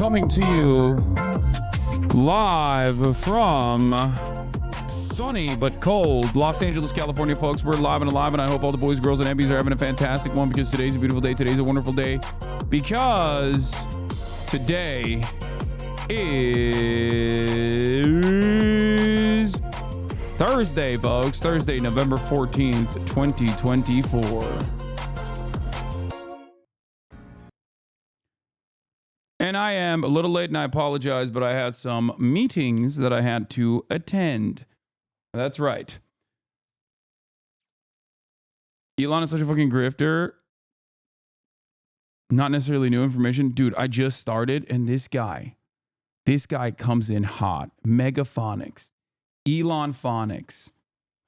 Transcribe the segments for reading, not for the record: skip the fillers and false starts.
coming to you live from sunny but cold Los Angeles, California, folks. We're live and alive, and I hope all the boys, girls, and Ebbies are having a fantastic one, because today's a beautiful day. Today's a wonderful day because today is Thursday, folks. Thursday, November 14th, 2024. And I am a little late, and I apologize, but I had some meetings that I had to attend. That's right. Elon is such a fucking grifter. Not necessarily new information. Dude, I just started, and this guy comes in hot. Megaphonics, Elon Phonics,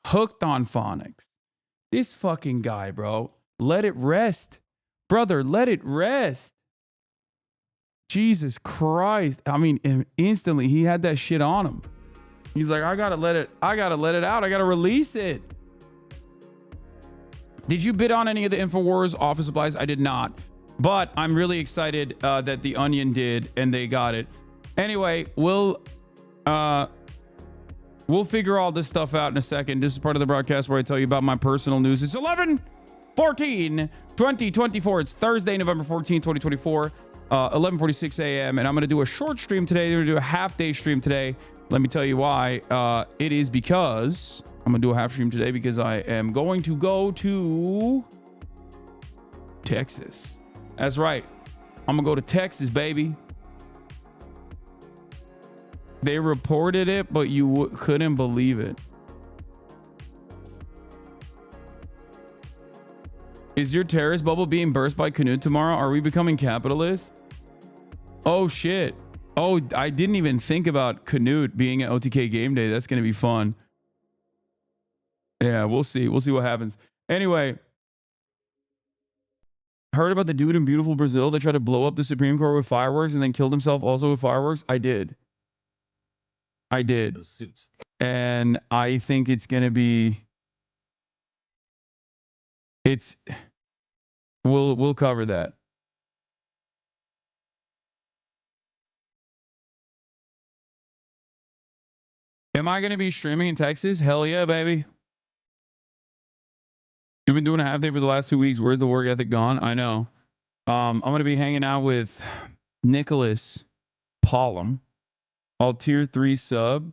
hooked on phonics. This fucking guy, bro. Let it rest. Brother, let it rest. Jesus Christ. I mean, instantly he had that shit on him. He's like, I gotta let it out. I gotta release it. Did you bid on any of the InfoWars office supplies? I did not. But I'm really excited that the Onion did, and they got it. Anyway, we'll figure all this stuff out in a second. This is part of the broadcast where I tell you about my personal news. It's 11/14/2024. It's Thursday, November 14th, 2024. 11:46 a.m. and I'm going to do a short stream today. We're going to do a half-day stream today. Let me tell you why. It is because I'm going to do a half stream today because I am going to go to Texas. That's right. I'm going to go to Texas, baby. They reported it, but you couldn't believe it. Is your terrorist bubble being burst by Canute tomorrow? Are we becoming capitalists? Oh, shit. Oh, I didn't even think about Canute being at OTK Game Day. That's going to be fun. Yeah, we'll see. We'll see what happens. Anyway, heard about the dude in beautiful Brazil that tried to blow up the Supreme Court with fireworks and then killed himself also with fireworks? I did. Those suits. And I think it's going to be... We'll cover that. Am I going to be streaming in Texas? Hell yeah, baby. You've been doing a half day for the last 2 weeks. Where's the work ethic gone? I know. I'm going to be hanging out with Nicholas Pollum. All tier 3 sub.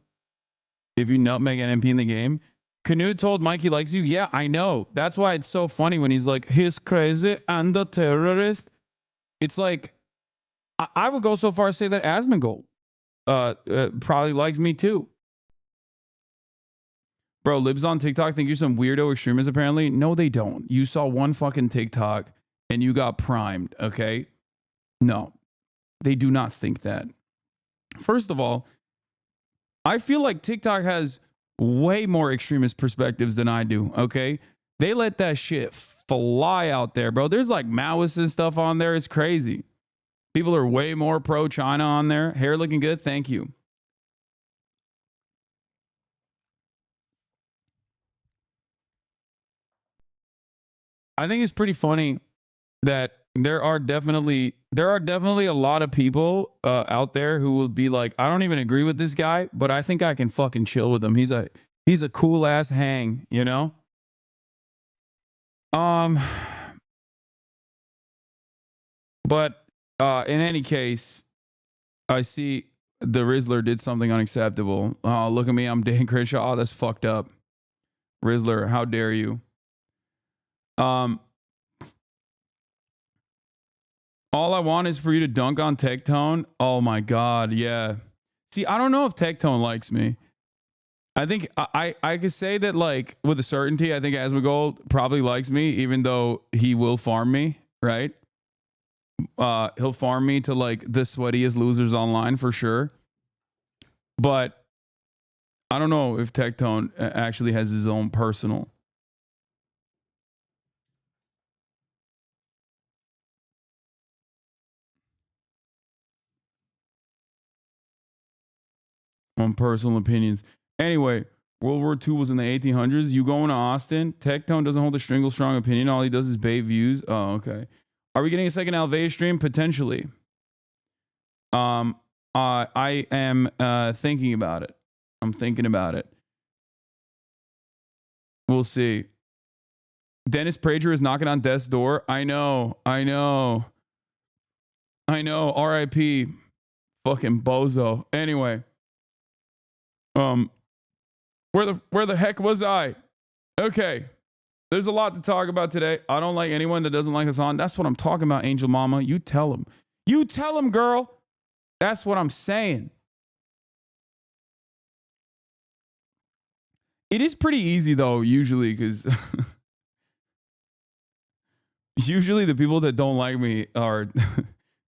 If you nutmeg an MP in the game. Canute told Mike he likes you. Yeah, I know. That's why it's so funny when he's like, he's crazy and a terrorist. It's like, I would go so far as to say that Asmongold probably likes me too. Bro, libs on TikTok think you're some weirdo extremist apparently. No, they don't. You saw one fucking TikTok and you got primed, okay? No, they do not think that. First of all, I feel like TikTok has way more extremist perspectives than I do, okay? They let that shit fly out there, bro. There's like Maoists and stuff on there. It's crazy. People are way more pro-China on there. Hair looking good. Thank you. I think it's pretty funny that there are definitely a lot of people out there who will be like, I don't even agree with this guy, but I think I can fucking chill with him. He's a cool ass hang, you know? But in any case, I see the Rizzler did something unacceptable. Oh, look at me, I'm Dan Crenshaw. Oh, that's fucked up. Rizzler, how dare you? All I want is for you to dunk on Tectone. Oh my God, yeah. See, I don't know if Tectone likes me. I think I could say that like with a certainty, I think Asmongold probably likes me, even though he will farm me, right? He'll farm me to like the sweatiest losers online for sure. But I don't know if Tectone actually has his own personal. On personal opinions. Anyway, World War II was in the 1800s. You going to Austin? Tectone doesn't hold a strong opinion. All he does is bait views. Oh, okay. Are we getting a second Alvea stream? Potentially. I am thinking about it. I'm thinking about it. We'll see. Dennis Prager is knocking on death's door. I know. R.I.P. Fucking bozo. Anyway, where the heck was I? Okay. There's a lot to talk about today. I don't like anyone that doesn't like Hasan. That's what I'm talking about, Angel Mama. You tell him. You tell him, girl. That's what I'm saying. It is pretty easy, though, usually, because usually the people that don't like me are,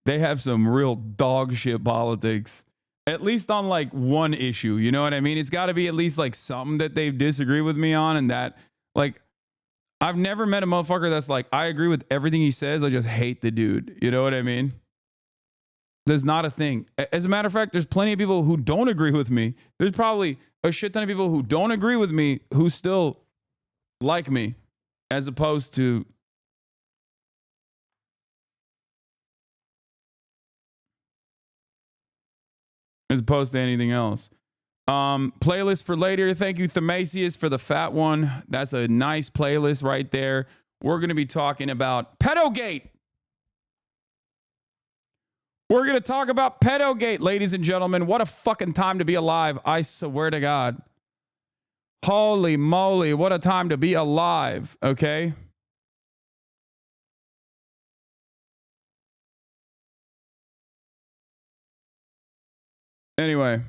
they have some real dog shit politics. At least on like one issue. You know what I mean? It's got to be at least like something that they disagree with me on, and that, like, I've never met a motherfucker that's like, I agree with everything he says. I just hate the dude. You know what I mean? There's not a thing. As a matter of fact, there's plenty of people who don't agree with me. There's probably a shit ton of people who don't agree with me who still like me, as opposed to anything else. Playlist for later. Thank you, Themasius, for the fat one. That's a nice playlist right there. We're going to be talking about Pedogate. We're going to talk about Pedogate, ladies and gentlemen. What a fucking time to be alive. I swear to God. Holy moly. What a time to be alive. Okay. Anyway.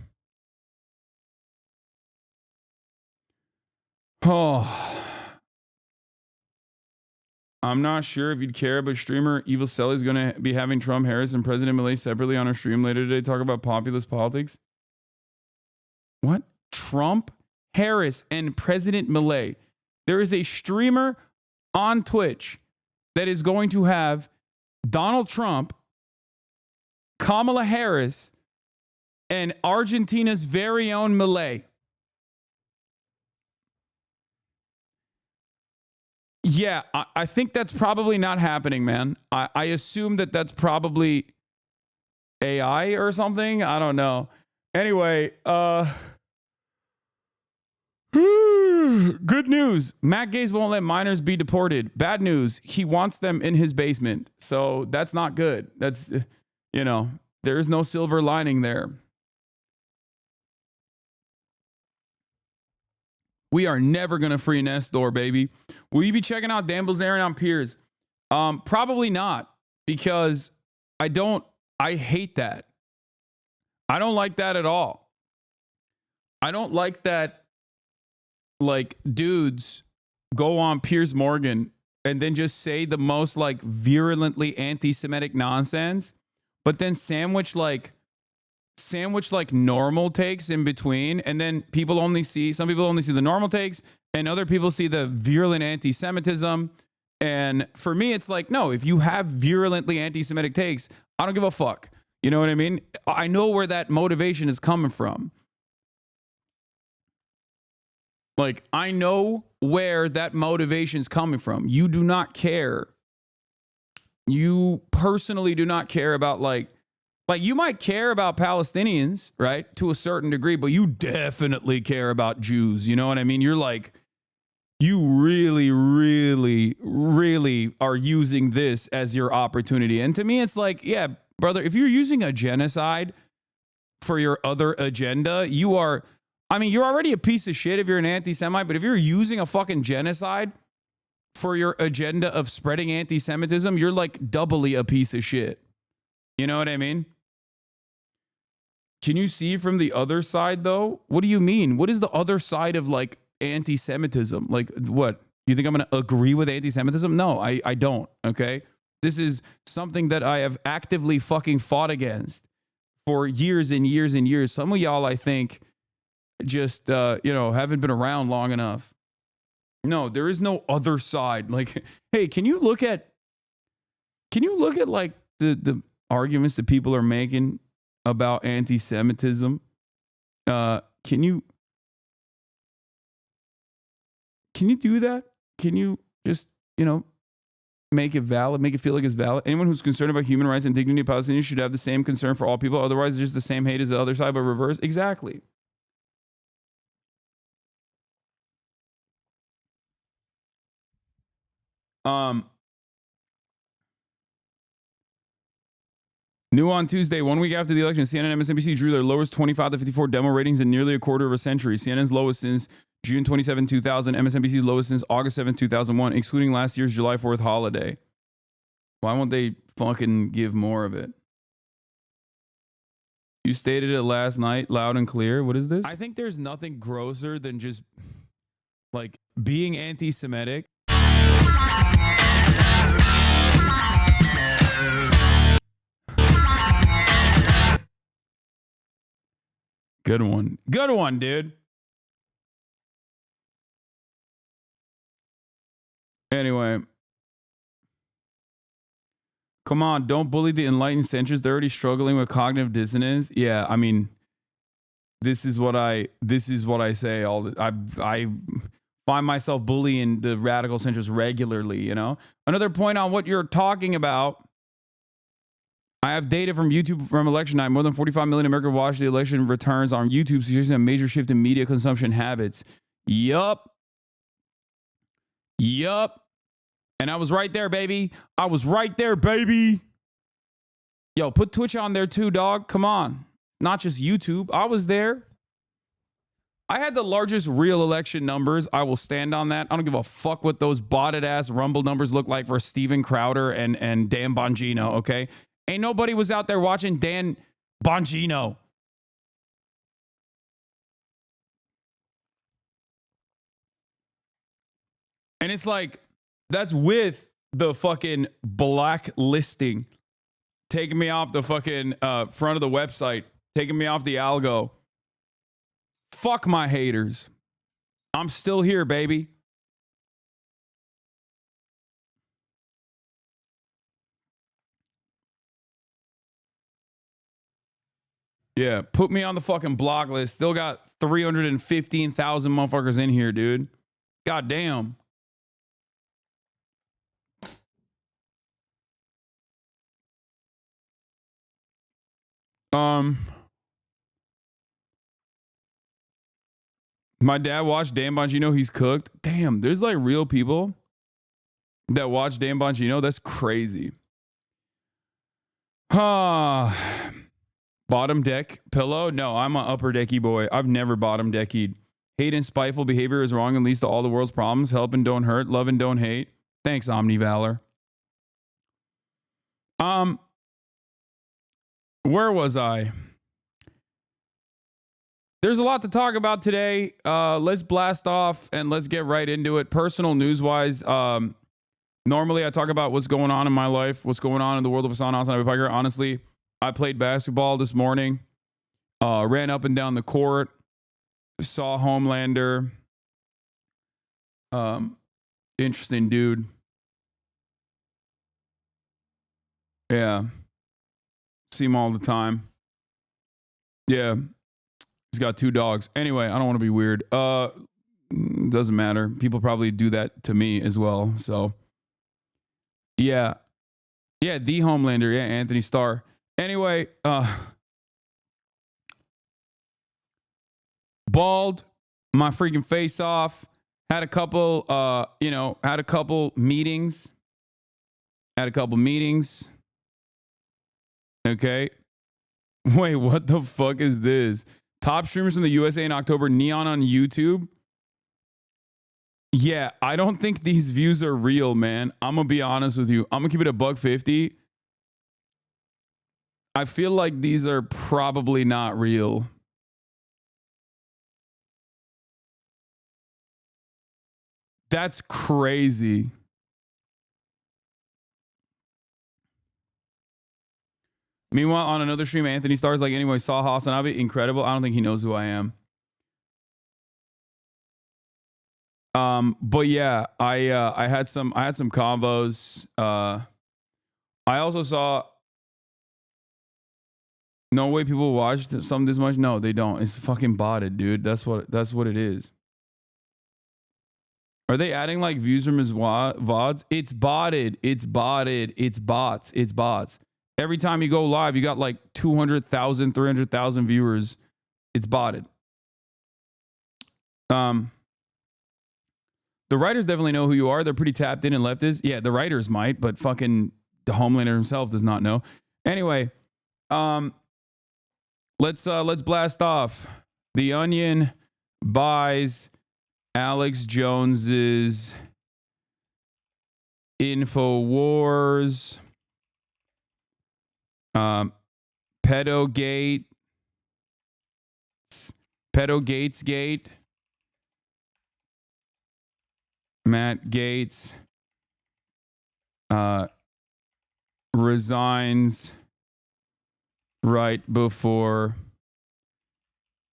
Oh. I'm not sure if you'd care, but streamer Evil Selly is going to be having Trump, Harris, and President Milei separately on our stream later today. Talk about populist politics. What? Trump, Harris, and President Milei. There is a streamer on Twitch that is going to have Donald Trump, Kamala Harris, and Argentina's very own Milei. Yeah, I think that's probably not happening, man. I assume that that's probably AI or something. I don't know. Anyway, good news. Matt Gaetz won't let minors be deported. Bad news. He wants them in his basement. So that's not good. That's, there is no silver lining there. We are never going to free Nestor, baby. Will you be checking out Dan Bilzerian on Piers? Probably not, because I hate that. I don't like that at all. I don't like that, like, dudes go on Piers Morgan and then just say the most, like, virulently anti-Semitic nonsense, but then sandwich normal takes in between, and then some people only see the normal takes, and other people see the virulent anti-Semitism. And for me, it's like, no, if you have virulently anti-Semitic takes, I don't give a fuck. You know what I mean? I know where that motivation is coming from. Like, I know where that motivation is coming from. You do not care. You personally do not care about, like you might care about Palestinians, right? To a certain degree, but you definitely care about Jews. You know what I mean? You're like, you really, really, really are using this as your opportunity. And to me, it's like, yeah, brother, if you're using a genocide for your other agenda, you're already a piece of shit if you're an anti-Semite, but if you're using a fucking genocide for your agenda of spreading anti-Semitism, you're like doubly a piece of shit. You know what I mean? Can you see from the other side, though? What do you mean? What is the other side of, like, anti-Semitism? Like, what? You think I'm going to agree with anti-Semitism? No, I don't, okay? This is something that I have actively fucking fought against for years and years and years. Some of y'all, I think, just, haven't been around long enough. No, there is no other side. Like, hey, can you look at, like, the arguments that people are making about anti-Semitism? Can you do that? Can you just, make it valid, make it feel like it's valid. Anyone who's concerned about human rights and dignity of Palestinians should have the same concern for all people. Otherwise, it's just the same hate as the other side, but reverse. Exactly. New on Tuesday, 1 week after the election, CNN and MSNBC drew their lowest 25 to 54 demo ratings in nearly a quarter of a century. CNN's lowest since June 27, 2000. MSNBC's lowest since August 7, 2001, excluding last year's July 4th holiday. Why won't they fucking give more of it? You stated it last night, loud and clear. What is this? I think there's nothing grosser than just like being anti-Semitic. Good one. Good one, dude. Anyway. Come on, don't bully the enlightened centrists. They're already struggling with cognitive dissonance. Yeah, I mean, this is what I say all the I find myself bullying the radical centrists regularly, you know? Another point on what you're talking about. I have data from YouTube from election night. More than 45 million Americans watched the election returns on YouTube, suggesting a major shift in media consumption habits. Yup. And I was right there, baby. I was right there, baby. Yo, put Twitch on there too, dog. Come on. Not just YouTube. I was there. I had the largest real election numbers. I will stand on that. I don't give a fuck what those botted ass Rumble numbers look like for Steven Crowder and Dan Bongino, okay? Ain't nobody was out there watching Dan Bongino. And it's like, that's with the fucking blacklisting, taking me off the fucking front of the website, taking me off the algo. Fuck my haters. I'm still here, baby. Yeah, put me on the fucking block list. Still got 315,000 motherfuckers in here, dude. God damn. My dad watched Dan Bongino. He's cooked. Damn, there's like real people that watch Dan Bongino. That's crazy. Bottom deck pillow? No, I'm an upper decky boy. I've never bottom deckied. Hate and spiteful behavior is wrong and leads to all the world's problems. Help and don't hurt. Love and don't hate. Thanks, Omni Valor. Where was I? There's a lot to talk about today. Let's blast off and let's get right into it. Personal news-wise, normally I talk about what's going on in my life, what's going on in the world of HasanAbi Piker. Honestly, I played basketball this morning, ran up and down the court, saw Homelander. Interesting dude. Yeah. See him all the time. Yeah. He's got 2 dogs. Anyway, I don't want to be weird. Doesn't matter. People probably do that to me as well. So, yeah. Yeah, the Homelander. Yeah, Anthony Starr. Anyway, balled my freaking face off. Had a couple, had a couple meetings. Okay. Wait, what the fuck is this? Top streamers in the USA in October, Neon on YouTube. Yeah, I don't think these views are real, man. I'm going to be honest with you. I'm going to keep it $1.50. I feel like these are probably not real. That's crazy. Meanwhile, on another stream, Anthony Starr's like, anyway, saw HasanAbi, incredible. I don't think he knows who I am. But yeah, I had some combos. I also saw. No way people watch some this much. No, they don't. It's fucking botted, dude. That's what it is. Are they adding like views from his VODs? It's botted. It's botted. It's bots. It's bots. Every time you go live, you got like 200,000, 300,000 viewers. It's botted. The writers definitely know who you are. They're pretty tapped in and leftists. Yeah, the writers might, but fucking the Homelander himself does not know. Anyway, let's blast off. The Onion buys Alex Jones's InfoWars, Pedogate, Gate, Matt Gaetz resigns right before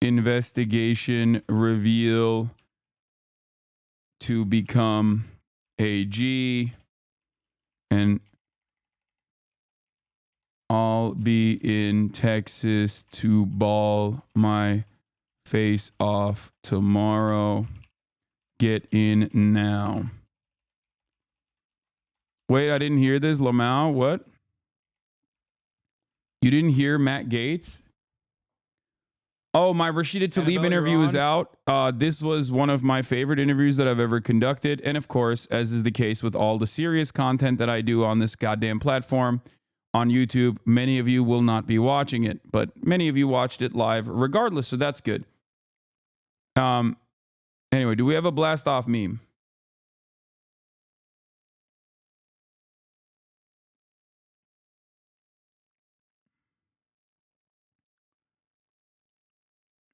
investigation reveal to become AG, and I'll be in Texas to ball my face off tomorrow. Get in now. Wait, I didn't hear this. Lamau, what? You didn't hear Matt Gaetz? Oh, my Rashida Tlaib interview is out. This was one of my favorite interviews that I've ever conducted. And of course, as is the case with all the serious content that I do on this goddamn platform on YouTube, many of you will not be watching it, but many of you watched it live regardless, so that's good. Anyway, do we have a blast off meme?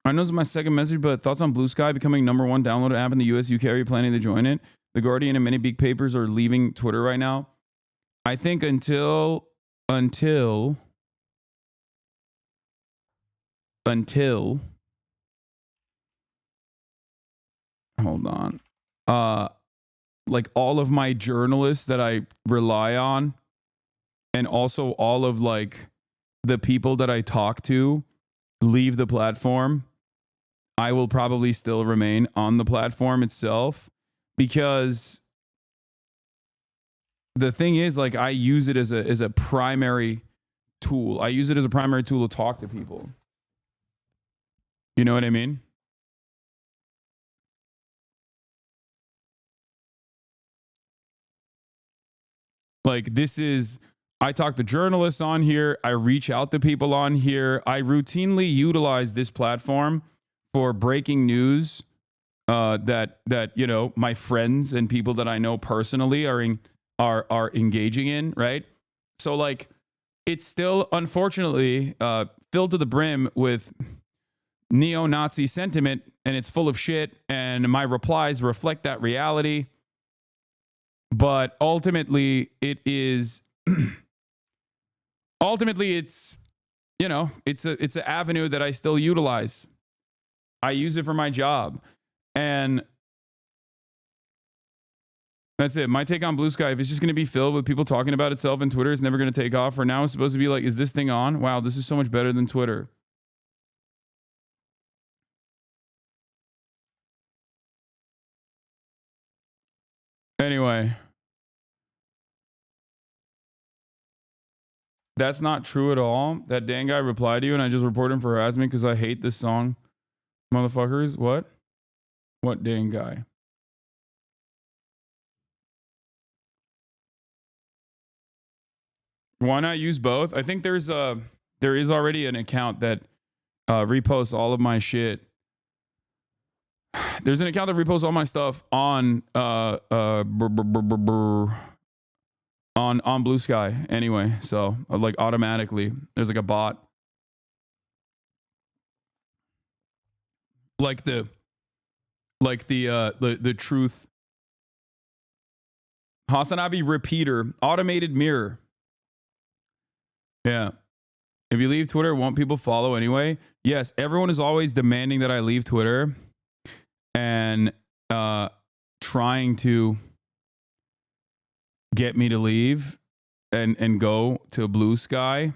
I know this is my second message, but thoughts on Blue Sky becoming #1 downloaded app in the US, UK? Are you planning to join it? The Guardian and many big papers are leaving Twitter right now. I think until hold on. Like all of my journalists that I rely on, and also all of like the people that I talk to leave the platform, I will probably still remain on the platform itself, because the thing is, like, I use it as a primary tool. I use it as a primary tool to talk to people. You know what I mean? Like, this is, I talk to journalists on here. I reach out to people on here. I routinely utilize this platform for breaking news that you know, my friends and people that I know personally are engaging in, right? So like, it's still unfortunately filled to the brim with neo-Nazi sentiment, and it's full of shit, and my replies reflect that reality. But ultimately, it is ultimately it's, you know, it's an avenue that I still utilize. I use it for my job. And that's it. My take on Blue Sky, if it's just going to be filled with people talking about itself and Twitter is never going to take off, for now it's supposed to be like, is this thing on? Wow, this is so much better than Twitter. Anyway, that's not true at all. That Dan guy replied to you and I just reported him for harassment because I hate this song. Motherfuckers, what? What Dan guy? Why not use both? I think there is already an account that reposts all of my shit. There's an account that reposts all my stuff on on Blue Sky anyway. So like automatically, there's like a bot. Like the truth. HasanAbi repeater, automated mirror. Yeah. If you leave Twitter, won't people follow anyway? Yes, everyone is always demanding that I leave Twitter and trying to get me to leave and go to Blue Sky.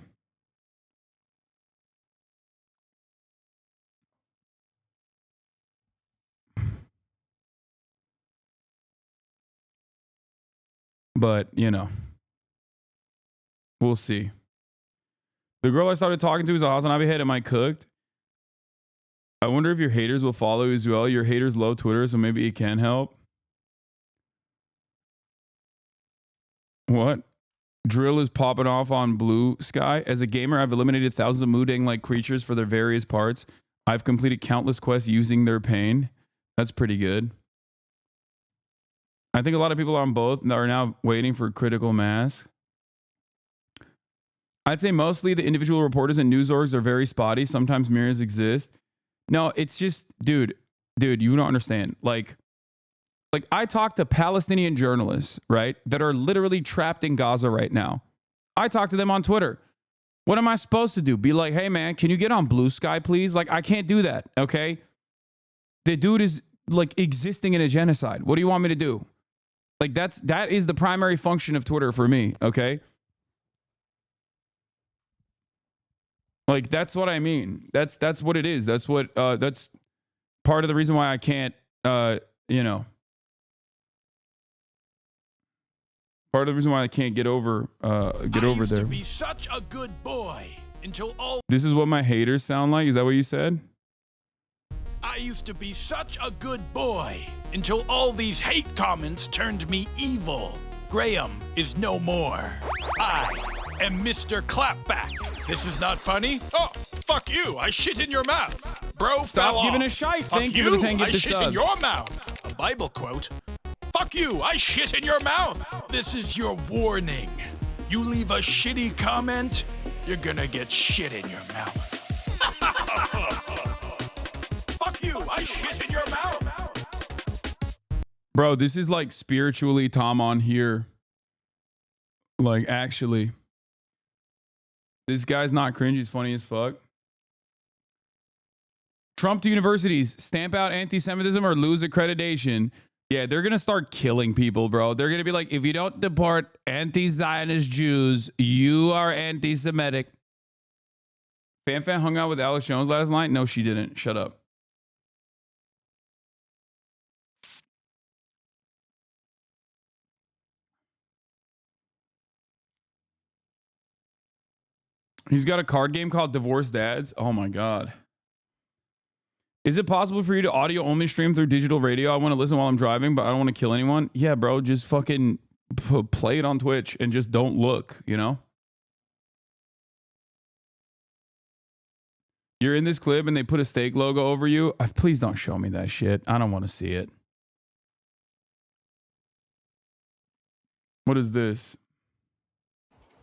But, you know, we'll see. The girl I started talking to is a HasanAbi head. Am I cooked? I wonder if your haters will follow you as well. Your haters love Twitter, so maybe it can help. What? Drill is popping off on Blue Sky. As a gamer, I've eliminated thousands of Moodang-like creatures for their various parts. I've completed countless quests using their pain. That's pretty good. I think a lot of people on both are now waiting for critical mass. I'd say mostly the individual reporters and news orgs are very spotty. Sometimes mirrors exist. No, it's just, dude, you don't understand. Like I talk to Palestinian journalists, right, that are literally trapped in Gaza right now. I talk to them on Twitter. What am I supposed to do? Be like, hey, man, can you get on Blue Sky, please? Like, I can't do that, okay? The dude is, like, existing in a genocide. What do you want me to do? Like, that is the primary function of Twitter for me, okay? Like, that's what I mean. That's what it is. That's what, that's part of the reason why I can't, you know, part of the reason why I can't get over there. I used to be such a good boy until all. This is what my haters sound like. Is that what you said? I used to be such a good boy until all these hate comments turned me evil. Graham is no more. I am Mr. Clapback. This is not funny. Oh, fuck you. I shit in your mouth. Bro, stop giving a shite. Thank you for the 10 gifted subs. I shit in your mouth. A Bible quote. Fuck you. I shit in your mouth. This is your warning. You leave a shitty comment, you're gonna get shit in your mouth. Fuck you. I shit in your mouth. Bro, this is like spiritually Tom on here. Like, actually. This guy's not cringe. He's funny as fuck. Trump to universities. Stamp out anti-Semitism or lose accreditation. Yeah, they're going to start killing people, bro. They're going to be like, if you don't deport anti-Zionist Jews, you are anti-Semitic. Fan hung out with Alex Jones last night? No, she didn't. Shut up. He's got a card game called Divorced Dads. Oh my God. Is it possible for you to audio only stream through digital radio? I want to listen while I'm driving, but I don't want to kill anyone. Yeah, bro, just fucking play it on Twitch and just don't look, you know? You're in this clip and they put a steak logo over you. Please don't show me that shit. I don't want to see it. What is this?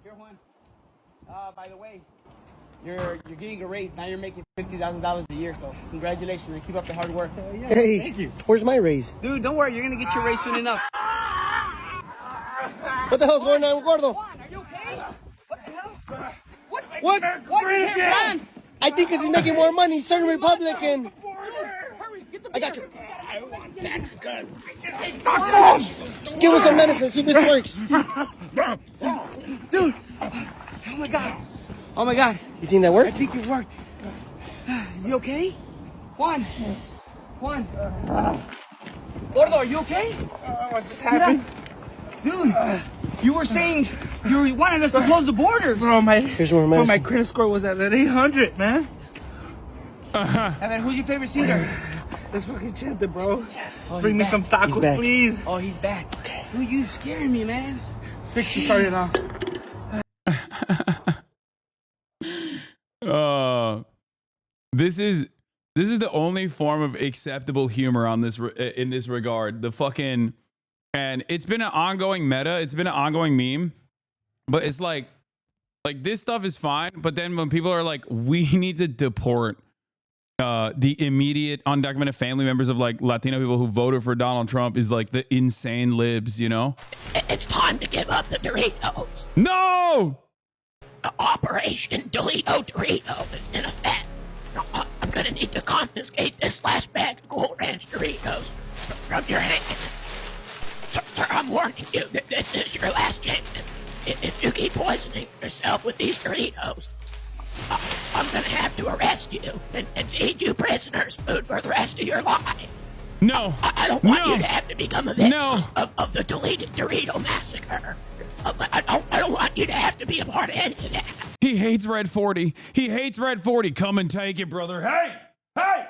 Here, Juan. By the way, you're getting a raise. Now you're making $50,000 a year. So congratulations, man. Keep up the hard work. Yeah, hey, thank you. Where's my raise? Dude, don't worry. You're gonna get your raise soon enough. What the hell's going on, Gordo? Juan, are you okay? What the hell? What? What? Why you can't run? I think because he's making more money. He's turning Republican. Dude, hurry. Get the I got you. I want tax cut. Give him some medicine. See if this works. Dude. Oh my God. Oh my God. You think that worked? I think it worked. You okay? Juan. Gordo, are you okay? What just happened? Dude, you were saying you wanted us to close the borders. Bro, my my credit score was at 800, man. Hey, man, who's your favorite singer? This fucking Chente, bro. Yes. Oh, Bring me some tacos, please. Oh, he's back. Okay. Dude, you scaring me, man. 60 started off. This is the only form of acceptable humor on this in this regard. The fucking, and it's been an ongoing meta. It's been an ongoing meme, but it's like this stuff is fine. But then when people are like, we need to deport the immediate undocumented family members of like Latino people who voted for Donald Trump, is like the insane libs, you know? It's time to give up the Doritos. No! Operation Delito Dorito is in effect. I'm gonna need to confiscate this last bag of Cool Ranch Doritos from your hand. Sir, I'm warning you that this is your last chance. If you keep poisoning yourself with these Doritos, I'm gonna have to arrest you and feed you prisoners food for the rest of your life. No! No. I don't want No. you to have to become a victim No. of the deleted Dorito massacre. I don't want you to have to be a part of any of that. He hates Red 40. He hates Red 40. Come and take it, brother. Hey! Hey!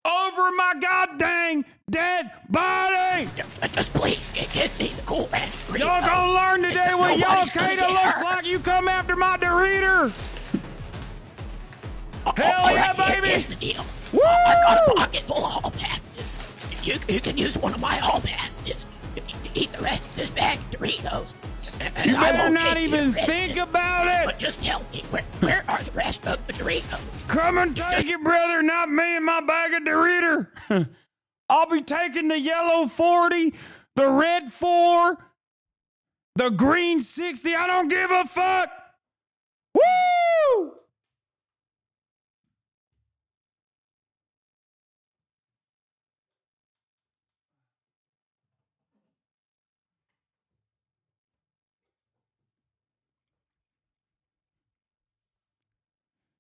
Over my goddamn dead body! Just please give me the Cool Ranch Dorito. Y'all gonna learn today what y'all Nobody's gonna kinda get looks hurt. like you come after my Dorito. Hell All yeah, right, baby! here's the deal. Woo! I've got a pocket full of hall passes. You can use one of my hall passes to eat the rest of this bag of Doritos. And You I better won't not take you even arrested. think about it! But just tell me, where are the rest of the Doritos? Come and take it, brother, not me and my bag of Dorito. I'll be taking the yellow 40, the red 4, the green 60. I don't give a fuck. Woo!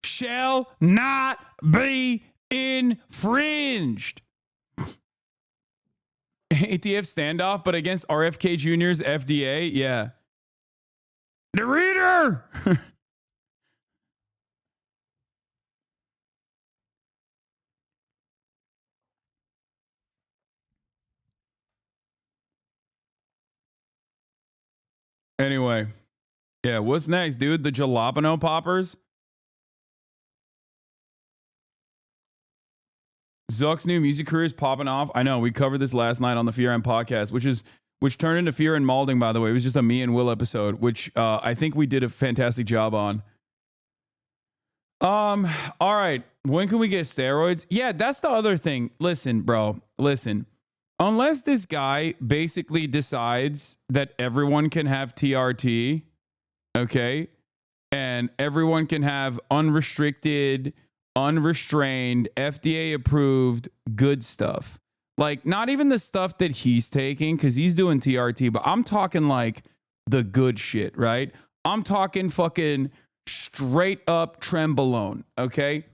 Shall not be infringed. ATF standoff, but against RFK Jr.'s FDA? Yeah. The reader! Anyway. Yeah, what's next, dude? The jalapeno poppers? Zuck's new music career is popping off. I know, we covered this last night on the Fear and podcast, which turned into Fear and Malding, by the way. It was just a me and Will episode, which I think we did a fantastic job on. All right. When can we get steroids? Yeah, that's the other thing. Listen, bro. Listen. Unless this guy basically decides that everyone can have TRT, okay, and everyone can have unrestricted, unrestrained, FDA approved good stuff. Like, not even the stuff that he's taking, because he's doing TRT, but I'm talking like the good shit, right? I'm talking fucking straight up Trenbolone, okay?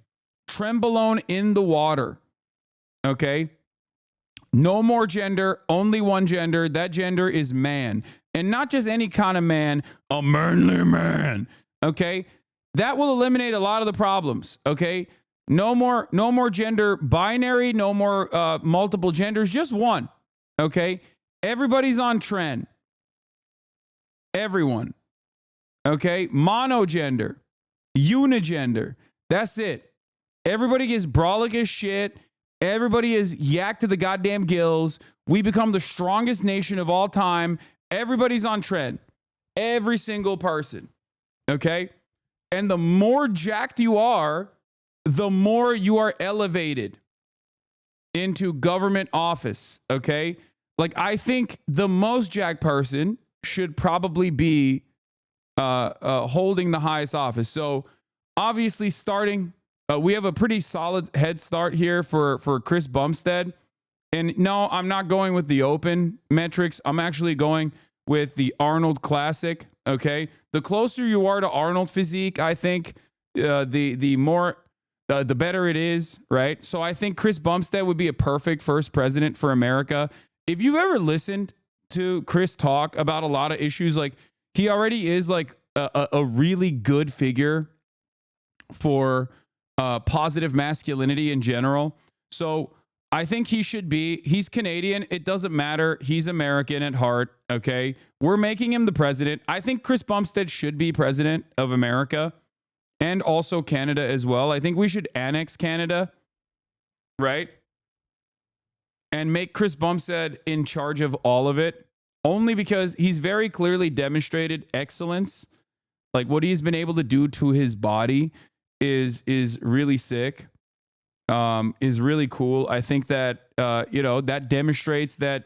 Trenbolone in the water, okay? No more gender, only one gender. That gender is man. And not just any kind of man, a manly man, okay? That will eliminate a lot of the problems, okay? No more gender binary, no more multiple genders, just one, okay? Everybody's on trend. Everyone, okay? Monogender, unigender, that's it. Everybody gets brolic as shit. Everybody is yacked to the goddamn gills. We become the strongest nation of all time. Everybody's on trend. Every single person, okay? And the more jacked you are, the more you are elevated into government office, okay? Like, I think the most jacked person should probably be holding the highest office. So, obviously, we have a pretty solid head start here for Chris Bumstead. And no, I'm not going with the open metrics. I'm actually going with the Arnold Classic, okay? The closer you are to Arnold physique, I think the better it is, right? So I think Chris Bumstead would be a perfect first president for America. If you've ever listened to Chris talk about a lot of issues, like, he already is like a really good figure for positive masculinity in general. So I think he's Canadian. It doesn't matter. He's American at heart, okay? We're making him the president. I think Chris Bumstead should be president of America. And also Canada as well. I think we should annex Canada, right? And make Chris Bumstead in charge of all of it. Only because he's very clearly demonstrated excellence. Like, what he's been able to do to his body is really sick. Is really cool. I think that, that demonstrates that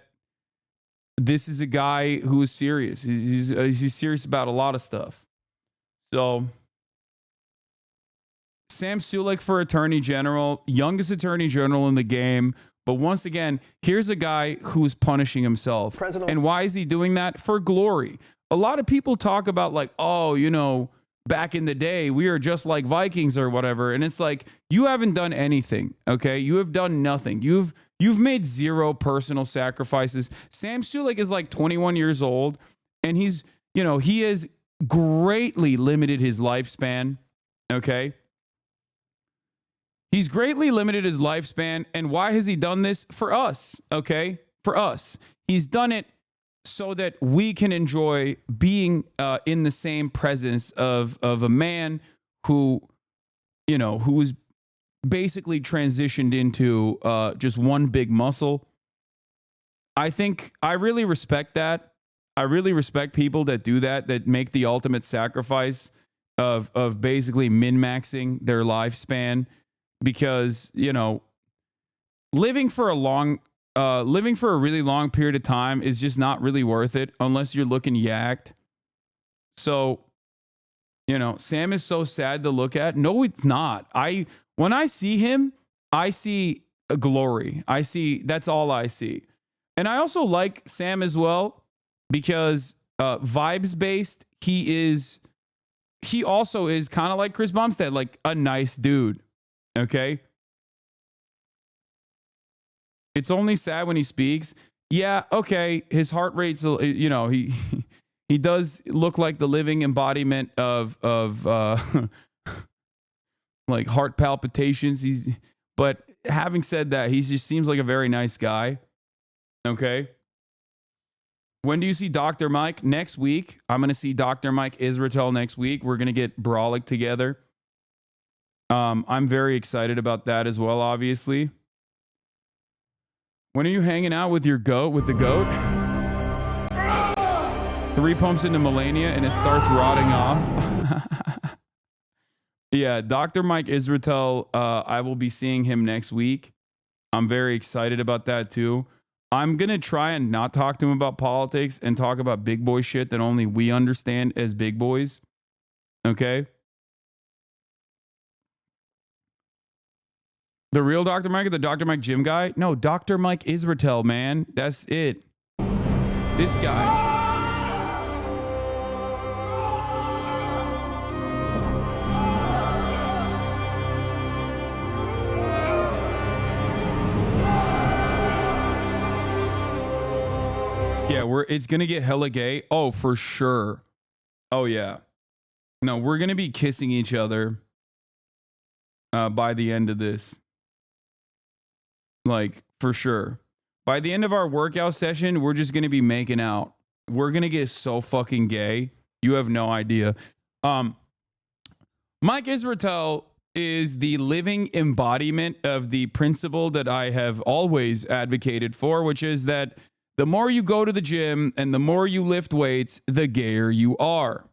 this is a guy who is serious. He's serious about a lot of stuff. So, Sam Sulek for Attorney General, youngest Attorney General in the game. But once again, here's a guy who's punishing himself. And why is he doing that? For glory. A lot of people talk about like, oh, back in the day, we were just like Vikings or whatever. And it's like, you haven't done anything, okay? You have done nothing. You've made zero personal sacrifices. Sam Sulek is like 21 years old, and he's, you know, he has greatly limited his lifespan. Okay. He's greatly limited his lifespan. And why has he done this? For us. Okay. For us. He's done it so that we can enjoy being in the same presence of a man who, you know, who was basically transitioned into just one big muscle. I think I really respect that. I really respect people that do that, that make the ultimate sacrifice of basically min-maxing their lifespan, because, you know, living for a really long period of time is just not really worth it unless you're looking yacked. So, you know, Sam is so sad to look at. No, it's not. When I see him, I see a glory. That's all I see. And I also like Sam as well because vibes based, he also is kind of like Chris Bumstead, like a nice dude. Okay. It's only sad when he speaks. Yeah. Okay. His heart rate's, you know, he does look like the living embodiment of like heart palpitations. But having said that, he just seems like a very nice guy. Okay. When do you see Dr. Mike? Next week. I'm going to see Dr. Mike Israel next week. We're going to get Brawlic together. I'm very excited about that as well, obviously. When are you hanging out with your goat, with the goat? 3 pumps into Melania and it starts rotting off. Yeah, Dr. Mike Israel, I will be seeing him next week. I'm very excited about that too. I'm going to try and not talk to him about politics and talk about big boy shit that only we understand as big boys. Okay? The real Dr. Mike or the Dr. Mike gym guy? No, Dr. Mike Israel, man. That's it. This guy. Yeah, it's gonna get hella gay. Oh, for sure. Oh yeah. No, we're gonna be kissing each other by the end of this. Like, for sure. By the end of our workout session, we're just gonna be making out. We're gonna get so fucking gay. You have no idea. Mike Israel is the living embodiment of the principle that I have always advocated for, which is that the more you go to the gym and the more you lift weights, the gayer you are.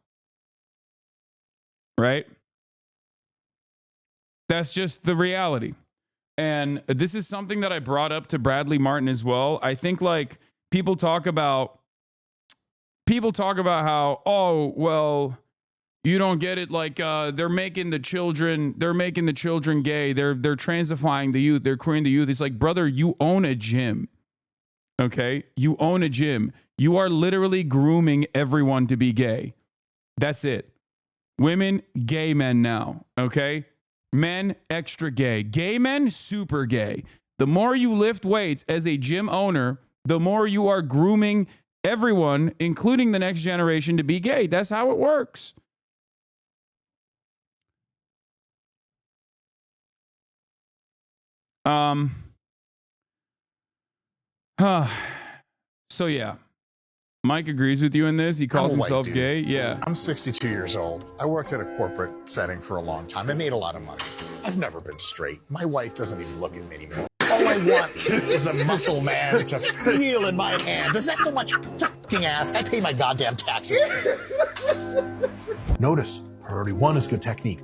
Right? That's just the reality. And this is something that I brought up to Bradley Martin as well. I think like people talk about how, oh, well, you don't get it. Like they're making the children gay. They're transifying the youth. They're queering the youth. It's like, brother, you own a gym. Okay, you own a gym. You are literally grooming everyone to be gay. That's it. Women, gay men now. Okay, men, extra gay. Gay men, super gay. The more you lift weights as a gym owner, the more you are grooming everyone, including the next generation, to be gay. That's how it works. So yeah, Mike agrees with you in this. He calls himself gay. Yeah. I'm 62 years old. I worked at a corporate setting for a long time. I made a lot of money. I've never been straight. My wife doesn't even look at me anymore. All I want is a muscle man to feel in my hands. Is that so much to fucking ask? I pay my goddamn taxes. Notice, priority 1 is good technique.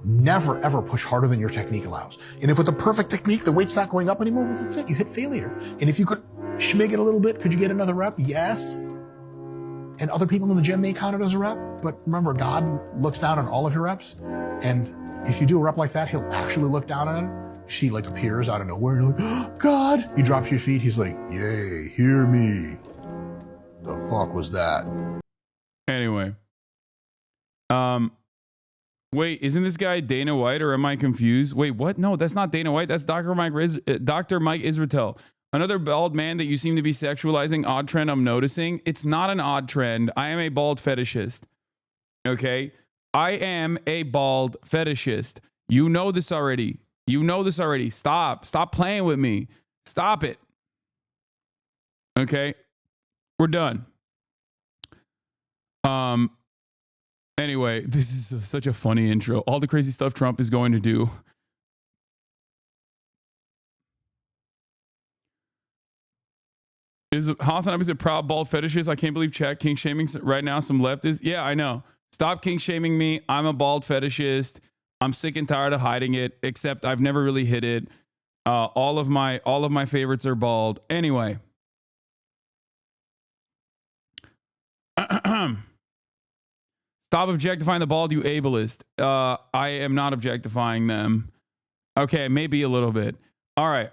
Never, ever push harder than your technique allows. And if with the perfect technique, the weight's not going up anymore, well, that's it. You hit failure. And if you could schmig it a little bit, could you get another rep? Yes. And other people in the gym may count it as a rep. But remember, God looks down on all of your reps. And if you do a rep like that, he'll actually look down on it. She like appears out of nowhere. You're like, oh, God. You drop to your feet. He's like, yay, hear me. The fuck was that? Anyway. Wait, isn't this guy Dana White or am I confused? Wait, what? No, that's not Dana White. That's Dr. Mike Israetel. Another bald man that you seem to be sexualizing. Odd trend I'm noticing. It's not an odd trend. I am a bald fetishist. Okay? I am a bald fetishist. You know this already. You know this already. Stop. Stop playing with me. Stop it. Okay? We're done. Anyway, this is such a funny intro. All the crazy stuff Trump is going to do. Is HasanAbi a proud bald fetishist? I can't believe chat king shaming right now. Some leftists. Yeah, I know. Stop king shaming me. I'm a bald fetishist. I'm sick and tired of hiding it. Except I've never really hid it. All of my favorites are bald. Anyway. Stop objectifying the bald, you ableist. I am not objectifying them. Okay, maybe a little bit. All right.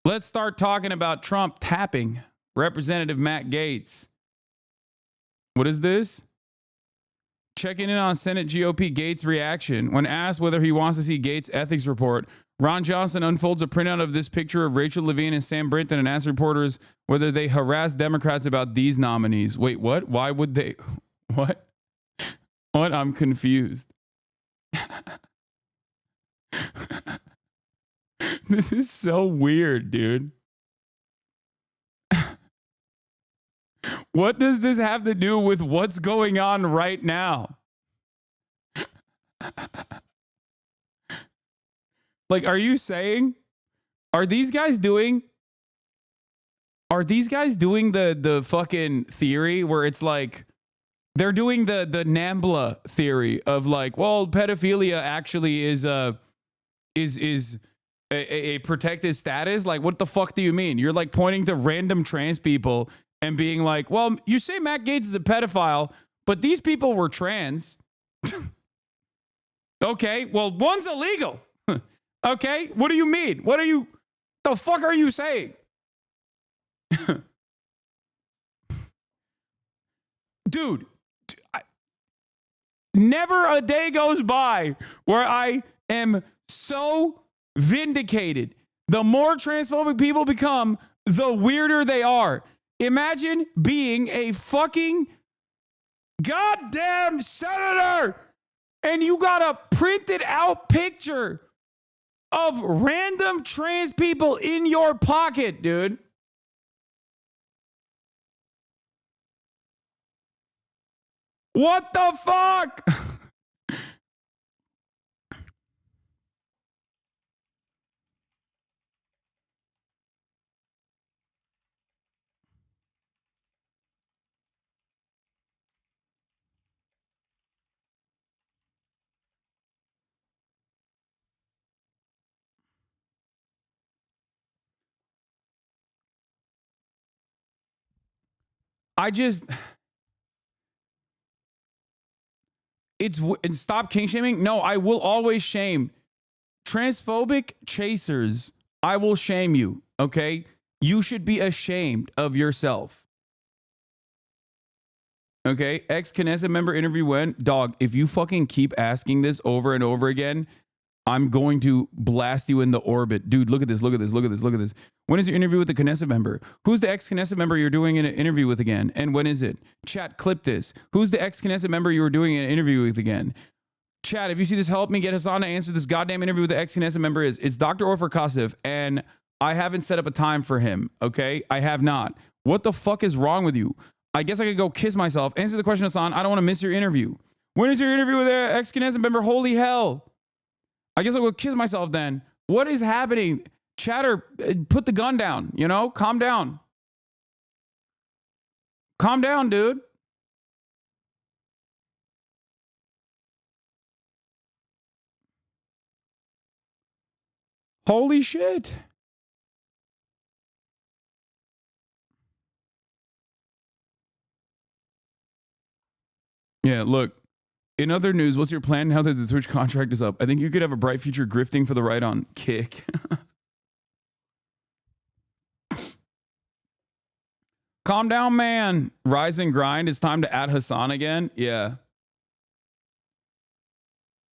Let's start talking about Trump tapping Representative Matt Gaetz. What is this? Checking in on Senate GOP Gaetz reaction. When asked whether he wants to see Gaetz' ethics report, Ron Johnson unfolds a printout of this picture of Rachel Levine and Sam Brinton and asks reporters whether they harass Democrats about these nominees. Wait, what? Why would they? What? What? I'm confused. This is so weird, dude. What does this have to do with what's going on right now? Like, are you saying, are these guys doing the fucking theory where it's like, they're doing the NAMBLA theory of like, well, pedophilia actually is a protected status? Like, what the fuck do you mean? You're like pointing to random trans people and being like, well, you say Matt Gaetz is a pedophile, but these people were trans. Okay, well, one's illegal. Okay, what do you mean? The fuck are you saying? Dude, never a day goes by where I am so vindicated. The more transphobic people become, the weirder they are. Imagine being a fucking goddamn senator and you got a printed out picture of random trans people in your pocket, dude. What the fuck? And stop king shaming. No, I will always shame transphobic chasers. I will shame you. Okay. You should be ashamed of yourself. Okay. Ex-Knesset member interview when? Dog, if you fucking keep asking this over and over again, I'm going to blast you in the orbit. Dude, look at this, look at this, look at this, look at this. When is your interview with the Knesset member? Who's the ex-Knesset member you're doing an interview with again? And when is it? Chat, clip this. Who's the ex-Knesset member you were doing an interview with again? Chat, if you see this, help me get Hasan to answer this goddamn interview with the ex-Knesset member is. It's Dr. Ofer Kasif, and I haven't set up a time for him, okay? I have not. What the fuck is wrong with you? I guess I could go kiss myself. Answer the question, Hasan. I don't want to miss your interview. When is your interview with the ex-Knesset member? Holy hell. I guess I'll go kiss myself then. What is happening? Chatter, put the gun down, you know? Calm down. Calm down, dude. Holy shit. Yeah, look. In other news, what's your plan now that the Twitch contract is up? I think you could have a bright future grifting for the right on kick. Calm down, man. Rise and grind. It's time to add Hasan again. Yeah.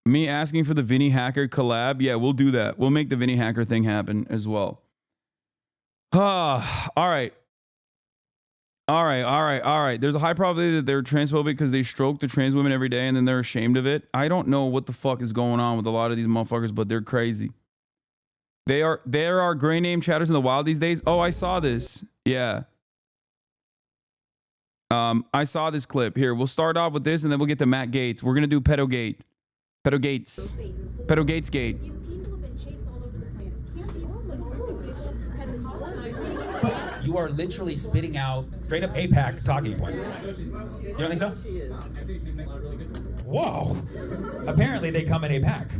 Me asking for the Vinny Hacker collab. Yeah, we'll do that. We'll make the Vinny Hacker thing happen as well. All right. All right. There's a high probability that they're transphobic because they stroke the trans women every day and then they're ashamed of it. I don't know what the fuck is going on with a lot of these motherfuckers, but they're crazy. There are gray name chatters in the wild these days. Oh, I saw this. Yeah. I saw this clip. Here, we'll start off with this and then we'll get to Matt Gates. We're going to do Pedogate. Pedogates. Pedogates Gate. You are literally spitting out straight up APAC talking points. You don't think so? Whoa. Apparently they come in APAC.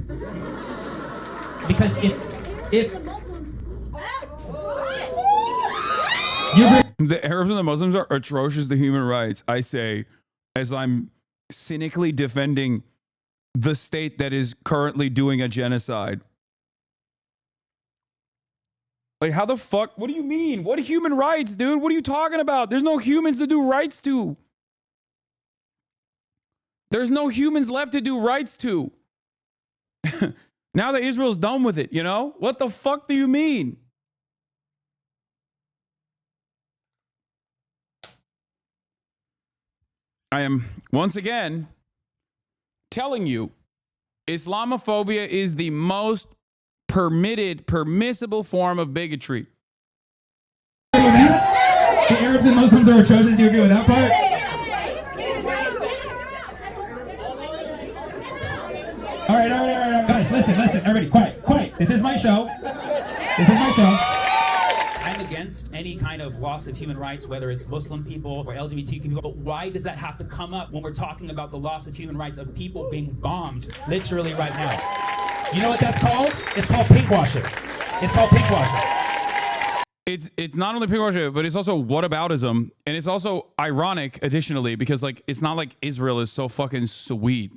Because if the Arabs and the Muslims are atrocious to human rights, I say, as I'm cynically defending the state that is currently doing a genocide. Like, how the fuck? What do you mean? What human rights, dude? What are you talking about? There's no humans to do rights to. There's no humans left to do rights to. Now that Israel's done with it, you know? What the fuck do you mean? I am, once again, telling you, Islamophobia is the most permissible form of bigotry. the Arabs and Muslims are atrocious. Do you agree with that part? All right. Guys, listen, everybody, quiet. This is my show. I'm against any kind of loss of human rights, whether it's Muslim people or LGBTQ people, but why does that have to come up when we're talking about the loss of human rights of people being bombed literally right now? You know what that's called? It's called pinkwashing. It's not only pinkwashing, but it's also whataboutism, and it's also ironic, additionally, because like it's not like Israel is so fucking sweet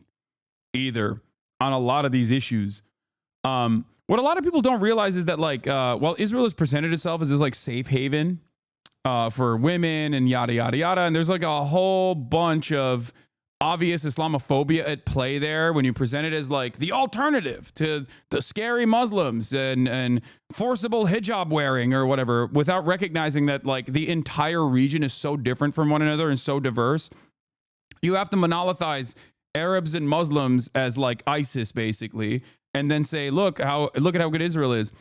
either on a lot of these issues. What a lot of people don't realize is that like while Israel has presented itself as this like safe haven for women and yada yada yada, and there's like a whole bunch of obvious Islamophobia at play there when you present it as like the alternative to the scary Muslims and forcible hijab wearing or whatever, without recognizing that like the entire region is so different from one another and so diverse. You have to monolithize Arabs and Muslims as like ISIS basically, and then say, look at how good Israel is.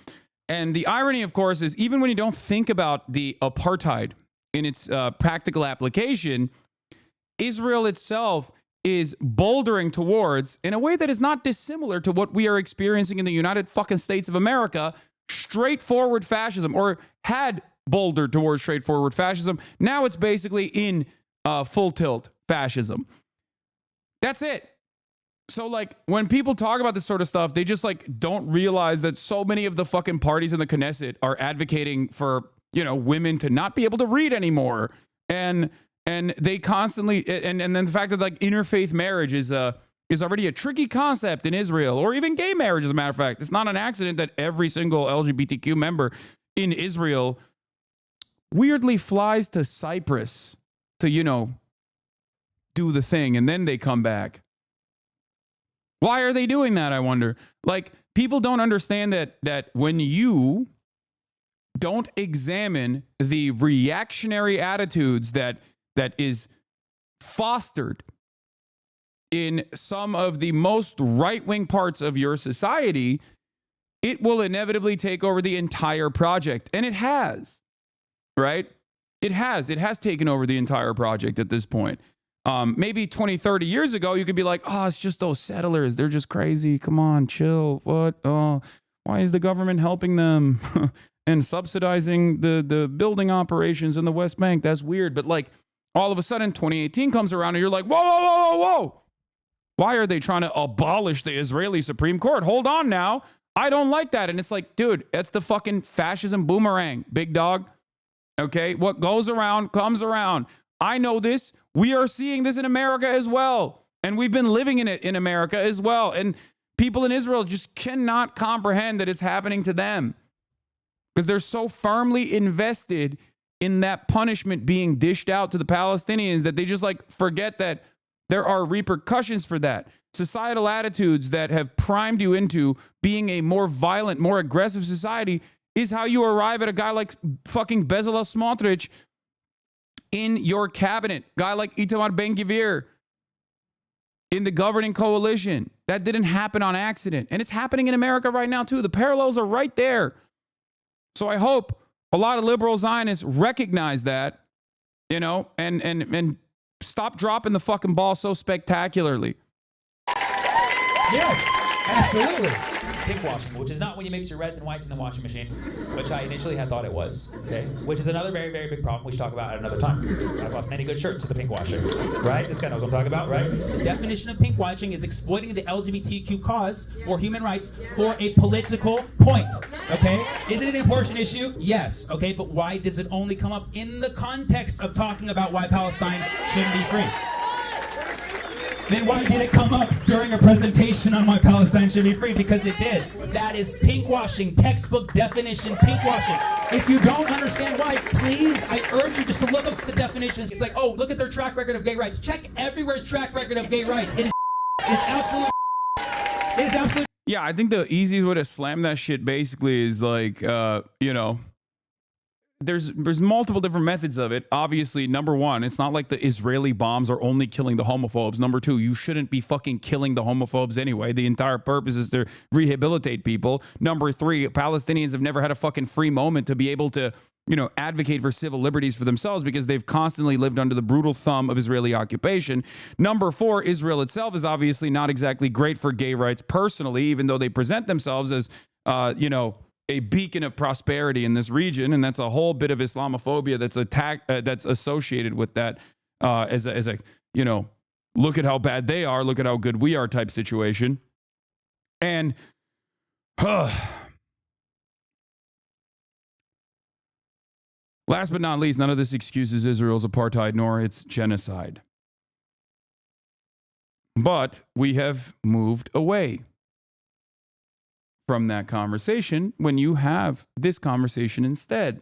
And the irony, of course, is even when you don't think about the apartheid in its practical application, Israel itself is bouldering towards, in a way that is not dissimilar to what we are experiencing in the United fucking States of America, straightforward fascism, or had bouldered towards straightforward fascism. Now it's basically in full tilt fascism. That's it. So like when people talk about this sort of stuff, they just like don't realize that so many of the fucking parties in the Knesset are advocating for, you know, women to not be able to read anymore. And they constantly, and then the fact that like interfaith marriage is already a tricky concept in Israel, or even gay marriage, as a matter of fact. It's not an accident that every single LGBTQ member in Israel weirdly flies to Cyprus to, you know, do the thing, and then they come back. Why are they doing that, I wonder? Like, people don't understand that when you don't examine the reactionary attitudes that is fostered in some of the most right-wing parts of your society, it will inevitably take over the entire project. And it has, right? It has taken over the entire project at this point. Maybe 20, 30 years ago, you could be like, oh, it's just those settlers. They're just crazy. Come on, chill. What? Oh, why is the government helping them and subsidizing the building operations in the West Bank? That's weird. But like, all of a sudden, 2018 comes around and you're like, whoa. Why are they trying to abolish the Israeli Supreme Court? Hold on now. I don't like that. And it's like, dude, that's the fucking fascism boomerang, big dog. Okay? What goes around comes around. I know this. We are seeing this in America as well. And we've been living in it in America as well. And people in Israel just cannot comprehend that it's happening to them because they're so firmly invested in that punishment being dished out to the Palestinians that they just like forget that there are repercussions for that. Societal attitudes that have primed you into being a more violent, more aggressive society is how you arrive at a guy like fucking Bezalel Smotrich in your cabinet. Guy like Itamar Ben-Gvir in the governing coalition. That didn't happen on accident. And it's happening in America right now too. The parallels are right there. So I hope a lot of liberal Zionists recognize that, you know, and stop dropping the fucking ball so spectacularly. Yes, absolutely. Pink washing, which is not when you mix your reds and whites in the washing machine, which I initially had thought it was, okay? Which is another very, very big problem we should talk about at another time. I've lost many good shirts to the pink washing, right? This guy knows what I'm talking about, right? The definition of pink washing is exploiting the LGBTQ cause for human rights for a political point, okay? Is it an important issue? Yes, okay? But why does it only come up in the context of talking about why Palestine shouldn't be free? Then why did it come up during a presentation on why Palestine should be free? Because it did. That is pink washing, textbook definition pink washing. If you don't understand why, please, I urge you just to look up the definitions. It's like, oh, look at their track record of gay rights. Check everywhere's track record of gay rights. It's absolute. It is absolute. Yeah, I think the easiest way to slam that shit basically is like, you know, there's multiple different methods of it. Obviously, number one, it's not like the Israeli bombs are only killing the homophobes. Number two, you shouldn't be fucking killing the homophobes anyway. The entire purpose is to rehabilitate people. Number three, Palestinians have never had a fucking free moment to be able to, you know, advocate for civil liberties for themselves because they've constantly lived under the brutal thumb of Israeli occupation. Number four, Israel itself is obviously not exactly great for gay rights personally, even though they present themselves as, you know, a beacon of prosperity in this region, and that's a whole bit of Islamophobia that's associated with that as a you know, look at how bad they are, look at how good we are type situation. And last but not least, none of this excuses Israel's apartheid nor its genocide. But we have moved away from that conversation when you have this conversation instead.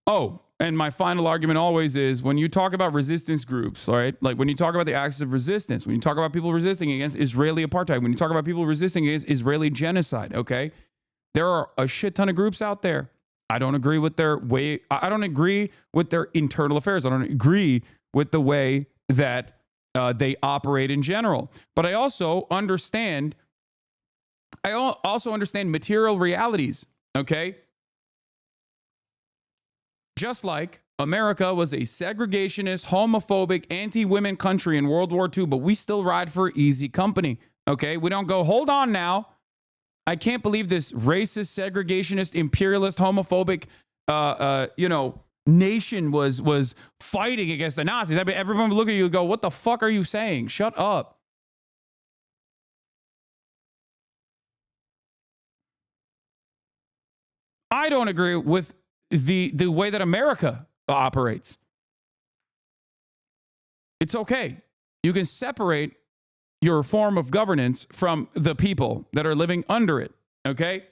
Oh, and my final argument always is when you talk about resistance groups, all right? Like when you talk about the acts of resistance, when you talk about people resisting against Israeli apartheid, when you talk about people resisting against Israeli genocide, okay? There are a shit ton of groups out there. I don't agree with their way. I don't agree with their internal affairs. I don't agree with the way that they operate in general. But I also understand material realities, okay? Just like America was a segregationist, homophobic, anti-women country in World War II, but we still ride for easy company, okay? We don't go, hold on now. I can't believe this racist, segregationist, imperialist, homophobic, you know, nation was fighting against the Nazis. I mean, everyone would look at you and go, what the fuck are you saying? Shut up. I don't agree with the way that America operates. It's okay. You can separate your form of governance from the people that are living under it, okay?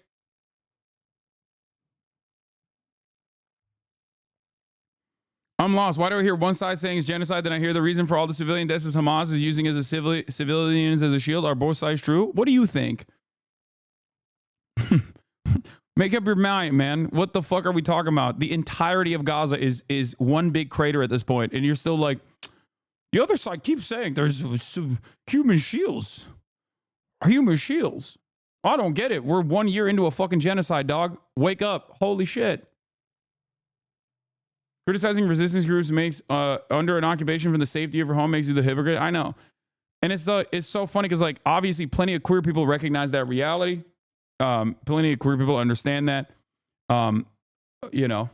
I'm lost. Why do I hear one side saying it's genocide, then I hear the reason for all the civilian deaths is Hamas is using as a civilians as a shield? Are both sides true? What do you think? Make up your mind, man. What the fuck are we talking about? The entirety of Gaza is one big crater at this point, and you're still like, the other side keeps saying there's human shields. Human shields. I don't get it. We're 1 year into a fucking genocide, dog. Wake up. Holy shit. Criticizing resistance groups makes under an occupation from the safety of your home makes you the hypocrite. I know. And it's so funny because, like, obviously plenty of queer people recognize that reality. Plenty of queer people understand that. You know,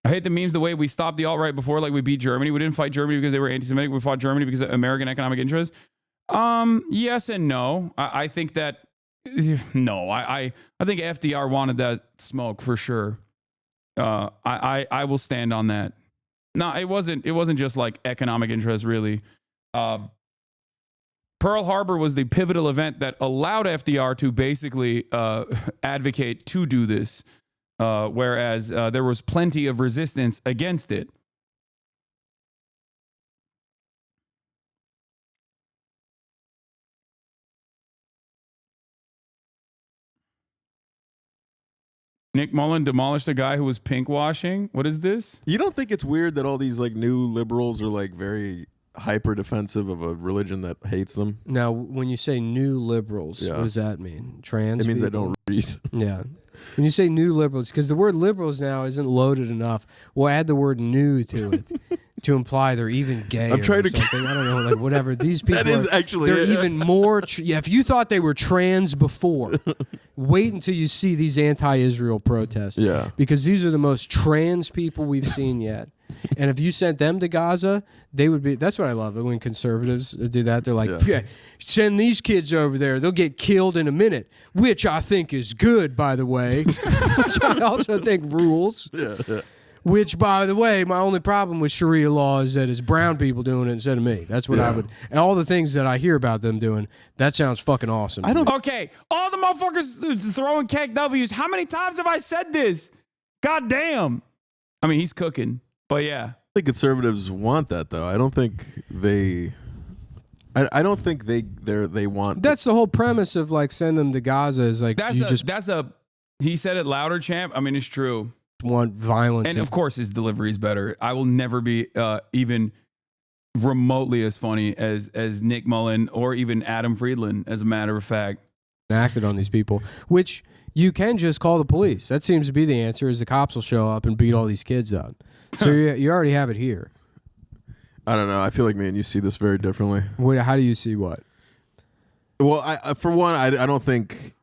I hate the memes the way we stopped the alt-right before, like we beat Germany. We didn't fight Germany because they were anti-Semitic. We fought Germany because of American economic interests. Yes and no. I think that, no, I think FDR wanted that smoke for sure. I will stand on that. No, it wasn't just like economic interest, really. Pearl Harbor was the pivotal event that allowed FDR to basically advocate to do this, whereas there was plenty of resistance against it. Nick Mullen demolished a guy who was pink washing. What is this? You don't think it's weird that all these like new liberals are like very hyper defensive of a religion that hates them? Now, when you say new liberals, Yeah. what does that mean? Trans? It means people? I don't read. Yeah. When you say new liberals, because the word liberals now isn't loaded enough, we'll add the word new to it to imply they're even gay or something. I don't know, like whatever. These people That is are, actually they're it. even more. Yeah, if you thought they were trans before, wait until you see these anti-Israel protests. Yeah. Because these are the most trans people we've seen yet. And if you sent them to Gaza, they would be. That's what I love when conservatives do that. They're like, yeah, send these kids over there. They'll get killed in a minute, which I think is good, by the way. Which I also think rules. Yeah. Which, by the way, my only problem with Sharia law is that it's brown people doing it instead of me. That's what I would. And all the things that I hear about them doing, that sounds fucking awesome. I don't. Okay, all the motherfuckers throwing keg W's. How many times have I said this? God damn. I mean, he's cooking, but yeah. I think conservatives want that though. I don't think they. I don't think they want. That's the whole premise of like send them to Gaza is like That's you a, just that's a, he said it louder, champ. I mean, it's true. want violence. And of course, his delivery is better. I will never be even remotely as funny as Nick Mullen or even Adam Friedland, as a matter of fact. Acted on these people, which you can just call the police. That seems to be the answer, is the cops will show up and beat all these kids up. So you already have it here. I don't know. I feel like me and you see this very differently. How do you see what? Well, for one, I don't think.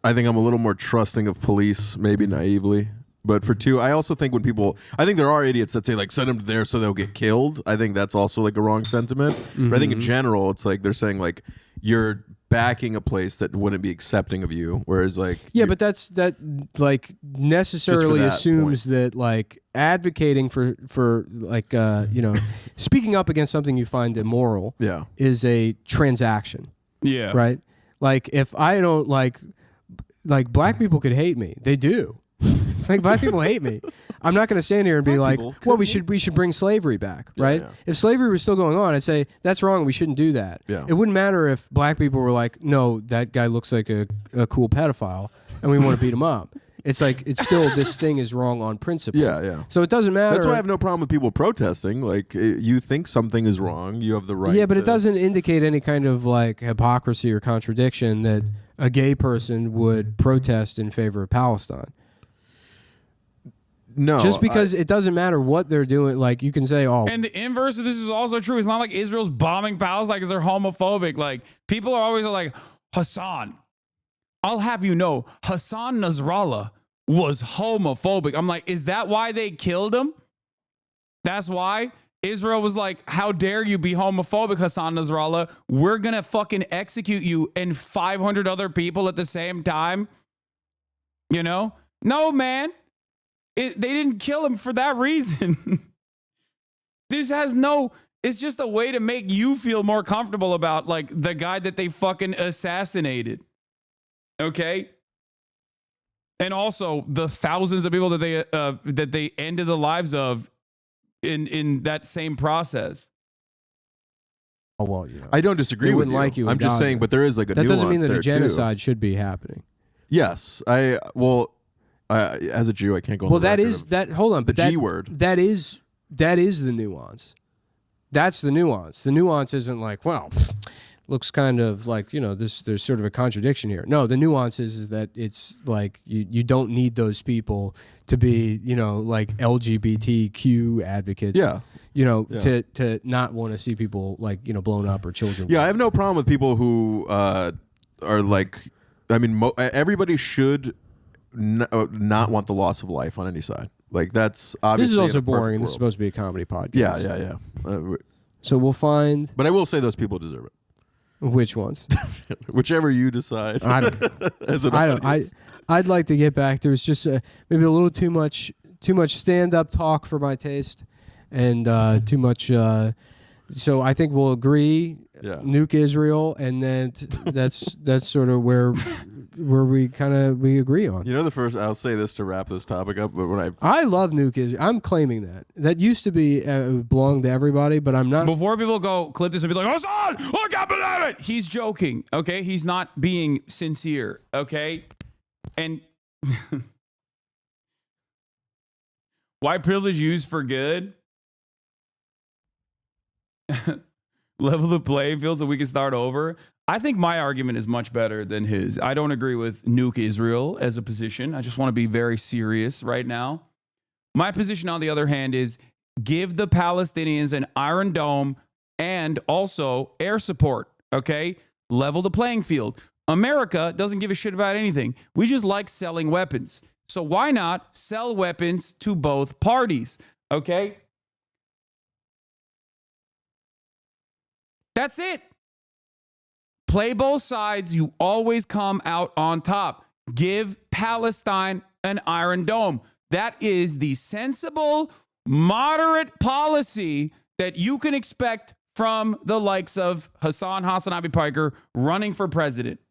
I think I'm a little more trusting of police, maybe naively. But for two, I also think when people, I think there are idiots that say like send them there so they'll get killed. I think that's also like a wrong sentiment. But I think in general, it's like they're saying like you're backing a place that wouldn't be accepting of you, whereas like but that like necessarily that assumes that like advocating for like speaking up against something you find immoral is a transaction. Yeah. Right. Like if I don't like black people could hate me, they do. Like black people hate me. I'm not going to stand here and be like, well, we should bring slavery back, right? Yeah. If slavery was still going on, I'd say that's wrong. We shouldn't do that. Yeah. It wouldn't matter if black people were like, no, that guy looks like a cool pedophile, and we want to beat him up. It's like it's still this thing is wrong on principle. Yeah. So it doesn't matter. That's why I have no problem with people protesting. Like you think something is wrong, you have the right. Yeah, but it doesn't indicate any kind of like hypocrisy or contradiction that a gay person would protest in favor of Palestine. No, just because it doesn't matter what they're doing. Like you can say, oh, And the inverse of this is also true. It's not like Israel's bombing Palestine because they're homophobic. Like people are always like, Hasan, I'll have you know, Hassan Nasrallah was homophobic. I'm like, is that why they killed him? That's why Israel was like, how dare you be homophobic, Hassan Nasrallah? We're going to fucking execute you and 500 other people at the same time. You know? No, man. They didn't kill him for that reason. This has no, it's just a way to make you feel more comfortable about like the guy that they fucking assassinated. Okay? And also the thousands of people that they ended the lives of in that same process. oh well, you know. I don't disagree They with wouldn't you. like you in I'm just Gaza. saying, but there is like a that doesn't mean nuance that there, a genocide should be happening. too. Yes, as a Jew, I can't go. On Well, the that record is of that. Hold on, the but that, G word. That is the nuance. That's the nuance. The nuance isn't like, well, looks kind of like, you know, there's sort of a contradiction here. No, the nuance is that it's like you don't need those people to be, you know, like LGBTQ advocates. Yeah. You know, Yeah. to not want to see people like, you know, blown up or children. Yeah, I have no problem with people who are like, I mean, everybody should not want the loss of life on any side. Like that's obviously. This is also in a perfect boring. This is world. supposed to be a comedy podcast. Yeah. So we'll find. But I will say those people deserve it. Which ones? Whichever you decide. I don't know. As an I don't. audience. I'd like to get back. There was just maybe a little too much stand-up talk for my taste, and too much. So I think we'll agree. Yeah. Nuke Israel, and then that's sort of where we agree on. You know, I'll say this to wrap this topic up, but when I love Nuke Israel. I'm claiming that. That used to be belong to everybody, but I'm not. Before people go clip this and be like, Hasan, I can't believe it. He's joking, okay? He's not being sincere, okay? And White privilege used for good. Level the playing field so we can start over. I think my argument is much better than his. I don't agree with nuke Israel as a position. I just want to be very serious right now. My position, on the other hand, is give the Palestinians an Iron Dome and also air support, okay? Level the playing field. America doesn't give a shit about anything. We just like selling weapons. So why not sell weapons to both parties, okay? That's it. Play both sides. You always come out on top. Give Palestine an Iron Dome. That is the sensible, moderate policy that you can expect from the likes of HasanAbi Piker running for president.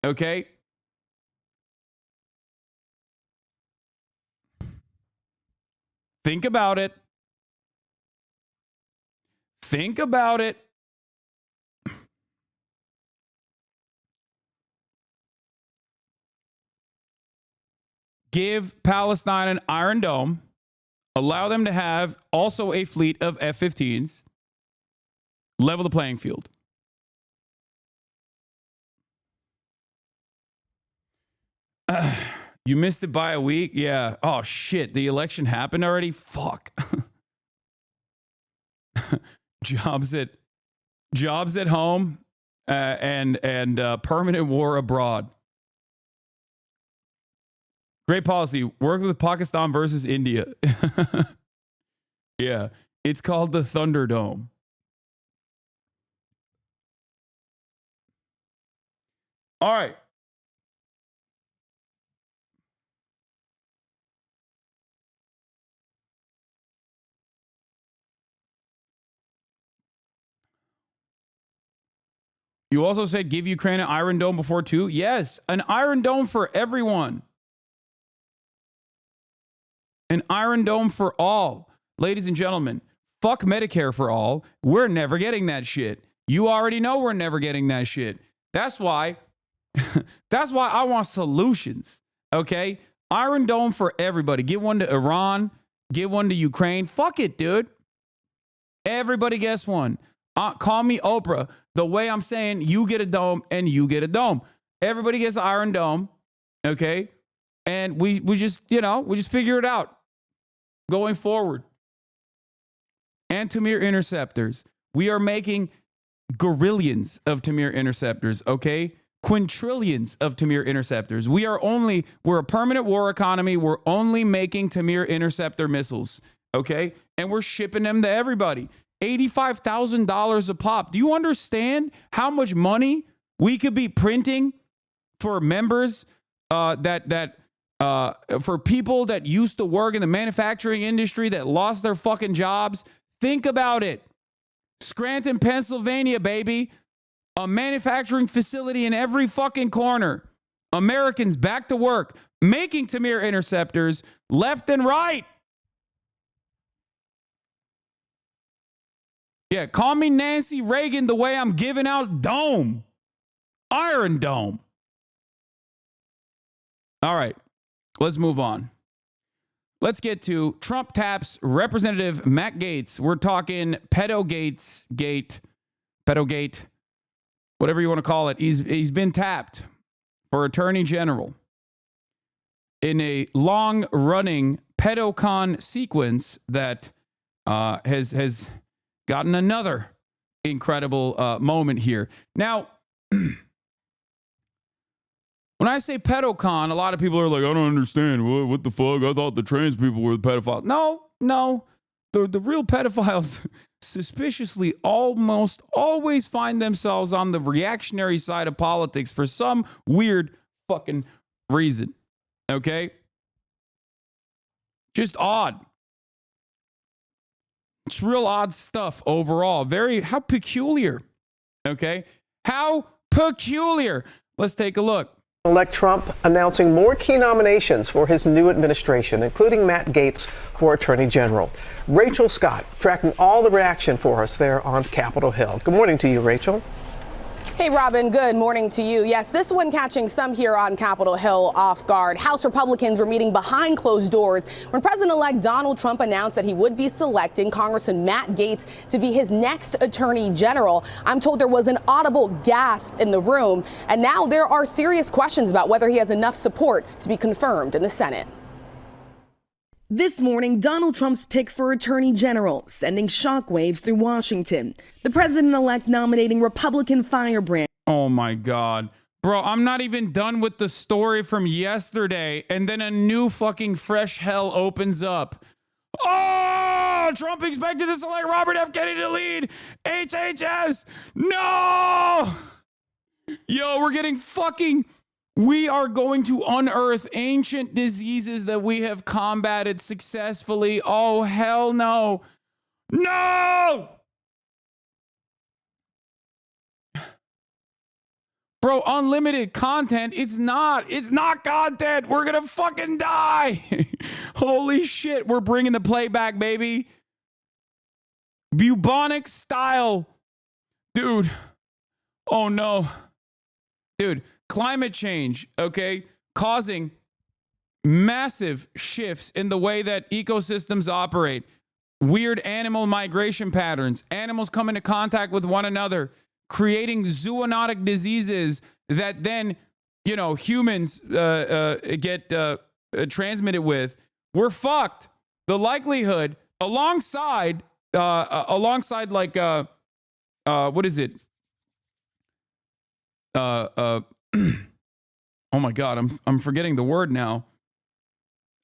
Okay? Think about it. Think about it. Give Palestine an Iron Dome. Allow them to have also a fleet of F-15s. Level the playing field. You missed it by a week? Yeah. Oh, shit. The election happened already? Fuck. Jobs at home and permanent war abroad. Great policy. Work with Pakistan versus India. Yeah. It's called the Thunderdome. All right. You also said give Ukraine an Iron Dome before too? Yes, an Iron Dome for everyone. An Iron Dome for all. Ladies and gentlemen, fuck Medicare for all. We're never getting that shit. You already know we're never getting that shit. That's why I want solutions. Okay? Iron Dome for everybody. Give one to Iran. Give one to Ukraine. Fuck it, dude. Everybody gets one. Call me Oprah. The way I'm saying, you get a dome and you get a dome. Everybody gets an Iron Dome. Okay? And we just figure it out going forward. And Tamir interceptors. We are making gorillions of Tamir interceptors, okay? Quintillions of Tamir interceptors. We're a permanent war economy. We're only making Tamir interceptor missiles, okay? And we're shipping them to everybody. $85,000 a pop. Do you understand how much money we could be printing for members for people that used to work in the manufacturing industry that lost their fucking jobs? Think about it. Scranton, Pennsylvania, baby. A manufacturing facility in every fucking corner. Americans back to work, making Tamir interceptors left and right. Yeah, call me Nancy Reagan the way I'm giving out Dome. Iron Dome. All right, let's move on. Let's get to Trump taps Representative Matt Gaetz. We're talking Pedogate, whatever you want to call it. He's been tapped for Attorney General in a long-running pedocon sequence that has gotten another incredible moment here. Now, when I say pedocon, a lot of people are like, I don't understand. What the fuck? I thought the trans people were the pedophiles. No. The real pedophiles suspiciously almost always find themselves on the reactionary side of politics for some weird fucking reason. Okay? Just odd. It's real odd stuff overall. How peculiar. Okay? How peculiar. Let's take a look. Elect Trump announcing more key nominations for his new administration, including Matt Gaetz for Attorney General. Rachel Scott tracking all the reaction for us there on Capitol Hill. Good morning to you, Rachel. Hey, Robin, good morning to you. Yes, this one catching some here on Capitol Hill off guard. House Republicans were meeting behind closed doors when President-elect Donald Trump announced that he would be selecting Congressman Matt Gaetz to be his next attorney general. I'm told there was an audible gasp in the room, and now there are serious questions about whether he has enough support to be confirmed in the Senate. This morning, Donald Trump's pick for Attorney General sending shockwaves through Washington. The president-elect nominating Republican firebrand. Oh my God. Bro, I'm not even done with the story from yesterday, and then a new fucking fresh hell opens up. Oh, Trump expected to select Robert F. Kennedy to lead HHS. No! Yo, we're getting fucking... We are going to unearth ancient diseases that we have combated successfully. Oh, hell no. No! Bro, unlimited content. It's not content. We're going to fucking die. Holy shit. We're bringing the playback, baby. Bubonic style. Dude. Oh, no. Dude. Climate change, okay, causing massive shifts in the way that ecosystems operate. Weird animal migration patterns, animals come into contact with one another, creating zoonotic diseases that then, you know, humans get transmitted with. We're fucked. The likelihood, alongside like, what is it? Oh my God, I'm forgetting the word now.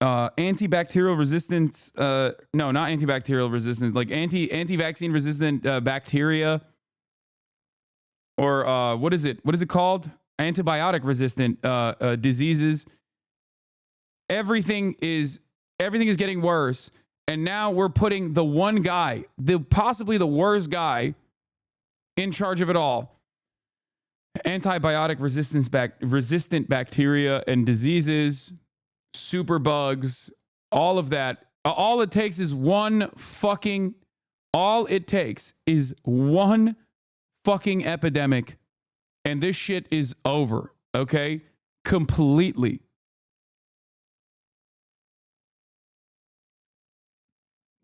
Antibacterial resistance. No, not antibacterial resistance. Like anti-vaccine resistant bacteria. Or what is it? What is it called? Antibiotic resistant diseases. Everything is getting worse, and now we're putting the one guy, possibly the worst guy, in charge of it all. Antibiotic resistant bacteria and diseases, superbugs, all of that. All it takes is one fucking epidemic, and this shit is over, okay? Completely.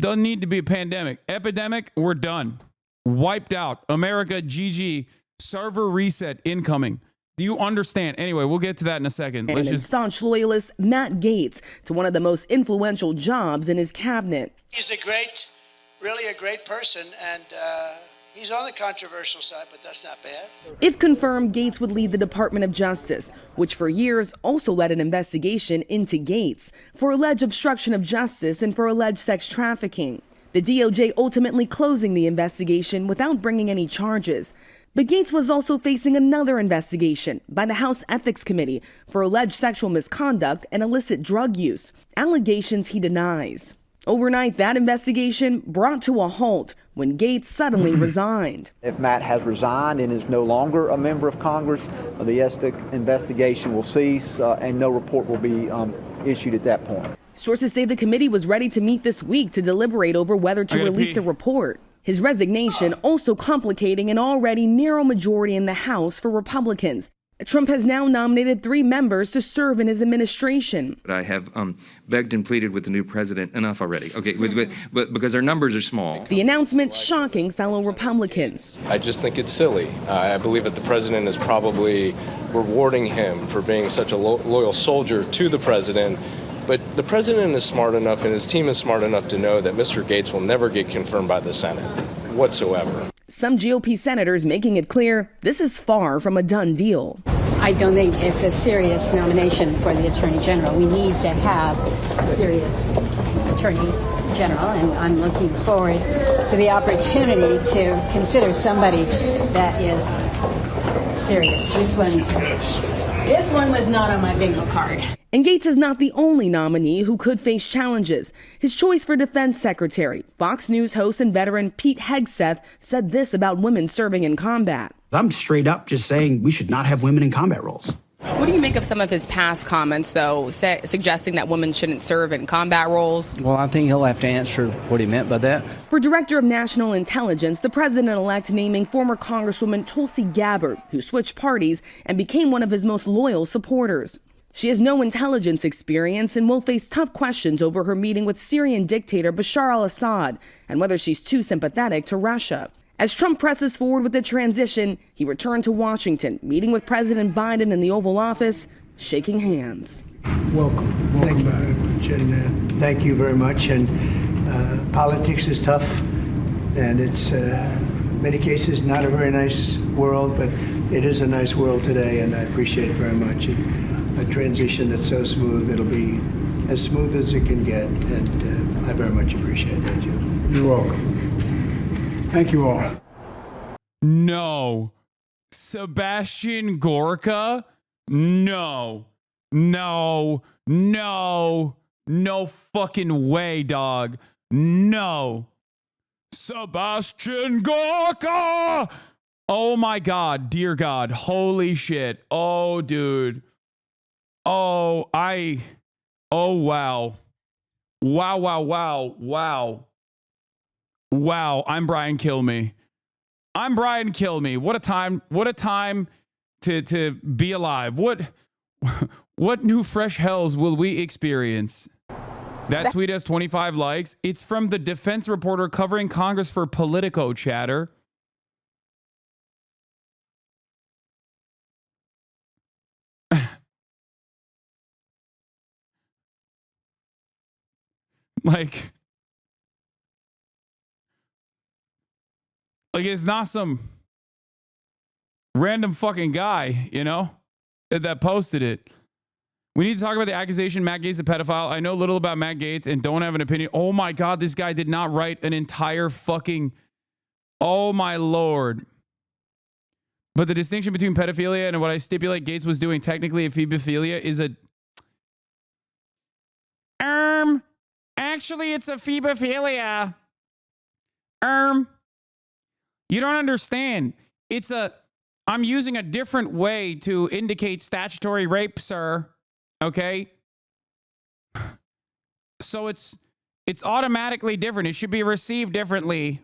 Doesn't need to be a pandemic. Epidemic, we're done. Wiped out. America, GG. Server reset incoming. Do you understand? Anyway, we'll get to that in a second. And staunch loyalist Matt Gaetz to one of the most influential jobs in his cabinet. He's really a great person, and he's on the controversial side, but that's not bad. If confirmed, Gaetz would lead the Department of Justice, which for years also led an investigation into Gaetz for alleged obstruction of justice and for alleged sex trafficking. The DOJ ultimately closing the investigation without bringing any charges. But Gaetz was also facing another investigation by the House Ethics Committee for alleged sexual misconduct and illicit drug use, allegations he denies. Overnight, that investigation brought to a halt when Gaetz suddenly resigned. If Matt has resigned and is no longer a member of Congress, the ethics investigation will cease and no report will be issued at that point. Sources say the committee was ready to meet this week to deliberate over whether to release a report. His resignation also complicating an already narrow majority in the House for Republicans. Trump has now nominated 3 members to serve in his administration. But I have begged and pleaded with the new president, enough already. Okay, but because our numbers are small. The announcement shocking fellow Republicans. I just think it's silly. I believe that the president is probably rewarding him for being such a loyal soldier to the president. But the president is smart enough and his team is smart enough to know that Mr. Gaetz will never get confirmed by the Senate whatsoever. Some GOP senators making it clear this is far from a done deal. I don't think it's a serious nomination for the Attorney General. We need to have a serious Attorney General, and I'm looking forward to the opportunity to consider somebody that is serious. This one was not on my bingo card. And Gaetz is not the only nominee who could face challenges. His choice for defense secretary, Fox News host and veteran Pete Hegseth, said this about women serving in combat. I'm straight up just saying we should not have women in combat roles. What do you make of some of his past comments, though, suggesting that women shouldn't serve in combat roles? Well, I think he'll have to answer what he meant by that. For Director of National Intelligence, the president-elect naming former Congresswoman Tulsi Gabbard, who switched parties and became one of his most loyal supporters. She has no intelligence experience and will face tough questions over her meeting with Syrian dictator Bashar al-Assad and whether she's too sympathetic to Russia. As Trump presses forward with the transition, he returned to Washington, meeting with President Biden in the Oval Office, shaking hands. Welcome. Thank you very much. And thank you very much. And politics is tough, and it's in many cases not a very nice world, but it is a nice world today, and I appreciate it very much. A transition that's so smooth, it'll be as smooth as it can get, and I very much appreciate that, Joe. You're welcome. Thank you all. No. Sebastian Gorka? No. No. No. No fucking way, dog. No. Sebastian Gorka! Oh my God. Dear God. Holy shit. Oh, dude. Oh, wow. Wow. Wow, I'm Brian Kilme. I'm Brian Kilme. What a time to be alive. What new fresh hells will we experience? That tweet has 25 likes. It's from the defense reporter covering Congress for Politico, chatter. Like it's not some random fucking guy, you know, that posted it. We need to talk about the accusation Matt Gaetz is a pedophile. I know little about Matt Gaetz and don't have an opinion. Oh my God, this guy did not write an entire fucking... Oh my Lord. But the distinction between pedophilia and what I stipulate Gaetz was doing technically a phebophilia is a... Actually, it's a phebophilia. You don't understand. I'm using a different way to indicate statutory rape, sir. Okay? So it's automatically different. It should be received differently.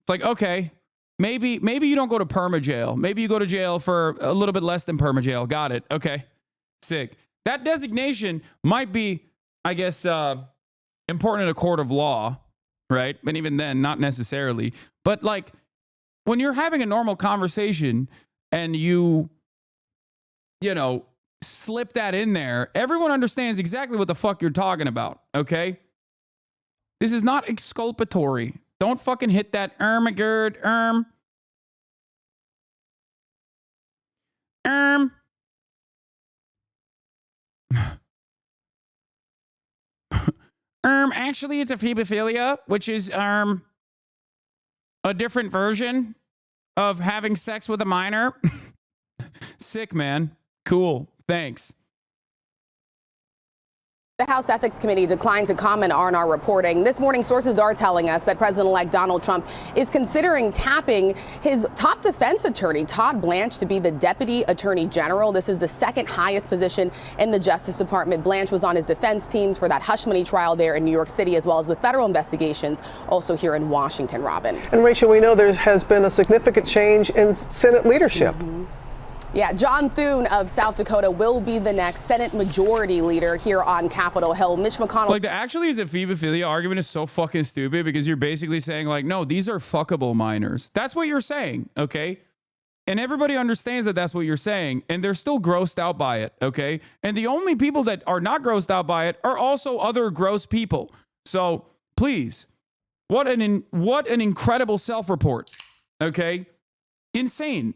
It's like, okay, maybe you don't go to perma jail. Maybe you go to jail for a little bit less than perma jail. Got it. Okay. Sick. That designation might be, I guess, important in a court of law, right? And even then, not necessarily. But like, when you're having a normal conversation and you know, slip that in there, everyone understands exactly what the fuck you're talking about, okay? This is not exculpatory. Don't fucking hit that actually, it's a phebophilia, which is a different version of having sex with a minor. Sick, man. Cool. Thanks. The House Ethics Committee declined to comment on our reporting. This morning, sources are telling us that President-elect Donald Trump is considering tapping his top defense attorney, Todd Blanche, to be the Deputy Attorney General. This is the second highest position in the Justice Department. Blanche was on his defense teams for that hush money trial there in New York City, as well as the federal investigations also here in Washington, Robin. And Rachel, we know there has been a significant change in Senate leadership. Yeah, John Thune of South Dakota will be the next Senate Majority Leader here on Capitol Hill. Mitch McConnell. Like, the actually is a phebophilia argument is so fucking stupid because you're basically saying, like, no, these are fuckable minors. That's what you're saying, okay? And everybody understands that that's what you're saying, and they're still grossed out by it, okay? And the only people that are not grossed out by it are also other gross people. So, please, what an incredible self-report, okay? Insane.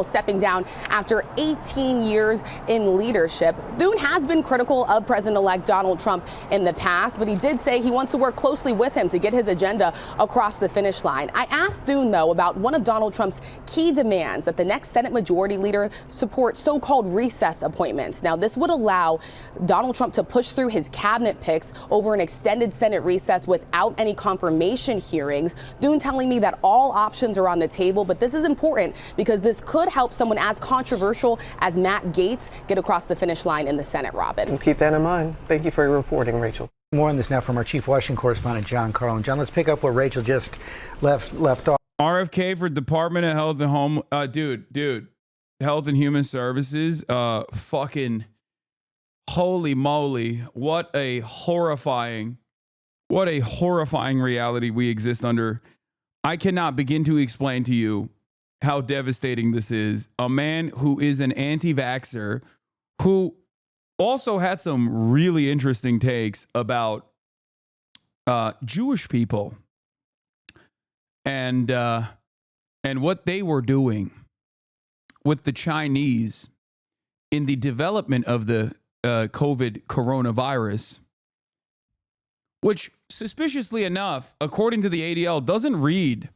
Stepping down after 18 years in leadership. Thune has been critical of President-elect Donald Trump in the past, but he did say he wants to work closely with him to get his agenda across the finish line. I asked Thune, though, about one of Donald Trump's key demands, that the next Senate Majority Leader support so-called recess appointments. Now, this would allow Donald Trump to push through his cabinet picks over an extended Senate recess without any confirmation hearings. Thune telling me that all options are on the table, but this is important because this could could help someone as controversial as Matt Gaetz get across the finish line in the Senate, Robin. We'll keep that in mind. Thank you for your reporting, Rachel. More on this now from our chief Washington correspondent, John Carlin. John, let's pick up where Rachel just left off. RFK for Department of Health and Home, dude, Health and Human Services, fucking holy moly, what a horrifying reality we exist under. I cannot begin to explain to you how devastating this is. A man who is an anti-vaxxer, who also had some really interesting takes about Jewish people and what they were doing with the Chinese in the development of the COVID coronavirus, which suspiciously enough, according to the ADL, doesn't read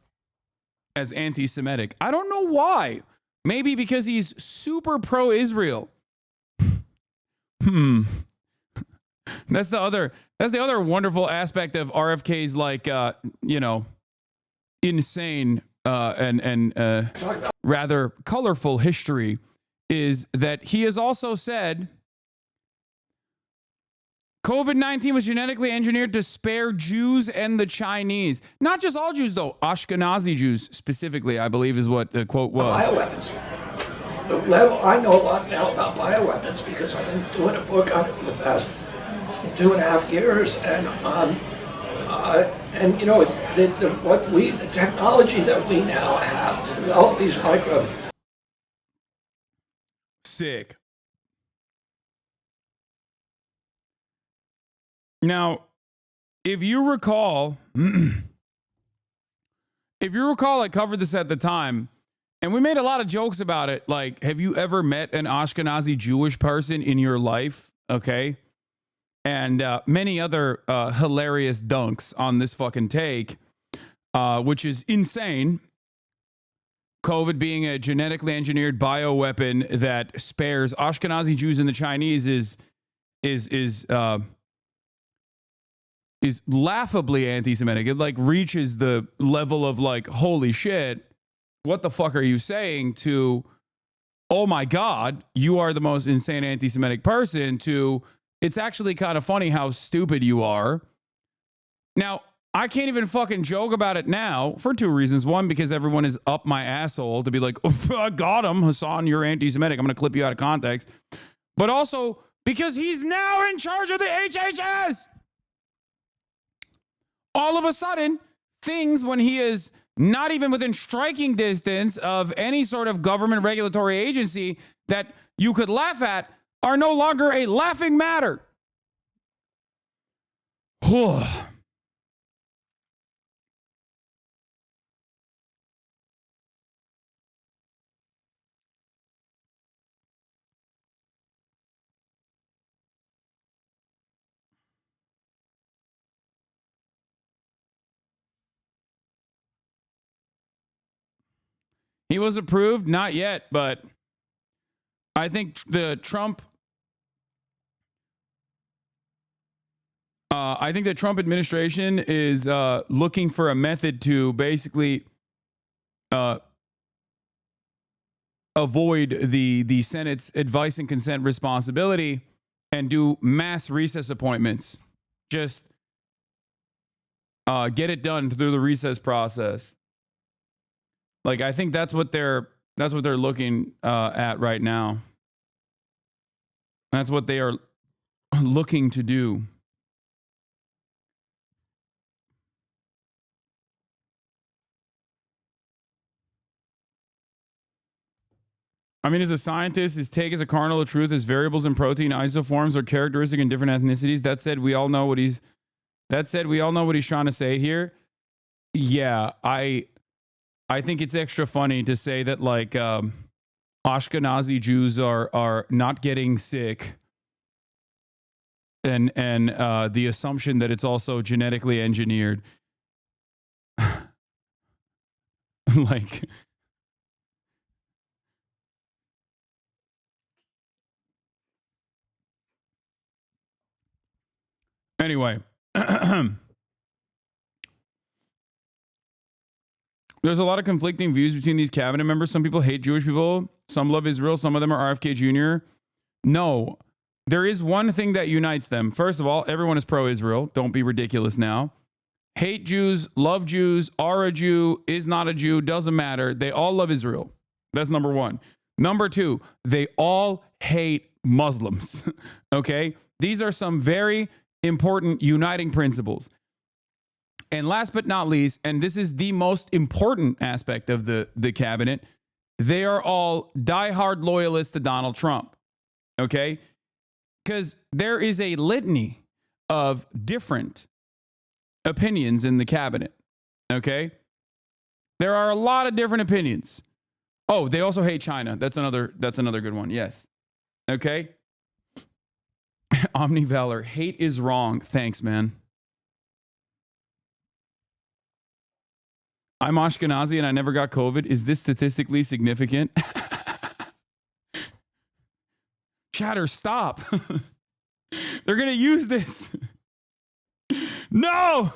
as anti-Semitic. I don't know why. Maybe because he's super pro-Israel. That's the other wonderful aspect of RFK's insane and rather colorful history is that he has also said COVID-19 was genetically engineered to spare Jews and the Chinese. Not just all Jews, though. Ashkenazi Jews specifically, I believe, is what the quote was. Bioweapons. The level, I know a lot now about bioweapons because I've been doing a book on it for the past 2.5 years, and you know, the technology that we now have to develop these microbes. Sick. Now, if you recall, I covered this at the time, and we made a lot of jokes about it. Like, have you ever met an Ashkenazi Jewish person in your life? Okay. And many other hilarious dunks on this fucking take, which is insane. COVID being a genetically engineered bioweapon that spares Ashkenazi Jews and the Chinese is laughably anti-Semitic. It like reaches the level of like, holy shit, what the fuck are you saying? To, oh my God, you are the most insane anti-Semitic person, to, it's actually kind of funny how stupid you are. Now, I can't even fucking joke about it now for two reasons. One, because everyone is up my asshole to be like, oh, I got him, Hasan, you're anti-Semitic. I'm going to clip you out of context. But also because he's now in charge of the HHS. All of a sudden, things when he is not even within striking distance of any sort of government regulatory agency that you could laugh at are no longer a laughing matter. He was approved? Not yet, but I think the Trump administration is looking for a method to basically avoid the Senate's advice and consent responsibility and do mass recess appointments. Just get it done through the recess process. Like, I think that's what they're looking at right now. That's what they are looking to do. I mean, as a scientist, his take is a kernel of truth. His variables in protein isoforms are characteristic in different ethnicities. That said, we all know what he's trying to say here. Yeah, I think it's extra funny to say that like Ashkenazi Jews are not getting sick, and the assumption that it's also genetically engineered. Like, anyway. There's a lot of conflicting views between these cabinet members. Some people hate Jewish people. Some love Israel. Some of them are RFK Jr. No, there is one thing that unites them. First of all, everyone is pro-Israel. Don't be ridiculous now. Hate Jews, love Jews, are a Jew, is not a Jew, doesn't matter. They all love Israel. That's number one. Number two, they all hate Muslims. Okay? These are some very important uniting principles. And last but not least, and this is the most important aspect of the cabinet, they are all diehard loyalists to Donald Trump. Okay? Because there is a litany of different opinions in the cabinet. Okay? There are a lot of different opinions. Oh, they also hate China. That's another good one. Yes. Okay? Omni Valor, hate is wrong. Thanks, man. I'm Ashkenazi and I never got COVID. Is this statistically significant? Chatter, stop. They're going to use this. No.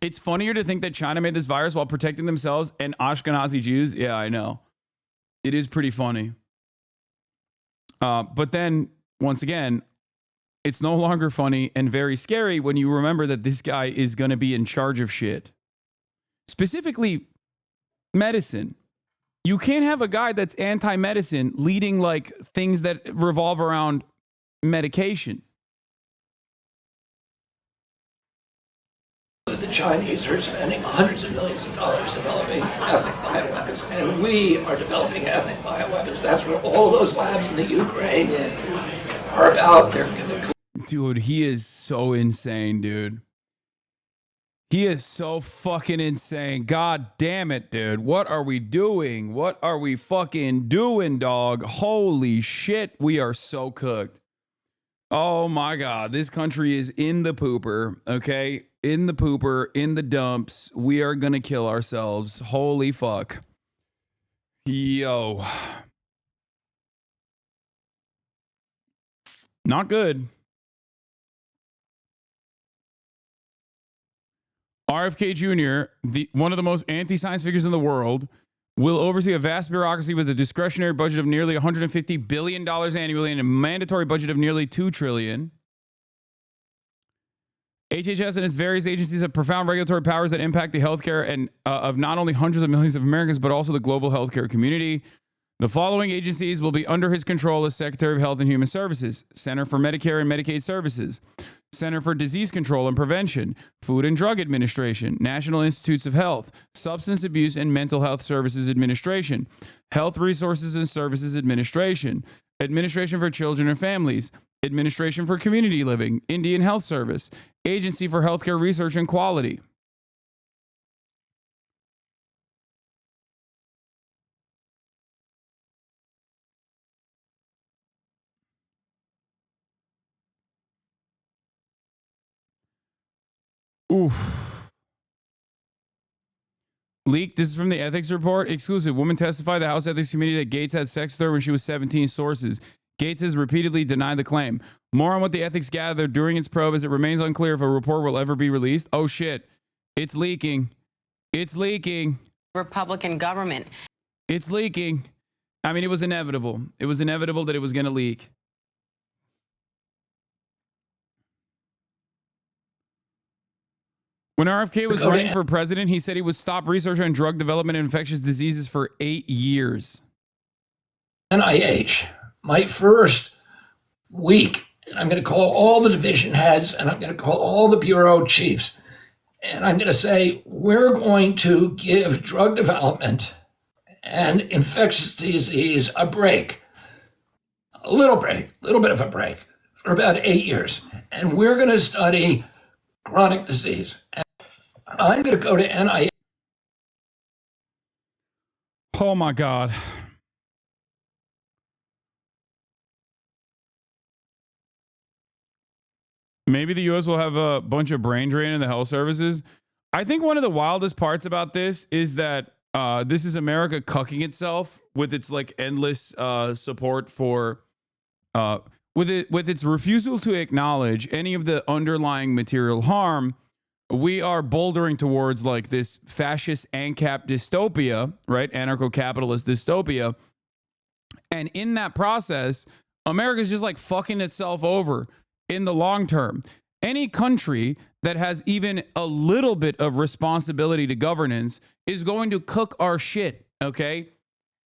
It's funnier to think that China made this virus while protecting themselves and Ashkenazi Jews. Yeah, I know. It is pretty funny. But then, once again, it's no longer funny and very scary when you remember that this guy is going to be in charge of shit. Specifically, medicine. You can't have a guy that's anti-medicine leading like things that revolve around medication. The Chinese are spending hundreds of millions of dollars developing ethnic bioweapons, and we are developing ethnic bioweapons. That's what all those labs in the Ukraine are about. Dude, he is so insane, dude. He is so fucking insane. God damn it, dude. What are we doing? What are we fucking doing, dog? Holy shit, we are so cooked. Oh my God, this country is in the pooper, okay? In the pooper, in the dumps. We are gonna kill ourselves. Holy fuck. Yo. Not good. RFK Jr., one of the most anti-science figures in the world, will oversee a vast bureaucracy with a discretionary budget of nearly $150 billion annually and a mandatory budget of nearly $2 trillion. HHS and its various agencies have profound regulatory powers that impact the healthcare and of not only hundreds of millions of Americans, but also the global healthcare community. The following agencies will be under his control as Secretary of Health and Human Services, Center for Medicare and Medicaid Services, Center for Disease Control and Prevention, Food and Drug Administration, National Institutes of Health, Substance Abuse and Mental Health Services Administration, Health Resources and Services Administration, Administration for Children and Families, Administration for Community Living, Indian Health Service, Agency for Healthcare Research and Quality. Oof. Leak. This is from the ethics report. Exclusive. Woman testified the House Ethics Committee that Gates had sex with her when she was 17. Sources. Gates has repeatedly denied the claim. More on what the ethics gathered during its probe, as it remains unclear if a report will ever be released. Oh shit. It's leaking. It's leaking. Republican government. It's leaking. I mean, it was inevitable. It was inevitable that it was going to leak. When RFK was running for president, he said he would stop research on drug development and infectious diseases for 8 years. NIH, my first week, I'm going to call all the division heads and I'm going to call all the bureau chiefs. And I'm going to say, we're going to give drug development and infectious disease a break. A little bit of a break for about 8 years. And we're going to study chronic disease. And I'm going to go to NIH. Oh my God. Maybe the U.S. will have a bunch of brain drain in the health services. I think one of the wildest parts about this is that this is America cucking itself with its like endless support for with its refusal to acknowledge any of the underlying material harm we are bouldering towards like this fascist ANCAP dystopia, right? Anarcho-capitalist dystopia. And in that process, America's just like fucking itself over in the long term. Any country that has even a little bit of responsibility to governance is going to cook our shit, okay?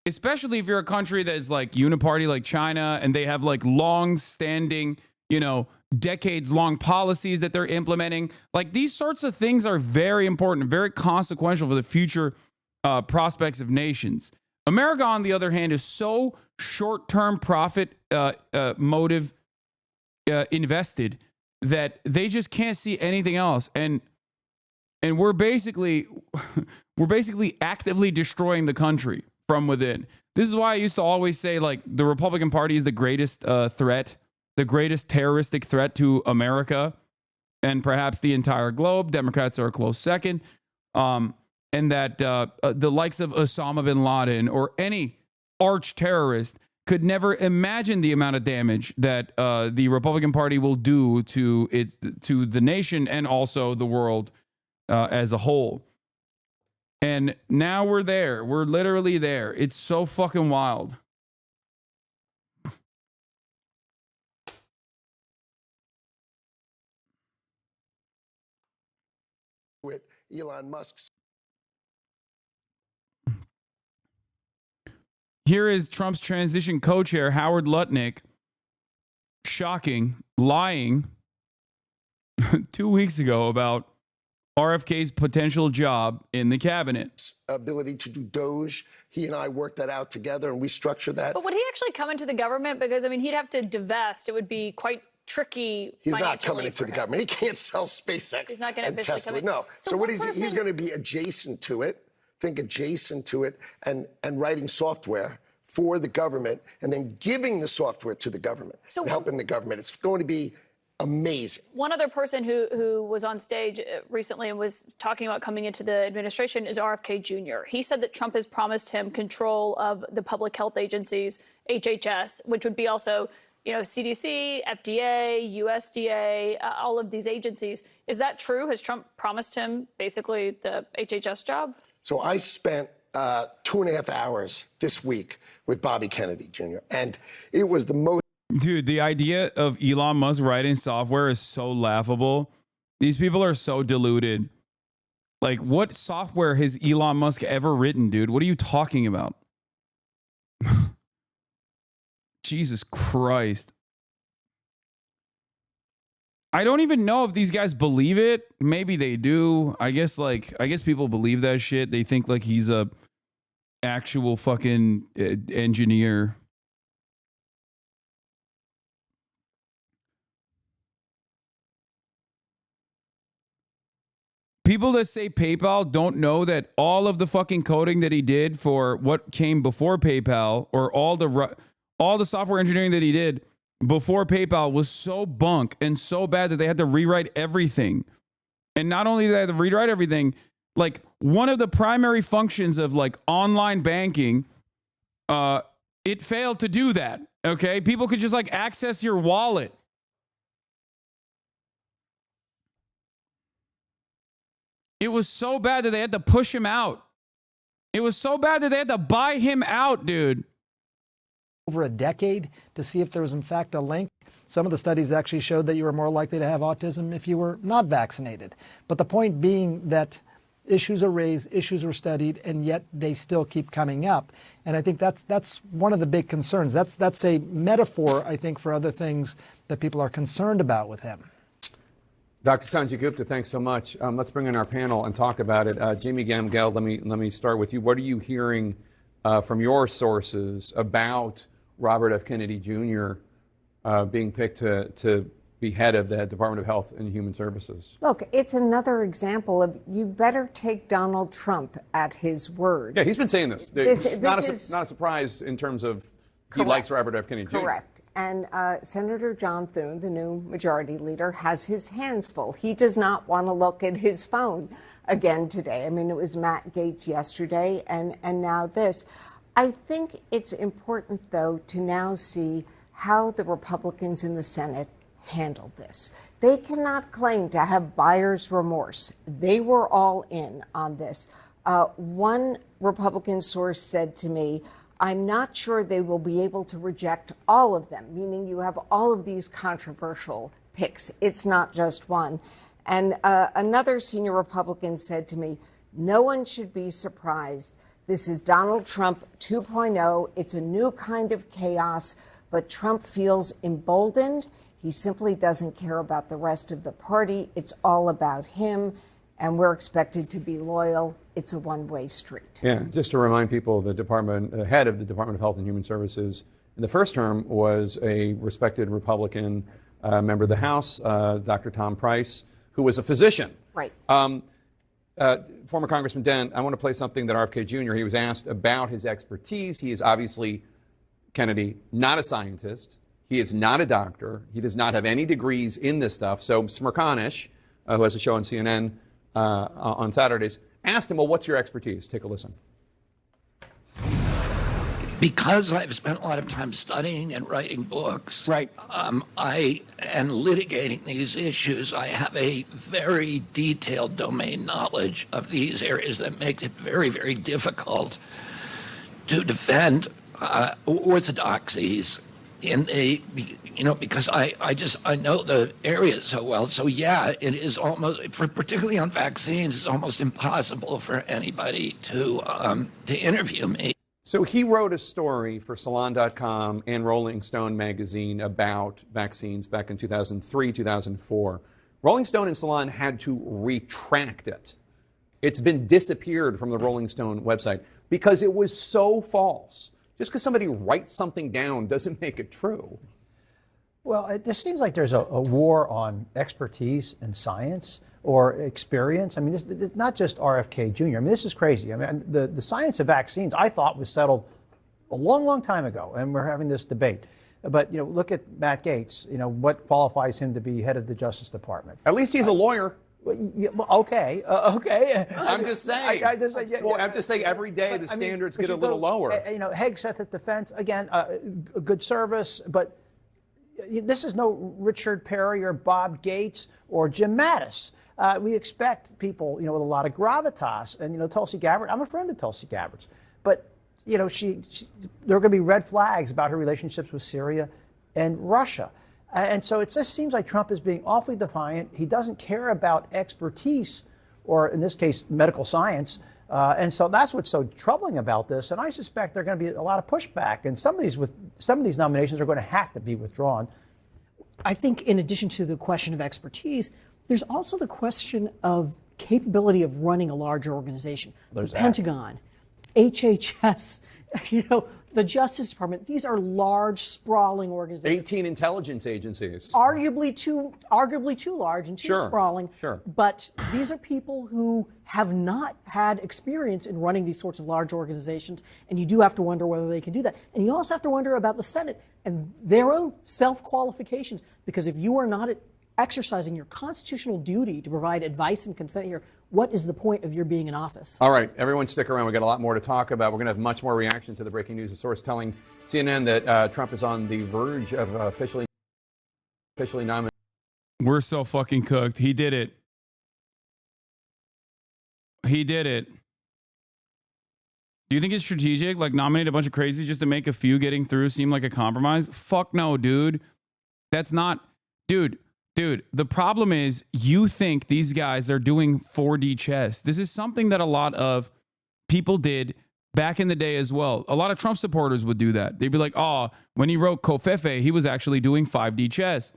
Especially if you're a country that's like uniparty like China and they have like long-standing, you know, decades-long policies that they're implementing. Like these sorts of things are very important, very consequential for the future prospects of nations. America, on the other hand, is so short-term profit motive invested that they just can't see anything else. And we're basically actively destroying the country from within. This is why I used to always say, like, the Republican Party is the greatest threat, the greatest terroristic threat to America and perhaps the entire globe. Democrats are a close second. And that the likes of Osama bin Laden or any arch terrorist could never imagine the amount of damage that the Republican Party will do to the nation and also the world as a whole. And now we're there. We're literally there. It's so fucking wild. With Elon Musk's. Here is Trump's transition co-chair, Howard Lutnick, shocking, lying 2 weeks ago about RFK's potential job in the cabinet. Ability to do Doge. He and I worked that out together and we structured that. But would he actually come into the government? Because, I mean, he'd have to divest. It would be quite tricky. He's not coming into the government. He can't sell SpaceX He's not going to and Tesla. No. So what is he's going to be adjacent to it. Think adjacent to it and writing software for the government and then giving the software to the government and helping the government. It's going to be amazing. One other person who was on stage recently and was talking about coming into the administration is RFK Jr. He said that Trump has promised him control of the public health agencies, HHS, which would be also, you know, CDC, FDA, USDA, all of these agencies. Is that true? Has Trump promised him basically the HHS job? So I spent 2.5 hours this week with Bobby Kennedy Jr. and it was the most. Dude, the idea of Elon Musk writing software is so laughable. These people are so deluded. Like, what software has Elon Musk ever written, dude? What are you talking about? Jesus Christ. I don't even know if these guys believe it. Maybe they do. I guess people believe that shit. They think like he's a actual fucking engineer. People that say PayPal don't know that all of the fucking coding that he did for what came before PayPal, or all the software engineering that he did before PayPal, was so bunk and so bad that they had to rewrite everything. And not only did they have to rewrite everything, like one of the primary functions of like online banking, it failed to do that. Okay, people could just like access your wallet. It was so bad that they had to push him out. It was so bad that they had to buy him out, dude. Over a decade to see if there was in fact a link. Some of the studies actually showed that you were more likely to have autism if you were not vaccinated. But the point being that issues are raised, issues are studied, and yet they still keep coming up. And I think that's one of the big concerns. That's a metaphor, I think, for other things that people are concerned about with him. Dr. Sanjay Gupta, thanks so much. Let's bring in our panel and talk about it. Jamie Gamgeld, let me start with you. What are you hearing from your sources about Robert F. Kennedy Jr. Being picked to be head of the Department of Health and Human Services? Look, it's another example of you better take Donald Trump at his word. Yeah, he's been saying this. It's not a surprise in terms of he likes Robert F. Kennedy Jr. Correct. And Senator John Thune, the new majority leader, has his hands full. He does not want to look at his phone again today. I mean, it was Matt Gaetz yesterday and now this. I think it's important, though, to now see how the Republicans in the Senate handled this. They cannot claim to have buyer's remorse. They were all in on this. One Republican source said to me, I'm not sure they will be able to reject all of them, meaning you have all of these controversial picks. It's not just one. And another senior Republican said to me, no one should be surprised. This is Donald Trump 2.0. It's a new kind of chaos, but Trump feels emboldened. He simply doesn't care about the rest of the party. It's all about him, and we're expected to be loyal. It's a one-way street. Yeah, just to remind people, the head of the Department of Health and Human Services in the first term was a respected Republican member of the House, Dr. Tom Price, who was a physician. Right. Former Congressman Dent, I want to play something that RFK Jr., he was asked about his expertise. He is obviously, Kennedy, not a scientist. He is not a doctor. He does not have any degrees in this stuff. So Smirkanish, who has a show on CNN on Saturdays, asked him, well, what's your expertise? Take a listen. Because I've spent a lot of time studying and writing books, and litigating these issues, I have a very detailed domain knowledge of these areas that make it very, very difficult to defend orthodoxies in a, because I know the areas so well. So yeah, it is almost, particularly on vaccines, it's almost impossible for anybody to interview me. So he wrote a story for Salon.com and Rolling Stone magazine about vaccines back in 2003, 2004. Rolling Stone and Salon had to retract it. It's been disappeared from the Rolling Stone website because it was so false. Just because somebody writes something down doesn't make it true. Well, it just seems like there's a war on expertise and science or experience. I mean, it's not just RFK Jr. I mean, this is crazy. I mean, the science of vaccines, I thought, was settled a long, long time ago, and we're having this debate. But, look at Matt Gaetz. What qualifies him to be head of the Justice Department? At least he's a lawyer. Okay. I'm just saying. I'm just saying every day the standards get a little lower. Hegseth at defense, again, good service, but this is no Richard Perry or Bob Gates or Jim Mattis. We expect people, with a lot of gravitas. And, Tulsi Gabbard, I'm a friend of Tulsi Gabbard's. But, there are going to be red flags about her relationships with Syria and Russia. And so it just seems like Trump is being awfully defiant. He doesn't care about expertise, or in this case, medical science. And so that's what's so troubling about this. And I suspect there are going to be a lot of pushback. And some of these nominations are going to have to be withdrawn. I think in addition to the question of expertise, there's also the question of capability of running a larger organization. The Pentagon, HHS, the Justice Department. These are large, sprawling organizations. 18 intelligence agencies. Arguably too large and too sprawling. Sure. But these are people who have not had experience in running these sorts of large organizations, and you do have to wonder whether they can do that. And you also have to wonder about the Senate and their own self-qualifications, because if you are not exercising your constitutional duty to provide advice and consent here, what is the point of your being in office? All right, everyone stick around. We've got a lot more to talk about. We're going to have much more reaction to the breaking news. A source telling CNN that Trump is on the verge of officially nominated. We're so fucking cooked. He did it. He did it. Do you think it's strategic? Like, nominate a bunch of crazies just to make a few getting through seem like a compromise? Fuck no, dude. That's not... Dude, the problem is you think these guys are doing 4D chess. This is something that a lot of people did back in the day as well. A lot of Trump supporters would do that. They'd be like, oh, when he wrote Covfefe, he was actually doing 5D chess.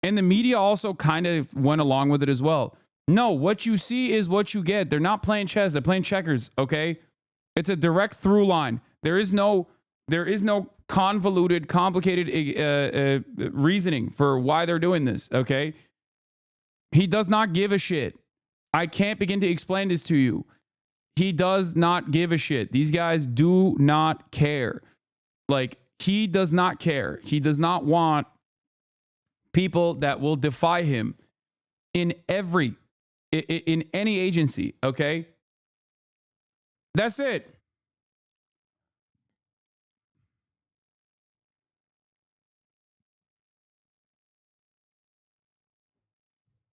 And the media also kind of went along with it as well. No, what you see is what you get. They're not playing chess. They're playing checkers, okay? It's a direct through line. There is no convoluted, complicated reasoning for why they're doing this, okay? He does not give a shit. I can't begin to explain this to you. He does not give a shit. These guys do not care. Like, he does not care. He does not want people that will defy him in any agency, okay? That's it.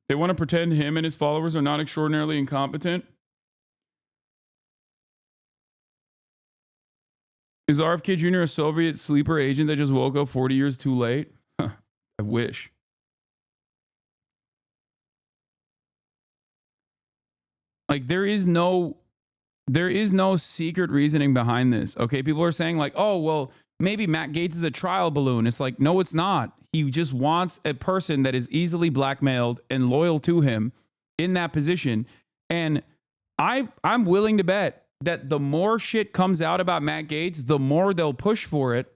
They want to pretend him and his followers are not extraordinarily incompetent. Is RFK Jr. a Soviet sleeper agent that just woke up 40 years too late? Huh, I wish. Like there is no secret reasoning behind this. Okay, people are saying like, "Oh, well, maybe Matt Gaetz is a trial balloon." It's like, "No, it's not. He just wants a person that is easily blackmailed and loyal to him in that position." And I'm willing to bet that the more shit comes out about Matt Gaetz, the more they'll push for it.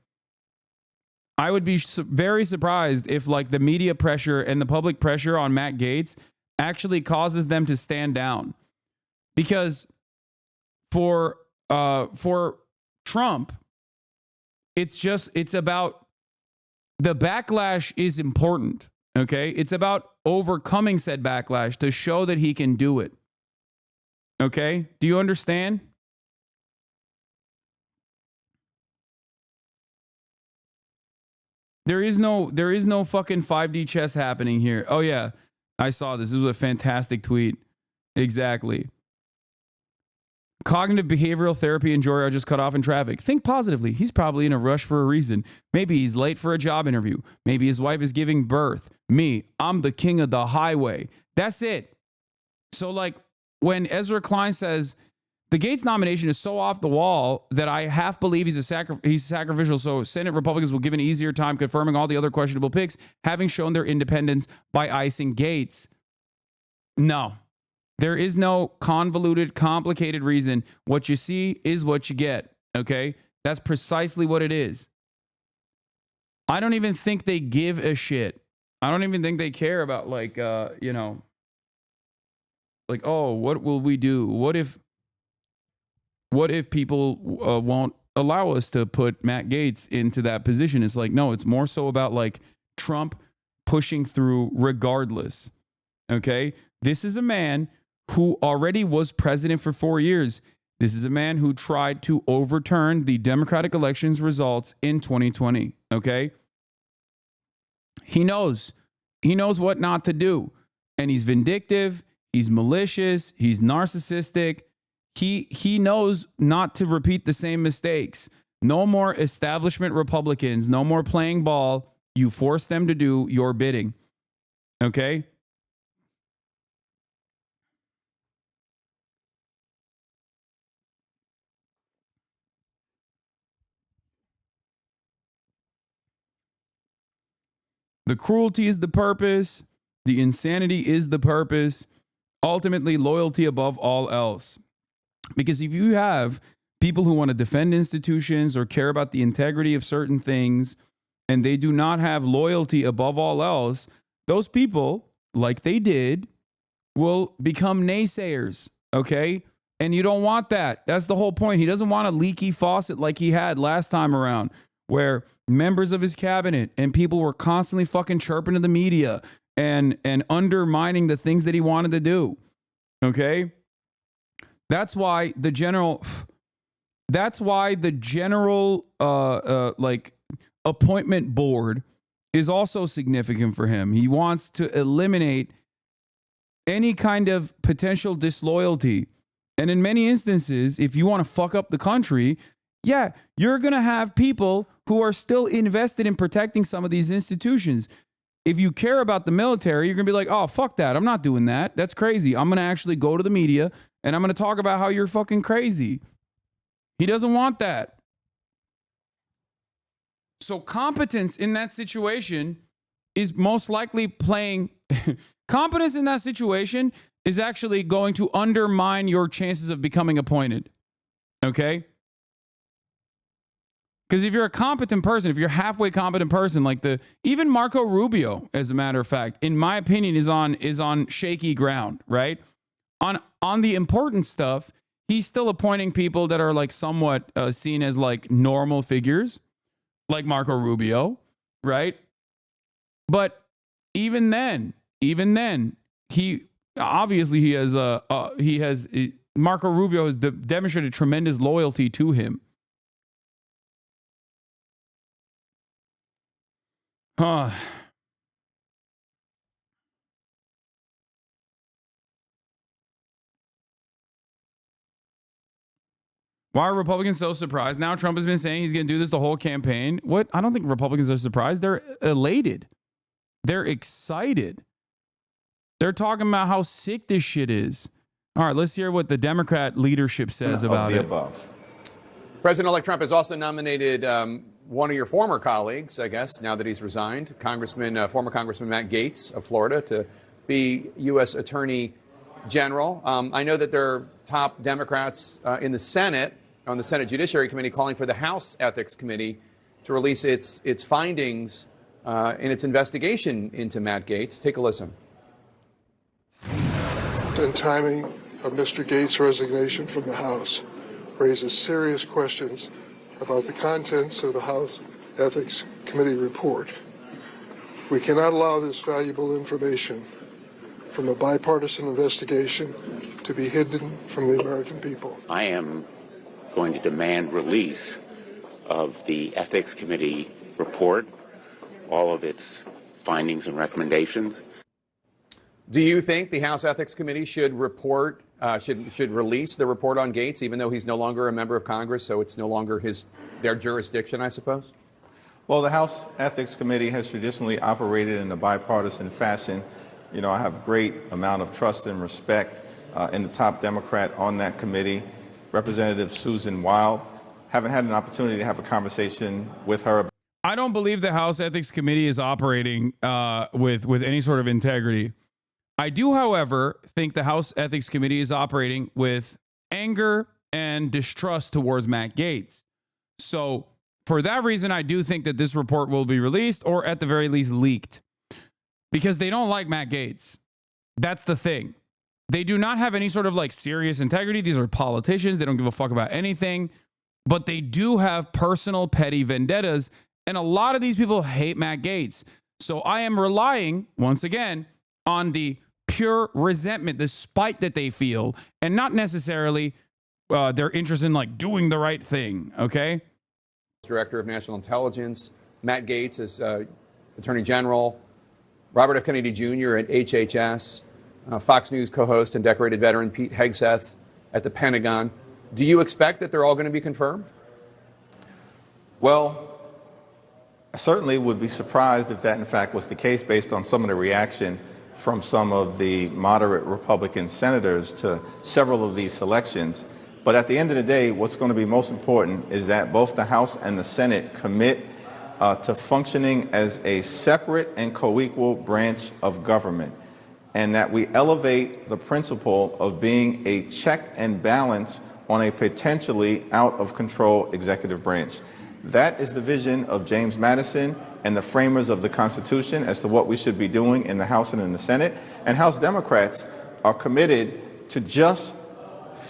I would be very surprised if like the media pressure and the public pressure on Matt Gaetz actually causes them to stand down. Because for Trump, it's about the backlash is important. Okay. It's about overcoming said backlash to show that he can do it. Okay. Do you understand? There is no fucking 5D chess happening here. Oh yeah. I saw this. This was a fantastic tweet. Exactly. Cognitive behavioral therapy enjoyer I just cut off in traffic. Think positively. He's probably in a rush for a reason. Maybe he's late for a job interview. Maybe his wife is giving birth. Me, I'm the king of the highway. That's it. So like when Ezra Klein says the Gaetz nomination is so off the wall that I half believe he's sacrificial, so Senate Republicans will give an easier time confirming all the other questionable picks, having shown their independence by icing Gaetz. No. There is no convoluted, complicated reason. What you see is what you get, okay? That's precisely what it is. I don't even think they give a shit. I don't even think they care about like, like, oh, what will we do? What if people won't allow us to put Matt Gaetz into that position? It's like, no, it's more so about like Trump pushing through regardless, okay? This is a man who already was president for 4 years. This is a man who tried to overturn the Democratic elections results in 2020, okay? He knows what not to do. And he's vindictive, he's malicious, he's narcissistic. He knows not to repeat the same mistakes. No more establishment Republicans, no more playing ball. You force them to do your bidding, okay? The cruelty is the purpose. The insanity is the purpose. Ultimately, loyalty above all else. Because if you have people who want to defend institutions or care about the integrity of certain things, and they do not have loyalty above all else, those people, like they did, will become naysayers, okay? And you don't want that. That's the whole point. He doesn't want a leaky faucet like he had last time around, where members of his cabinet and people were constantly fucking chirping to the media and undermining the things that he wanted to do. Okay? That's why the general like appointment board is also significant for him. He wants to eliminate any kind of potential disloyalty. And in many instances, if you want to fuck up the country, yeah, you're going to have people who are still invested in protecting some of these institutions. If you care about the military, you're going to be like, oh, fuck that. I'm not doing that. That's crazy. I'm going to actually go to the media and I'm going to talk about how you're fucking crazy. He doesn't want that. So competence in that situation is most likely playing... competence in that situation is actually going to undermine your chances of becoming appointed. Okay? Because if you're a competent person, if you're a halfway competent person, like even Marco Rubio, as a matter of fact, in my opinion, is on shaky ground, right? On the important stuff, he's still appointing people that are like somewhat seen as like normal figures, like Marco Rubio, right? But even then, he obviously Marco Rubio has demonstrated tremendous loyalty to him. Why are Republicans so surprised? Now Trump has been saying he's going to do this the whole campaign. What? I don't think Republicans are surprised. They're elated. They're excited. They're talking about how sick this shit is. All right, let's hear what the Democrat leadership says about it. Above. President-elect Trump has also nominated one of your former colleagues, I guess, now that he's resigned, former Congressman Matt Gaetz of Florida, to be U.S. Attorney General. I know that there are top Democrats in the Senate, on the Senate Judiciary Committee, calling for the House Ethics Committee to release its findings in its investigation into Matt Gaetz. Take a listen. And timing of Mr. Gaetz' resignation from the House raises serious questions about the contents of the House Ethics Committee report. We cannot allow this valuable information from a bipartisan investigation to be hidden from the American people. I am going to demand release of the Ethics Committee report, all of its findings and recommendations. Do you think the House Ethics Committee should release the report on Gaetz, even though he's no longer a member of Congress, so it's no longer their jurisdiction, I suppose? Well, the House Ethics Committee has traditionally operated in a bipartisan fashion. You know, I have great amount of trust and respect in the top Democrat on that committee, Representative Susan Wild. Haven't had an opportunity to have a conversation with her. I don't believe the House Ethics Committee is operating with any sort of integrity. I do, however, think the House Ethics Committee is operating with anger and distrust towards Matt Gaetz. So for that reason, I do think that this report will be released, or at the very least leaked, because they don't like Matt Gaetz. That's the thing. They do not have any sort of like serious integrity. These are politicians. They don't give a fuck about anything, but they do have personal petty vendettas. And a lot of these people hate Matt Gaetz. So I am relying, once again, on the pure resentment, the spite that they feel, and not necessarily their interest in like doing the right thing. Okay. Director of National Intelligence, Matt Gaetz as Attorney General, Robert F. Kennedy Jr. at HHS, Fox News co-host and decorated veteran Pete Hegseth at the Pentagon. Do you expect that they're all going to be confirmed? Well, I certainly would be surprised if that in fact was the case, based on some of the reaction from some of the moderate Republican senators to several of these selections. But at the end of the day, what's going to be most important is that both the House and the Senate commit to functioning as a separate and co-equal branch of government, and that we elevate the principle of being a check and balance on a potentially out of control executive branch. That is the vision of James Madison and the framers of the Constitution as to what we should be doing in the House and in the Senate. And House Democrats are committed to just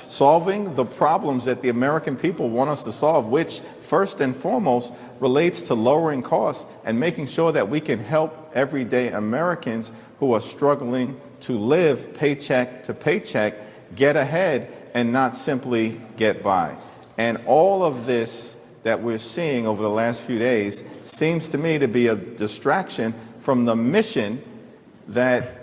solving the problems that the American people want us to solve, which first and foremost relates to lowering costs and making sure that we can help everyday Americans who are struggling to live paycheck to paycheck get ahead and not simply get by. And all of this that we're seeing over the last few days seems to me to be a distraction from the mission that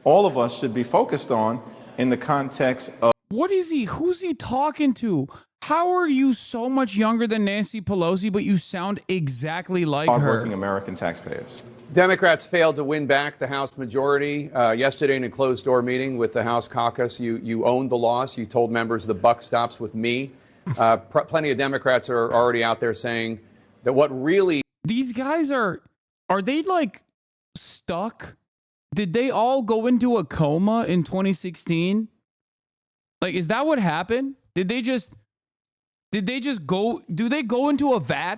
all of us should be focused on in the context of. What is he? Who's he talking to? How are you so much younger than Nancy Pelosi, but you sound exactly like her? Hardworking American taxpayers. Democrats failed to win back the House majority yesterday in a closed-door meeting with the House caucus. You owned the loss. You told members the buck stops with me. Plenty of Democrats are already out there saying that what really... These guys are they like stuck? Did they all go into a coma in 2016? Like, is that what happened? Did they just go, do they go into a vat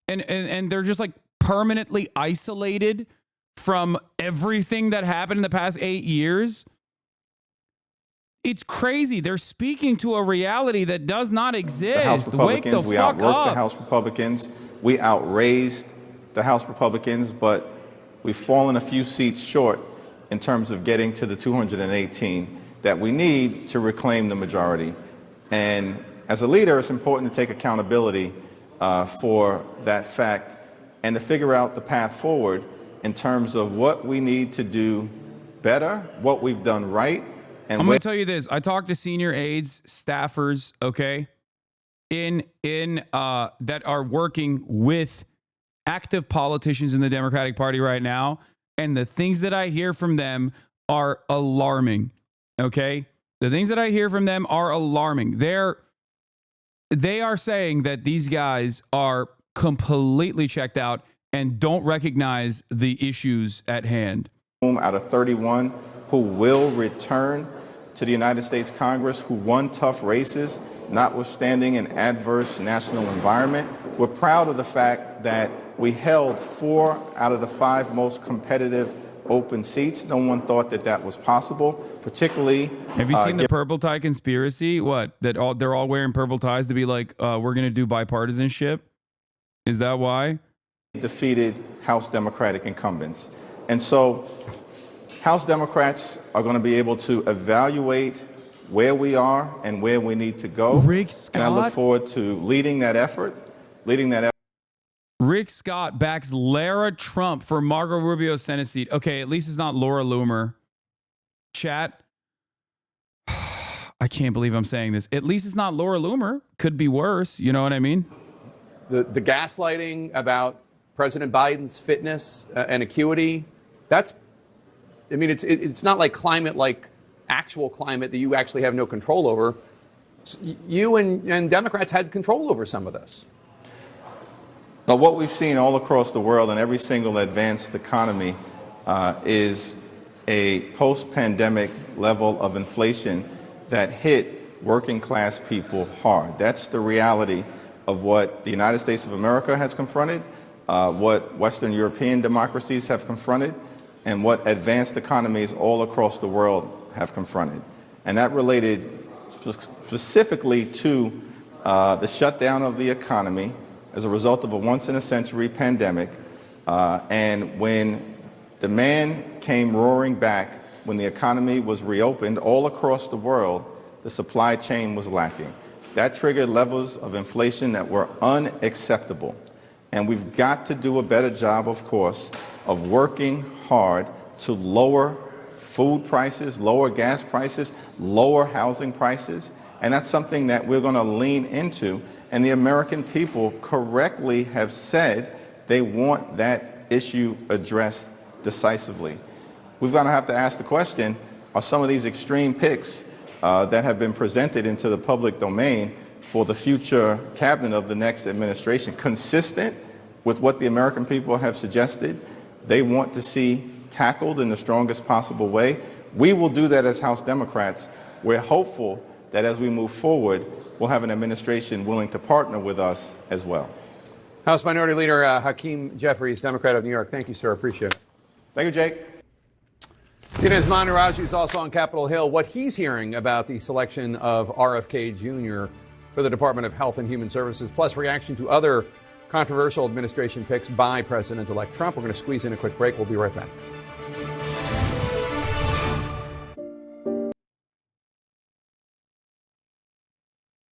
and they're just like permanently isolated from everything that happened in the past 8 years? It's crazy. They're speaking to a reality that does not exist. The House Republicans, we outworked up. The House Republicans. We outraised the House Republicans, but we've fallen a few seats short in terms of getting to the 218 that we need to reclaim the majority. And as a leader, it's important to take accountability for that fact and to figure out the path forward in terms of what we need to do better, what we've done right. And I'm going to tell you this. I talked to senior aides, staffers, okay? that are working with active politicians in the Democratic Party right now, and the things that I hear from them are alarming. Okay? The things that I hear from them are alarming. They are saying that these guys are completely checked out and don't recognize the issues at hand. Out of 31 who will return to the United States Congress, who won tough races, notwithstanding an adverse national environment. We're proud of the fact that we held 4 out of the 5 most competitive open seats. No one thought that that was possible, particularly. Have you seen the purple tie conspiracy? What? They're all wearing purple ties to be like, we're going to do bipartisanship? Is that why? Defeated House Democratic incumbents. And so House Democrats are going to be able to evaluate where we are and where we need to go. Rick Scott? And I look forward to leading that effort. Rick Scott backs Lara Trump for Marco Rubio's Senate seat. Okay, at least it's not Laura Loomer. Chat. I can't believe I'm saying this. At least it's not Laura Loomer. Could be worse. You know what I mean? The gaslighting about President Biden's fitness and acuity, it's not like climate, like actual climate that you actually have no control over. You and Democrats had control over some of this. But what we've seen all across the world in every single advanced economy is a post-pandemic level of inflation that hit working class people hard. That's the reality of what the United States of America has confronted, what Western European democracies have confronted, and what advanced economies all across the world have confronted. And that related specifically to the shutdown of the economy as a result of a once-in-a-century pandemic. And when demand came roaring back, when the economy was reopened all across the world, the supply chain was lacking. That triggered levels of inflation that were unacceptable. And we've got to do a better job, of course, of working hard to lower food prices, lower gas prices, lower housing prices. And that's something that we're going to lean into. And the American people correctly have said they want that issue addressed decisively. We're going to have to ask the question, are some of these extreme picks that have been presented into the public domain for the future cabinet of the next administration consistent with what the American people have suggested they want to see tackled in the strongest possible way? We will do that as House Democrats. We're hopeful that as we move forward, we'll have an administration willing to partner with us as well. House Minority Leader Hakeem Jeffries, Democrat of New York. Thank you, sir. Appreciate it. Thank you, Jake. CNN's Maniraju is also on Capitol Hill. What he's hearing about the selection of RFK Jr. for the Department of Health and Human Services, plus reaction to other controversial administration picks by President-elect Trump. We're going to squeeze in a quick break. We'll be right back.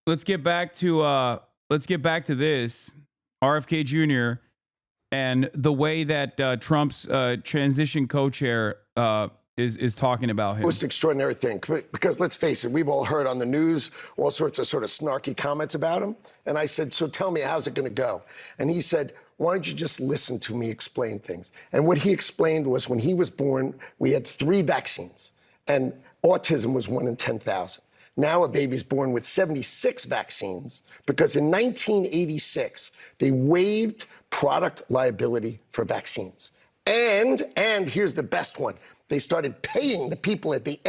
Let's get back to this RFK Jr. and the way that Trump's transition co-chair is talking about him. Most extraordinary thing, because let's face it, we've all heard on the news all sorts of sort of snarky comments about him. And I said, so tell me, how's it going to go? And he said, why don't you just listen to me explain things? And what he explained was when he was born, we had 3 vaccines, and autism was 1 in 10,000. Now a baby's born with 76 vaccines because in 1986, they waived product liability for vaccines. And here's the best one. They started paying the people at the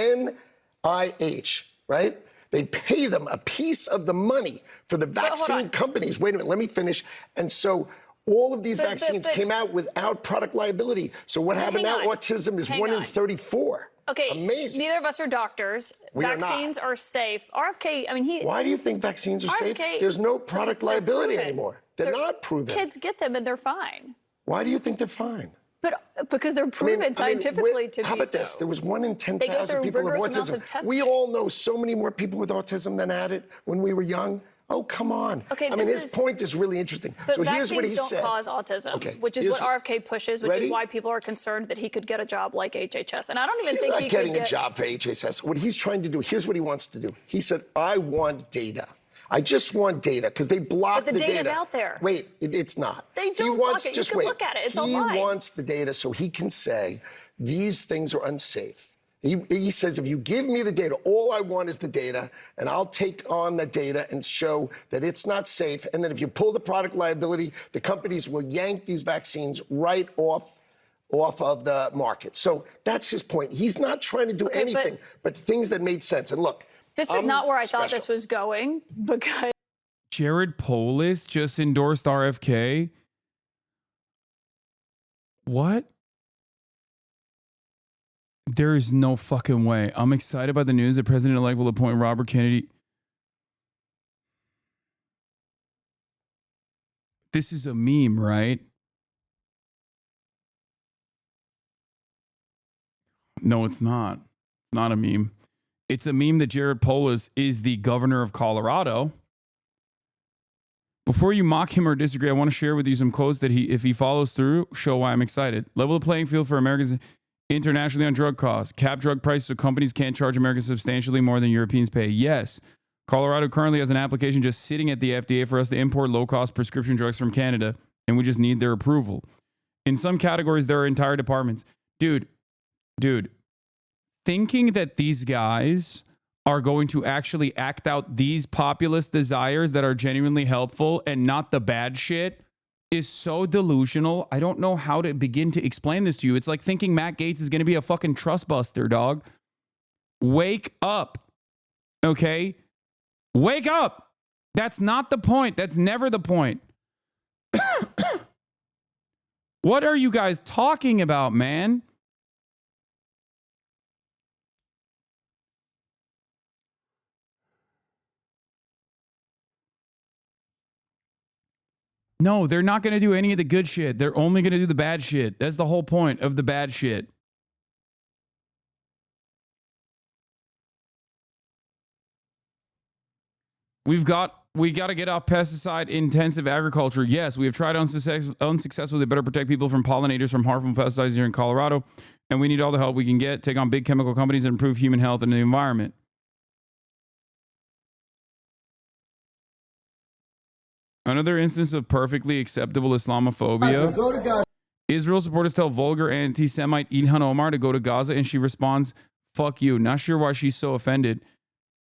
NIH, right? They pay them a piece of the money for the vaccine companies. Wait a minute, let me finish. And so all of these vaccines came out without product liability. So what happened now? Autism is 1 in 34. Okay, amazing. Neither of us are doctors. Vaccines are safe. RFK, I mean, Why do you think vaccines are safe? There's no product liability anymore. They're not proven. Kids get them and they're fine. Why do you think they're fine? But because they're proven scientifically to be so. How about this? There was 1 in 10,000 people with autism. We all know so many more people with autism than had it when we were young. Oh, come on. Okay, I mean, his point is really interesting. But so here's what he said. vaccines don't cause autism, which is what RFK pushes, which is why people are concerned that he could get a job like HHS. And I don't even think he could get... He's not getting a job for HHS. What he's trying to do, here's what he wants to do. He said, I want data. I just want data because they block But the data's out there. Wait, it's not. They don't block it. You can look at it. It's online. He wants the data so he can say these things are unsafe. He says, if you give me the data, all I want is the data, and I'll take on the data and show that it's not safe. And then if you pull the product liability, the companies will yank these vaccines right off of the market. So that's his point. He's not trying to do anything but things that made sense. And look, this is not where I thought this was going, because Jared Polis just endorsed RFK. What? There is no fucking way. I'm excited by the news that President-elect will appoint Robert Kennedy. This is a meme, right? No, it's not. It's not a meme. It's a meme that Jared Polis is the governor of Colorado. Before you mock him or disagree, I want to share with you some quotes that if he follows through, show why I'm excited. Level the playing field for Americans internationally on drug costs. Cap drug prices so companies can't charge Americans substantially more than Europeans pay. Yes. Colorado currently has an application just sitting at the FDA for us to import low-cost prescription drugs from Canada, and we just need their approval. In some categories, there are entire departments. Dude, thinking that these guys are going to actually act out these populist desires that are genuinely helpful and not the bad shit is so delusional. I don't know how to begin to explain this to you. It's like thinking Matt Gaetz is going to be a fucking trust buster, dog. Wake up. Okay? Wake up. That's not the point. That's never the point. What are you guys talking about, man? No, they're not going to do any of the good shit. They're only going to do the bad shit. That's the whole point of the bad shit. We got to get off pesticide intensive agriculture. Yes, we have tried unsuccessfully. They better protect people from pollinators from harmful pesticides here in Colorado. And we need all the help we can get. Take on big chemical companies and improve human health and the environment. Another instance of perfectly acceptable Islamophobia. Israel supporters tell vulgar anti-Semite Ilhan Omar to go to Gaza, and she responds, "Fuck you." Not sure why she's so offended.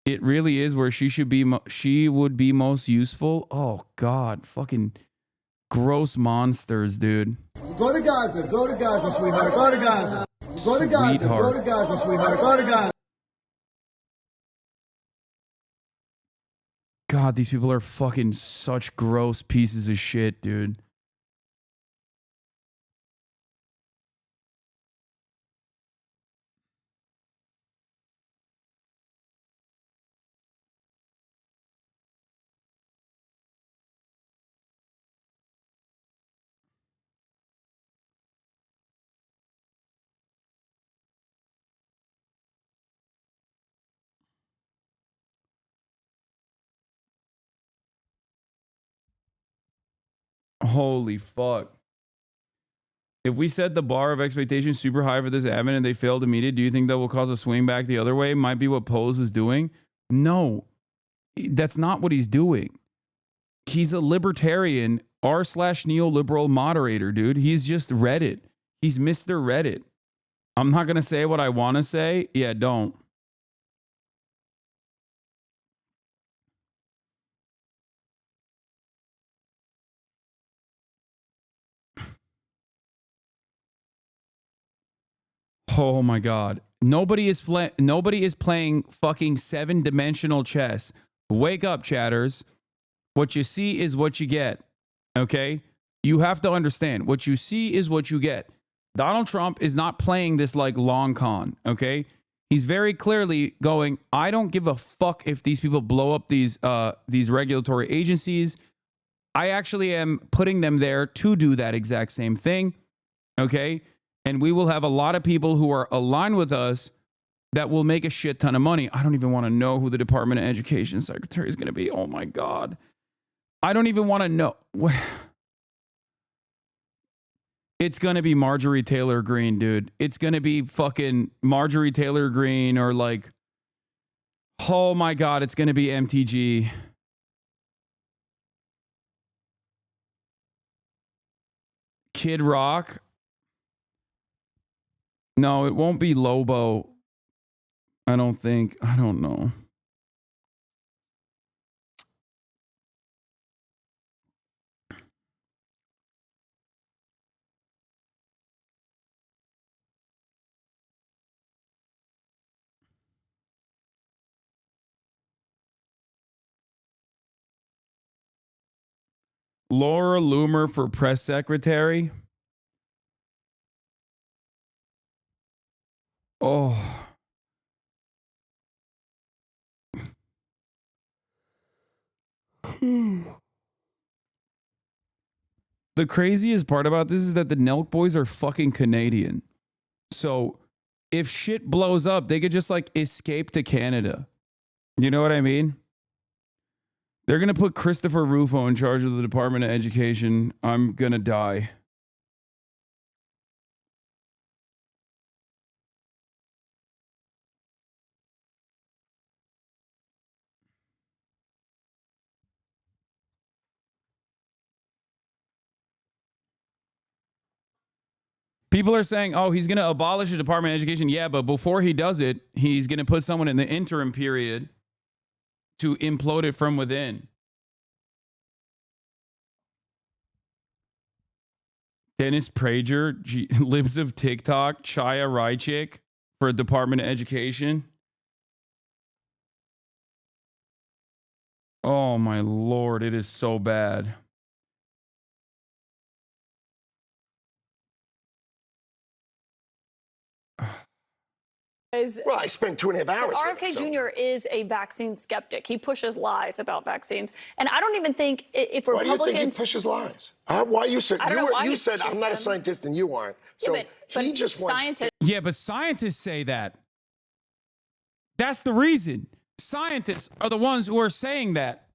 It really is where she should be. She would be most useful. Oh God, fucking gross monsters, dude. Go to Gaza. Go to Gaza, sweetheart. Go to Gaza. Go to Gaza. Go to Gaza, sweetheart. Go to Gaza. God, these people are fucking such gross pieces of shit, dude. Holy fuck. If we set the bar of expectation super high for this admin and they fail to meet it, do you think that will cause a swing back the other way? Might be what Pose is doing. No, that's not what he's doing. He's a libertarian r/neoliberal moderator, dude. He's just Reddit. He's Mr. Reddit. I'm not going to say what I want to say. Yeah, don't. Oh my God. Nobody is playing fucking 7-dimensional chess. Wake up, chatters. What you see is what you get. Okay? You have to understand. What you see is what you get. Donald Trump is not playing this like long con. Okay? He's very clearly going, I don't give a fuck if these people blow up these regulatory agencies. I actually am putting them there to do that exact same thing. Okay? And we will have a lot of people who are aligned with us that will make a shit ton of money. I don't even want to know who the Department of Education Secretary is going to be. Oh my God. I don't even want to know. It's going to be Marjorie Taylor Greene, dude. It's going to be fucking Marjorie Taylor Greene or like, oh my God, it's going to be MTG. Kid Rock. No, it won't be Lobo. I don't think. I don't know. Laura Loomer for press secretary. Oh. The craziest part about this is that the Nelk boys are fucking Canadian. So if shit blows up, they could just like escape to Canada. You know what I mean? They're going to put Christopher Rufo in charge of the Department of Education. I'm going to die. People are saying, oh, he's going to abolish the Department of Education. Yeah, but before he does it, he's going to put someone in the interim period to implode it from within. Dennis Prager, Libs of TikTok, Chaya Rychik for Department of Education. Oh my Lord, it is so bad. Well, I spent 2.5 hours. RFK Jr. is a vaccine skeptic. He pushes lies about vaccines, and I don't even think if Republicans. Why do you think he pushes lies? Why you said you said I'm not a scientist and you aren't. So yeah, but he just wants. Yeah, but scientists say that. That's the reason. Scientists are the ones who are saying that.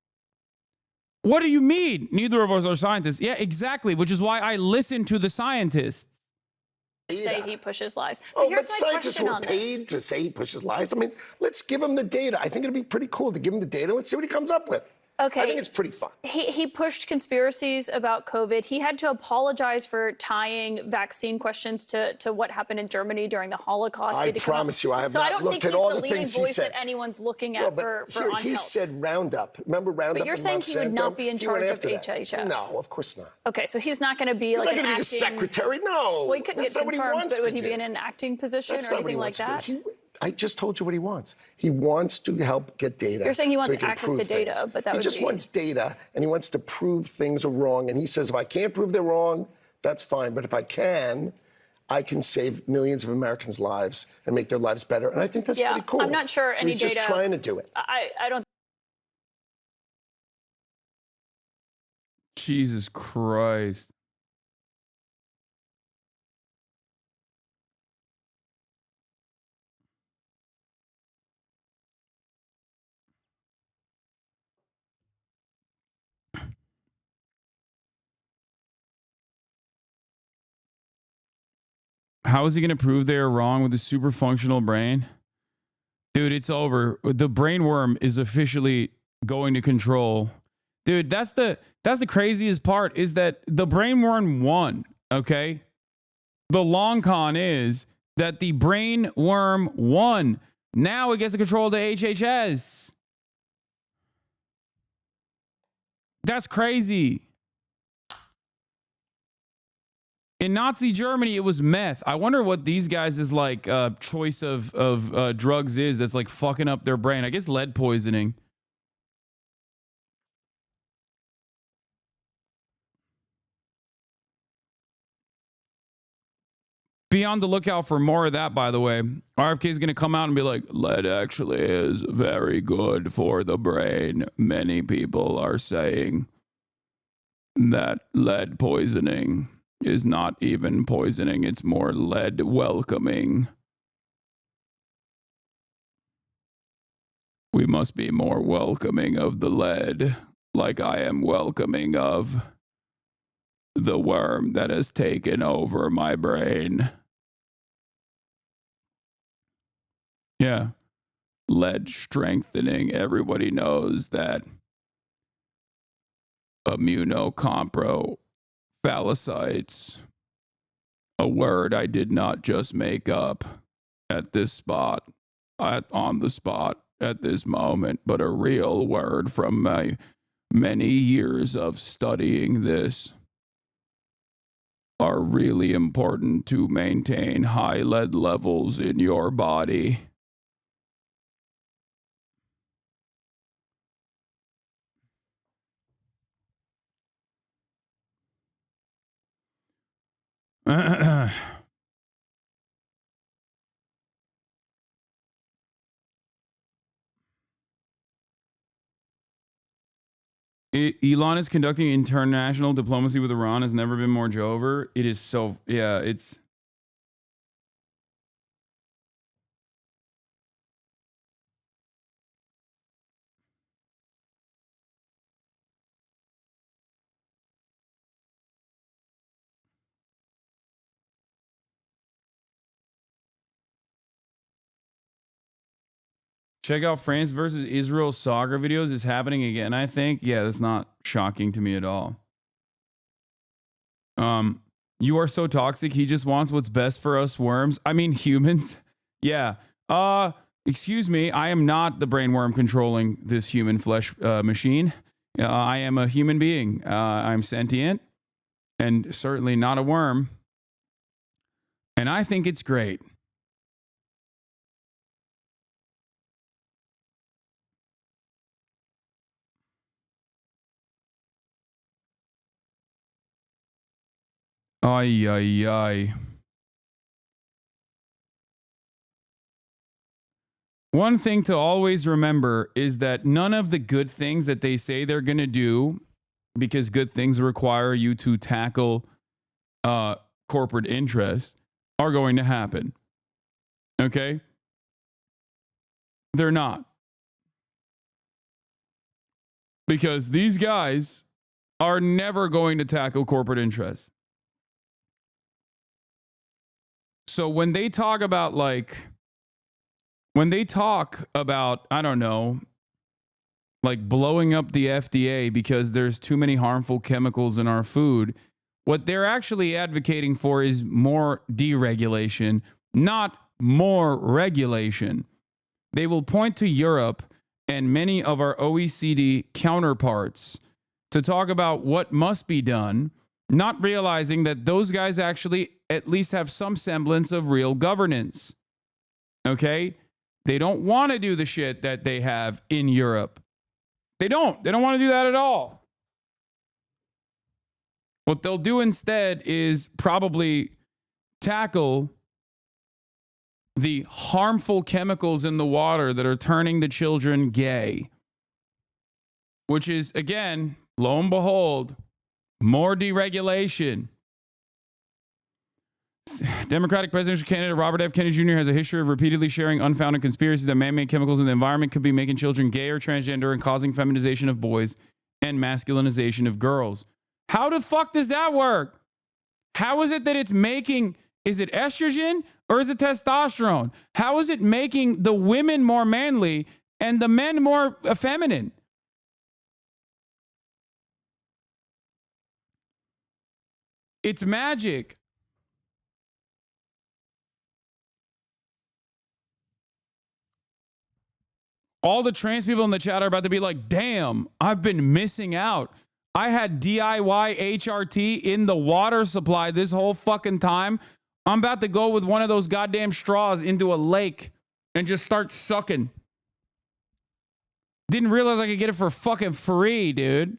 What do you mean? Neither of us are scientists. Yeah, exactly. Which is why I listen to the scientists. Say he pushes lies. But here's my scientists who are paid to say he pushes lies. I mean, let's give him the data. I think it'd be pretty cool to give him the data. Let's see what he comes up with. Okay. I think it's pretty fun. He pushed conspiracies about COVID. He had to apologize for tying vaccine questions to what happened in Germany during the Holocaust. I promise you, I have not looked at all the things he said. That anyone's looking at for on he health. said Roundup. Remember Roundup? But you're saying he would not be in charge of HHS? No, of course not. Okay, so he's not going to be he's like not going to be the secretary. No. Well, he couldn't get confirmed, but would he be in an acting position or anything like that? I just told you what he wants. He wants to help get data. You're saying he wants so he access to data, but that he would just wants data, and he wants to prove things are wrong. And he says, if I can't prove they're wrong, that's fine. But if I can save millions of Americans' lives and make their lives better. And I think that's pretty cool. I'm not sure so any he's data. Just trying to do it. I don't. Jesus Christ. How is he going to prove they are wrong with a super functional brain? Dude, it's over. The brain worm is officially going to control. Dude, that's the craziest part is that the brain worm won, okay? The long con is that the brain worm won. Now it gets to control the HHS. That's crazy. In Nazi Germany, it was meth. I wonder what these guys' like choice of drugs is that's like fucking up their brain. I guess lead poisoning. Be on the lookout for more of that, by the way. RFK is going to come out and be like, lead actually is very good for the brain. Many people are saying that lead poisoning is not even poisoning. It's more lead welcoming. We must be more welcoming of the lead, like I am welcoming of the worm that has taken over my brain. Yeah. Lead strengthening. Everybody knows that immunocomprophalocytes A word I did not just make up at this spot, on the spot at this moment, but a real word from my many years of studying this. Are really important to maintain high lead levels in your body. Elon is conducting international diplomacy with Iran has never been more Jover. It is so, yeah, it's. Check out France versus Israel soccer videos. It's happening again, I think. Yeah, that's not shocking to me at all. You are so toxic. He just wants what's best for us worms. I mean, humans. Yeah. Excuse me. I am not the brain worm controlling this human flesh machine. I am a human being. I'm sentient and certainly not a worm. And I think it's great. Ay, ay, ay. One thing to always remember is that none of the good things that they say they're going to do, because good things require you to tackle corporate interests, are going to happen. Okay? They're not. Because these guys are never going to tackle corporate interests. So when they talk about I don't know, like blowing up the FDA because there's too many harmful chemicals in our food, what they're actually advocating for is more deregulation, not more regulation. They will point to Europe and many of our OECD counterparts to talk about what must be done, not realizing that those guys actually at least have some semblance of real governance. Okay? They don't want to do the shit that they have in Europe. They don't want to do that at all. What they'll do instead is probably tackle the harmful chemicals in the water that are turning the children gay, which is, again, lo and behold, more deregulation. Democratic presidential candidate Robert F. Kennedy Jr. has a history of repeatedly sharing unfounded conspiracies that man-made chemicals in the environment could be making children gay or transgender and causing feminization of boys and masculinization of girls. How the fuck does that work? How is it that it's making, is it estrogen or is it testosterone? How is it making the women more manly and the men more feminine? It's magic. All the trans people in the chat are about to be like, damn, I've been missing out. I had DIY HRT in the water supply this whole fucking time. I'm about to go with one of those goddamn straws into a lake and just start sucking. Didn't realize I could get it for fucking free, dude.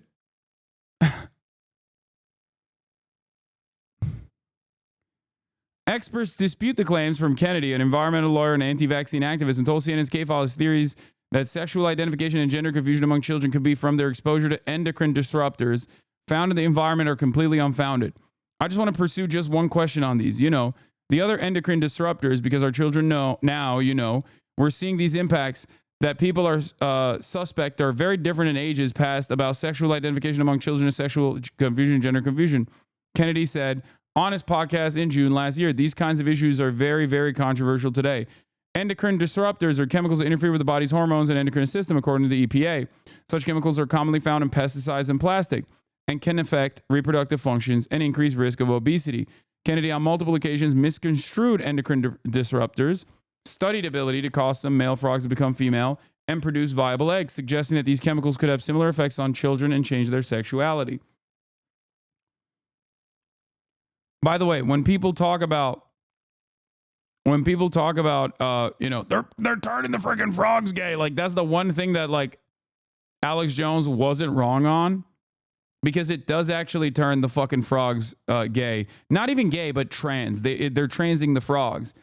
Experts dispute the claims from Kennedy, an environmental lawyer and anti-vaccine activist, and told CNN's K-File his theories that sexual identification and gender confusion among children could be from their exposure to endocrine disruptors found in the environment are completely unfounded. I just want to pursue just one question on these. You know, the other endocrine disruptors, because our children know now, you know, we're seeing these impacts that people are suspect are very different in ages past about sexual identification among children and sexual confusion, gender confusion. Kennedy said on his podcast in June last year, these kinds of issues are very, very controversial today. Endocrine disruptors are chemicals that interfere with the body's hormones and endocrine system, according to the EPA. Such chemicals are commonly found in pesticides and plastic and can affect reproductive functions and increase risk of obesity. Kennedy on multiple occasions misconstrued endocrine disruptors, studied ability to cause some male frogs to become female and produce viable eggs, suggesting that these chemicals could have similar effects on children and change their sexuality. By the way, when people talk about, you know, they're turning the freaking frogs gay, like that's the one thing that like Alex Jones wasn't wrong on, because it does actually turn the fucking frogs gay. Not even gay, but trans. They're transing the frogs.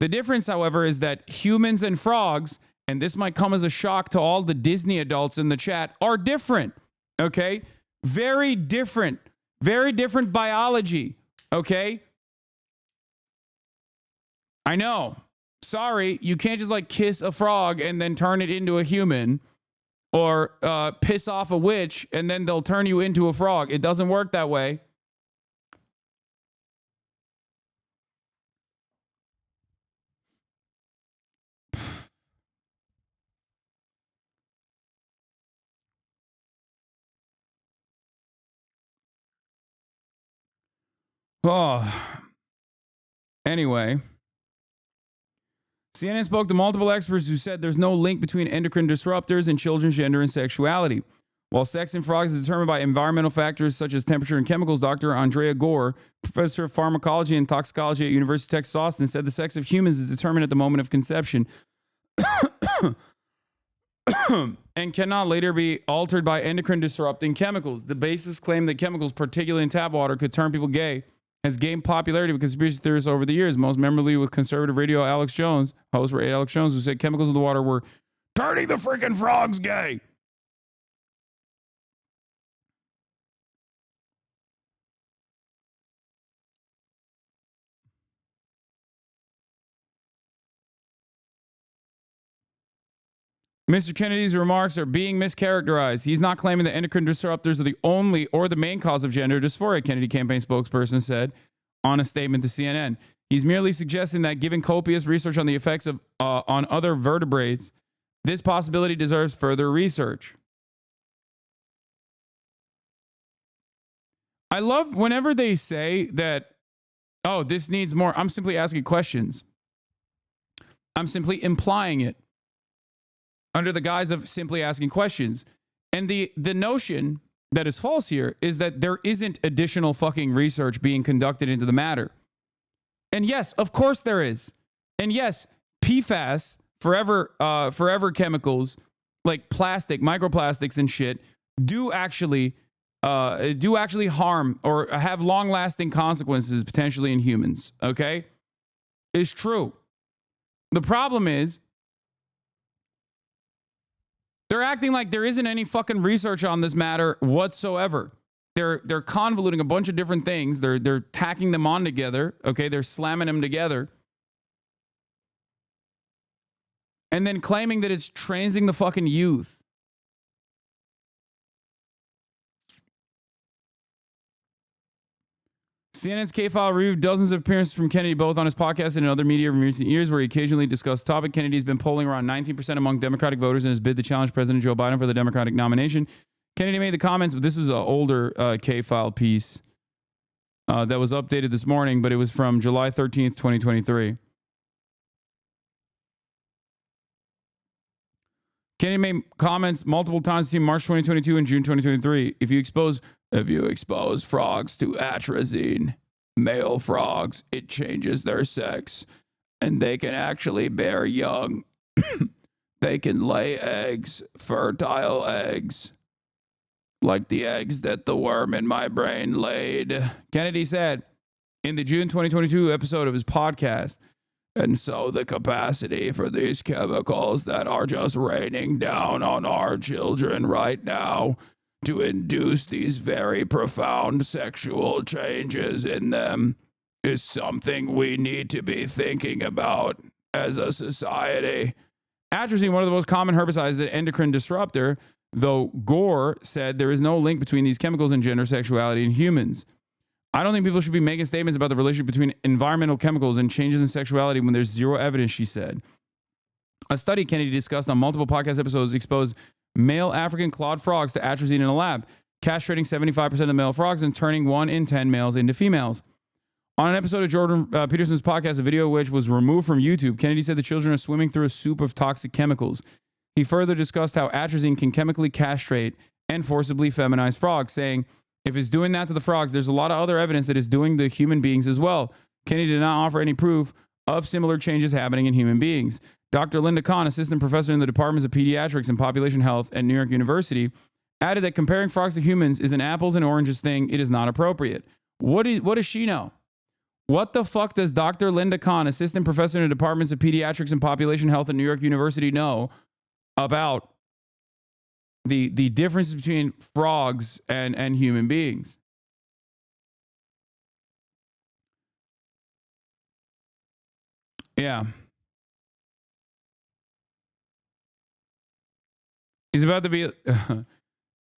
The difference, however, is that humans and frogs, and this might come as a shock to all the Disney adults in the chat, are different. Okay? Very different. Very different biology. Okay? I know. Sorry, you can't just like kiss a frog and then turn it into a human, or piss off a witch and then they'll turn you into a frog. It doesn't work that way. Oh. Anyway, CNN spoke to multiple experts who said there's no link between endocrine disruptors and children's gender and sexuality. While sex in frogs is determined by environmental factors such as temperature and chemicals, Dr. Andrea Gore, professor of pharmacology and toxicology at University of Texas Austin, said the sex of humans is determined at the moment of conception and cannot later be altered by endocrine disrupting chemicals. The basis claimed that chemicals, particularly in tap water, could turn people gay, has gained popularity with conspiracy theorists over the years, most memorably with conservative radio Alex Jones, host for Alex Jones, who said chemicals in the water were turning the freaking frogs gay. Mr. Kennedy's remarks are being mischaracterized. He's not claiming that endocrine disruptors are the only or the main cause of gender dysphoria, Kennedy campaign spokesperson said on a statement to CNN. He's merely suggesting that given copious research on the effects of on other vertebrates, this possibility deserves further research. I love whenever they say that, oh, this needs more. I'm simply asking questions. I'm simply implying it under the guise of simply asking questions. And the notion that is false here is that there isn't additional fucking research being conducted into the matter. And yes, of course there is. And yes, PFAS, forever chemicals like plastic, microplastics and shit do actually harm or have long-lasting consequences potentially in humans, okay? It's true. The problem is they're acting like there isn't any fucking research on this matter whatsoever. They're convoluting a bunch of different things. They're tacking them on together, okay? They're slamming them together. And then claiming that it's transing the fucking youth. CNN's K-File reviewed dozens of appearances from Kennedy, both on his podcast and in other media in recent years, where he occasionally discussed the topic. Kennedy's been polling around 19% among Democratic voters in his bid to challenge President Joe Biden for the Democratic nomination. Kennedy made the comments, but this is an older K-File piece that was updated this morning, but it was from July 13th, 2023. Kennedy made comments multiple times between March 2022 and June 2023. If you expose frogs to atrazine, male frogs, it changes their sex, and they can actually bear young. They can lay eggs, fertile eggs, like the eggs that the worm in my brain laid, Kennedy said in the June 2022 episode of his podcast. And so the capacity for these chemicals that are just raining down on our children right now to induce these very profound sexual changes in them is something we need to be thinking about as a society. Atrazine, one of the most common herbicides, is an endocrine disruptor, though Gore said there is no link between these chemicals and gender sexuality in humans. I don't think people should be making statements about the relationship between environmental chemicals and changes in sexuality when there's zero evidence, she said. A study Kennedy discussed on multiple podcast episodes exposed male African clawed frogs to atrazine in a lab, castrating 75% of the male frogs and turning 1 in 10 males into females. On an episode of Jordan Peterson's podcast, a video which was removed from YouTube, Kennedy said the children are swimming through a soup of toxic chemicals. He further discussed how atrazine can chemically castrate and forcibly feminize frogs, saying, if it's doing that to the frogs, there's a lot of other evidence that it's doing to human beings as well. Kennedy did not offer any proof of similar changes happening in human beings. Dr. Linda Kahn, assistant professor in the departments of pediatrics and population health at New York University, added that comparing frogs to humans is an apples and oranges thing. It is not appropriate. What does she know? What the fuck does Dr. Linda Kahn, assistant professor in the departments of pediatrics and population health at New York University, know about the differences between frogs and human beings? Yeah. He's about to be...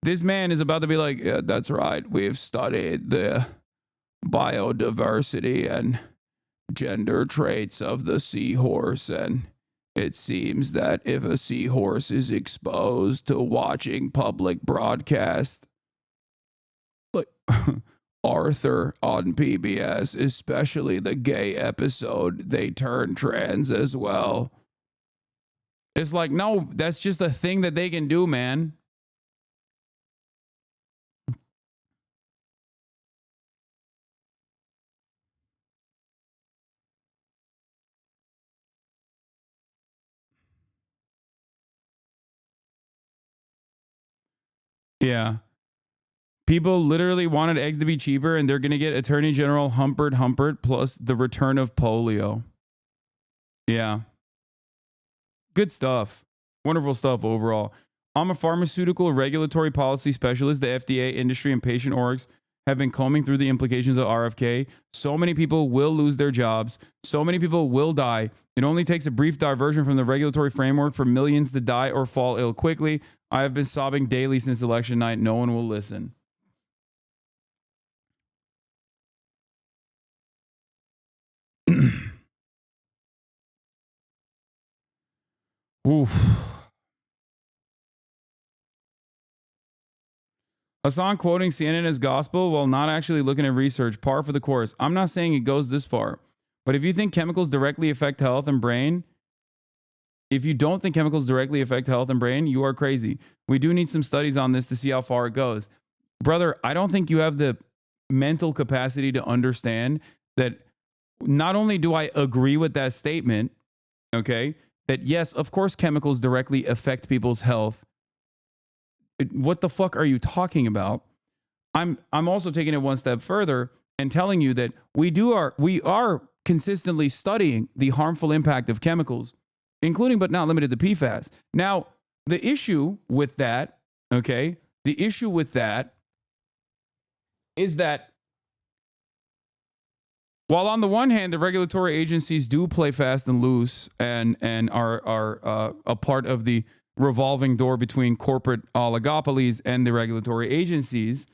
this man is about to be like, yeah, that's right. We've studied the biodiversity and gender traits of the seahorse, and it seems that if a seahorse is exposed to watching public broadcast, like Arthur on PBS, especially the gay episode, they turn trans as well. It's like, no, that's just a thing that they can do, man. Yeah. People literally wanted eggs to be cheaper, and they're going to get Attorney General Humpert plus the return of polio. Yeah. Good stuff. Wonderful stuff overall. I'm a pharmaceutical regulatory policy specialist. The FDA, industry, and patient orgs have been combing through the implications of RFK. So many people will lose their jobs. So many people will die. It only takes a brief diversion from the regulatory framework for millions to die or fall ill quickly. I have been sobbing daily since election night. No one will listen. Oof. Hasan quoting CNN as gospel while not actually looking at research. Par for the course. I'm not saying it goes this far, but if you think chemicals directly affect health and brain, if you don't think chemicals directly affect health and brain, you are crazy. We do need some studies on this to see how far it goes. Brother, I don't think you have the mental capacity to understand that not only do I agree with that statement, okay, that yes, of course, chemicals directly affect people's health. What the fuck are you talking about? I'm also taking it one step further and telling you that we are consistently studying the harmful impact of chemicals, including but not limited to PFAS. Now, the issue with that, okay, the issue with that is that while on the one hand, the regulatory agencies do play fast and loose and are a part of the revolving door between corporate oligopolies and the regulatory agencies,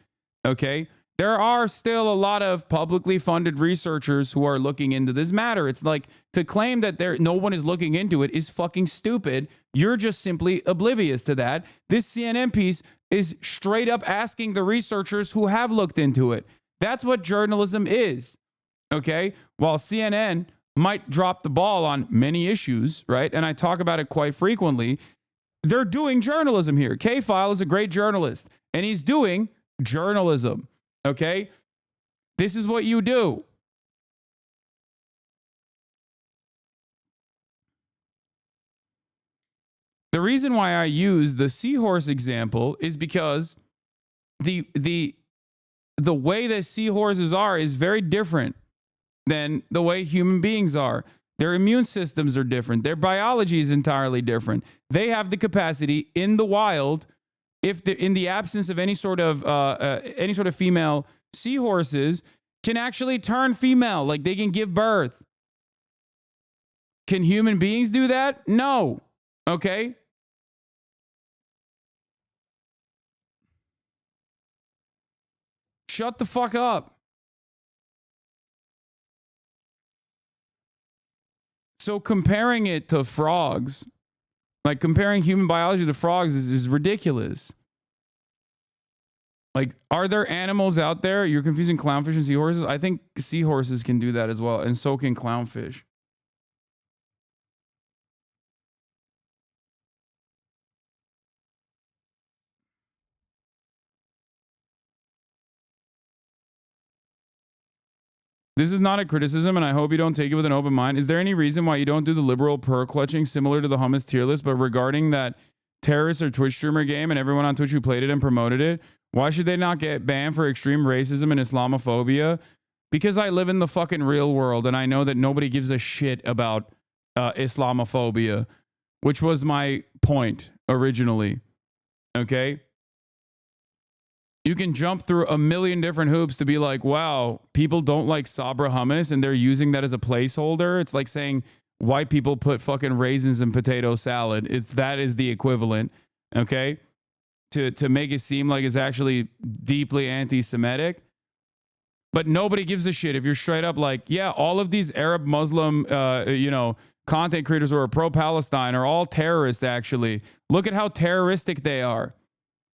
okay, there are still a lot of publicly funded researchers who are looking into this matter. It's like to claim that no one is looking into it is fucking stupid. You're just simply oblivious to that. This CNN piece is straight up asking the researchers who have looked into it. That's what journalism is. Okay, while CNN might drop the ball on many issues, right? And I talk about it quite frequently. They're doing journalism here. K-File is a great journalist, and he's doing journalism. Okay, this is what you do. The reason why I use the seahorse example is because the way that seahorses are is very different than the way human beings are. Their immune systems are different. Their biology is entirely different. They have the capacity in the wild, in the absence of any sort of female, seahorses can actually turn female, like they can give birth. Can human beings do that? No. Okay. Shut the fuck up. So comparing it to frogs, like comparing human biology to frogs is ridiculous. Like, are there animals out there? You're confusing clownfish and seahorses? I think seahorses can do that as well, and so can clownfish. This is not a criticism, and I hope you don't take it with an open mind. Is there any reason why you don't do the liberal pearl clutching similar to the hummus tier list, but regarding that terrorist or Twitch streamer game and everyone on Twitch who played it and promoted it, why should they not get banned for extreme racism and Islamophobia? Because I live in the fucking real world, and I know that nobody gives a shit about Islamophobia, which was my point originally. Okay? You can jump through a million different hoops to be like, wow, people don't like Sabra hummus and they're using that as a placeholder. It's like saying white people put fucking raisins in potato salad. That is the equivalent, okay? To make it seem like it's actually deeply anti-Semitic. But nobody gives a shit if you're straight up like, yeah, all of these Arab Muslim, content creators who are pro-Palestine are all terrorists, actually. Look at how terroristic they are.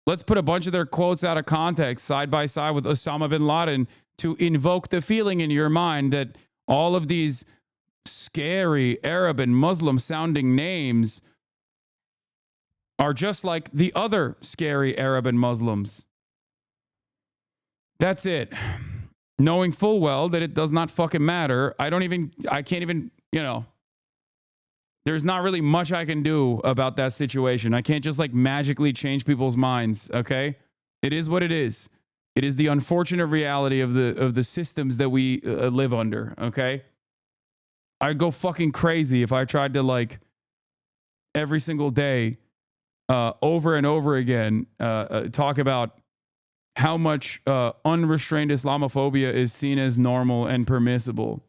Let's put a bunch of their quotes out of context side by side with Osama bin Laden to invoke the feeling in your mind that all of these scary Arab and Muslim sounding names are just like the other scary Arab and Muslims. That's it. Knowing full well that it does not fucking matter. I can't even, there's not really much I can do about that situation. I can't just like magically change people's minds, okay? It is what it is. It is the unfortunate reality of the systems that we live under, okay? I'd go fucking crazy if I tried to like every single day over and over again talk about how much unrestrained Islamophobia is seen as normal and permissible.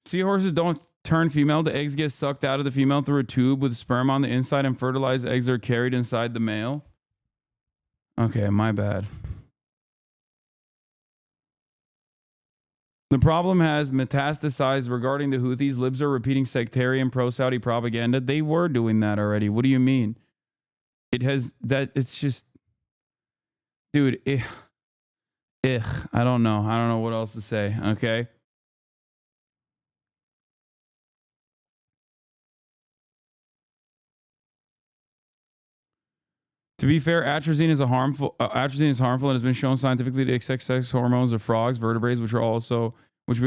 Seahorses don't turn female. The eggs get sucked out of the female through a tube with sperm on the inside, and fertilized eggs are carried inside the male. Okay, my bad. The problem has metastasized regarding the Houthis. Libs are repeating sectarian pro-Saudi propaganda. They were doing that already. What do you mean? It's just... Dude, I don't know. I don't know what else to say, okay? To be fair, atrazine is harmful and has been shown scientifically to affect sex hormones of frogs, vertebrates, which we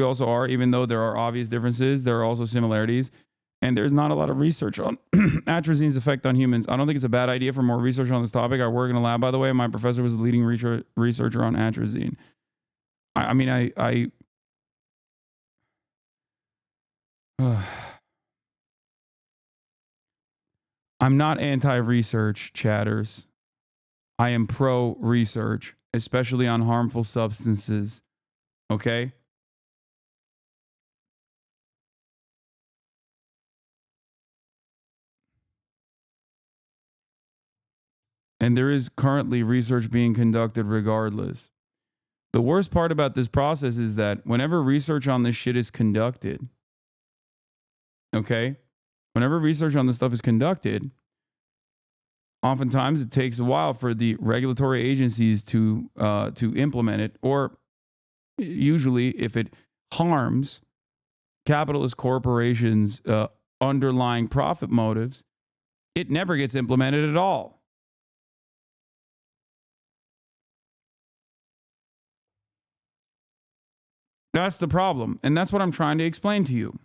also are. Even though there are obvious differences, there are also similarities, and there's not a lot of research on atrazine's effect on humans. I don't think it's a bad idea for more research on this topic. I work in a lab, by the way, and my professor was the leading researcher on atrazine. I'm not anti-research, chatters. I am pro-research, especially on harmful substances. Okay? And there is currently research being conducted regardless. The worst part about this process is that whenever research on this shit is conducted, okay? Whenever research on this stuff is conducted, oftentimes it takes a while for the regulatory agencies to implement it, or usually if it harms capitalist corporations' underlying profit motives, it never gets implemented at all. That's the problem, and that's what I'm trying to explain to you.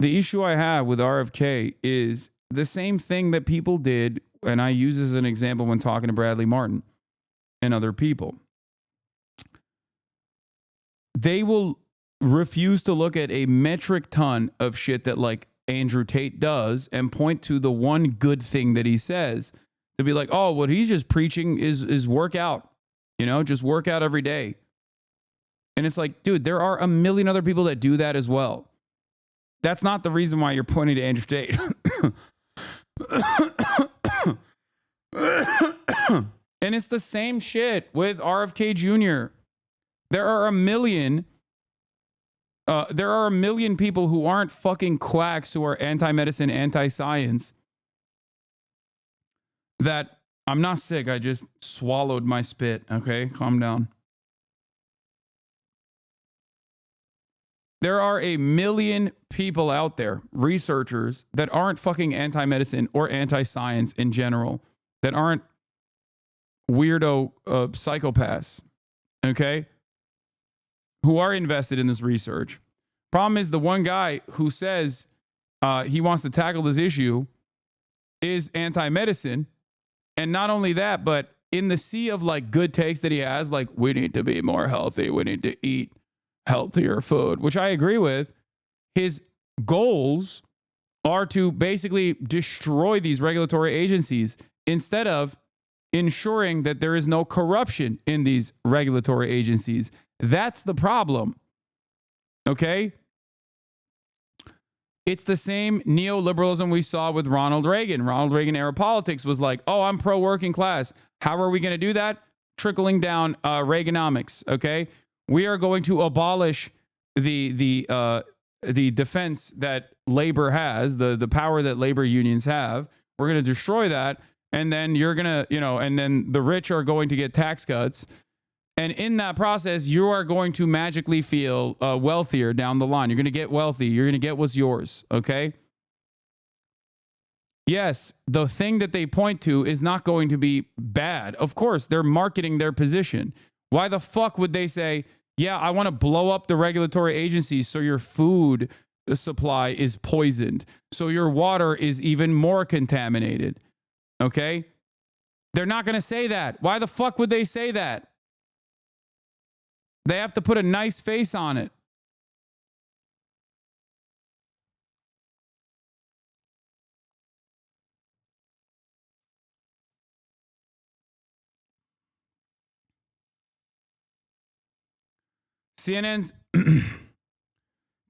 The issue I have with RFK is the same thing that people did, and I use as an example when talking to Bradley Martin and other people. They will refuse to look at a metric ton of shit that like Andrew Tate does and point to the one good thing that he says to be like, oh, what he's just preaching is workout. You know, just work out every day. And it's like, dude, there are a million other people that do that as well. That's not the reason why you're pointing to Andrew Tate. And it's the same shit with RFK Jr. There are a million people who aren't fucking quacks who are anti-medicine, anti-science. That I'm not sick. I just swallowed my spit. Okay, calm down. There are a million people out there, researchers, that aren't fucking anti-medicine or anti-science in general, that aren't weirdo psychopaths, okay, who are invested in this research. Problem is, the one guy who says he wants to tackle this issue is anti-medicine. And not only that, but in the sea of like good takes that he has, like, we need to be more healthy, we need to eat healthier food, which I agree with, his goals are to basically destroy these regulatory agencies instead of ensuring that there is no corruption in these regulatory agencies. That's the problem. Okay? It's the same neoliberalism we saw with Ronald Reagan. Ronald Reagan era politics was like, oh, I'm pro-working class. How are we going to do that? Trickling down Reaganomics, okay? We are going to abolish the defense that labor has, the power that labor unions have. We're going to destroy that. And then you're going to, and then the rich are going to get tax cuts. And in that process, you are going to magically feel wealthier down the line. You're going to get wealthy. You're going to get what's yours, okay? Yes, the thing that they point to is not going to be bad. Of course, they're marketing their position. Why the fuck would they say, yeah, I want to blow up the regulatory agencies so your food supply is poisoned, so your water is even more contaminated, okay? They're not going to say that. Why the fuck would they say that? They have to put a nice face on it. CNN's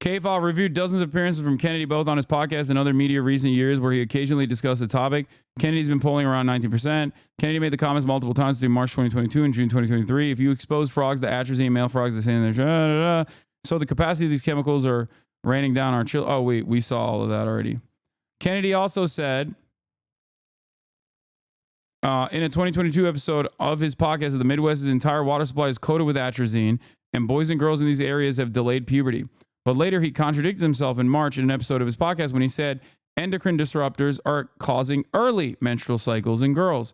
K-File reviewed dozens of appearances from Kennedy, both on his podcast and other media recent years, where he occasionally discussed the topic. Kennedy's been polling around 19%. Kennedy made the comments multiple times between March 2022 and June 2023. If you expose frogs to atrazine, male frogs to saying so the capacity of these chemicals are raining down our children. Oh, wait, we saw all of that already. Kennedy also said in a 2022 episode of his podcast that the Midwest's entire water supply is coated with atrazine, and boys and girls in these areas have delayed puberty. But later he contradicted himself in March in an episode of his podcast when he said endocrine disruptors are causing early menstrual cycles in girls.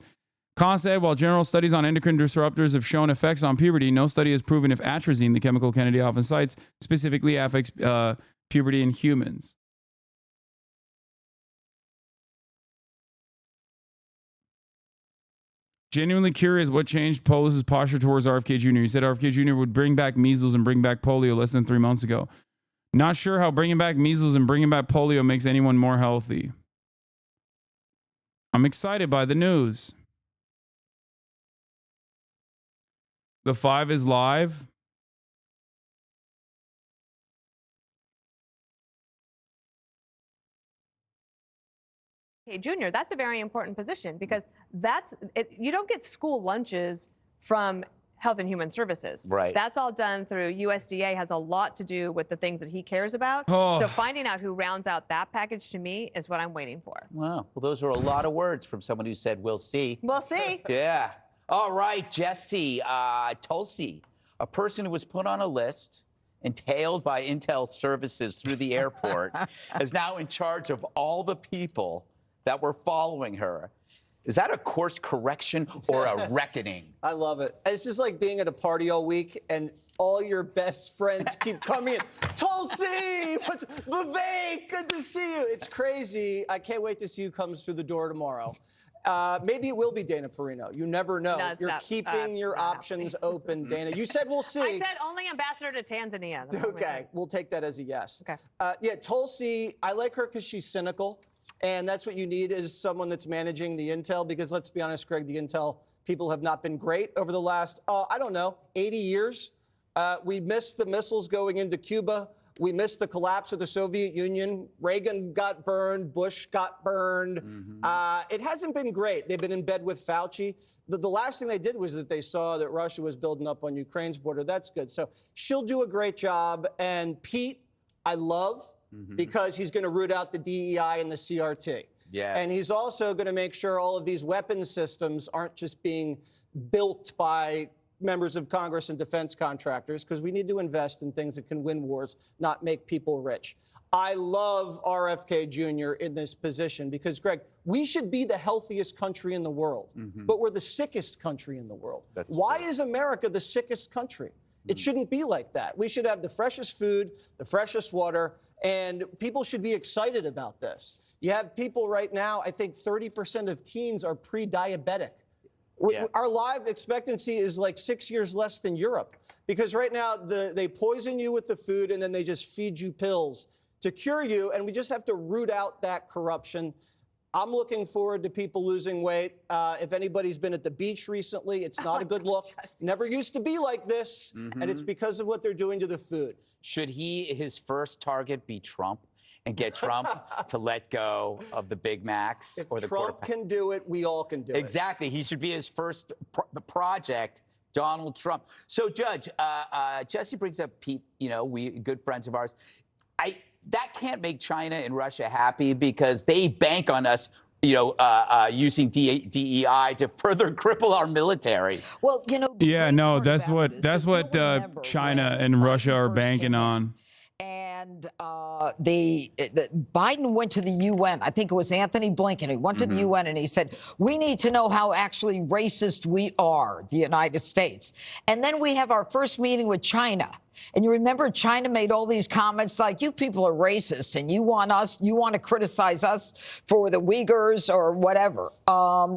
Khan said, while general studies on endocrine disruptors have shown effects on puberty, no study has proven if atrazine, the chemical Kennedy often cites, specifically affects puberty in humans. Genuinely curious what changed Polis's posture towards RFK Jr. He said RFK Jr. would bring back measles and bring back polio less than 3 months ago. Not sure how bringing back measles and bringing back polio makes anyone more healthy. I'm excited by the news. The 5 is live. Okay, Junior, that's a very important position because you don't get school lunches from Health and Human Services. Right. That's all done through USDA, has a lot to do with the things that he cares about. Oh. So finding out who rounds out that package to me is what I'm waiting for. Wow. Well, those are a lot of words from someone who said, we'll see. We'll see. Yeah. All right, Jesse Tulsi, a person who was put on a list and tailed by Intel services through the airport, is now in charge of all the people that were following her. Is that a course correction or a reckoning? I love it. It's just like being at a party all week and all your best friends keep coming in. Tulsi, Vivek, good to see you. It's crazy. I can't wait to see who comes through the door tomorrow. Maybe it will be Dana Perino. You never know. No, You're keeping your options open, Dana. You said we'll see. I said only ambassador to Tanzania. Okay, we'll take that as a yes. Okay. Yeah, Tulsi, I like her because she's cynical. And that's what you need is someone that's managing the intel, because let's be honest, Greg, the intel people have not been great over the last, I don't know, 80 years. We missed the missiles going into Cuba. We missed the collapse of the Soviet Union. Reagan got burned. Bush got burned. It hasn't been great. They've been in bed with Fauci. The last thing they did was that they saw that Russia was building up on Ukraine's border. That's good. So she'll do a great job. And Pete, I love because he's going to root out the DEI and the CRT. Yes. And he's also going to make sure all of these weapons systems aren't just being built by members of Congress and defense contractors, because we need to invest in things that can win wars, not make people rich. I love RFK Jr. in this position because, Greg, we should be the healthiest country in the world, but we're the sickest country in the world. Why is America the sickest country? It shouldn't be like that. We should have the freshest food, the freshest water, and people should be excited about this. You have people right now, I think 30% of teens are pre-diabetic. Our life expectancy is like 6 years less than Europe because right now they poison you with the food and then they just feed you pills to cure you, and we just have to root out that corruption. I'm looking forward to people losing weight. If anybody's been at the beach recently, it's not a good look. Never used to be like this, and it's because of what they're doing to the food. Should his first target be Trump and get Trump to let go of the Big Macs or the Trump can do it, we all can do it. Exactly. He should be his first project, Donald Trump. So, Judge, Jesse brings up Pete, we good friends of ours. That can't make China and Russia happy because they bank on us, using DEI to further cripple our military. Well, Yeah, no, that's what China and Russia are banking on. And Biden went to the UN. I think it was Anthony Blinken. He went to the UN and he said, we need to know how actually racist we are, the United States. And then we have our first meeting with China. And you remember China made all these comments like, you people are racist and you want to criticize us for the Uyghurs or whatever.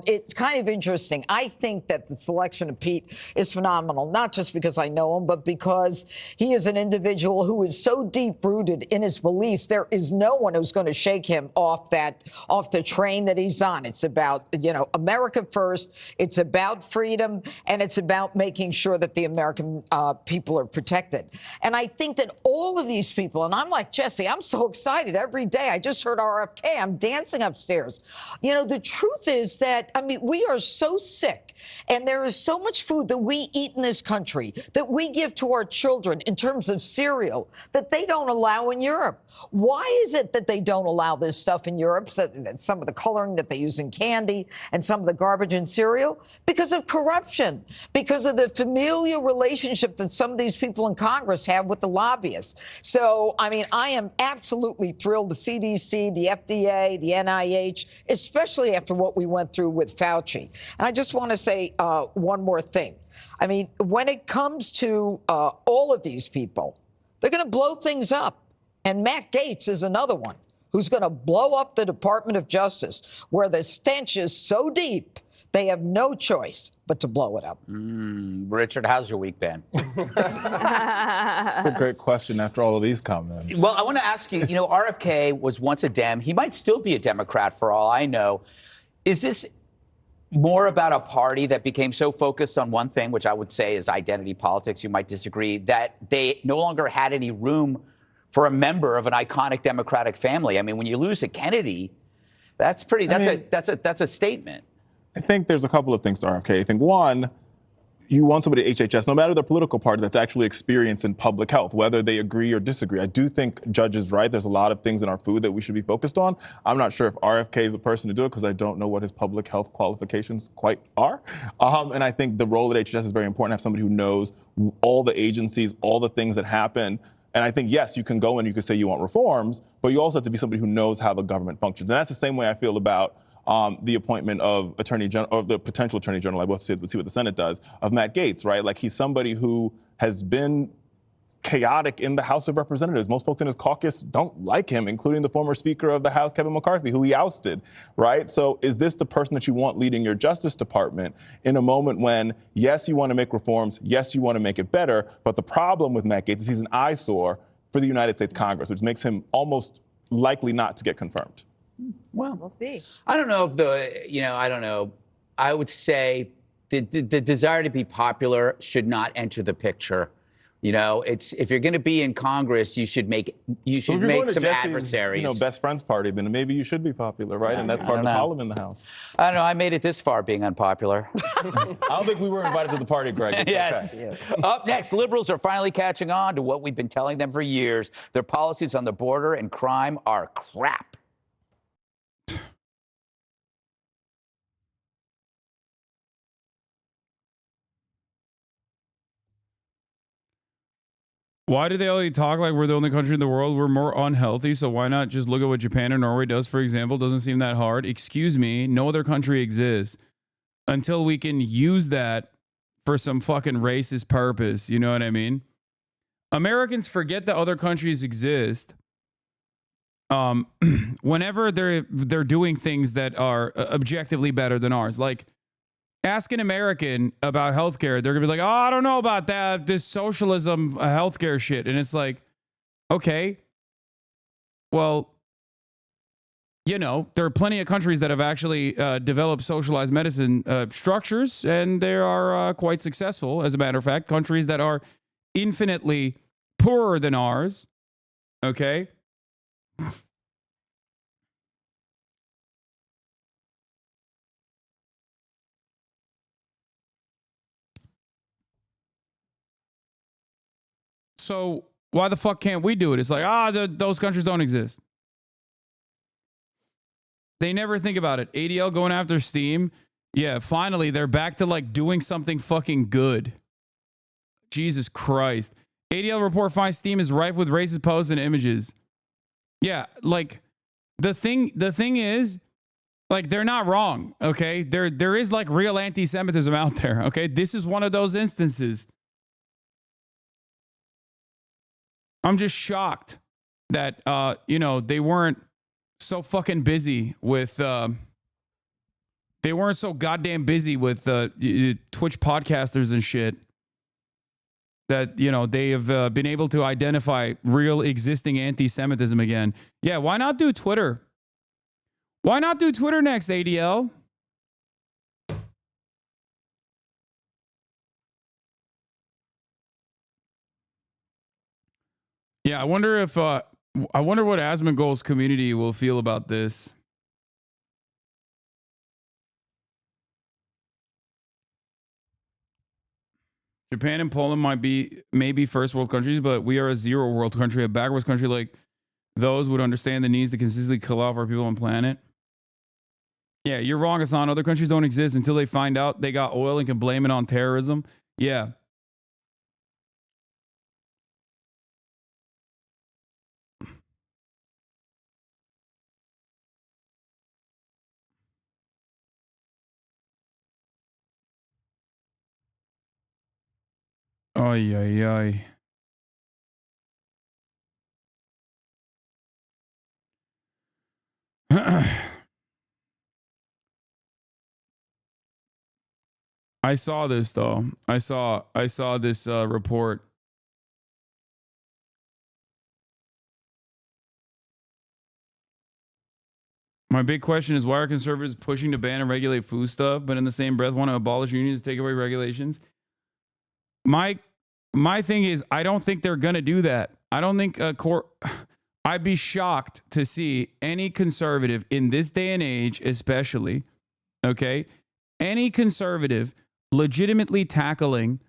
It's kind of interesting. I think that the selection of Pete is phenomenal, not just because I know him, but because he is an individual who is so deep-rooted in his beliefs. There is no one who's going to shake him off the train that he's on. It's about, America first. It's about freedom, and it's about making sure that the American people are protected. And I think that all of these people, and I'm like, Jesse, I'm so excited every day. I just heard RFK. I'm dancing upstairs. The truth is that, we are so sick, and there is so much food that we eat in this country that we give to our children in terms of cereal that they don't allow in Europe. Why is it that they don't allow this stuff in Europe? Some of the coloring that they use in candy and some of the garbage in cereal? Because of corruption, because of the familial relationship that some of these people in Congress have with the lobbyists. So, I am absolutely thrilled. The CDC, the FDA, the NIH, especially after what we went through with Fauci. And I just want to say one more thing. When it comes to all of these people, they're going to blow things up. And Matt Gaetz is another one who's going to blow up the Department of Justice, where the stench is so deep, they have no choice but to blow it up. Richard, how's your week been? That's a great question after all of these comments. Well, I want to ask you, RFK was once a Dem. He might still be a Democrat for all I know. Is this more about a party that became so focused on one thing, which I would say is identity politics, you might disagree, that they no longer had any room for a member of an iconic Democratic family? When you lose a Kennedy, that's a statement. I think there's a couple of things to RFK. I think one, you want somebody at HHS, no matter their political party, that's actually experienced in public health, whether they agree or disagree. I do think Judge is right. There's a lot of things in our food that we should be focused on. I'm not sure if RFK is the person to do it because I don't know what his public health qualifications quite are. And I think the role at HHS is very important to have somebody who knows all the agencies, all the things that happen. And I think, yes, you can go and you can say you want reforms, but you also have to be somebody who knows how the government functions. And that's the same way I feel about the appointment of Attorney General, or the potential Attorney General, we'll see what the Senate does, of Matt Gaetz, right? Like, he's somebody who has been chaotic in the House of Representatives. Most folks in his caucus don't like him, including the former Speaker of the House, Kevin McCarthy, who he ousted, right? So is this the person that you want leading your Justice Department in a moment when, yes, you want to make reforms, yes, you want to make it better, but the problem with Matt Gaetz is he's an eyesore for the United States Congress, which makes him almost likely not to get confirmed. Well, we'll see. I don't know if I don't know. I would say the desire to be popular should not enter the picture. You know, it's if you're going to be in Congress, you should make some adversaries. You know, best friends party, then maybe you should be popular, right? And that's part of the problem in the House. I don't know. I made it this far being unpopular. I don't think we were invited to the party, Greg. It's yes. Okay. Up next, liberals are finally catching on to what we've been telling them for years. Their policies on the border and crime are crap. Why do they only talk like we're the only country in the world? We're more unhealthy, so why not just look at what Japan or Norway does, for example? Doesn't seem that hard. Excuse me, no other country exists until we can use that for some fucking racist purpose. You know what I mean? Americans forget that other countries exist whenever they're doing things that are objectively better than ours. Like, ask an American about healthcare. They're going to be like, oh, I don't know about that. This socialism healthcare shit. And it's like, okay, well, you know, there are plenty of countries that have actually developed socialized medicine structures, and they are quite successful. As a matter of fact, countries that are infinitely poorer than ours, okay? So why the fuck can't we do it? It's like, those countries don't exist. They never think about it. ADL going after Steam. Yeah, finally, they're back to like doing something fucking good. Jesus Christ. ADL report finds Steam is rife with racist posts and images. Yeah, like the thing is, like, they're not wrong, okay? There is like real anti-Semitism out there, okay? This is one of those instances. I'm just shocked that, you know, they weren't so fucking busy with, they weren't so goddamn busy with Twitch podcasters and shit that, you know, they have been able to identify real existing anti-Semitism again. Yeah, why not do Twitter? Why not do Twitter next, ADL? Yeah, I wonder if what Asmongold's community will feel about this. Japan and Poland might be maybe first world countries, but we are a zero world country, a backwards country. Like those would understand the needs to consistently kill off our people on planet. Yeah, you're wrong, Hasan. Other countries don't exist until they find out they got oil and can blame it on terrorism. Yeah. Ay, ay, ay. I saw this though. I saw this report. My big question is, why are conservatives pushing to ban and regulate food stuff, but in the same breath want to abolish unions, take away regulations? My thing is, I don't think they're gonna do that. I don't think I'd be shocked to see any conservative in this day and age, especially, okay, any conservative legitimately tackling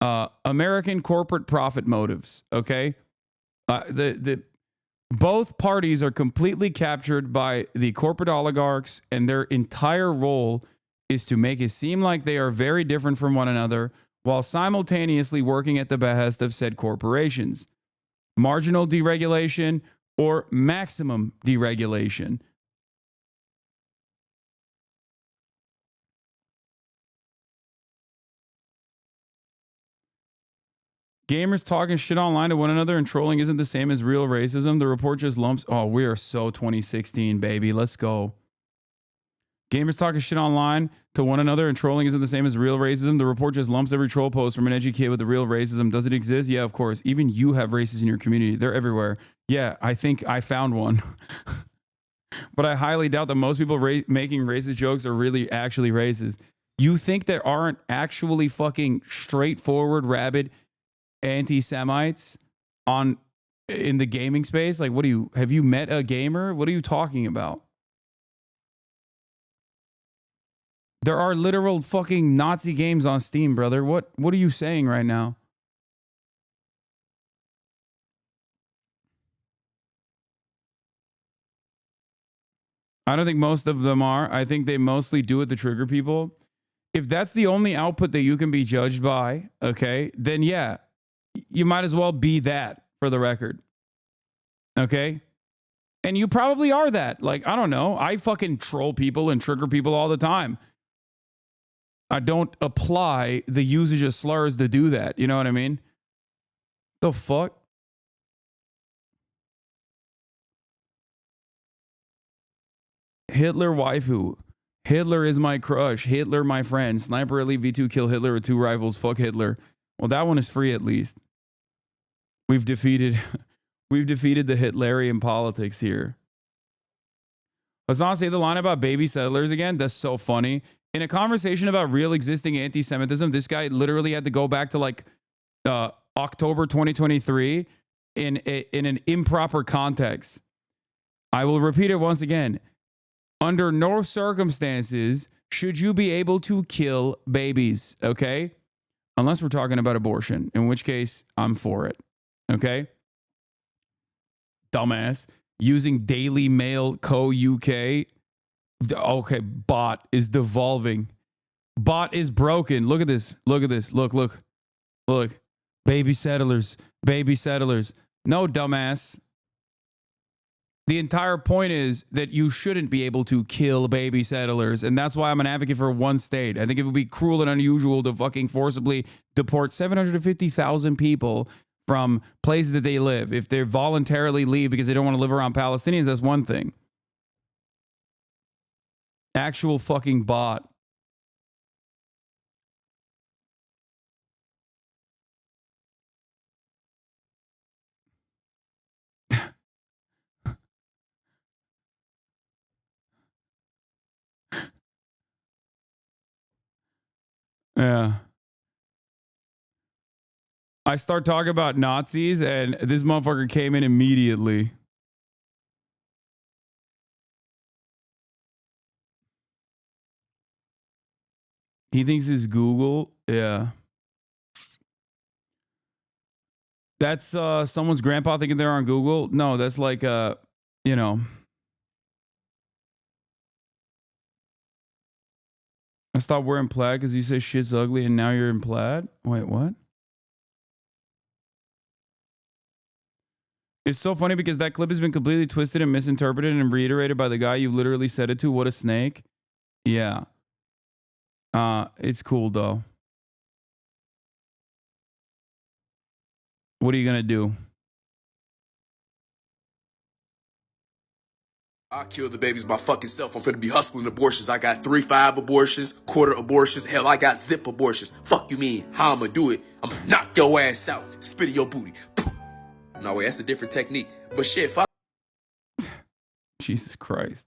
American corporate profit motives. Okay, both parties are completely captured by the corporate oligarchs, and their entire role is to make it seem like they are very different from one another, while simultaneously working at the behest of said corporations. Marginal deregulation or maximum deregulation. Gamers talking shit online to one another and trolling isn't the same as real racism. The report just lumps. Oh, we are so 2016, baby. Let's go. Gamers talking shit online to one another and trolling isn't the same as real racism. The report just lumps every troll post from an edgy kid with the real racism. Does it exist? Yeah, of course. Even you have racists in your community. They're everywhere. Yeah, I think I found one. But I highly doubt that most people making racist jokes are really actually racist. You think there aren't actually fucking straightforward, rabid anti-Semites in the gaming space? Like, have you met a gamer? What are you talking about? There are literal fucking Nazi games on Steam, brother. What are you saying right now? I don't think most of them are. I think they mostly do it to trigger people. If that's the only output that you can be judged by, okay, then yeah, you might as well be that, for the record. Okay? And you probably are that. Like, I don't know. I fucking troll people and trigger people all the time. I don't apply the usage of slurs to do that. You know what I mean? The fuck? Hitler waifu. Hitler is my crush. Hitler my friend. Sniper Elite V2 kill Hitler with 2 rifles. Fuck Hitler. Well, that one is free at least. We've defeated the Hitlerian politics here. Let's not say the line about baby settlers again. That's so funny. In a conversation about real existing anti-Semitism, this guy literally had to go back to like October 2023 in an improper context. I will repeat it once again. Under no circumstances should you be able to kill babies, okay? Unless we're talking about abortion, in which case I'm for it, okay? Dumbass. Using Daily Mail Co. UK. Okay, bot is devolving. Bot is broken. Look at this. Look at this. Look. Baby settlers. Baby settlers. No, dumbass. The entire point is that you shouldn't be able to kill baby settlers. And that's why I'm an advocate for one state. I think it would be cruel and unusual to fucking forcibly deport 750,000 people from places that they live. If they voluntarily leave because they don't want to live around Palestinians, that's one thing. Actual fucking bot. Yeah. I start talking about Nazis and this motherfucker came in immediately. He thinks it's Google. Yeah. That's someone's grandpa thinking they're on Google. No, that's like you know. I stopped wearing plaid because you say shit's ugly and now you're in plaid. Wait, what? It's so funny because that clip has been completely twisted and misinterpreted and reiterated by the guy you literally said it to. What a snake. Yeah. It's cool though. What are you gonna do? I kill the babies by fucking self. I'm finna be hustling abortions. I got 3-5 abortions, quarter abortions. Hell, I got zip abortions. Fuck you mean? How I'ma do it? I'ma knock your ass out, spit in your booty. No way, that's a different technique. But shit, fuck. Jesus Christ.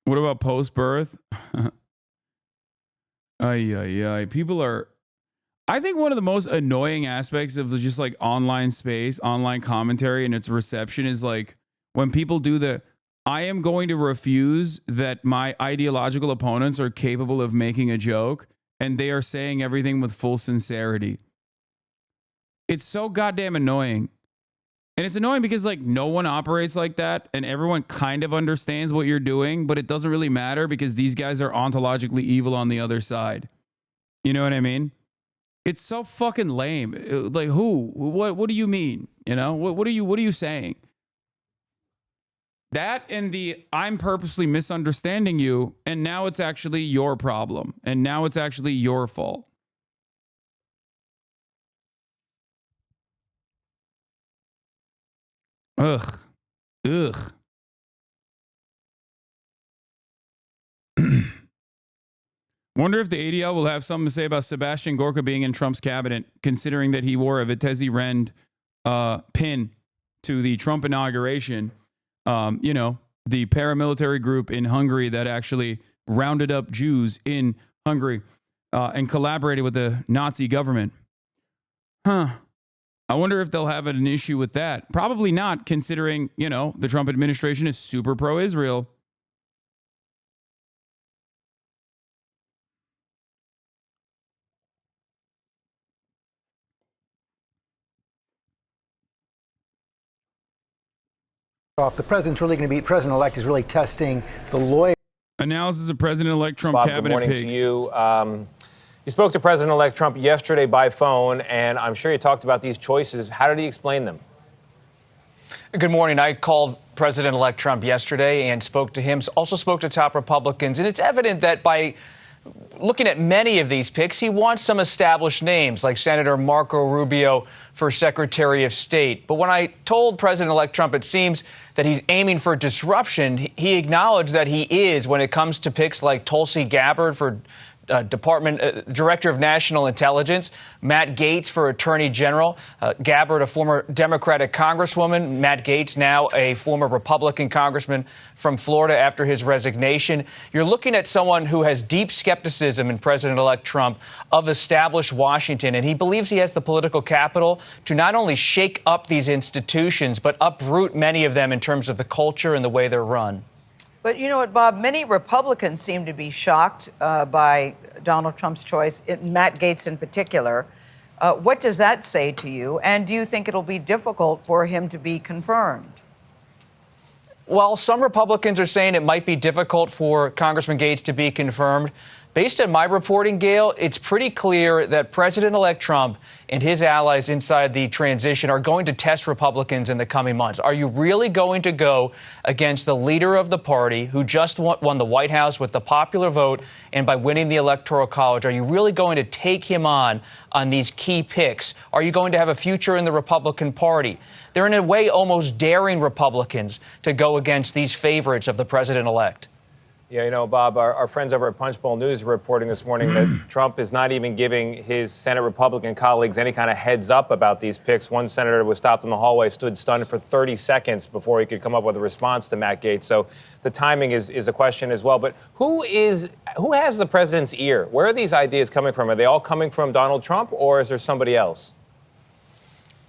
What about post-birth? Ay. People are... I think one of the most annoying aspects of just like online space, online commentary and its reception is like when people do the, I am going to refuse that my ideological opponents are capable of making a joke and they are saying everything with full sincerity. It's so goddamn annoying. And it's annoying because like no one operates like that and everyone kind of understands what you're doing, but it doesn't really matter because these guys are ontologically evil on the other side. You know what I mean? It's so fucking lame. Like who? What do you mean? You know? What are you saying? That and the I'm purposely misunderstanding you and now it's actually your problem and now it's actually your fault. Ugh. Wonder if the ADL will have something to say about Sebastian Gorka being in Trump's cabinet, considering that he wore a Vitesse Rend pin to the Trump inauguration. You know, the paramilitary group in Hungary that actually rounded up Jews in Hungary and collaborated with the Nazi government. I wonder if they'll have an issue with that. Probably not, considering, you know, the Trump administration is super pro-Israel. The president's really going to be, President-elect is really testing the lawyer. Analysis of President-elect Trump Bob, cabinet good morning picks. to you. You spoke to President-elect Trump yesterday by phone, and I'm sure you talked about these choices. How did he explain them? Good morning. I called President-elect Trump yesterday and spoke to him, also spoke to top Republicans. And it's evident that by looking at many of these picks, he wants some established names like Senator Marco Rubio for Secretary of State. But when I told President-elect Trump it seems that he's aiming for disruption, he acknowledged that he is when it comes to picks like Tulsi Gabbard for Director of National Intelligence, Matt Gaetz for Attorney General, Gabbard, a former Democratic Congresswoman, Matt Gaetz, now a former Republican Congressman from Florida after his resignation. You're looking at someone who has deep skepticism in President-elect Trump of established Washington, and he believes he has the political capital to not only shake up these institutions, but uproot many of them in terms of the culture and the way they're run. But you know what, Bob? Many Republicans seem to be shocked by Donald Trump's choice, Matt Gaetz in particular. What does that say to you? And do you think it'll be difficult for him to be confirmed? Well, some Republicans are saying it might be difficult for Congressman Gaetz to be confirmed. Based on my reporting, Gail, it's pretty clear that President-elect Trump and his allies inside the transition are going to test Republicans in the coming months. Are you really going to go against the leader of the party who just won the White House with the popular vote and by winning the Electoral College? Are you really going to take him on these key picks? Are you going to have a future in the Republican Party? They're in a way almost daring Republicans to go against these favorites of the president-elect. Yeah, you know, Bob, our friends over at Punchbowl News are reporting this morning that Trump is not even giving his Senate Republican colleagues any kind of heads up about these picks. One senator was stopped in the hallway, stood stunned for 30 seconds before he could come up with a response to Matt Gaetz. So the timing is a question as well. But who has the president's ear? Where are these ideas coming from? Are they all coming from Donald Trump, or is there somebody else?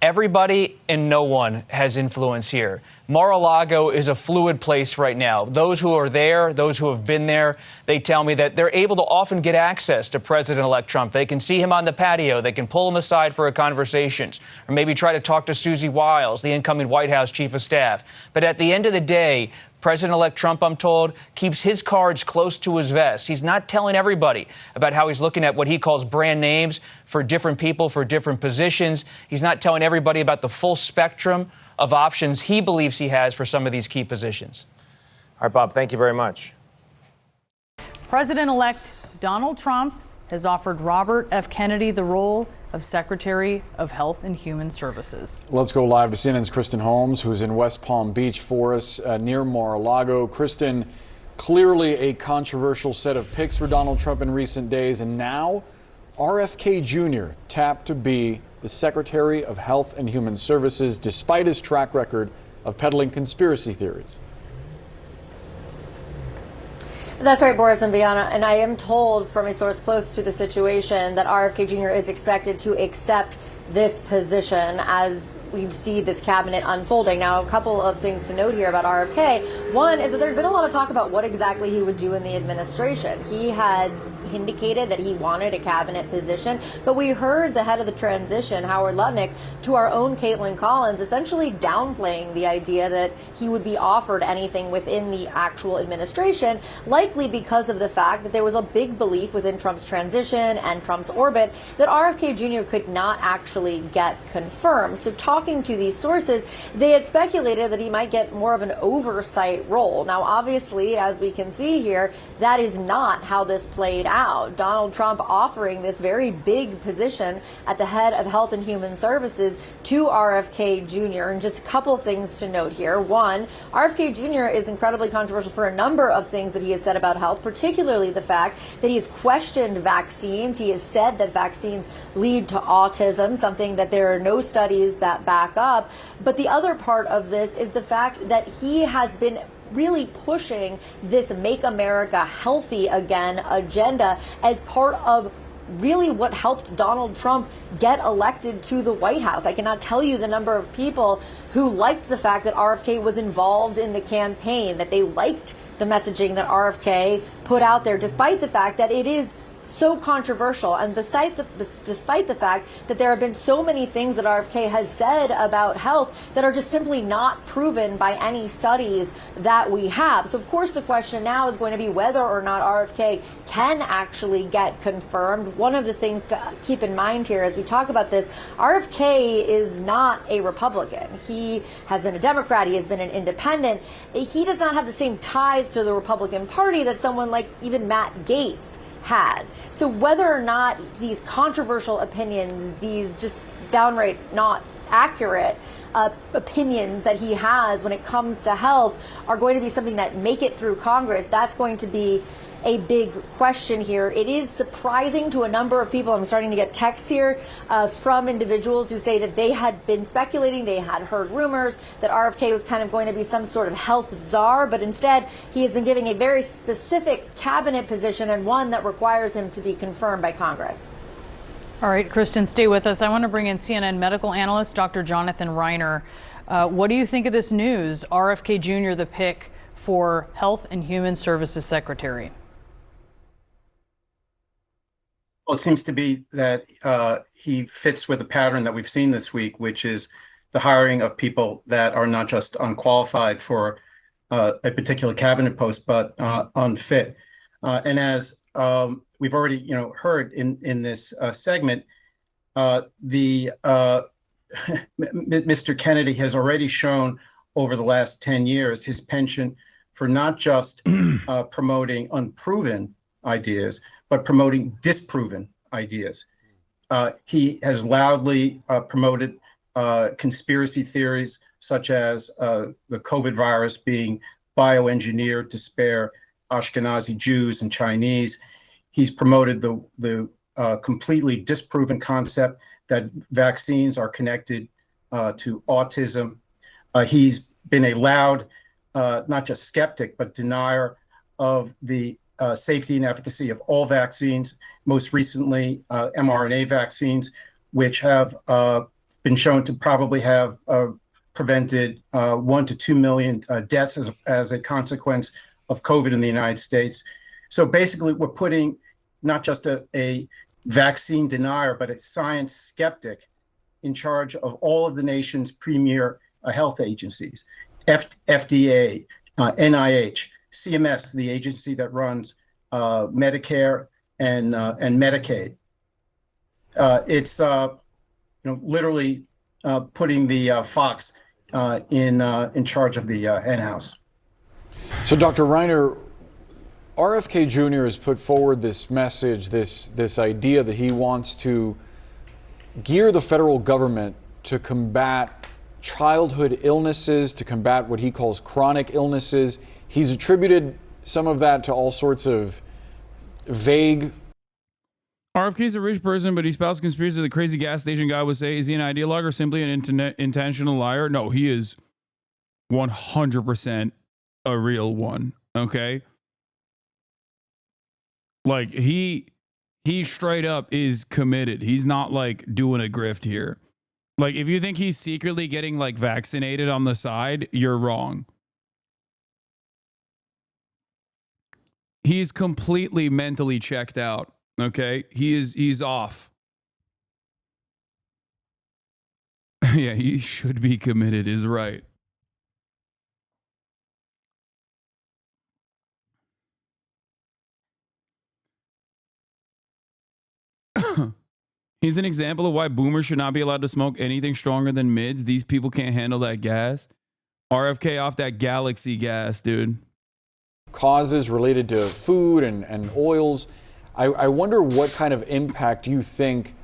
Everybody and no one has influence here. Mar-a-Lago is a fluid place right now. Those who are there, those who have been there, they tell me that they're able to often get access to President-elect Trump. They can see him on the patio. They can pull him aside for a conversation, or maybe try to talk to Susie Wiles, the incoming White House chief of staff. But at the end of the day, President-elect Trump, I'm told, keeps his cards close to his vest. He's not telling everybody about how he's looking at what he calls brand names for different people, for different positions. He's not telling everybody about the full spectrum of options he believes he has for some of these key positions. All right, Bob, thank you very much. President-elect Donald Trump has offered Robert F. Kennedy the role of Secretary of Health and Human Services. Let's go live to CNN's Kristen Holmes, who's in West Palm Beach for us near Mar-a-Lago. Kristen, clearly a controversial set of picks for Donald Trump in recent days, and now RFK Jr. tapped to be the Secretary of Health and Human Services, despite his track record of peddling conspiracy theories. That's right, Boris and Bianna. And I am told from a source close to the situation that RFK Jr. is expected to accept this position as we see this cabinet unfolding. Now, a couple of things to note here about RFK. One is that there's been a lot of talk about what exactly he would do in the administration. He had indicated that he wanted a cabinet position, but we heard the head of the transition, Howard Lutnick, to our own Caitlin Collins, essentially downplaying the idea that he would be offered anything within the actual administration, likely because of the fact that there was a big belief within Trump's transition and Trump's orbit that RFK Jr. could not actually get confirmed. So talk talking to these sources, they had speculated that he might get more of an oversight role. Now, obviously, as we can see here, that is not how this played out. Donald Trump offering this very big position at the head of Health and Human Services to RFK Jr. And just a couple things to note here. One, RFK Jr. is incredibly controversial for a number of things that he has said about health, particularly the fact that he has questioned vaccines. He has said that vaccines lead to autism, something that there are no studies that back up. But the other part of this is the fact that he has been really pushing this Make America Healthy Again agenda as part of really what helped Donald Trump get elected to the White House. I cannot tell you the number of people who liked the fact that RFK was involved in the campaign, that they liked the messaging that RFK put out there, despite the fact that it is so controversial, and despite the fact that there have been so many things that RFK has said about health that are just simply not proven by any studies that we have. So, of course, the question now is going to be whether or not RFK can actually get confirmed. One of the things to keep in mind here as we talk about this, RFK is not a Republican. He has been a Democrat. He has been an independent. He does not have the same ties to the Republican Party that someone like even Matt Gaetz has. So whether or not these controversial opinions, these just downright not accurate opinions that he has when it comes to health are going to be something that make it through Congress, that's going to be a big question here. It is surprising to a number of people. I'm starting to get texts here from individuals who say that they had been speculating, they had heard rumors that RFK was kind of going to be some sort of health czar, but instead he has been giving a very specific cabinet position and one that requires him to be confirmed by Congress. All right, Kristen, stay with us. I want to bring in CNN medical analyst Dr. Jonathan Reiner. What do you think of this news? RFK Jr., the pick for Health and Human Services Secretary. Well, it seems to be that he fits with the pattern that we've seen this week, which is the hiring of people that are not just unqualified for a particular cabinet post, but unfit. And as we've already, heard in this segment, Mr. Kennedy has already shown over the last 10 years his penchant for not just promoting unproven ideas, but promoting disproven ideas. He has loudly promoted conspiracy theories such as the COVID virus being bioengineered to spare Ashkenazi Jews and Chinese. He's promoted the completely disproven concept that vaccines are connected to autism. He's been a loud, not just skeptic, but denier of the safety and efficacy of all vaccines, most recently mRNA vaccines, which have been shown to probably have prevented 1 to 2 million deaths as a consequence of COVID in the United States. So basically, we're putting not just a vaccine denier, but a science skeptic in charge of all of the nation's premier health agencies, FDA, NIH, CMS, the agency that runs Medicare and Medicaid. It's literally putting the fox in charge of the hen house. So, Dr. Reiner, RFK Jr. has put forward this message, this idea that he wants to gear the federal government to combat childhood illnesses, to combat what he calls chronic illnesses. He's attributed some of that to all sorts of vague. RFK's a rich person, but he spouts conspiracy. The crazy gas station guy would say, is he an ideologue or simply an intentional liar? No, he is 100% a real one. Okay. Like he straight up is committed. He's not like doing a grift here. Like if you think he's secretly getting like vaccinated on the side, you're wrong. He's completely mentally checked out. Okay. He's off. Yeah, he should be committed is right. He's an example of why boomers should not be allowed to smoke anything stronger than mids. These people can't handle that gas. RFK off that Galaxy gas, dude. Causes related to food and oils. I wonder what kind of impact you think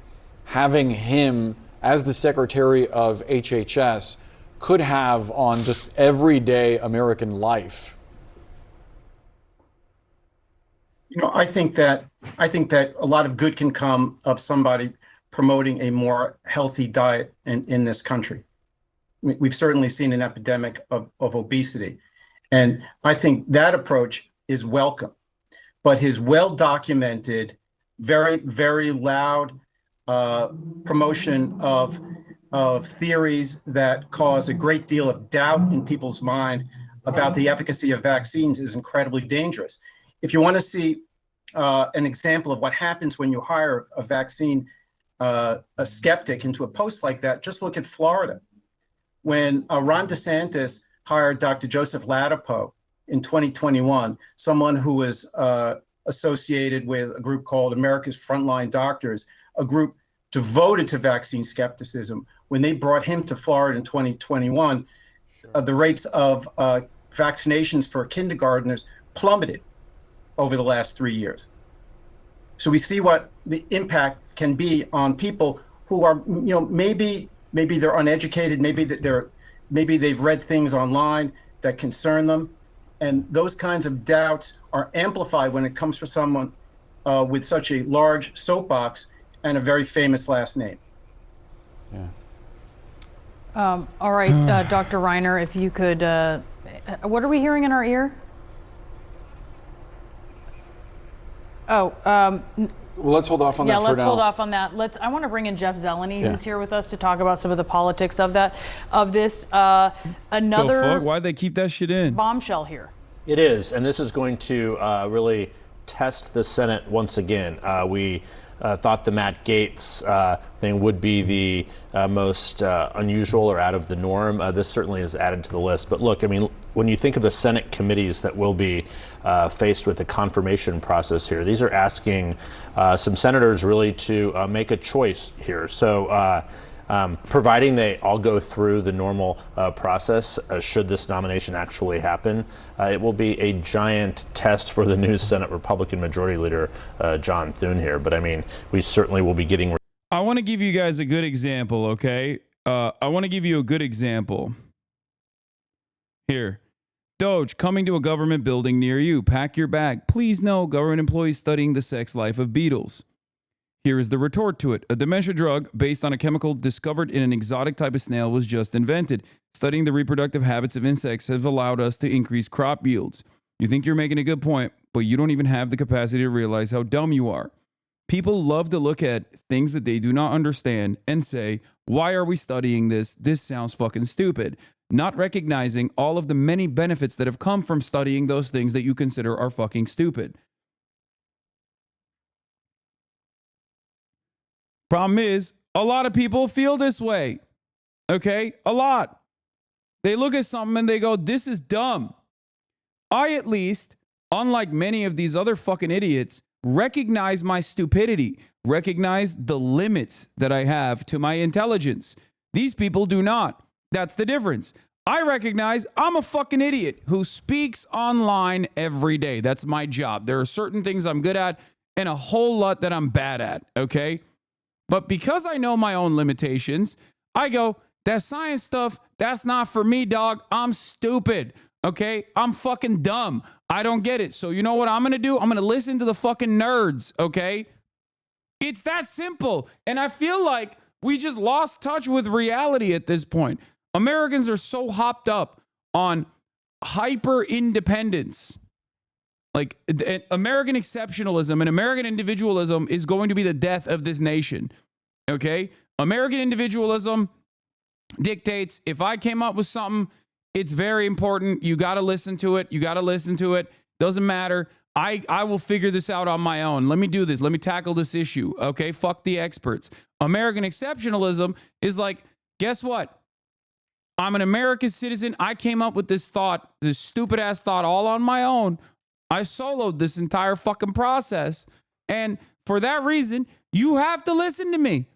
having him as the Secretary of HHS could have on just everyday American life. You know, I think that a lot of good can come of somebody promoting a more healthy diet in this country. We've certainly seen an epidemic of obesity. And I think that approach is welcome. But his well-documented, very, very loud promotion of theories that cause a great deal of doubt in people's mind about the efficacy of vaccines is incredibly dangerous. If you want to see an example of what happens when you hire a vaccine a skeptic into a post like that, just look at Florida. When Ron DeSantis hired Dr. Joseph Ladapo in 2021, someone who was associated with a group called America's Frontline Doctors, a group devoted to vaccine skepticism, when they brought him to Florida in 2021, the rates of vaccinations for kindergartners plummeted over the last 3 years. So we see what the impact can be on people who are, you know, maybe they're uneducated, maybe they've read things online that concern them, and those kinds of doubts are amplified when it comes from someone with such a large soapbox and a very famous last name. Yeah. All right, Dr. Reiner, if you could, what are we hearing in our ear? Well, let's hold off on that for now. Yeah, let's hold off on that. I want to bring in Jeff Zeleny, who's here with us to talk about some of the politics of this. Another the fuck? Why'd they keep that shit in? Bombshell here. It is, and this is going to really test the Senate once again. We thought the Matt Gaetz thing would be the most unusual or out of the norm. This certainly is added to the list. But look, I mean, when you think of the Senate committees that will be faced with the confirmation process here, these are asking some senators really to make a choice here. So providing they all go through the normal process, should this nomination actually happen, it will be a giant test for the new Senate Republican Majority Leader, John Thune here. But I mean, we certainly will be getting... I want to give you guys a good example, okay? I want to give you a good example. Here. Doge, coming to a government building near you. Pack your bag. Please no, government employees studying the sex life of beetles. Here is the retort to it. A dementia drug based on a chemical discovered in an exotic type of snail was just invented. Studying the reproductive habits of insects have allowed us to increase crop yields. You think you're making a good point, but you don't even have the capacity to realize how dumb you are. People love to look at things that they do not understand and say, why are we studying this? This sounds fucking stupid. Not recognizing all of the many benefits that have come from studying those things that you consider are fucking stupid. Problem is, a lot of people feel this way. Okay? A lot. They look at something and they go, this is dumb. I, at least, unlike many of these other fucking idiots, recognize my stupidity, recognize the limits that I have to my intelligence. These people do not. That's the difference. I recognize I'm a fucking idiot who speaks online every day. That's my job. There are certain things I'm good at and a whole lot that I'm bad at, okay? But because I know my own limitations, I go, that science stuff, that's not for me, dog. I'm stupid, okay? I'm fucking dumb. I don't get it. So you know what I'm going to do? I'm going to listen to the fucking nerds, okay? It's that simple. And I feel like we just lost touch with reality at this point. Americans are so hopped up on hyper independence. Like American exceptionalism and American individualism is going to be the death of this nation. Okay? American individualism dictates if I came up with something, it's very important. You got to listen to it. You got to listen to it. Doesn't matter. I will figure this out on my own. Let me do this. Let me tackle this issue. Okay? Fuck the experts. American exceptionalism is like, guess what? I'm an American citizen. I came up with this thought, this stupid ass thought all on my own. I soloed this entire fucking process. And for that reason, you have to listen to me.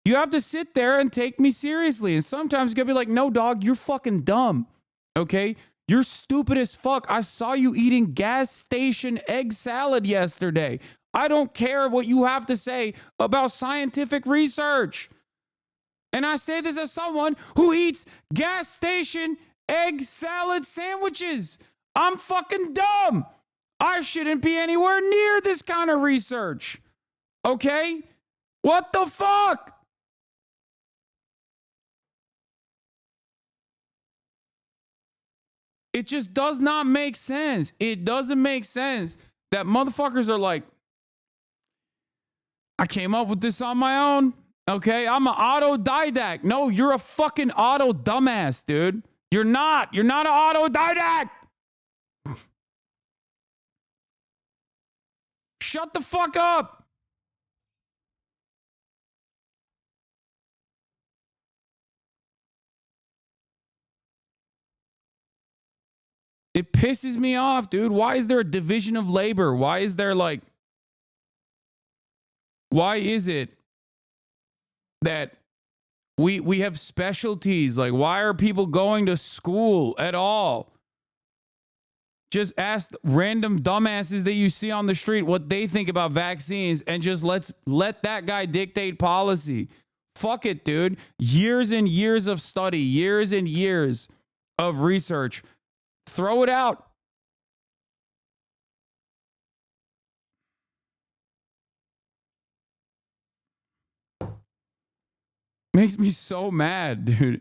You have to sit there and take me seriously. And sometimes you gotta be like, no, dog, you're fucking dumb. Okay? You're stupid as fuck. I saw you eating gas station egg salad yesterday. I don't care what you have to say about scientific research. And I say this as someone who eats gas station egg salad sandwiches. I'm fucking dumb. I shouldn't be anywhere near this kind of research. Okay? What the fuck? It just does not make sense. It doesn't make sense that motherfuckers are like, I came up with this on my own. Okay, I'm an autodidact. No, you're a fucking auto dumbass, dude. You're not. You're not an autodidact. Shut the fuck up. It pisses me off, dude. Why is there a division of labor? Why is there like, why is it that we have specialties? Like, why are people going to school at all? Just ask random dumbasses that you see on the street what they think about vaccines and just let that guy dictate policy. Fuck it, dude. Years and years of study, years and years of research. Throw it out. Makes me so mad, dude.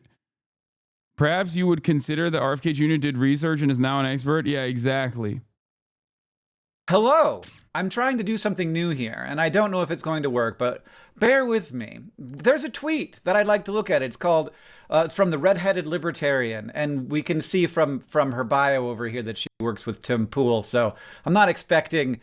Perhaps you would consider that RFK Jr. did research and is now an expert? Yeah, exactly. Hello. I'm trying to do something new here, and I don't know if it's going to work, but bear with me. There's a tweet that I'd like to look at. It's called, it's from the Redheaded Libertarian, and we can see from her bio over here that she works with Tim Pool, so I'm not expecting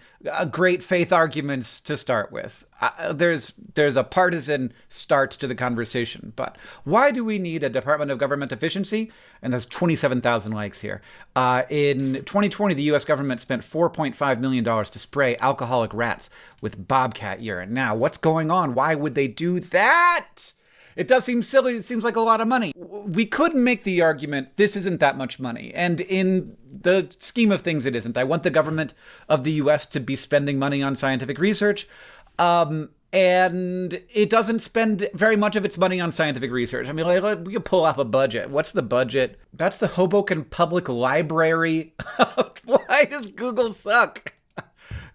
great faith arguments to start with. There's a partisan start to the conversation, but why do we need a Department of Government Efficiency? And there's 27,000 likes here. In 2020, the U.S. government spent $4.5 million to spray alcoholic rats with bobcat urine. Now, what's going on? Why would they do that? It does seem silly. It seems like a lot of money. We could make the argument this isn't that much money. And in the scheme of things, it isn't. I want the government of the U.S. to be spending money on scientific research. And it doesn't spend very much of its money on scientific research. I mean, like, we can pull up a budget. What's the budget? That's the Hoboken Public Library. Why does Google suck?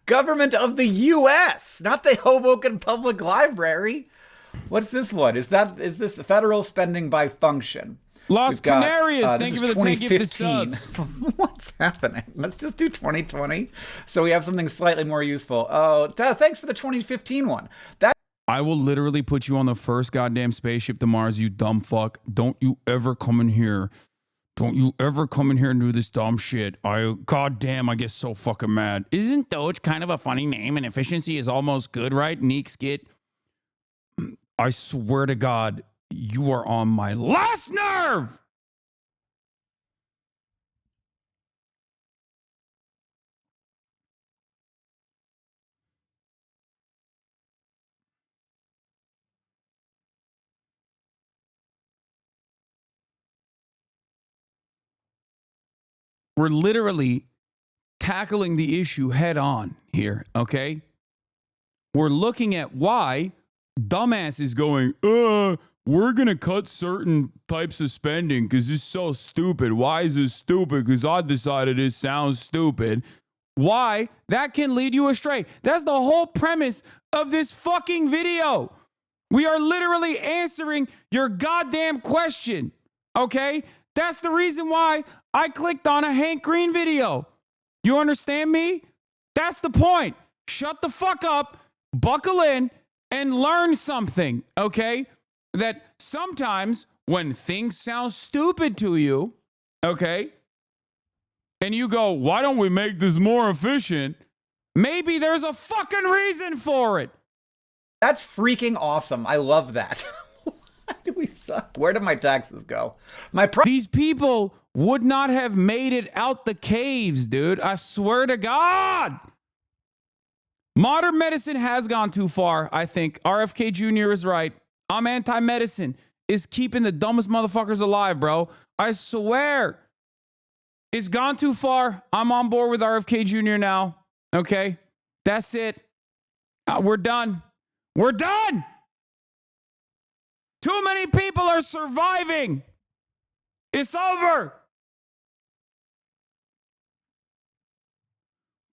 Government of the U.S., not the Hoboken Public Library. What's this one? Is this federal spending by function? Las Canarias, thank you for the 10 gifted subs. What's happening? Let's just do 2020 so we have something slightly more useful. Oh, thanks for the 2015 one. I will literally put you on the first goddamn spaceship to Mars, you dumb fuck. Don't you ever come in here. Don't you ever come in here and do this dumb shit. Goddamn, I get so fucking mad. Isn't Doge kind of a funny name and efficiency is almost good, right? Neek skit. I swear to God, you are on my last nerve. We're literally tackling the issue head on here, okay? We're looking at why dumbass is going, we're going to cut certain types of spending because it's so stupid. Why is this stupid? Because I decided it sounds stupid. Why? That can lead you astray. That's the whole premise of this fucking video. We are literally answering your goddamn question, okay? That's the reason why I clicked on a Hank Green video. You understand me? That's the point. Shut the fuck up, buckle in, and learn something, okay? That sometimes when things sound stupid to you, okay, and you go, why don't we make this more efficient? Maybe there's a fucking reason for it. That's freaking awesome. I love that. Why do we suck? Where did my taxes go? These people would not have made it out the caves, dude. I swear to God. Modern medicine has gone too far, I think. RFK Jr. is right. I'm anti-medicine. It's keeping the dumbest motherfuckers alive, bro. I swear. It's gone too far. I'm on board with RFK Jr. now. Okay? That's it. We're done. We're done. Too many people are surviving. It's over.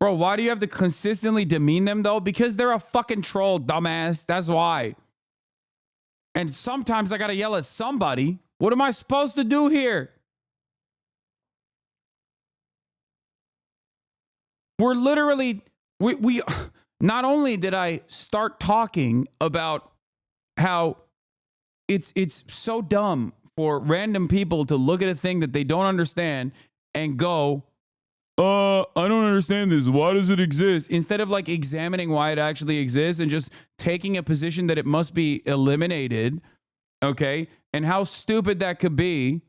Bro, why do you have to consistently demean them, though? Because they're a fucking troll, dumbass. That's why. And sometimes I got to yell at somebody. What am I supposed to do here? We're literally, we not only did I start talking about how it's so dumb for random people to look at a thing that they don't understand and go, I don't understand this. Why does it exist? Instead of like examining why it actually exists and just taking a position that it must be eliminated, okay, and how stupid that could be.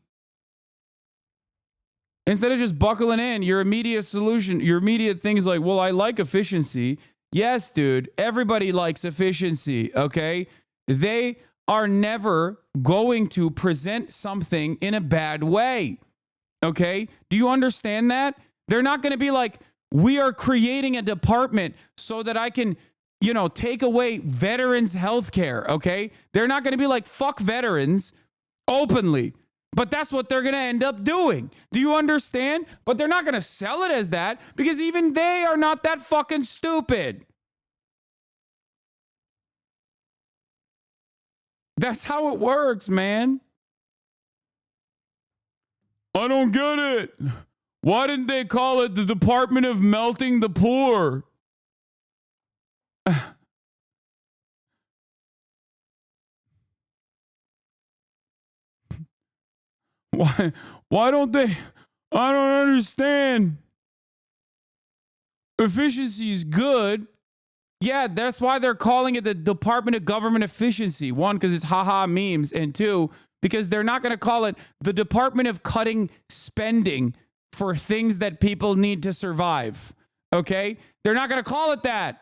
Instead of just buckling in, your immediate solution, your immediate thing is like, well, I like efficiency. Yes, dude, everybody likes efficiency, okay? They are never going to present something in a bad way, okay? Do you understand that? They're not going to be like, we are creating a department so that I can, you know, take away veterans' health care, okay? They're not going to be like, fuck veterans openly. But that's what they're going to end up doing. Do you understand? But they're not going to sell it as that because even they are not that fucking stupid. That's how it works, man. I don't get it. Why didn't they call it the Department of Melting the Poor? Why don't they? I don't understand. Efficiency is good. Yeah, that's why they're calling it the Department of Government Efficiency. One, because it's haha memes. And two, because they're not going to call it the Department of Cutting Spending for things that people need to survive. Okay? They're not going to call it that.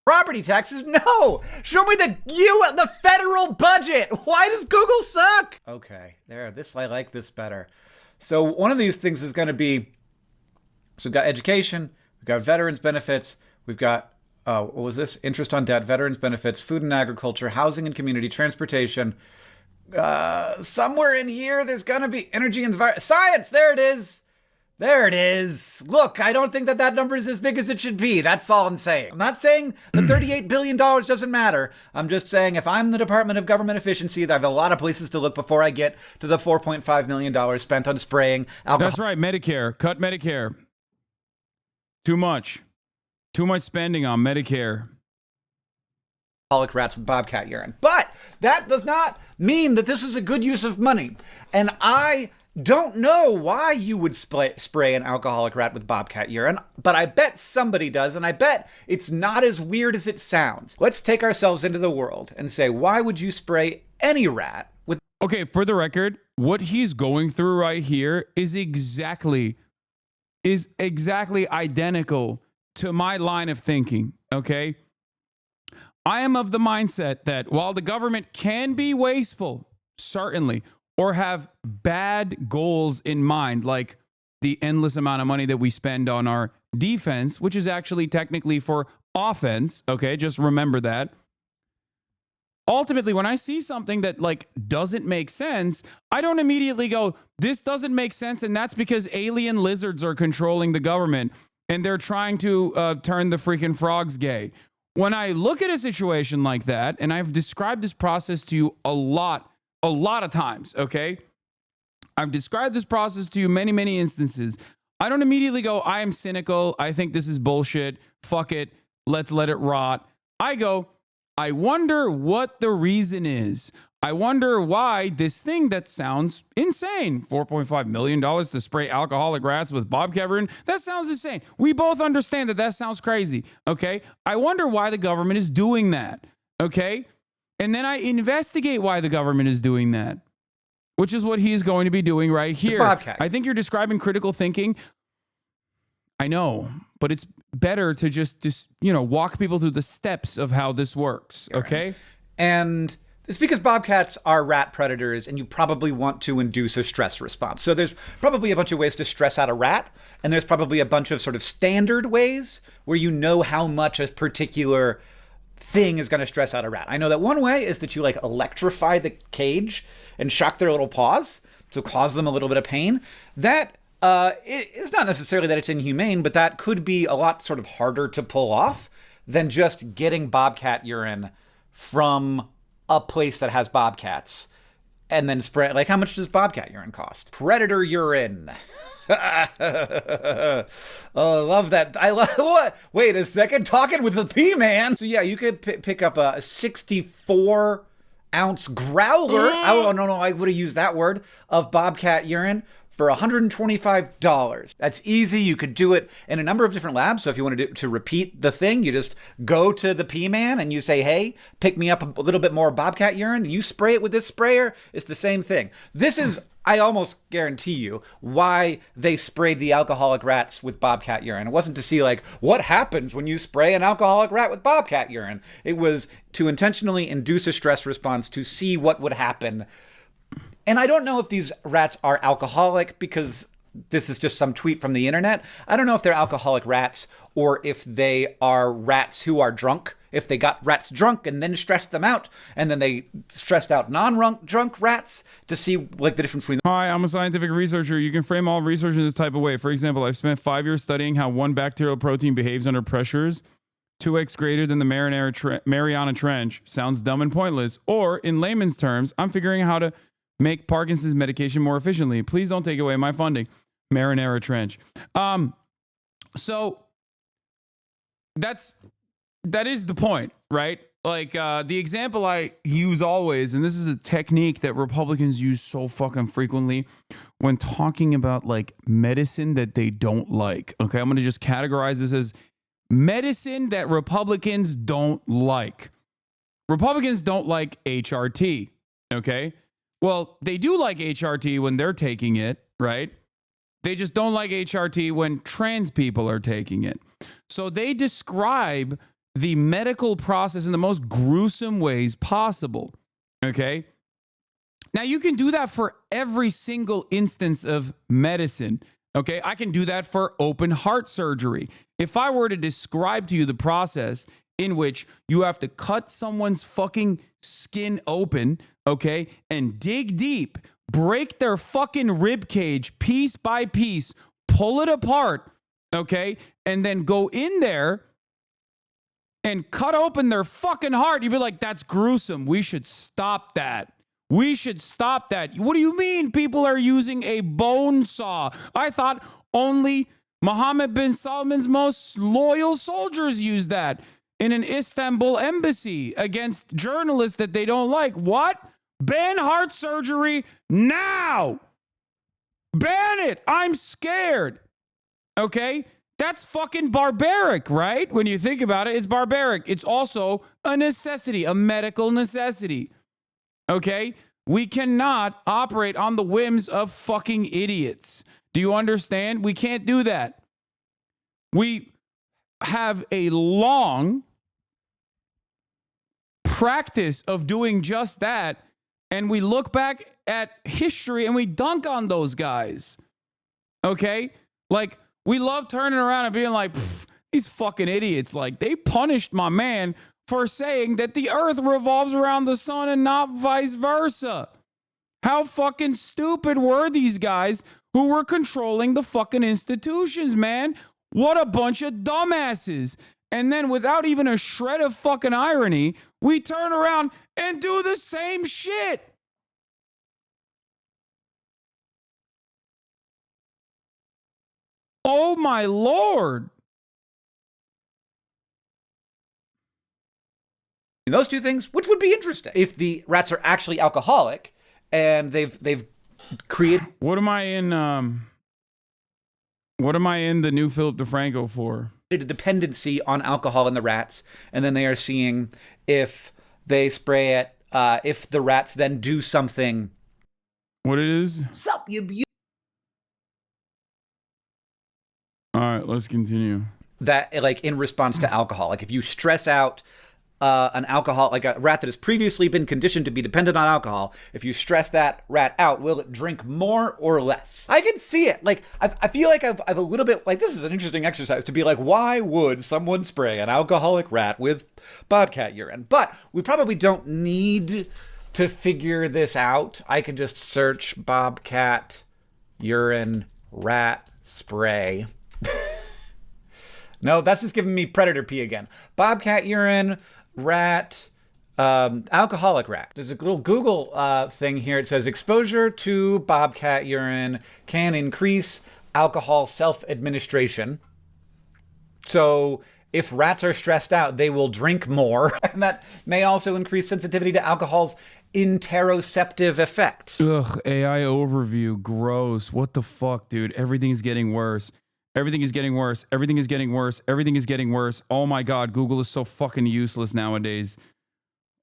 Property taxes? No! Show me the federal budget! Why does Google suck? Okay, there, I like this better. So one of these things is going to be, so we've got education, we've got veterans benefits, we've got, what was this? Interest on debt, veterans benefits, food and agriculture, housing and community, transportation. Somewhere in here, there's going to be energy and science, there it is! There it is. Look, I don't think that number is as big as it should be. That's all I'm saying. I'm not saying the $38 billion doesn't matter. I'm just saying if I'm the Department of Government Efficiency, I have a lot of places to look before I get to the $4.5 million spent on spraying alcohol. That's right, Medicare. Cut Medicare. Too much. Too much spending on Medicare. Alcoholic rats with bobcat urine. But that does not mean that this was a good use of money. And I don't know why you would spray an alcoholic rat with bobcat urine, but I bet somebody does, and I bet it's not as weird as it sounds. Let's take ourselves into the world and say, why would you spray any rat with... Okay, for the record, what he's going through right here is exactly identical to my line of thinking, okay? I am of the mindset that while the government can be wasteful, certainly, or have bad goals in mind, like the endless amount of money that we spend on our defense, which is actually technically for offense, okay? Just remember that. Ultimately, when I see something that like doesn't make sense, I don't immediately go, this doesn't make sense, and that's because alien lizards are controlling the government and they're trying to turn the freaking frogs gay. When I look at a situation like that, and I've described this process to you a lot of times, okay? I've described this process to you many, many instances. I don't immediately go, I am cynical. I think this is bullshit. Fuck it. Let's let it rot. I go, I wonder what the reason is. I wonder why this thing that sounds insane, $4.5 million to spray alcoholic rats with bobcat urine, that sounds insane. We both understand that sounds crazy, okay? I wonder why the government is doing that, okay? And then I investigate why the government is doing that, which is what he's going to be doing right here. I think you're describing critical thinking. I know, but it's better to just walk people through the steps of how this works, okay? Right. And it's because bobcats are rat predators, and you probably want to induce a stress response. So there's probably a bunch of ways to stress out a rat, and there's probably a bunch of sort of standard ways where you know how much a particular thing is going to stress out a rat. I know that one way is that you like electrify the cage and shock their little paws, so cause them a little bit of pain. That it's not necessarily that it's inhumane, but that could be a lot sort of harder to pull off than just getting bobcat urine from a place that has bobcats and then spray. Like, how much does bobcat urine cost? Predator urine. Oh, love that. I love what? Wait a second, talking with the P-man. So yeah, you could pick up a 64-ounce growler. Oh no, I would have used that word, of bobcat urine for $125. That's easy. You could do it in a number of different labs. So if you want to repeat the thing, you just go to the P-man and you say, hey, pick me up a little bit more bobcat urine. You spray it with this sprayer. It's the same thing. This is, I almost guarantee you, why they sprayed the alcoholic rats with bobcat urine. It wasn't to see like what happens when you spray an alcoholic rat with bobcat urine. It was to intentionally induce a stress response to see what would happen. And I don't know if these rats are alcoholic, because this is just some tweet from the internet. I don't know if they're alcoholic rats or if they are rats who are drunk. If they got rats drunk and then stressed them out, and then they stressed out non-drunk rats to see like the difference between them. Hi, I'm a scientific researcher. You can frame all research in this type of way. For example, I've spent 5 years studying how one bacterial protein behaves under pressures 2x greater than the Mariana Trench. Sounds dumb and pointless. Or in layman's terms, I'm figuring out how to make Parkinson's medication more efficiently. Please don't take away my funding. Marinara Trench. So that is the point, right? Like the example I use always, and this is a technique that Republicans use so fucking frequently when talking about like medicine that they don't like. Okay, I'm going to just categorize this as medicine that Republicans don't like. Republicans don't like HRT. Okay. Well, they do like HRT when they're taking it, right? They just don't like HRT when trans people are taking it. So they describe the medical process in the most gruesome ways possible, okay? Now, you can do that for every single instance of medicine, okay? I can do that for open heart surgery. If I were to describe to you the process in which you have to cut someone's fucking skin open, okay, and dig deep, break their fucking rib cage piece by piece, pull it apart, okay, and then go in there and cut open their fucking heart, you'd be like, that's gruesome. We should stop that. We should stop that. What do you mean people are using a bone saw? I thought only Mohammed bin Salman's most loyal soldiers use that in an Istanbul embassy against journalists that they don't like. What? Ban heart surgery now. Ban it. I'm scared. Okay? That's fucking barbaric, right? When you think about it, it's barbaric. It's also a necessity, a medical necessity. Okay? We cannot operate on the whims of fucking idiots. Do you understand? We can't do that. We have a long practice of doing just that, and we look back at history and we dunk on those guys. Okay? Like, we love turning around and being like, these fucking idiots. Like, they punished my man for saying that the earth revolves around the sun and not vice versa. How fucking stupid were these guys who were controlling the fucking institutions, man? What a bunch of dumbasses. And then without even a shred of fucking irony, we turn around and do the same shit. Oh my Lord. Those two things, which would be interesting if the rats are actually alcoholic and they've created. What am I in the new Philip DeFranco for? A dependency on alcohol in the rats, and then they are seeing if they spray it, if the rats then do something. What it is? Sup, you. All right, right, let's continue. That, like, in response to alcohol, like if you stress out an alcohol, like a rat that has previously been conditioned to be dependent on alcohol, if you stress that rat out, will it drink more or less? I can see it. Like, I feel like I've a little bit, like, this is an interesting exercise to be like, why would someone spray an alcoholic rat with bobcat urine? But we probably don't need to figure this out. I can just search bobcat urine rat spray. No, that's just giving me predator pee again. Bobcat urine, rat, alcoholic rat. There's a little Google thing here. It says exposure to bobcat urine can increase alcohol self-administration. So if rats are stressed out, they will drink more. And that may also increase sensitivity to alcohol's interoceptive effects. Ugh, AI overview, gross. What the fuck, dude? Everything's getting worse. Everything is getting worse. Everything is getting worse. Everything is getting worse. Oh my God, Google is so fucking useless nowadays.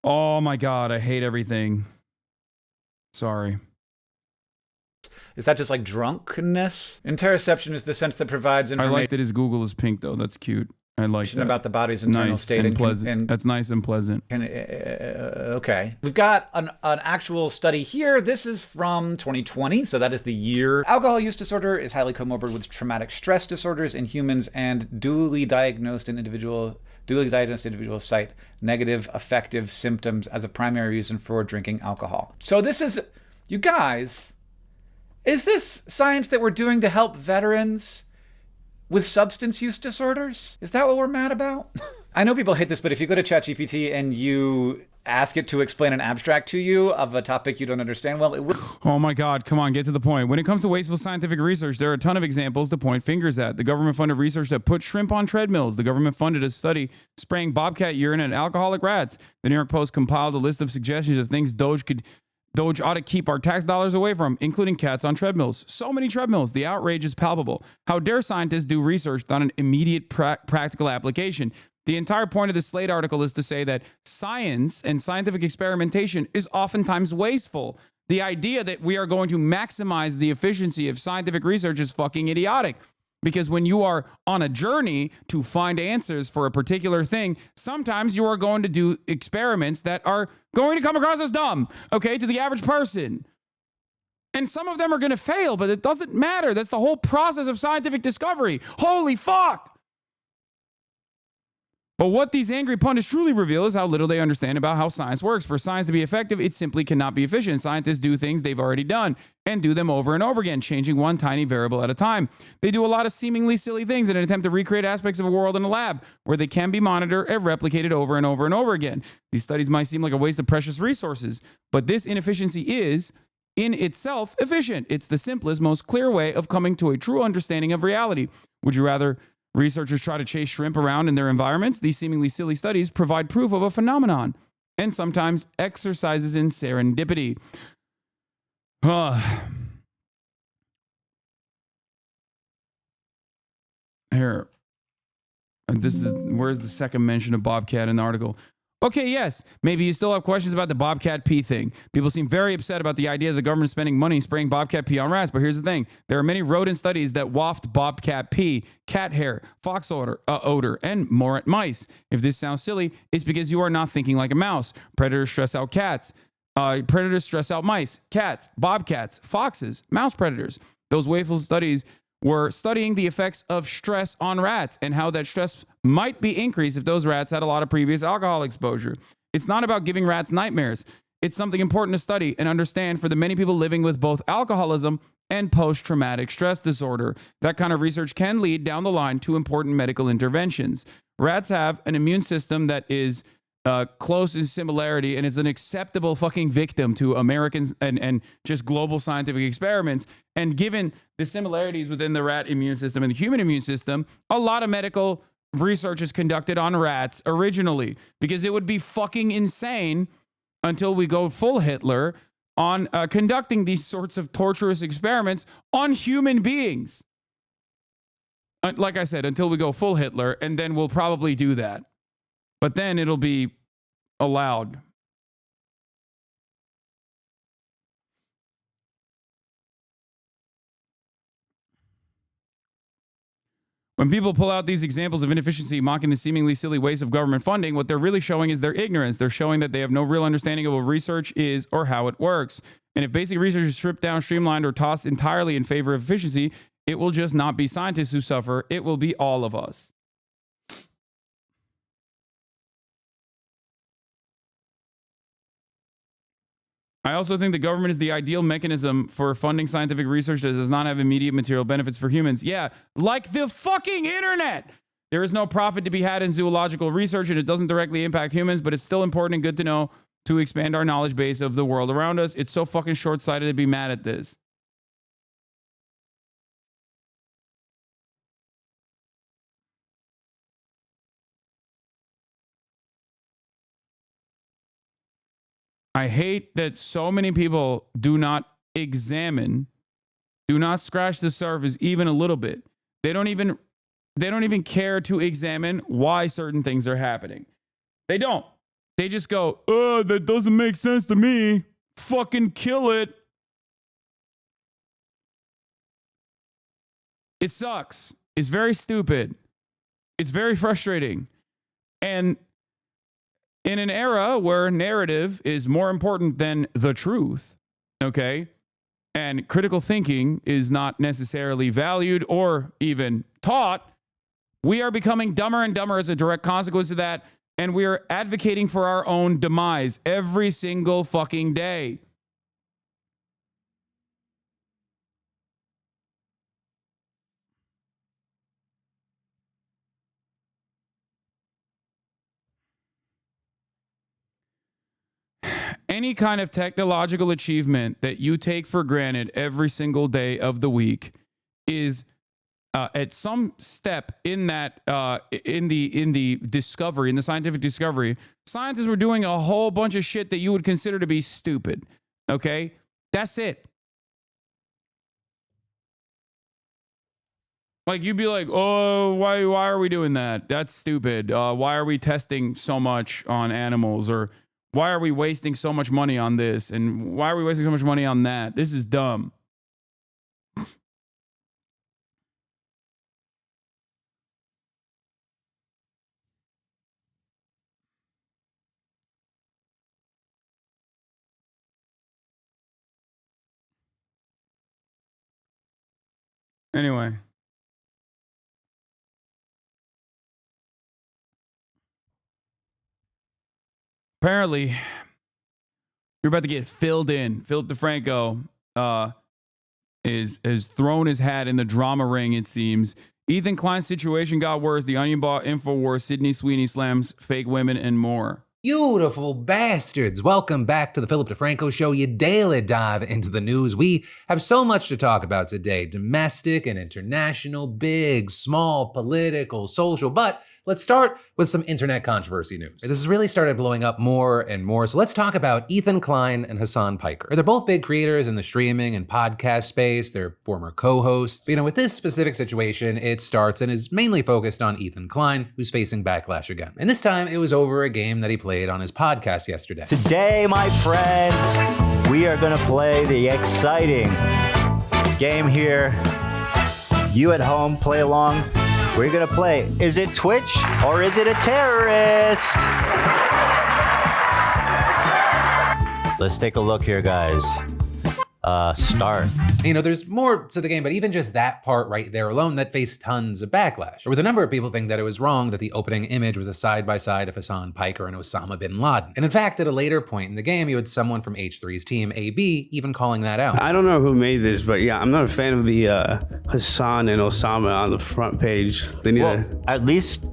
Oh my God, I hate everything. Sorry. Is that just like drunkenness? Interoception is the sense that provides information. I like that his Google is pink though. That's cute. I like that. About the body's internal nice state and pleasant. That's nice and pleasant. Okay. We've got an actual study here. This is from 2020, so that is the year. Alcohol use disorder is highly comorbid with traumatic stress disorders in humans, and duly diagnosed individuals cite negative affective symptoms as a primary reason for drinking alcohol. So this is, you guys, is this science that we're doing to help veterans with substance use disorders? Is that what we're mad about? I know people hate this, but if you go to ChatGPT and you ask it to explain an abstract to you of a topic you don't understand, well, it will. Oh my God, come on, get to the point. When it comes to wasteful scientific research, there are a ton of examples to point fingers at. The government funded research that put shrimp on treadmills. The government funded a study spraying bobcat urine at alcoholic rats. The New York Post compiled a list of suggestions of things Doge ought to keep our tax dollars away from, including cats on treadmills. So many treadmills. The outrage is palpable. How dare scientists do research without an immediate practical application? The entire point of the Slate article is to say that science and scientific experimentation is oftentimes wasteful. The idea that we are going to maximize the efficiency of scientific research is fucking idiotic. Because when you are on a journey to find answers for a particular thing, sometimes you are going to do experiments that are going to come across as dumb, okay, to the average person. And some of them are going to fail, but it doesn't matter. That's the whole process of scientific discovery. Holy fuck! But what these angry pundits truly reveal is how little they understand about how science works. For science to be effective, it simply cannot be efficient. Scientists do things they've already done and do them over and over again, changing one tiny variable at a time. They do a lot of seemingly silly things in an attempt to recreate aspects of a world in a lab where they can be monitored and replicated over and over and over again. These studies might seem like a waste of precious resources, but this inefficiency is, in itself, efficient. It's the simplest, most clear way of coming to a true understanding of reality. Would you rather researchers try to chase shrimp around in their environments? These seemingly silly studies provide proof of a phenomenon and sometimes exercises in serendipity. Here. Where's the second mention of Bobcat in the article? Okay, yes, maybe you still have questions about the bobcat pee thing. People seem very upset about the idea of the government spending money spraying bobcat pee on rats, but here's the thing. There are many rodent studies that waft bobcat pee, cat hair, fox odor, and more at mice. If this sounds silly, it's because you are not thinking like a mouse. Predators stress out cats. Predators stress out mice, cats, bobcats, foxes, mouse predators. Those wasteful studies were studying the effects of stress on rats and how that stress might be increased if those rats had a lot of previous alcohol exposure. It's not about giving rats nightmares. It's something important to study and understand for the many people living with both alcoholism and post-traumatic stress disorder. That kind of research can lead down the line to important medical interventions. Rats have an immune system that is close in similarity, and it's an acceptable fucking victim to Americans and just global scientific experiments. And given the similarities within the rat immune system and the human immune system, a lot of medical research is conducted on rats originally, because it would be fucking insane until we go full Hitler on conducting these sorts of torturous experiments on human beings. Like I said, until we go full Hitler, and then we'll probably do that. But then it'll be allowed. When people pull out these examples of inefficiency, mocking the seemingly silly waste of government funding, what they're really showing is their ignorance. They're showing that they have no real understanding of what research is or how it works. And if basic research is stripped down, streamlined, or tossed entirely in favor of efficiency, it will just not be scientists who suffer. It will be all of us. I also think the government is the ideal mechanism for funding scientific research that does not have immediate material benefits for humans. Yeah, like the fucking internet. There is no profit to be had in zoological research, and it doesn't directly impact humans, but it's still important and good to know to expand our knowledge base of the world around us. It's so fucking short-sighted to be mad at this. I hate that so many people do not examine, do not scratch the surface even a little bit. They don't even care to examine why certain things are happening. They don't. They just go, "Oh, that doesn't make sense to me. Fucking kill it." It sucks. It's very stupid. It's very frustrating. And in an era where narrative is more important than the truth, okay, and critical thinking is not necessarily valued or even taught, we are becoming dumber and dumber as a direct consequence of that, and we are advocating for our own demise every single fucking day. Any kind of technological achievement that you take for granted every single day of the week is at some step in that in the discovery, in the scientific discovery, scientists were doing a whole bunch of shit that you would consider to be stupid. Okay, that's it. Like you'd be like, "Oh, why are we doing that? That's stupid. Why are we testing so much on animals?" Or "Why are we wasting so much money on this? And why are we wasting so much money on that? This is dumb." Anyway. Apparently, you're about to get filled in. Philip DeFranco has thrown his hat in the drama ring, it seems. Ethan Klein's situation got worse. The Onion bought InfoWars, Sydney Sweeney slams fake women, and more. Beautiful bastards. Welcome back to the Philip DeFranco Show, your daily dive into the news. We have so much to talk about today. Domestic and international, big, small, political, social, but let's start with some internet controversy news. This has really started blowing up more and more, so let's talk about Ethan Klein and HasanPiker. They're both big creators in the streaming and podcast space. They're former co-hosts. But, with this specific situation, it starts and is mainly focused on Ethan Klein, who's facing backlash again. And this time, it was over a game that he played on his podcast yesterday. Today, my friends, we are going to play the exciting game here. You at home, play along. We're going to play, is it Twitch or is it a terrorist? Let's take a look here, guys. Start. There's more to the game, but even just that part right there alone, that faced tons of backlash. With a number of people think that it was wrong that the opening image was a side-by-side of HasanPiker and Osama bin Laden. And in fact, at a later point in the game, you had someone from H3's team, AB, even calling that out. I don't know who made this, but yeah, I'm not a fan of the Hasan and Osama on the front page. They need at least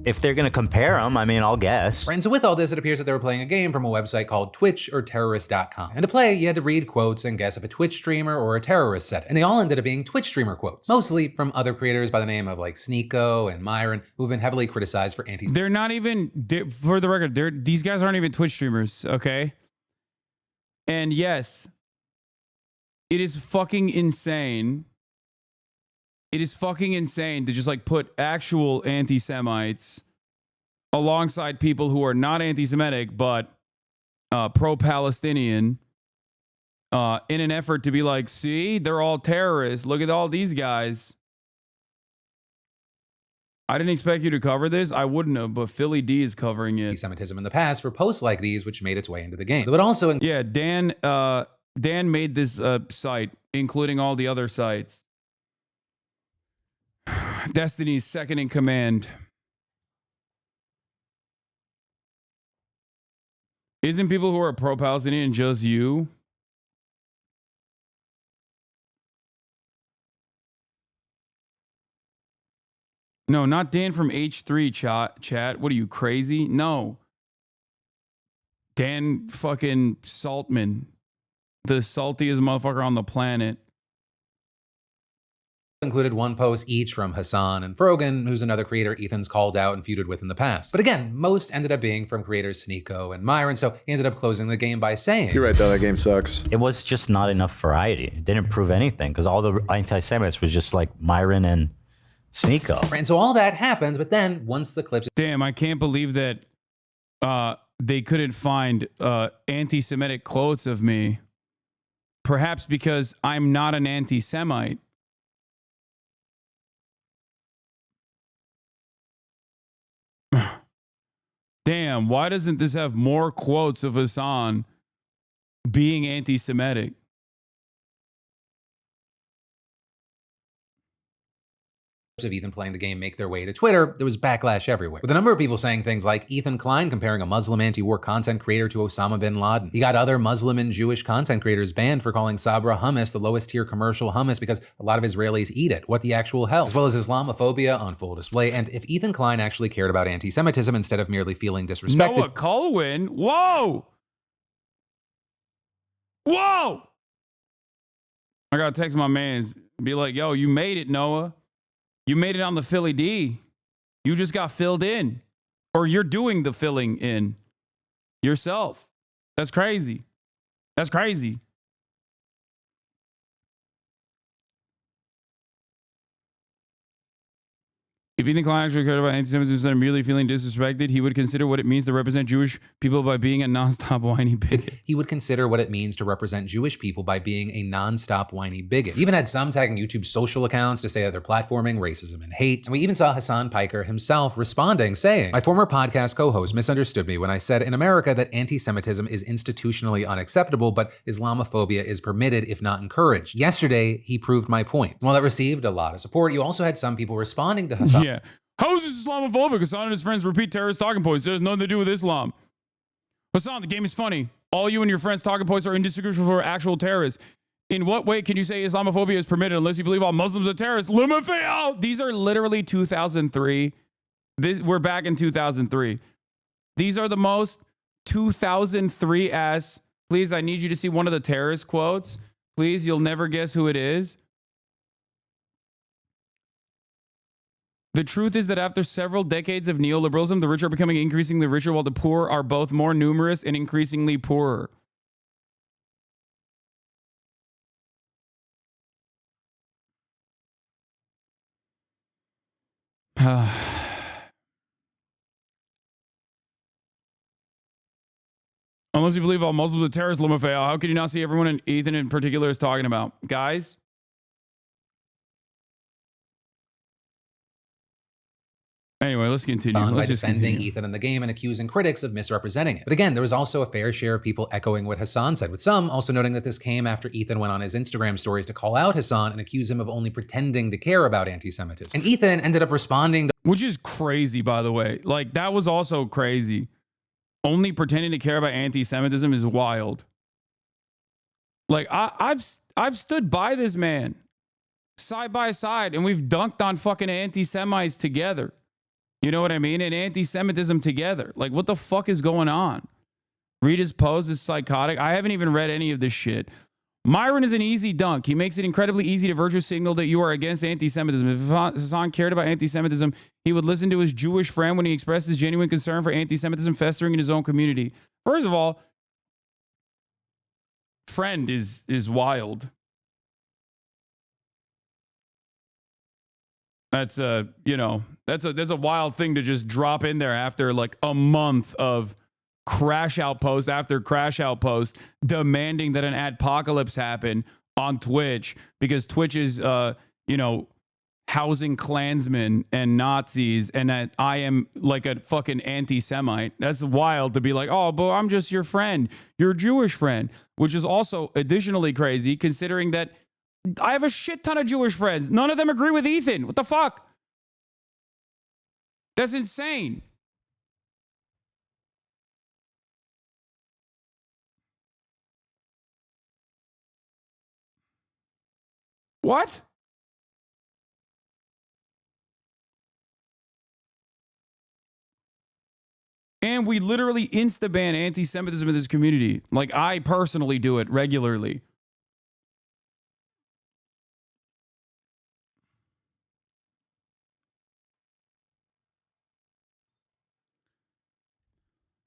if they're going to compare them, I'll guess. And so with all this, it appears that they were playing a game from a website called twitchorterrorist.com. And to play, you had to read quotes and guess if a Twitch streamer or a terrorist said it. And they all ended up being Twitch streamer quotes, mostly from other creators by the name of Sneeko and Myron, who've been heavily criticized for anti- They're not even, for the record, these guys aren't even Twitch streamers, okay? And yes, it is fucking insane. It is fucking insane to just put actual anti-Semites alongside people who are not anti-Semitic but pro-Palestinian in an effort to be like, see, they're all terrorists. Look at all these guys. I didn't expect you to cover this. I wouldn't have, but Philly D is covering it. Anti-Semitism in the past for posts like these, which made its way into the game. But also, yeah, Dan made this site, including all the other sites. Destiny's second in command. Isn't people who are pro-Palestinian just you? No, not Dan from H3 chat. What are you, crazy? No. Dan fucking Saltman. The saltiest motherfucker on the planet. Included one post each from Hasan and Frogan, who's another creator Ethan's called out and feuded with in the past. But again, most ended up being from creators Sneeko and Myron, so he ended up closing the game by saying, You're right, though, that game sucks. It was just not enough variety. It didn't prove anything, because all the anti-Semites was just like Myron and Sneeko. And so all that happens, but then once the clips... Damn, I can't believe that they couldn't find anti-Semitic quotes of me. Perhaps because I'm not an anti-Semite. Damn, why doesn't this have more quotes of Hasan being anti-Semitic? of Ethan playing the game make their way to Twitter, there was backlash everywhere, with a number of people saying things like Ethan Klein comparing a Muslim anti-war content creator to Osama bin Laden. He got other Muslim and Jewish content creators banned for calling Sabra hummus the lowest tier commercial hummus because a lot of Israelis eat it. What the actual hell? As well as Islamophobia on full display. And if Ethan Klein actually cared about anti-Semitism instead of merely feeling disrespected... Noah Colwyn? Whoa! Whoa! I gotta text my mans, be like, yo, you made it, Noah. You made it on the Philly D. You just got filled in. Or you're doing the filling in yourself. That's crazy. That's crazy. If Ethan Klein actually cared about anti-Semitism instead of merely feeling disrespected, he would consider what it means to represent Jewish people by being a nonstop whiny bigot. He would consider what it means to represent Jewish people by being a nonstop whiny bigot. He even had some tagging YouTube social accounts to say that they're platforming racism and hate. And we even saw HasanPiker himself responding, saying, my former podcast co-host misunderstood me when I said in America that anti-Semitism is institutionally unacceptable, but Islamophobia is permitted if not encouraged. Yesterday, he proved my point. While that received a lot of support, you also had some people responding to Hasan. Yeah. How is this Islamophobic? Hasan and his friends repeat terrorist talking points. It has nothing to do with Islam. Hasan, the game is funny. All you and your friends' talking points are indistinguishable from actual terrorists. In what way can you say Islamophobia is permitted unless you believe all Muslims are terrorists? These are literally 2003. We're back in 2003. These are the most 2003-ass. Please, I need you to see one of the terrorist quotes. Please, you'll never guess who it is. The truth is that after several decades of neoliberalism, the rich are becoming increasingly richer while the poor are both more numerous and increasingly poorer. Unless you believe all Muslims are terrorists, how can you not see everyone and Ethan in particular is talking about? Guys? Anyway, let's continue. By defending Ethan in the game and accusing critics of misrepresenting it. But again, there was also a fair share of people echoing what Hasan said, with some also noting that this came after Ethan went on his Instagram stories to call out Hasan and accuse him of only pretending to care about anti-Semitism. And Ethan ended up responding to... Which is crazy, by the way. Like, that was also crazy. Only pretending to care about anti-Semitism is wild. Like, I've stood by this man side by side, and we've dunked on fucking anti-Semites together. You know what I mean? And anti-Semitism together. Like, what the fuck is going on? Read his post is psychotic. I haven't even read any of this shit. Myron is an easy dunk. He makes it incredibly easy to virtue signal that you are against anti-Semitism. If Hasan cared about anti-Semitism, he would listen to his Jewish friend when he expressed his genuine concern for anti-Semitism festering in his own community. First of all, friend is wild. That's that's a wild thing to just drop in there after like a month of crash out post after crash out post demanding that an adpocalypse happen on Twitch because Twitch is, housing Klansmen and Nazis, and that I am like a fucking anti-Semite. That's wild to be like, oh, but I'm just your friend, your Jewish friend, which is also additionally crazy considering that I have a shit ton of Jewish friends. None of them agree with Ethan. What the fuck? That's insane. What? And we literally insta-ban anti-Semitism in this community. Like, I personally do it regularly.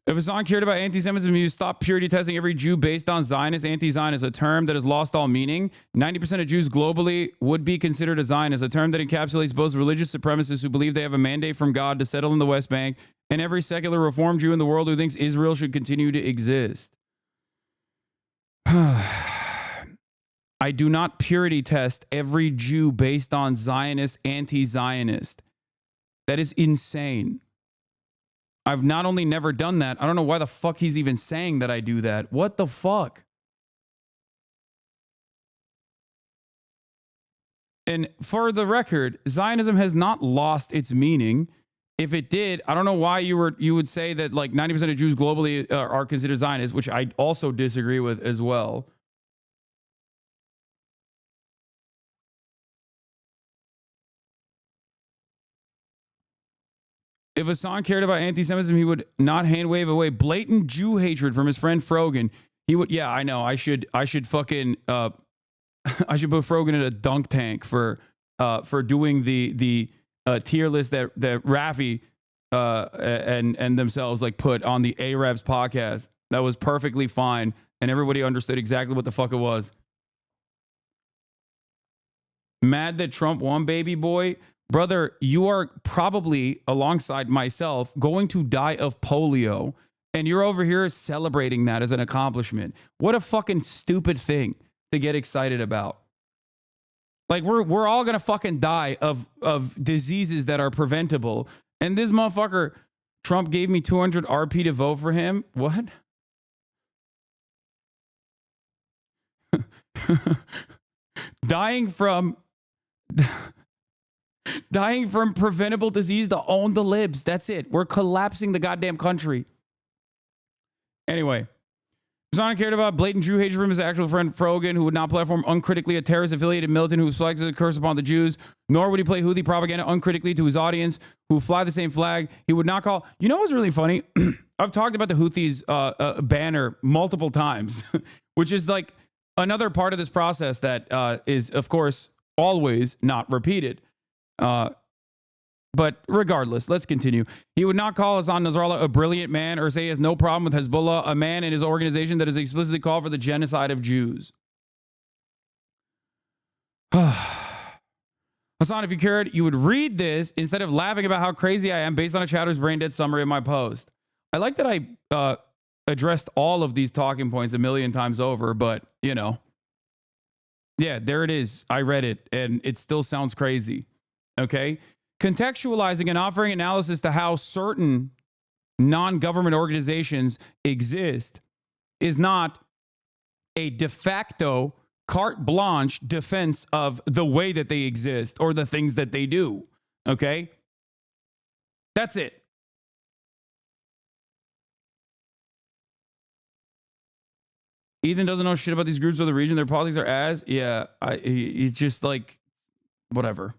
If Hasan cared about anti-Semitism, he would stop purity testing every Jew based on Zionist, anti-Zionist, a term that has lost all meaning. 90% of Jews globally would be considered a Zionist, a term that encapsulates both religious supremacists who believe they have a mandate from God to settle in the West Bank and every secular Reform Jew in the world who thinks Israel should continue to exist. I do not purity test every Jew based on Zionist, anti-Zionist. That is insane. I've not only never done that, I don't know why the fuck he's even saying that I do that. What the fuck? And for the record, Zionism has not lost its meaning. If it did, I don't know why you would say that like 90% of Jews globally are considered Zionists, which I also disagree with as well. If Hasan cared about anti-Semitism, he would not hand wave away blatant Jew hatred from his friend Frogan. He would, yeah, I know. I should fucking, I should put Frogan in a dunk tank for doing the tier list that Raffi and themselves like put on the Arabs podcast. That was perfectly fine, and everybody understood exactly what the fuck it was. Mad that Trump won, baby boy. Brother, you are probably, alongside myself, going to die of polio, and you're over here celebrating that as an accomplishment. What a fucking stupid thing to get excited about. Like, we're all gonna fucking die of diseases that are preventable, and this motherfucker, Trump gave me 200 RP to vote for him. What? Dying from preventable disease to own the libs. That's it. We're collapsing the goddamn country. Anyway, Hasan cared about blatant Jew hatred from his actual friend Frogan, who would not platform uncritically a terrorist-affiliated militant who flags a curse upon the Jews, nor would he play Houthi propaganda uncritically to his audience who fly the same flag. He would not call... You know what's really funny? I've talked about the Houthis banner multiple times, which is like another part of this process that is, of course, always not repeated. But regardless, let's continue. He would not call Hassan Nasrallah a brilliant man or say he has no problem with Hezbollah, a man in his organization that has explicitly called for the genocide of Jews. Hasan, if you cared, you would read this instead of laughing about how crazy I am based on a chatter's brain dead summary of my post. I like that I addressed all of these talking points a million times over, but, you know. Yeah, there it is. I read it, and it still sounds crazy. Okay? Contextualizing and offering analysis to how certain non-government organizations exist is not a de facto carte blanche defense of the way that they exist or the things that they do. Okay? That's it. Ethan doesn't know shit about these groups or the region. Their politics are as. Yeah, he's just like, whatever.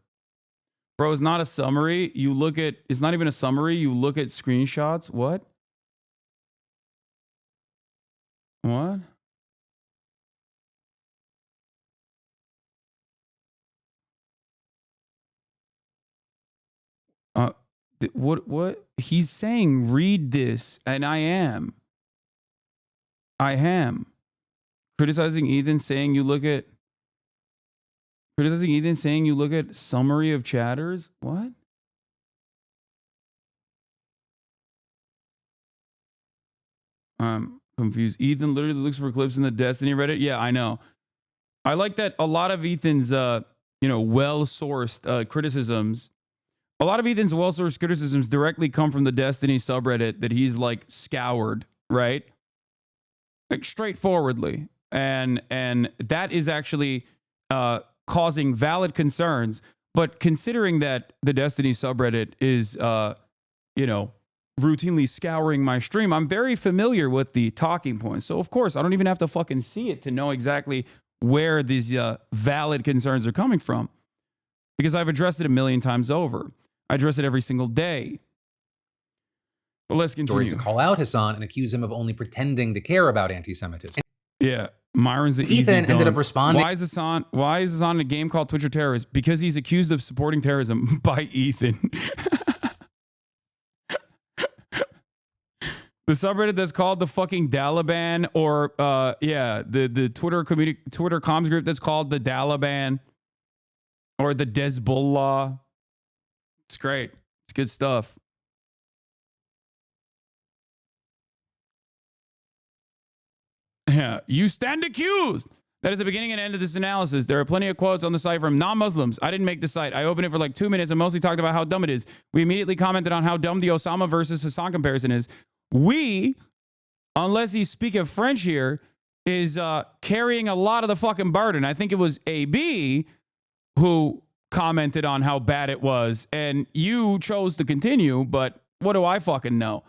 Bro, it's not a summary. You look at, it's not even a summary. You look at screenshots. What? What? What? He's saying, read this, and I am. Criticizing Ethan, saying you look at summary of chatters? What? . I'm confused. Ethan literally looks for clips in the Destiny Reddit. Yeah, I know. I like that a lot of Ethan's, well-sourced criticisms. A lot of Ethan's well-sourced criticisms directly come from the Destiny subreddit that he's like scoured, right? Like straightforwardly. And that is actually causing valid concerns. But considering that the Destiny subreddit is, routinely scouring my stream, I'm very familiar with the talking points. So, of course, I don't even have to fucking see it to know exactly where these valid concerns are coming from. Because I've addressed it a million times over. I address it every single day. But let's continue. To call out Hasan and accuse him of only pretending to care about anti-Semitism. Yeah, Myron's the easy Ethan ended done. up responding. Why is Hasan in a game called Twitch or Terrorist? Because he's accused of supporting terrorism by Ethan. The subreddit that's called the fucking Dalaban, or the Twitter comms group that's called the Dalaban, or the Dezbollah. It's great. It's good stuff. Yeah, you stand accused. That is the beginning and end of this analysis. There are plenty of quotes on the site from non-Muslims. I didn't make the site. I opened it for like 2 minutes and mostly talked about how dumb it is. We immediately commented on how dumb the Osama versus Hasan comparison is. We, unless you speak of French here, is carrying a lot of the fucking burden. I think it was AB who commented on how bad it was, and you chose to continue, but what do I fucking know?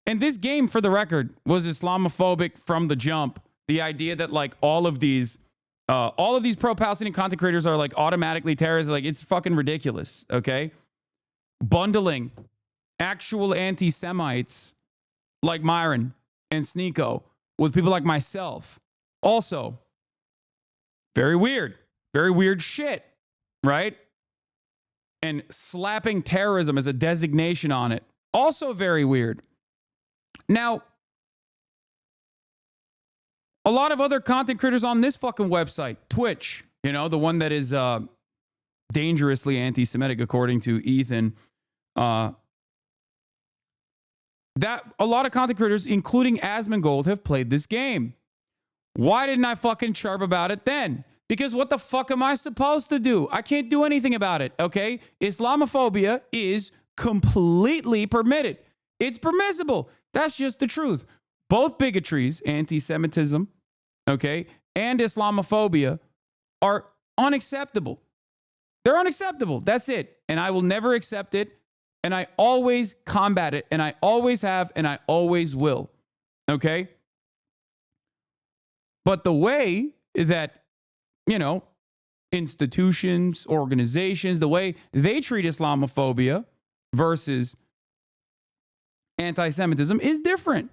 And this game, for the record, was Islamophobic from the jump. The idea that like all of these pro-Palestinian content creators are like automatically terrorists, like it's fucking ridiculous, okay? Bundling actual anti-Semites like Myron and Sneeko with people like myself. Also, very weird shit, right? And slapping terrorism as a designation on it. Also very weird. Now, a lot of other content creators on this fucking website, Twitch, the one that is dangerously anti-Semitic, according to Ethan, that a lot of content creators, including Asmongold, have played this game. Why didn't I fucking chirp about it then? Because what the fuck am I supposed to do? I can't do anything about it, okay? Islamophobia is completely permitted. It's permissible. That's just the truth. Both bigotries, anti-Semitism, okay, and Islamophobia are unacceptable. They're unacceptable. That's it. And I will never accept it. And I always combat it. And I always have. And I always will. Okay? But the way that, institutions, organizations, the way they treat Islamophobia versus anti-Semitism is different.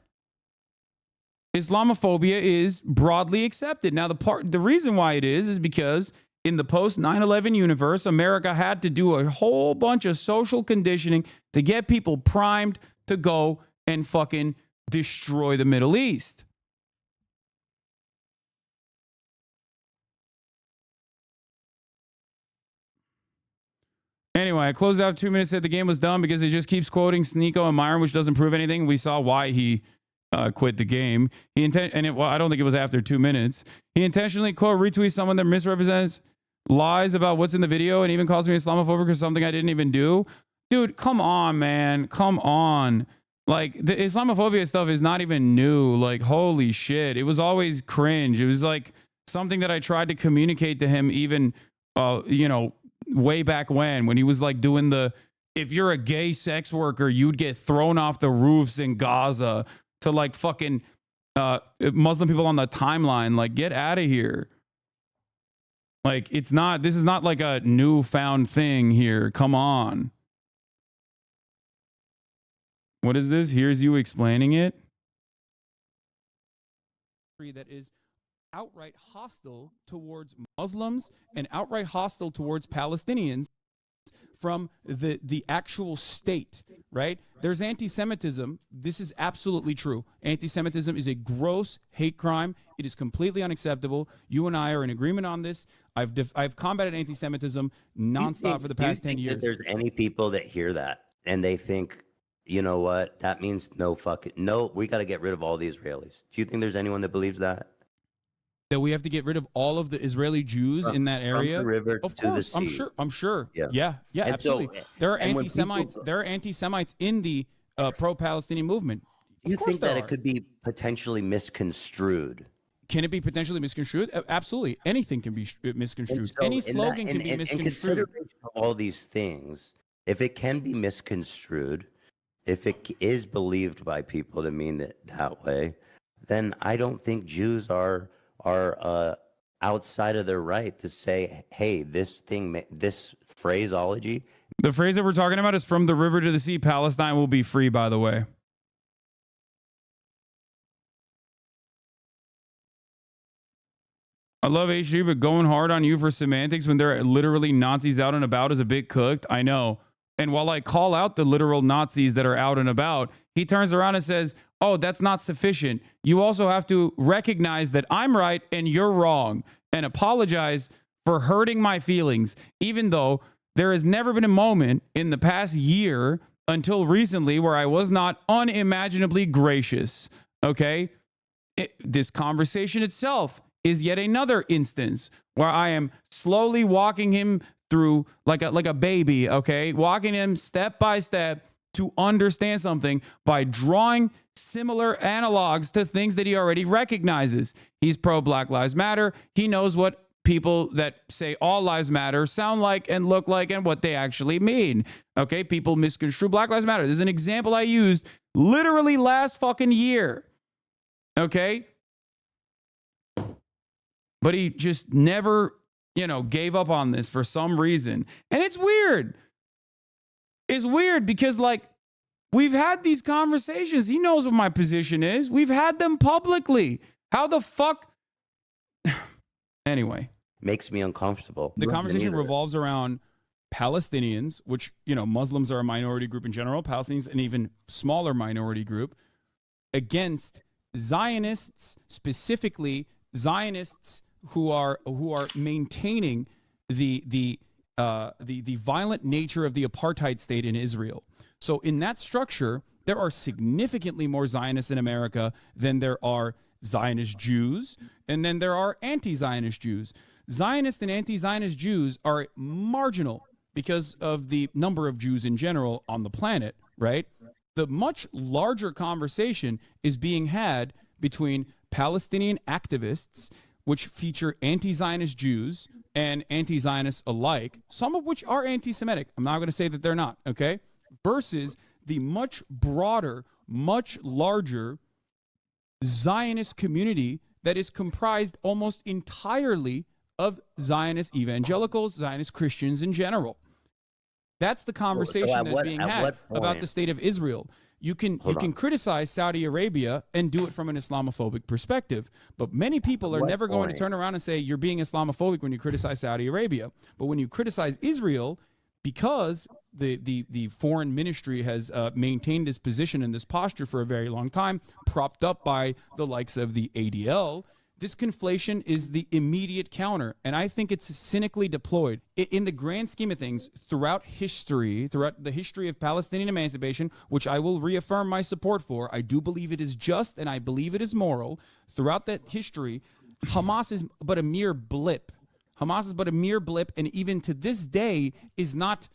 Islamophobia is broadly accepted. Now, the reason why it is because in the post 9/11 universe, America had to do a whole bunch of social conditioning to get people primed to go and fucking destroy the Middle East. Anyway, I closed out 2 minutes, said the game was dumb because it just keeps quoting Sneeko and Myron, which doesn't prove anything. We saw why he quit the game. I don't think it was after 2 minutes. He intentionally, quote, retweets someone that misrepresents, lies about what's in the video, and even calls me Islamophobic for something I didn't even do. Dude, come on, man. Come on. Like, the Islamophobia stuff is not even new. Like, holy shit. It was always cringe. It was like something that I tried to communicate to him even, way back when he was like doing if you're a gay sex worker, you'd get thrown off the roofs in Gaza, to like fucking Muslim people on the timeline. Like, get out of here. Like, this is not like a newfound thing here. Come on. What is this? Here's you explaining it. That is outright hostile towards Muslims and outright hostile towards Palestinians from the actual state, right? There's anti-Semitism. This is absolutely true. Anti-Semitism is a gross hate crime. It is completely unacceptable. You and I are in agreement on this. I've combated anti-Semitism nonstop for the past 10 years. There's any people that hear that and they think you know what? That means no, we got to get rid of all the Israelis. Do you think there's anyone that believes that? That we have to get rid of all of the Israeli Jews in that area? From the river of to the course, sea. I'm sure. Yeah. Yeah, And so- absolutely. There are and when anti-Semites. people- There are anti-Semites in the pro-Palestinian movement. Do you Of course think that there it could be potentially misconstrued? Can it be potentially misconstrued? Absolutely. Anything can be misconstrued. And so Any in slogan can be in misconstrued. consideration of all these things, if it can be misconstrued, if it is believed by people to mean it that way, then I don't think Jews are outside of their right to say, hey, this phraseology. The phrase that we're talking about is from the river to the sea, Palestine will be free, by the way. I love HG, but going hard on you for semantics when there are literally Nazis out and about is a bit cooked. I know. And while I call out the literal Nazis that are out and about, he turns around and says, oh, that's not sufficient. You also have to recognize that I'm right and you're wrong and apologize for hurting my feelings, even though there has never been a moment in the past year until recently where I was not unimaginably gracious. Okay? This conversation itself is yet another instance where I am slowly walking him through like a baby, okay? Walking him step by step to understand something by drawing similar analogs to things that he already recognizes. He's pro Black Lives Matter. He knows what people that say all lives matter sound like and look like and what they actually mean. Okay? People misconstrue Black Lives Matter. There's an example I used literally last fucking year. Okay? But he just never, gave up on this for some reason. And it's weird. It's weird because, we've had these conversations. He knows what my position is. We've had them publicly. How the fuck? Anyway. Makes me uncomfortable. The conversation revolves around Palestinians, which, Muslims are a minority group in general, Palestinians an even smaller minority group, against Zionists, specifically Zionists who are maintaining the violent nature of the apartheid state in Israel. So in that structure, there are significantly more Zionists in America than there are Zionist Jews, and then there are anti-Zionist Jews. Zionist and anti-Zionist Jews are marginal because of the number of Jews in general on the planet, right? The much larger conversation is being had between Palestinian activists, which feature anti-Zionist Jews and anti-Zionists alike, some of which are anti-Semitic. I'm not going to say that they're not, okay? Versus the much broader, much larger Zionist community that is comprised almost entirely of Zionist evangelicals, Zionist Christians in general. That's the conversation that's being had about the state of Israel. You can criticize Saudi Arabia and do it from an Islamophobic perspective, but many people are never going to turn around and say you're being Islamophobic when you criticize Saudi Arabia. But when you criticize Israel, because the foreign ministry has maintained this position and this posture for a very long time, propped up by the likes of the ADL, this conflation is the immediate counter, and I think it's cynically deployed. In the grand scheme of things, throughout the history of Palestinian emancipation, which I will reaffirm my support for, I do believe it is just and I believe it is moral. Throughout that history, Hamas is but a mere blip. Hamas is but a mere blip, and even to this day is not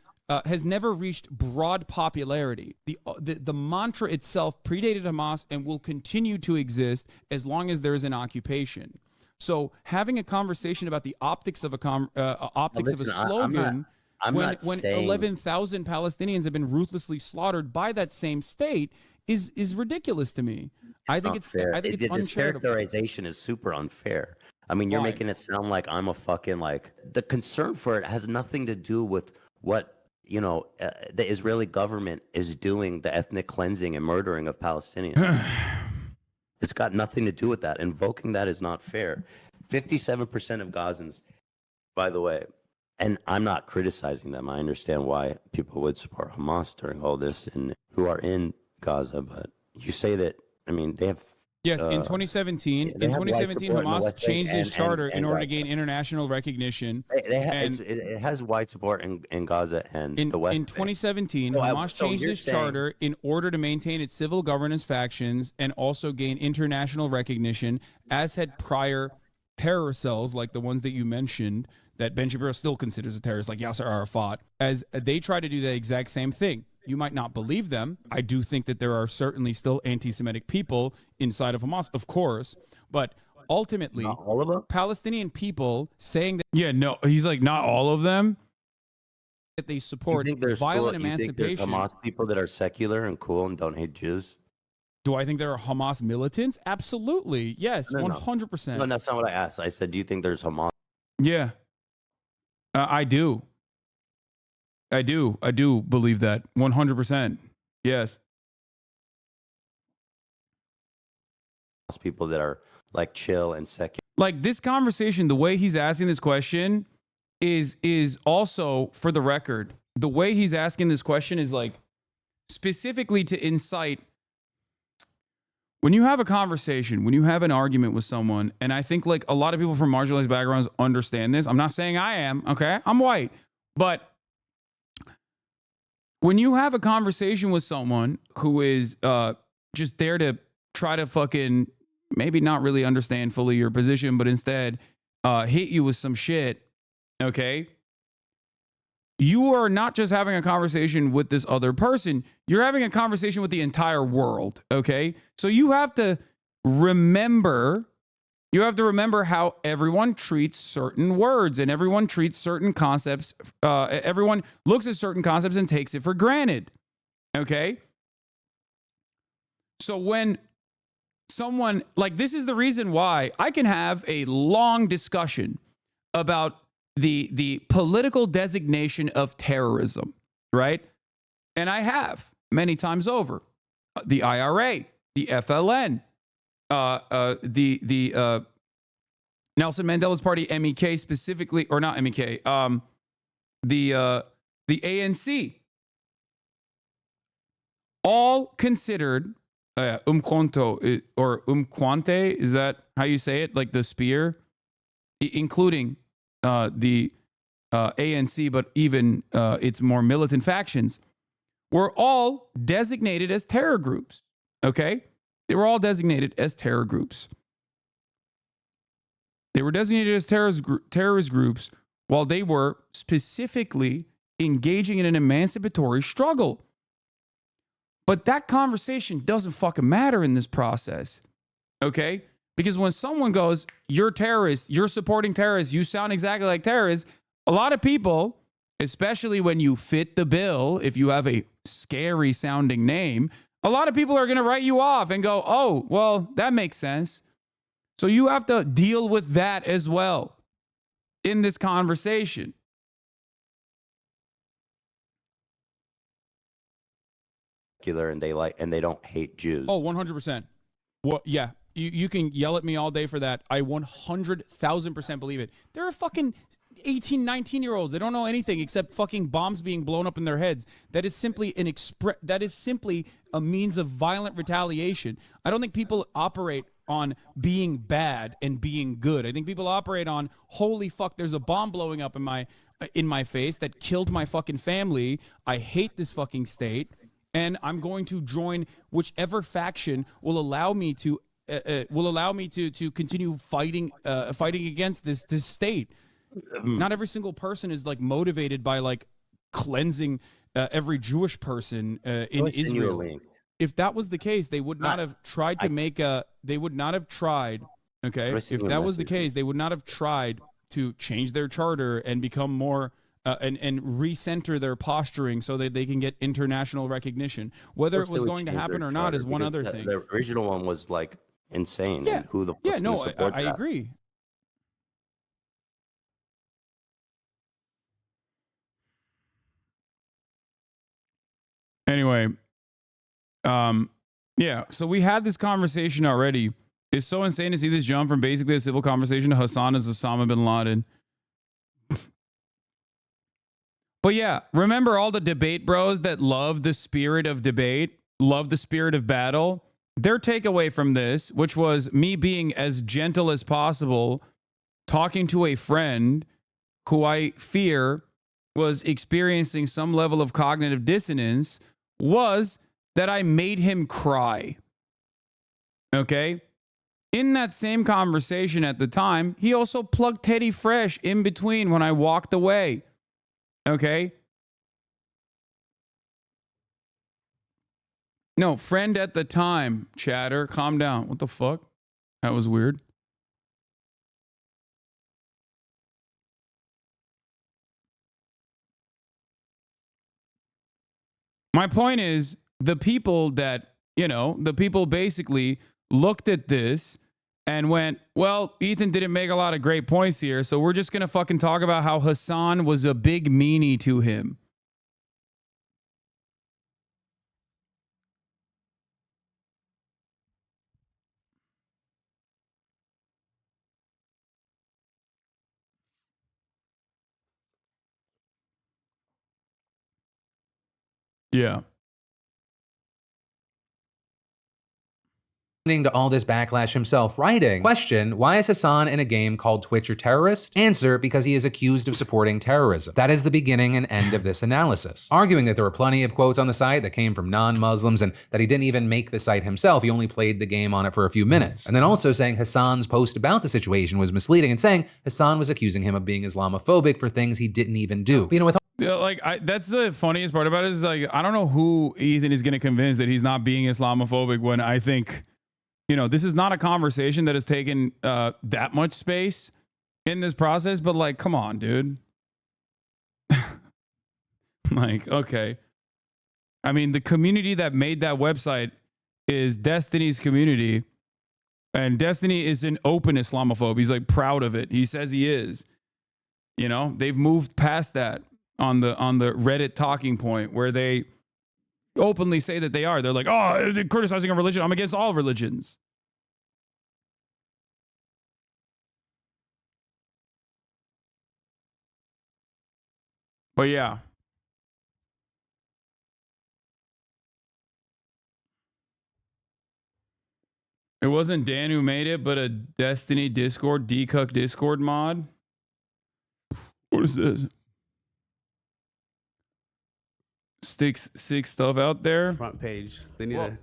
has never reached broad popularity. The mantra itself predated Hamas and will continue to exist as long as there is an occupation. So having a conversation about the optics of a slogan when 11,000 Palestinians have been ruthlessly slaughtered by that same state is ridiculous to me. I think it's fair. This uncharitable. Characterization is super unfair. I mean, you're making it sound like I'm a fucking the concern for it has nothing to do with what the Israeli government is doing, the ethnic cleansing and murdering of Palestinians. It's got nothing to do with that. Invoking that is not fair. 57% of Gazans, by the way, and I'm not criticizing them. I understand why people would support Hamas during all this and who are in Gaza, but you say that, they have Yes, in 2017, Hamas changed its charter in order to gain international recognition. It has white support in Gaza and the West. In 2017, Hamas changed its charter in order to maintain its civil governance factions and also gain international recognition, as had prior terror cells like the ones that you mentioned that Ben Shapiro still considers a terrorist, like Yasser Arafat, as they try to do the exact same thing. You might not believe them. I do think that there are certainly still anti-Semitic people inside of Hamas, of course, but ultimately, all of them? Palestinian people saying that, he's like, not all of them, that they support violent emancipation. You think there's Hamas people that are secular and cool and don't hate Jews? Do I think there are Hamas militants? Absolutely. Yes, 100%. No, that's not what I asked. I said, do you think there's Hamas? Yeah, I do. I do believe that 100%. Yes. People that are like chill and secular. Like this conversation, the way he's asking this question is also, for the record, the way he's asking this question is like specifically to incite. When you have a conversation, when you have an argument with someone, and I think like a lot of people from marginalized backgrounds understand this. I'm not saying I am, okay? I'm white, but when you have a conversation with someone who is just there to try to fucking maybe not really understand fully your position, but instead hit you with some shit, okay? You are not just having a conversation with this other person. You're having a conversation with the entire world, okay? So you have to remember how everyone treats certain words and everyone treats certain concepts. Everyone looks at certain concepts and takes it for granted. Okay. So when someone like this is the reason why I can have a long discussion about the political designation of terrorism, right? And I have many times over. The IRA, the FLN, the Nelson Mandela's party, MEK specifically, or not MEK, the ANC, all considered umquanto or umquante, is that how you say it? Like the spear, including the ANC, but even its more militant factions, were all designated as terror groups, okay? They were all designated as terror groups. They were designated as terrorist groups while they were specifically engaging in an emancipatory struggle. But that conversation doesn't fucking matter in this process, okay? Because when someone goes, you're terrorists, you're supporting terrorists, you sound exactly like terrorists, a lot of people, especially when you fit the bill, if you have a scary sounding name, a lot of people are going to write you off and go, oh, well, that makes sense. So you have to deal with that as well in this conversation. And they don't hate Jews. Oh, 100%. Well, yeah. You can yell at me all day for that. I 100,000% believe it. There are fucking 18, 19-year-olds. They don't know anything except fucking bombs being blown up in their heads. That is simply a means of violent retaliation. I don't think people operate on being bad and being good. I think people operate on, holy fuck, there's a bomb blowing up in my face that killed my fucking family. I hate this fucking state, and I'm going to join whichever faction will allow me to continue fighting against this state. Not every single person is like motivated by like cleansing every Jewish person in Israel. If that was the case, they would not have tried to make a. They would not have tried. Okay, if that was the case, they would not have tried to change their charter and become more and recenter their posturing so that they can get international recognition. Whether it was going to happen or not is one other thing. The original one was like insane. Yeah. And who the yeah, fuck's no, gonna support I that? agree. Anyway, yeah, so we had this conversation already. It's so insane to see this jump from basically a civil conversation to Hasan as Osama bin Laden. But yeah, remember all the debate bros that love the spirit of debate, love the spirit of battle? their takeaway from this, which was me being as gentle as possible, talking to a friend who I fear was experiencing some level of cognitive dissonance, was that I made him cry. Okay? In that same conversation at the time, he also plugged Teddy Fresh in between when I walked away. Okay? No, friend at the time, chatter. Calm down. What the fuck? That was weird. My point is, the people that, the people basically looked at this and went, well, Ethan didn't make a lot of great points here, so we're just going to fucking talk about how Hasan was a big meanie to him. Yeah. To all this backlash himself, writing, question, why is Hasan in a game called Twitch or Terrorist? Answer, because he is accused of supporting terrorism. That is the beginning and end of this analysis. Arguing that there were plenty of quotes on the site that came from non-Muslims and that he didn't even make the site himself, he only played the game on it for a few minutes. And then also saying Hasan's post about the situation was misleading and saying Hasan was accusing him of being Islamophobic for things he didn't even do. But, with Yeah, that's the funniest part about it is I don't know who Ethan is going to convince that he's not being Islamophobic when I think, this is not a conversation that has taken that much space in this process, but come on, dude. Okay. I mean, the community that made that website is Destiny's community, and Destiny is an open Islamophobe. He's proud of it. He says he is. They've moved past that on the Reddit talking point where they openly say that they are. They're they're criticizing a religion. I'm against all religions. But yeah. It wasn't Dan who made it, but a Destiny Discord, Decuck Discord mod. What is this? Sticks sick stuff out there. Front page. They need a.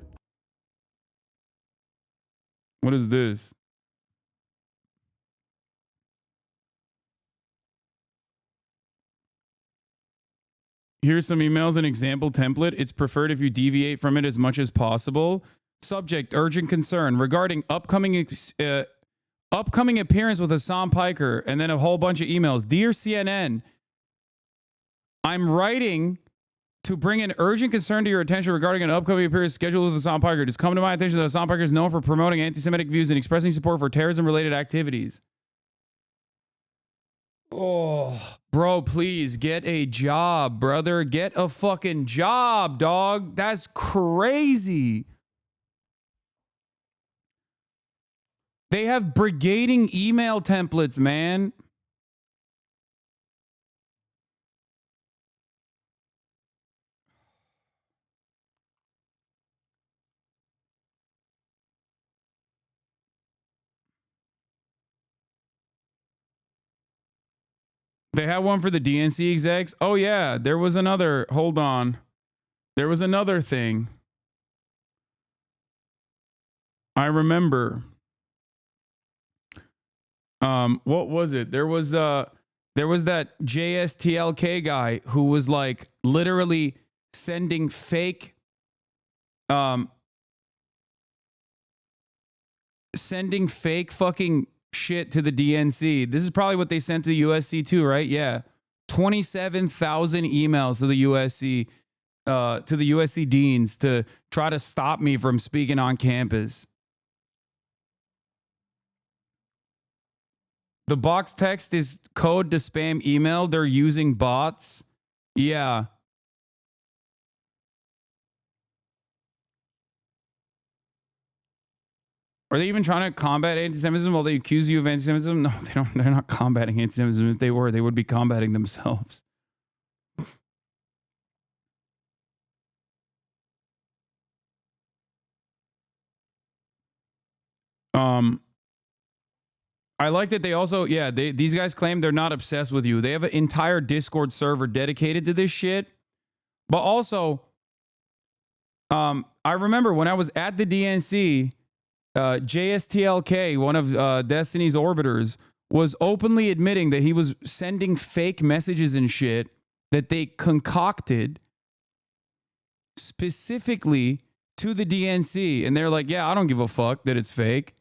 What is this? Here's some emails, an example template. It's preferred if you deviate from it as much as possible. Subject, urgent concern regarding upcoming appearance with HasanPiker, and then a whole bunch of emails. Dear CNN, I'm writing to bring an urgent concern to your attention regarding an upcoming appearance scheduled with HasanPiker. It has come to my attention that HasanPiker is known for promoting anti-Semitic views and expressing support for terrorism-related activities. Oh, bro, please get a job, brother. Get a fucking job, dog. That's crazy. They have brigading email templates, man. They had one for the DNC execs. Oh, yeah. There was another. Hold on. There was another thing. I remember. What was it? There was that JSTLK guy who was literally sending fake fucking shit to the DNC. This is probably what they sent to the USC too, right? Yeah. 27,000 emails to the USC deans to try to stop me from speaking on campus. The box text is code to spam email. They're using bots. Yeah. Are they even trying to combat anti-Semitism while they accuse you of anti-Semitism? No, they don't. They're not combating anti-Semitism. If they were, they would be combating themselves. I like that they also, these guys claim they're not obsessed with you. They have an entire Discord server dedicated to this shit. But also, I remember when I was at the DNC, JSTLK, one of Destiny's orbiters, was openly admitting that he was sending fake messages and shit that they concocted specifically to the DNC. And they're like, yeah, I don't give a fuck that it's fake.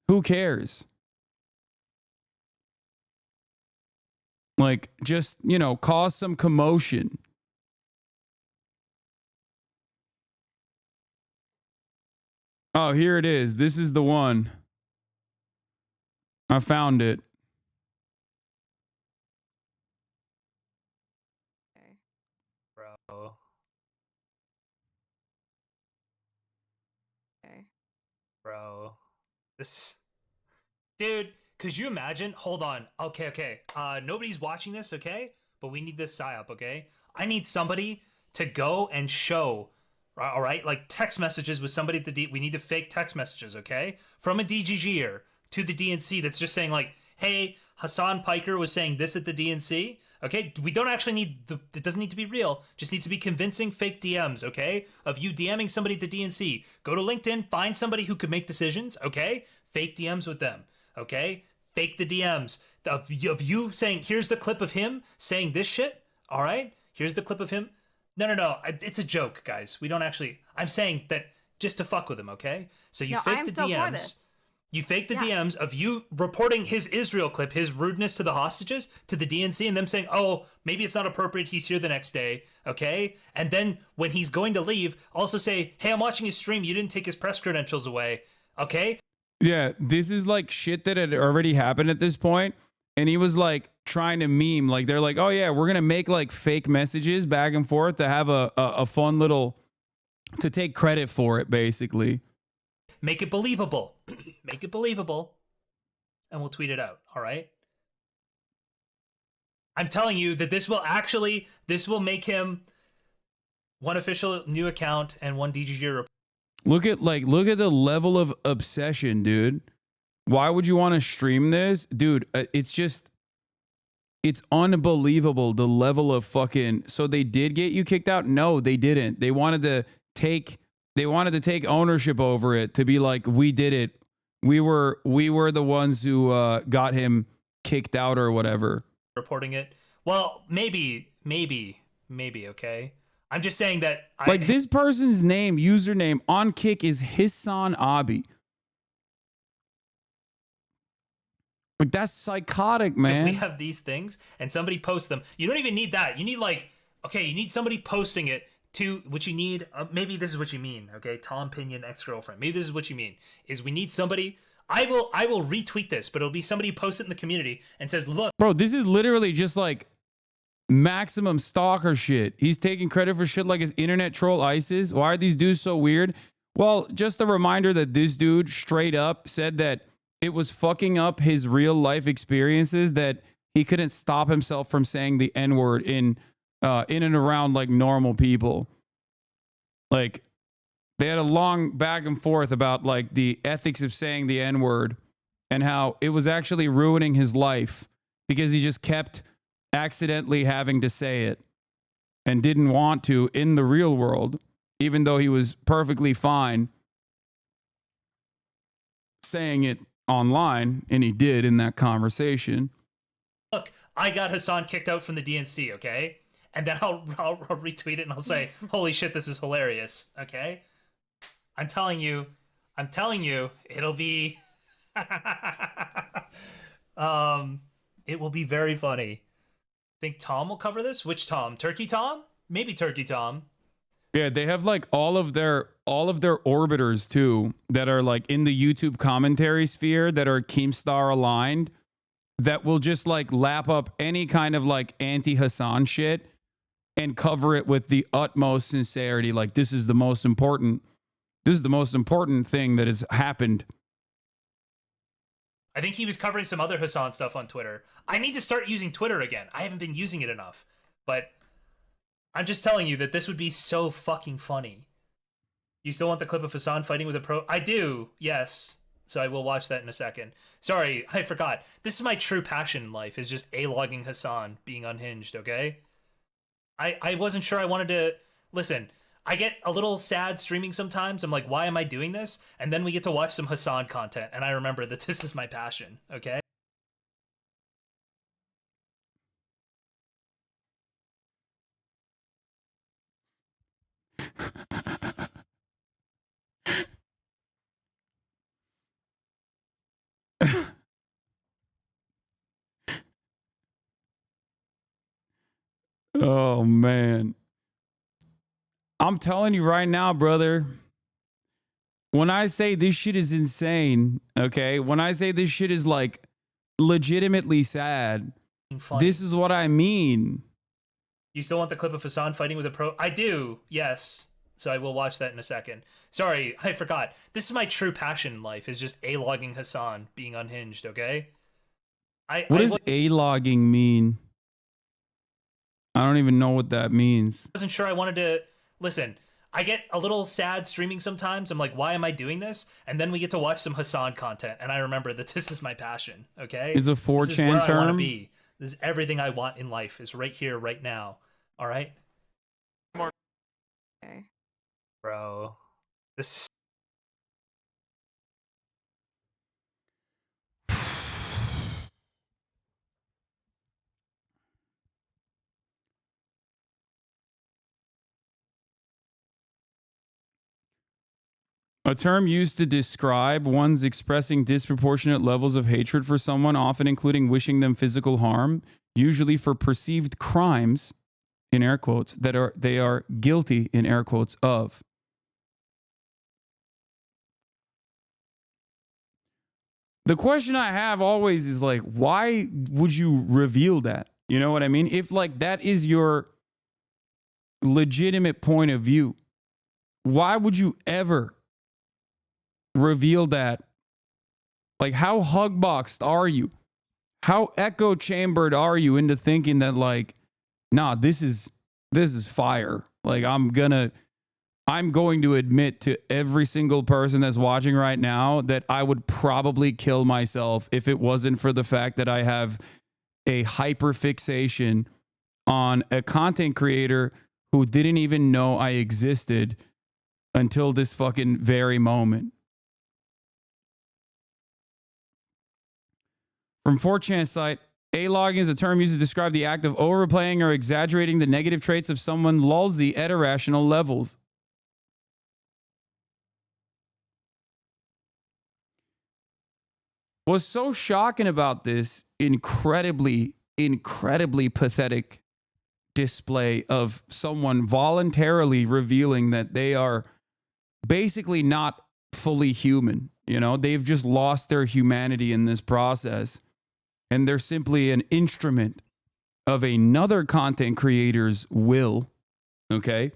Who cares? Like, just, you know, cause some commotion. Oh, here it is. This is the one. I found it. Bro. Okay. Bro. This. Dude, could you imagine? Hold on. Okay. Nobody's watching this, okay? But we need this psyop, okay? I need somebody to go and show, all right? Like text messages with somebody at the we need to fake text messages, okay? From a DGGer to the DNC that's just saying like, hey, HasanPiker was saying this at the DNC. Okay, we don't actually need it doesn't need to be real. Just needs to be convincing fake DMs, okay? Of you DMing somebody at the DNC. Go to LinkedIn, find somebody who could make decisions, okay? Fake DMs with them, okay? Fake the DMs of you saying, here's the clip of him saying this shit, all right? Here's the clip of him. No. It's a joke, guys. We don't actually, I'm saying that just to fuck with him, okay? So you fake the DMs. You fake the DMs of you reporting his Israel clip, his rudeness to the hostages, to the DNC, and them saying, oh, maybe it's not appropriate, he's here the next day, okay? And then when he's going to leave, also say, hey, I'm watching his stream, you didn't take his press credentials away, okay? Yeah, this is like shit that had already happened at this point. And he was like trying to meme, like they're like, oh yeah, we're going to make like fake messages back and forth to have a fun little, to take credit for it, basically. Make it believable. Make it believable. And we'll tweet it out. All right. I'm telling you that this will make him one official new account and one DGG report. Look at the level of obsession, dude. Why would you want to stream this? Dude, it's unbelievable the level of fucking. So they did get you kicked out? No, they didn't. They wanted to take ownership over it, to be like, we did it. We were the ones who got him kicked out or whatever. Reporting it. Well, maybe, okay? I'm just saying that this person's username on Kick is HasanAbi. Like, that's psychotic, man. If we have these things and somebody posts them, you don't even need that. You need you need somebody posting it to what you need. Maybe this is what you mean, okay? Tom Pinion, ex-girlfriend. Maybe this is what you mean, is we need somebody. I will retweet this, but it'll be somebody who posts it in the community and says, look. Bro, this is literally just like maximum stalker shit. He's taking credit for shit like his internet troll ISIS. Why are these dudes so weird? Well, just a reminder that this dude straight up said that it was fucking up his real life experiences, that he couldn't stop himself from saying the N-word in and around like normal people. Like, they had a long back and forth about like the ethics of saying the N-word and how it was actually ruining his life because he just kept accidentally having to say it and didn't want to in the real world, even though he was perfectly fine saying it online, and he did in that conversation. Look, I got Hasan kicked out from the DNC, okay? And then I'll retweet it and I'll say, holy shit, this is hilarious, okay? I'm telling you, it'll be, it will be very funny. Think Tom will cover this? Which Tom? Turkey Tom? Maybe Turkey Tom. Yeah, they have like all of their orbiters too that are like in the YouTube commentary sphere that are Keemstar aligned, that will just like lap up any kind of like anti-Hasan shit and cover it with the utmost sincerity. Like, this is the most important thing that has happened. I think he was covering some other Hasan stuff on Twitter. I need to start using Twitter again. I haven't been using it enough. But I'm just telling you that this would be so fucking funny. You still want the clip of Hasan fighting with a pro? I do, yes. So I will watch that in a second. Sorry, I forgot. This is my true passion in life, is just A-logging Hasan being unhinged, okay? I wasn't sure I wanted to... Listen, I get a little sad streaming sometimes. I'm like, why am I doing this? And then we get to watch some Hasan content, and I remember that this is my passion, okay? Oh, man. I'm telling you right now, brother. When I say this shit is insane, okay? When I say this shit is like legitimately sad, this is what I mean. You still want the clip of Hasan fighting with a pro? I do, yes. So I will watch that in a second. Sorry, I forgot. This is my true passion in life, is just A-logging Hasan being unhinged, okay? What does A-logging mean? I don't even know what that means. Wasn't sure I wanted to... Listen, I get a little sad streaming sometimes. I'm like, why am I doing this? And then we get to watch some Hasan content, and I remember that this is my passion, okay? Is a This is 4chan where I want to term? be. This is everything I want in life, is right here, right now. All right? Okay. Bro. This... A term used to describe one's expressing disproportionate levels of hatred for someone, often including wishing them physical harm, usually for perceived crimes, in air quotes, that they are guilty, in air quotes, of. The question I have always is like, why would you reveal that? You know what I mean? If like that is your legitimate point of view, why would you ever reveal that? Like, how hugboxed are you? How echo chambered are you into thinking that like, nah, this is fire. Like I'm going to admit to every single person that's watching right now that I would probably kill myself if it wasn't for the fact that I have a hyperfixation on a content creator who didn't even know I existed until this fucking very moment. From 4chan site, A-logging is a term used to describe the act of overplaying or exaggerating the negative traits of someone lulzy at irrational levels. What's so shocking about this incredibly pathetic display of someone voluntarily revealing that they are basically not fully human. You know, they've just lost their humanity in this process. And they're simply an instrument of another content creator's will. Okay.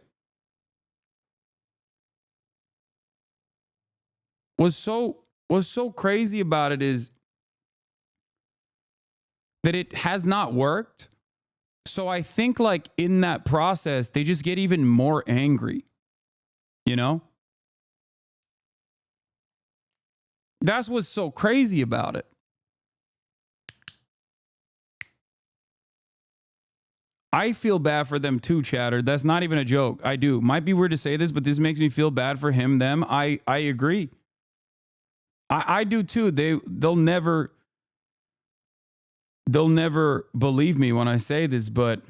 What's so crazy about it is that it has not worked. So I think like in that process, they just get even more angry. You know? That's what's so crazy about it. I feel bad for them too, chatter. That's not even a joke. I do. Might be weird to say this, but this makes me feel bad for him, them. I agree. I do too. They'll never believe me when I say this, but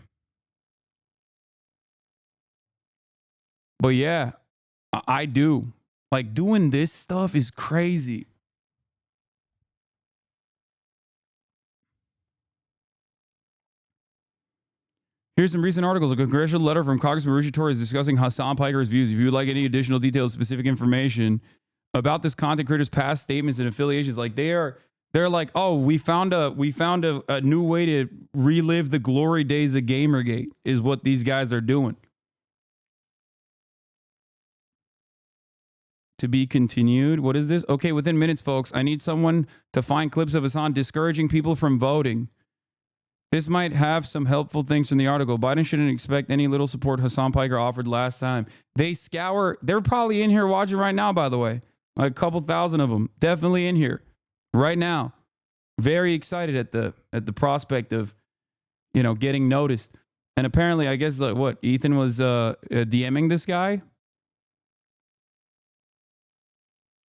yeah, I do. Like doing this stuff is crazy. Here's some recent articles. A congressional letter from Congressman Ruchi Torres is discussing HassanPiker's views. If you would like any additional details, specific information about this content creator's past statements and affiliations, like they're like, oh, we found a new way to relive the glory days of Gamergate is what these guys are doing. To be continued. What is this? Okay, within minutes, folks. I need someone to find clips of Hasan discouraging people from voting. This might have some helpful things from the article. Biden shouldn't expect any little support HassanPiker offered last time. They're probably in here watching right now, by the way. Like a couple thousand of them. Definitely in here right now. Very excited at the prospect of, you know, getting noticed. And apparently, I guess, like, what, Ethan was DMing this guy?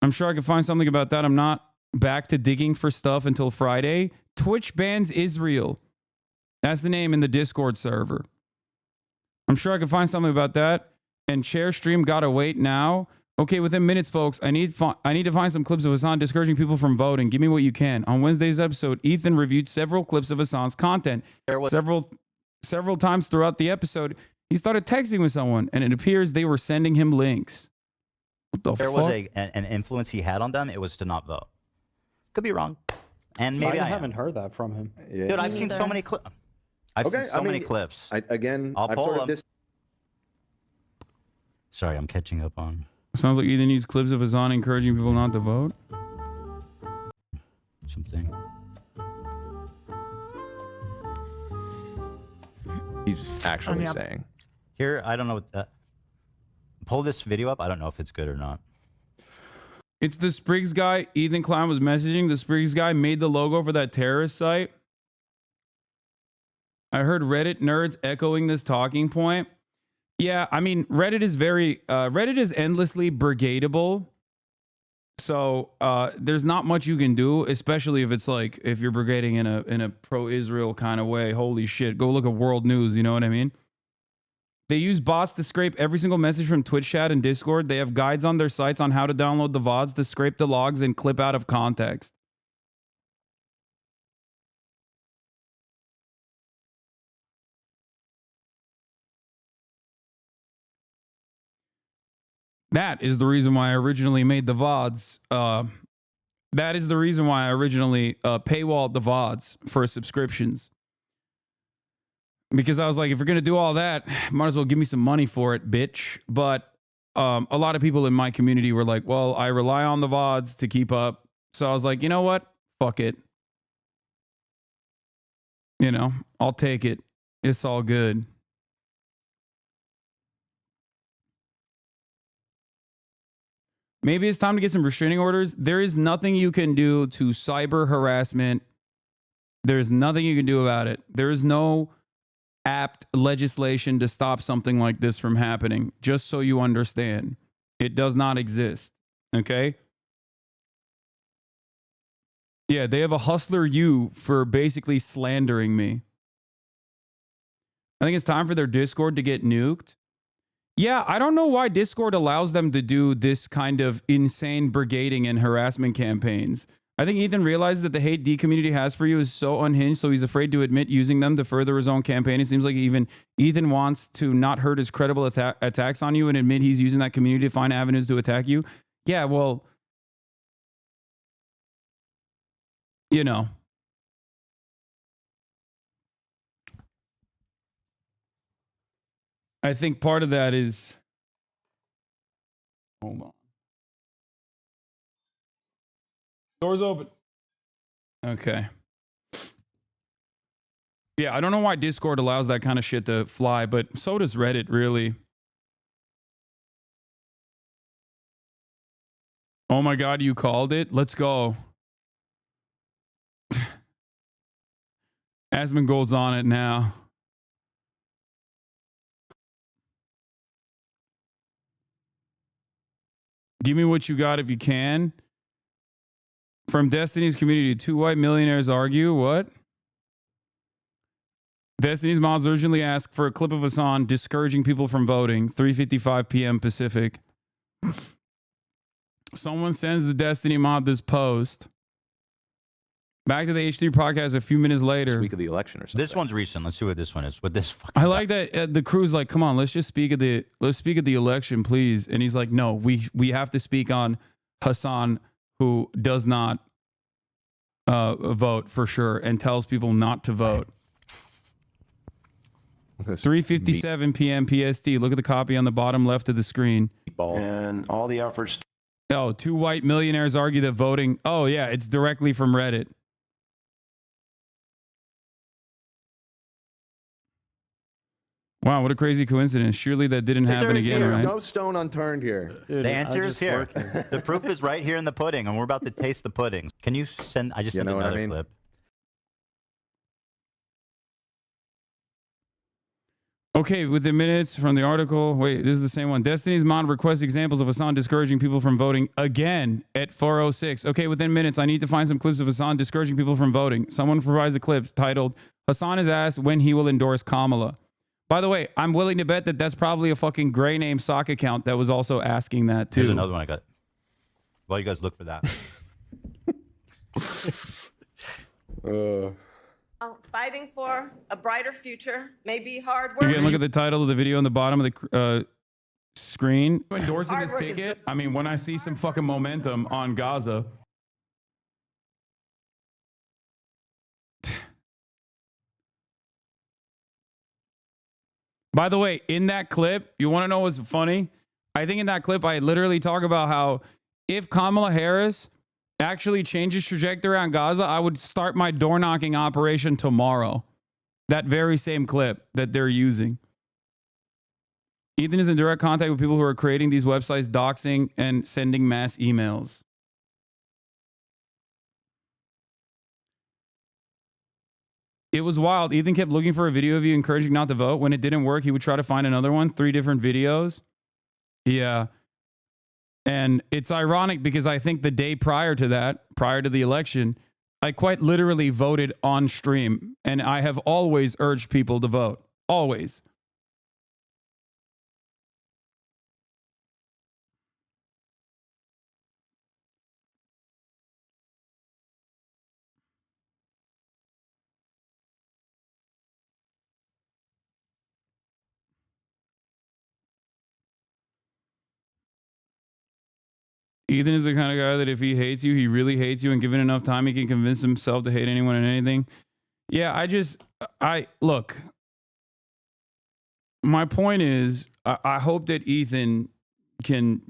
I'm sure I could find something about that. I'm not back to digging for stuff until Friday. Twitch bans Israel. That's the name in the Discord server. I'm sure I could find something about that. And Chair Stream gotta wait now. Okay, within minutes, folks, I need to find some clips of Hasan discouraging people from voting. Give me what you can. On Wednesday's episode, Ethan reviewed several clips of Hasan's content. Several times throughout the episode, he started texting with someone, and it appears they were sending him links. What the There fuck? was an influence he had on them. It was to not vote. Could be wrong. And maybe I I haven't heard that from him. Dude, I've seen so many clips. I've seen so many clips. I'll I've pull sort them. of Sorry, I'm catching up on Sounds like Ethan needs clips of Hasan encouraging people not to vote. something. He's actually Yeah. saying. Here, I don't know. Pull this video up. I don't know if it's good or not. It's the Spriggs guy Ethan Klein was messaging. The Spriggs guy made the logo for that terrorist site. I heard Reddit nerds echoing this talking point. Yeah, I mean, Reddit is endlessly brigadeable. So there's not much you can do, especially if it's like, if you're brigading in a pro-Israel kind of way. Holy shit, go look at World News, you know what I mean? They use bots to scrape every single message from Twitch chat and Discord. They have guides on their sites on how to download the VODs to scrape the logs and clip out of context. That is the reason why I originally made the VODs. That is the reason why I originally paywalled the VODs for subscriptions. Because I was like, if you're going to do all that, might as well give me some money for it, bitch. But a lot of people in my community were like, well, I rely on the VODs to keep up. So I was like, you know what? Fuck it. You know, I'll take it. It's all good. Maybe it's time to get some restraining orders. There is nothing you can do to cyber harassment. There's nothing you can do about it. There is no apt legislation to stop something like this from happening. Just so you understand, it does not exist. Okay? Yeah, they have a Hustler U for basically slandering me. I think it's time for their Discord to get nuked. Yeah, I don't know why Discord allows them to do this kind of insane brigading and harassment campaigns. I think Ethan realizes that the hate D community has for you is so unhinged, so he's afraid to admit using them to further his own campaign. It seems like even Ethan wants to not hurt his credible attacks on you and admit he's using that community to find avenues to attack you. Yeah, well, you know. I think part of that is... Hold on. Doors open. Okay. Yeah, I don't know why Discord allows that kind of shit to fly, but so does Reddit, really. Oh my God, you called it? Let's go. Asmongold's on it now. Give me what you got if you can. From Destiny's community, 2 white millionaires argue. What? Destiny's mods urgently ask for a clip of Hasan discouraging people from voting. 3:55 p.m. Pacific. Someone sends the Destiny mod this post. Back to the H3 podcast a few minutes later. Week of the election or something. This one's recent. Let's see what this one is. What this fucking I like that the crew's like, come on, let's speak of the election, please. And he's like, no, we have to speak on Hasan, who does not vote for sure and tells people not to vote. 3:57 p.m. PST. Look at the copy on the bottom left of the screen. And all the efforts. Oh, 2 white millionaires argue that voting. Oh yeah, it's directly from Reddit. Wow, what a crazy coincidence. Surely that didn't happen again, right? No stone unturned here. The answer is here. The proof is right here in the pudding, and we're about to taste the pudding. Can you send? I just need another clip. Okay, within minutes from the article. Wait, this is the same one. Destiny's Mom requests examples of Hasan discouraging people from voting again at 4:06. Okay, within minutes, I need to find some clips of Hasan discouraging people from voting. Someone provides the clips titled, Hasan is asked when he will endorse Kamala. By the way, I'm willing to bet that that's probably a fucking gray name sock account that was also asking that too. Here's another one I got. While you guys look for that. Fighting for a brighter future may be hard work. Again, look at the title of the video on the bottom of the screen. Endorsing this ticket? I mean, when I see some fucking momentum on Gaza. By the way, in that clip, you want to know what's funny? I think in that clip, I literally talk about how if Kamala Harris actually changes trajectory on Gaza, I would start my door knocking operation tomorrow. That very same clip that they're using. Ethan is in direct contact with people who are creating these websites, doxing, and sending mass emails. It was wild. Ethan kept looking for a video of you encouraging not to vote. When it didn't work, he would try to find another one. 3 different videos. Yeah. And it's ironic because I think the day prior to that, prior to the election, I quite literally voted on stream. And I have always urged people to vote. Always. Ethan is the kind of guy that if he hates you, he really hates you, and given enough time, he can convince himself to hate anyone and anything. Yeah, look, my point is, I hope that Ethan can,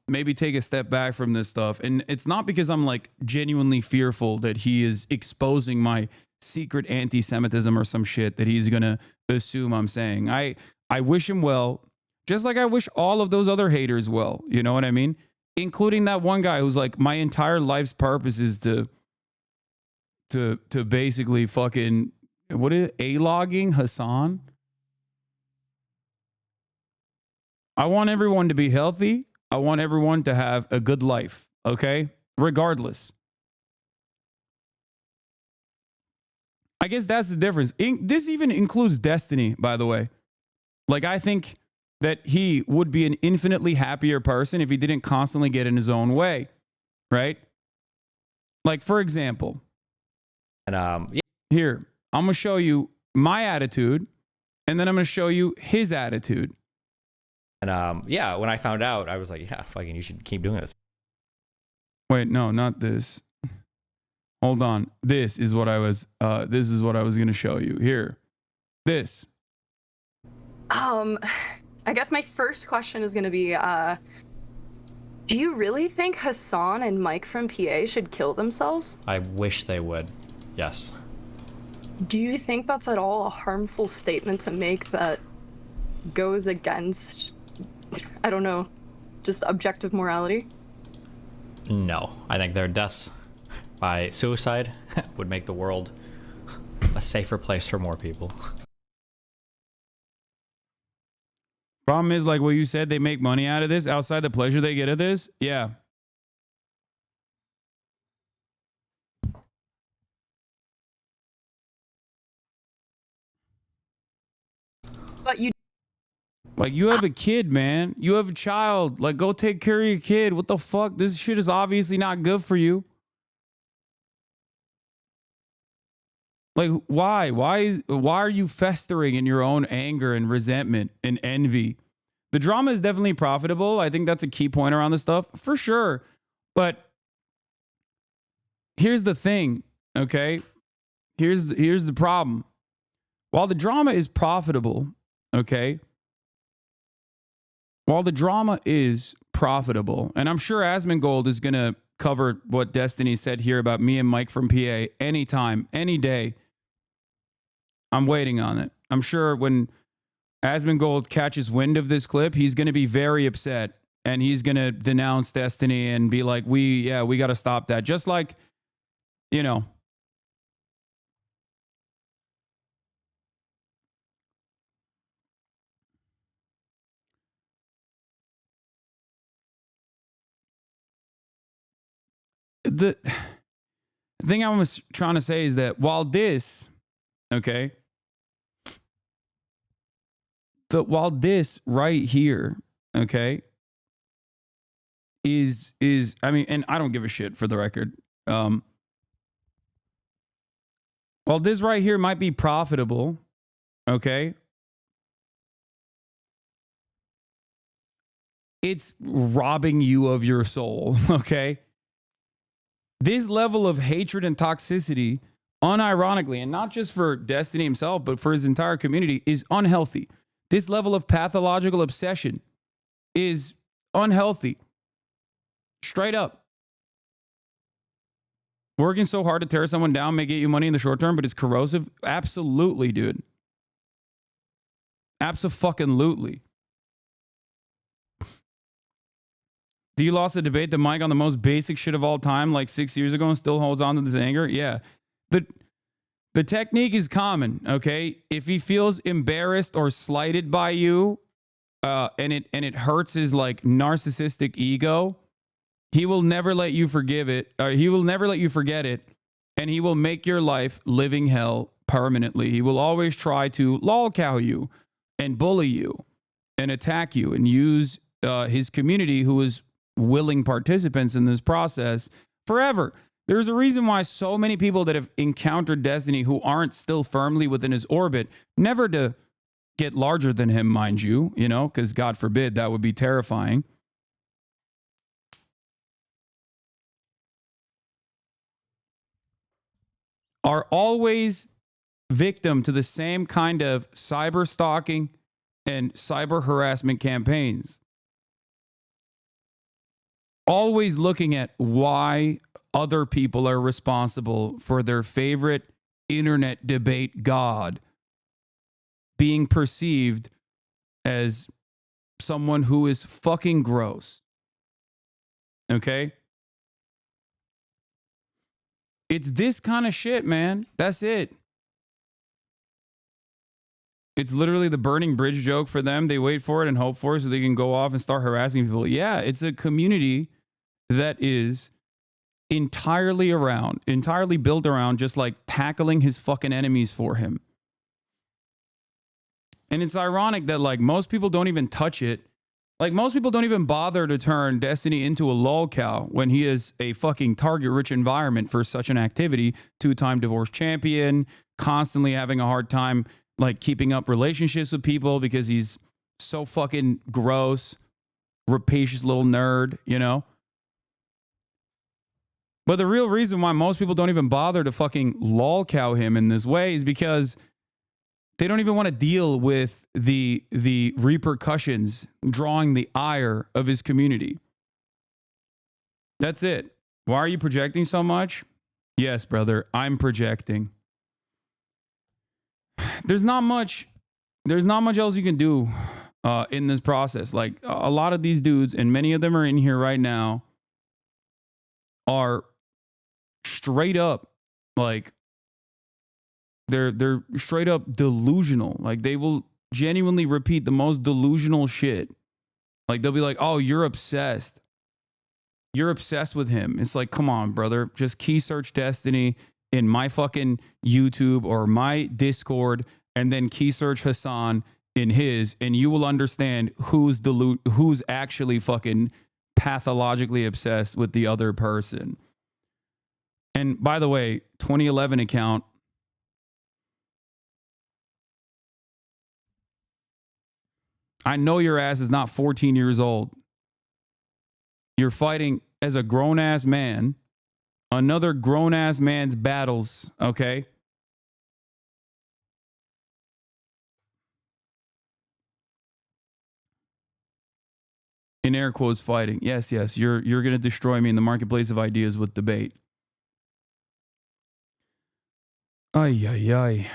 maybe take a step back from this stuff. And it's not because I'm like genuinely fearful that he is exposing my secret anti-Semitism or some shit that he's going to assume I'm saying. I wish him well, just like I wish all of those other haters well. You know what I mean? Including that one guy who's like, my entire life's purpose is to basically fucking, what is it? A-logging Hasan? I want everyone to be healthy. I want everyone to have a good life, okay? Regardless. I guess that's the difference. This even includes Destiny, by the way. Like, I think that he would be an infinitely happier person if he didn't constantly get in his own way, right? Like, for example, here, I'm going to show you my attitude, and then I'm going to show you his attitude. And yeah, when I found out, I was like, yeah, fucking, you should keep doing this. Wait, no, not this. Hold on. This is what I was going to show you. Here. This. I guess my first question is going to be, do you really think Hasan and Mike from PA should kill themselves? I wish they would. Yes. Do you think that's at all a harmful statement to make that goes against, I don't know, just objective morality? No. I think their deaths by suicide would make the world a safer place for more people. Problem is, like what you said, they make money out of this outside the pleasure they get of this. Yeah. But you... Like, you have a kid, man. You have a child. Like, go take care of your kid. What the fuck? This shit is obviously not good for you. Like, why? Why are you festering in your own anger and resentment and envy? The drama is definitely profitable. I think that's a key point around this stuff, for sure. But here's the thing, okay? Here's the problem. While the drama is profitable, okay? While the drama is profitable, and I'm sure Asmongold is going to cover what Destiny said here about me and Mike from PA anytime, any day. I'm waiting on it. I'm sure when Asmongold catches wind of this clip, he's going to be very upset, and he's going to denounce Destiny and be like, we got to stop that. Just like, you know, the thing I was trying to say is that while this, okay, while this right here, okay, is I mean, and I don't give a shit for the record. While this right here might be profitable, okay, it's robbing you of your soul, okay? This level of hatred and toxicity, unironically, and not just for Destiny himself, but for his entire community, is unhealthy. This level of pathological obsession is unhealthy. Straight up. Working so hard to tear someone down may get you money in the short term, but it's corrosive. Absolutely, dude. Abso-fucking-lutely. D lost the debate to Mike on the most basic shit of all time like 6 years ago and still holds on to this anger. Yeah. The technique is common, okay? If he feels embarrassed or slighted by you, and it hurts his like narcissistic ego, he will never let you forgive it, or he will never let you forget it, and he will make your life living hell permanently. He will always try to lolcow you and bully you and attack you and use his community, who is willing participants in this process, forever. There's a reason why so many people that have encountered Destiny who aren't still firmly within his orbit, never to get larger than him, mind you, you know, because God forbid, that would be terrifying. Are always victim to the same kind of cyber stalking and cyber harassment campaigns. Always looking at why other people are responsible for their favorite internet debate god being perceived as someone who is fucking gross. Okay? It's this kind of shit, man. That's it. It's literally the burning bridge joke for them. They wait for it and hope for it so they can go off and start harassing people. Yeah, it's a community that is entirely built around just like tackling his fucking enemies for him. And it's ironic that like most people don't even touch it. Like most people don't even bother to turn Destiny into a lolcow when he is a fucking target-rich environment for such an activity. Two-time divorce champion, constantly having a hard time like keeping up relationships with people because he's so fucking gross, rapacious little nerd, you know? But the real reason why most people don't even bother to fucking lolcow him in this way is because they don't even want to deal with the repercussions, drawing the ire of his community. That's it. Why are you projecting so much? Yes, brother, I'm projecting. There's not much else you can do in this process. Like a lot of these dudes, and many of them are in here right now, are straight up like they're straight up delusional. Like they will genuinely repeat the most delusional shit. Like they'll be like, "Oh, you're obsessed. You're obsessed with him." It's like, come on, brother. Just key search Destiny in my fucking YouTube or my Discord, and then key search Hasan in his, and you will understand who's actually fucking pathologically obsessed with the other person. And by the way, 2011 account. I know your ass is not 14 years old. You're fighting as a grown-ass man, another grown-ass man's battles, okay? In air quotes, fighting. Yes, you're going to destroy me in the marketplace of ideas with debate. Ay, ay, ay.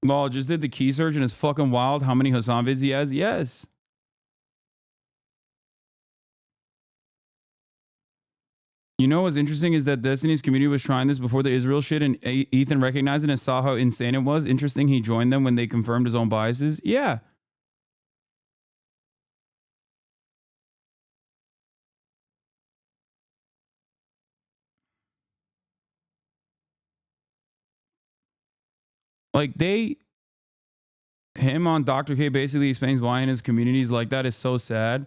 Lol, just did the key search and it's fucking wild how many Hasan vids he has. Yes. You know what's interesting is that Destiny's community was trying this before the Israel shit, and Ethan recognized it and saw how insane it was. Interesting he joined them when they confirmed his own biases. Yeah. Like him on Dr. K basically explains why in his communities like that is so sad.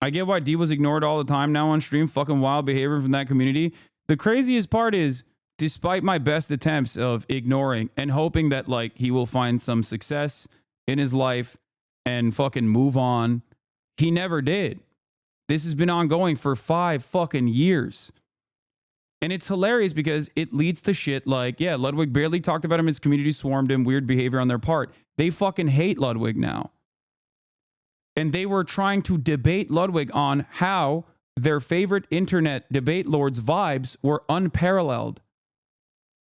I get why D was ignored all the time now on stream. Fucking wild behavior from that community. The craziest part is, despite my best attempts of ignoring and hoping that like he will find some success in his life and fucking move on, he never did. This has been ongoing for 5 fucking years. And it's hilarious because it leads to shit like, yeah, Ludwig barely talked about him. His community swarmed him. Weird behavior on their part. They fucking hate Ludwig now. And they were trying to debate Ludwig on how their favorite internet debate lord's vibes were unparalleled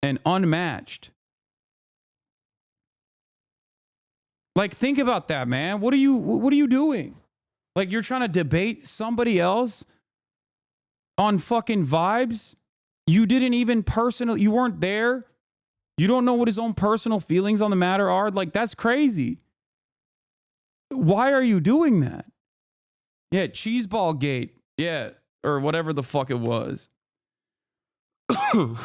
and unmatched. Like, think about that, man. What are you doing? Like, you're trying to debate somebody else on fucking vibes? You didn't even you weren't there. You don't know what his own personal feelings on the matter are. Like, that's crazy. Why are you doing that? Yeah, Cheeseball Gate. Yeah, or whatever the fuck it was. How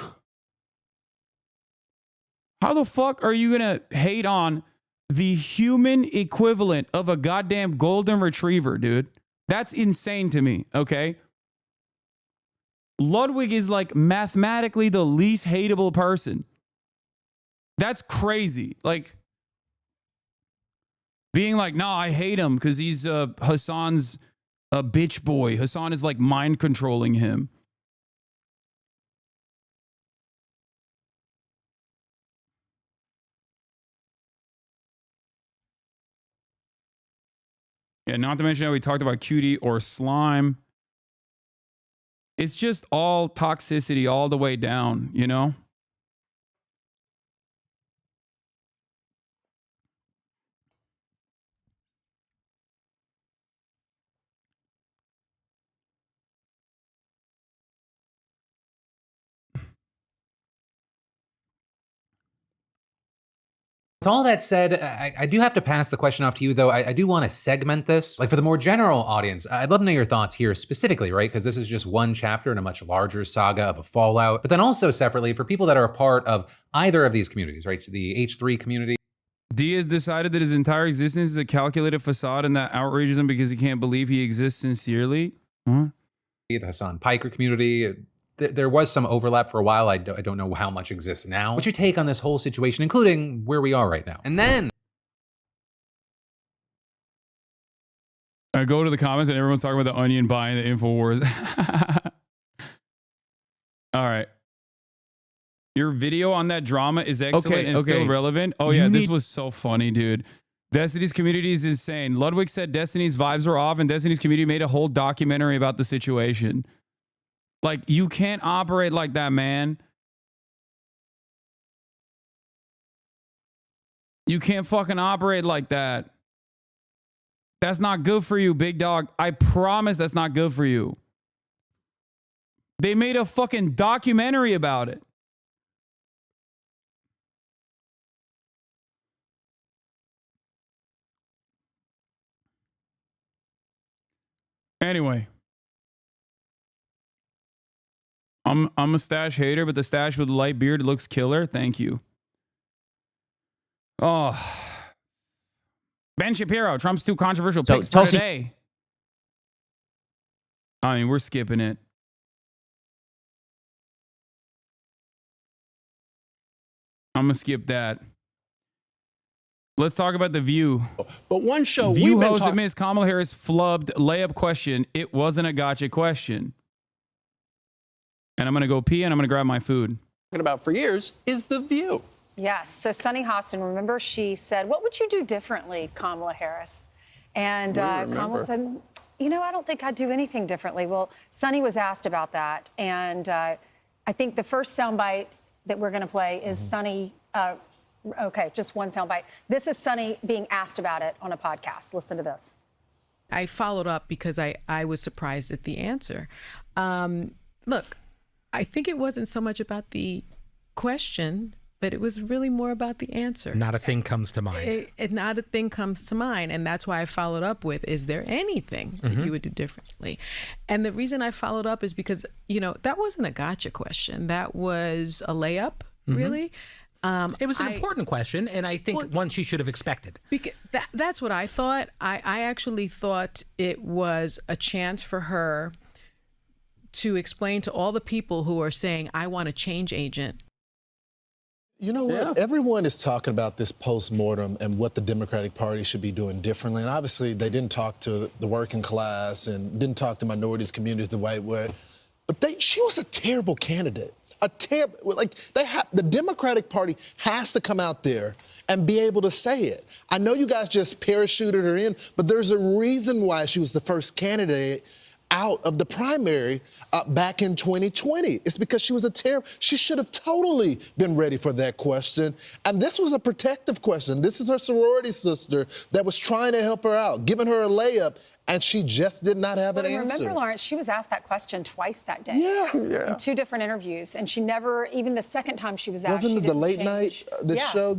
the fuck are you gonna hate on the human equivalent of a goddamn golden retriever, dude? That's insane to me, okay? Ludwig is like mathematically the least hateable person. That's crazy. Like, being like, no, I hate him because he's Hasan's a bitch boy. Hasan is like mind controlling him. Yeah, not to mention how we talked about Cutie or Slime. It's just all toxicity all the way down, you know? With all that said, I do have to pass the question off to you, though. I do want to segment this. Like, for the more general audience, I'd love to know your thoughts here specifically, right? Because this is just one chapter in a much larger saga of a fallout. But then also separately, for people that are a part of either of these communities, right? The H3 community. D has decided that his entire existence is a calculated facade and that outrages him because he can't believe he exists sincerely. Huh? The HasanPiker community. There was some overlap for a while. I don't know how much exists now. What's your take on this whole situation, including where we are right now? And then I go to the comments and everyone's talking about the Onion buying the InfoWars. All right. Your video on that drama is excellent and still relevant. Oh, yeah, this was so funny, dude. Destiny's community is insane. Ludwig said Destiny's vibes were off and Destiny's community made a whole documentary about the situation. Like, you can't operate like that, man. You can't fucking operate like that. That's not good for you, big dog. I promise that's not good for you. They made a fucking documentary about it. Anyway. I'm a stash hater, but the stash with the light beard looks killer. Thank you. Oh. Ben Shapiro, Trump's 2 controversial picks for today. I mean, we're skipping it. I'm going to skip that. Let's talk about The View. But one show View host admits Kamala Harris flubbed layup question. It wasn't a gotcha question. And I'm going to go pee and I'm going to grab my food. Talking about for years is The View. Yes. So Sunny Hostin, remember, she said, what would you do differently, Kamala Harris? And Kamala said, you know, I don't think I'd do anything differently. Well, Sunny was asked about that. And I think the first soundbite that we're going to play is Sonny. Okay, just one soundbite. This is Sonny being asked about it on a podcast. Listen to this. I followed up because I was surprised at the answer. Look, I think it wasn't so much about the question, but it was really more about the answer. Not a thing comes to mind. Not a thing comes to mind. And that's why I followed up with, is there anything that you would do differently? And the reason I followed up is because, you know, that wasn't a gotcha question. That was a layup, really. It was an important question, and I think one she should have expected. That's what I thought. I actually thought it was a chance for her to explain to all the people who are saying, I want a change agent. You know what? Everyone is talking about this post-mortem and what the Democratic Party should be doing differently. And obviously, they didn't talk to the working class and didn't talk to minorities, communities the right way. But she was a terrible candidate. The Democratic Party has to come out there and be able to say it. I know you guys just parachuted her in, but there's a reason why she was the first candidate out of the primary back in 2020. It's because she was she should have totally been ready for that question. And this was a protective question. This is her sorority sister that was trying to help her out, giving her a layup, and she just did not have an answer. Remember, Lawrence, she was asked that question twice that day. In 2 different interviews. And she never, even the second time she was asked, Wasn't it the late night show?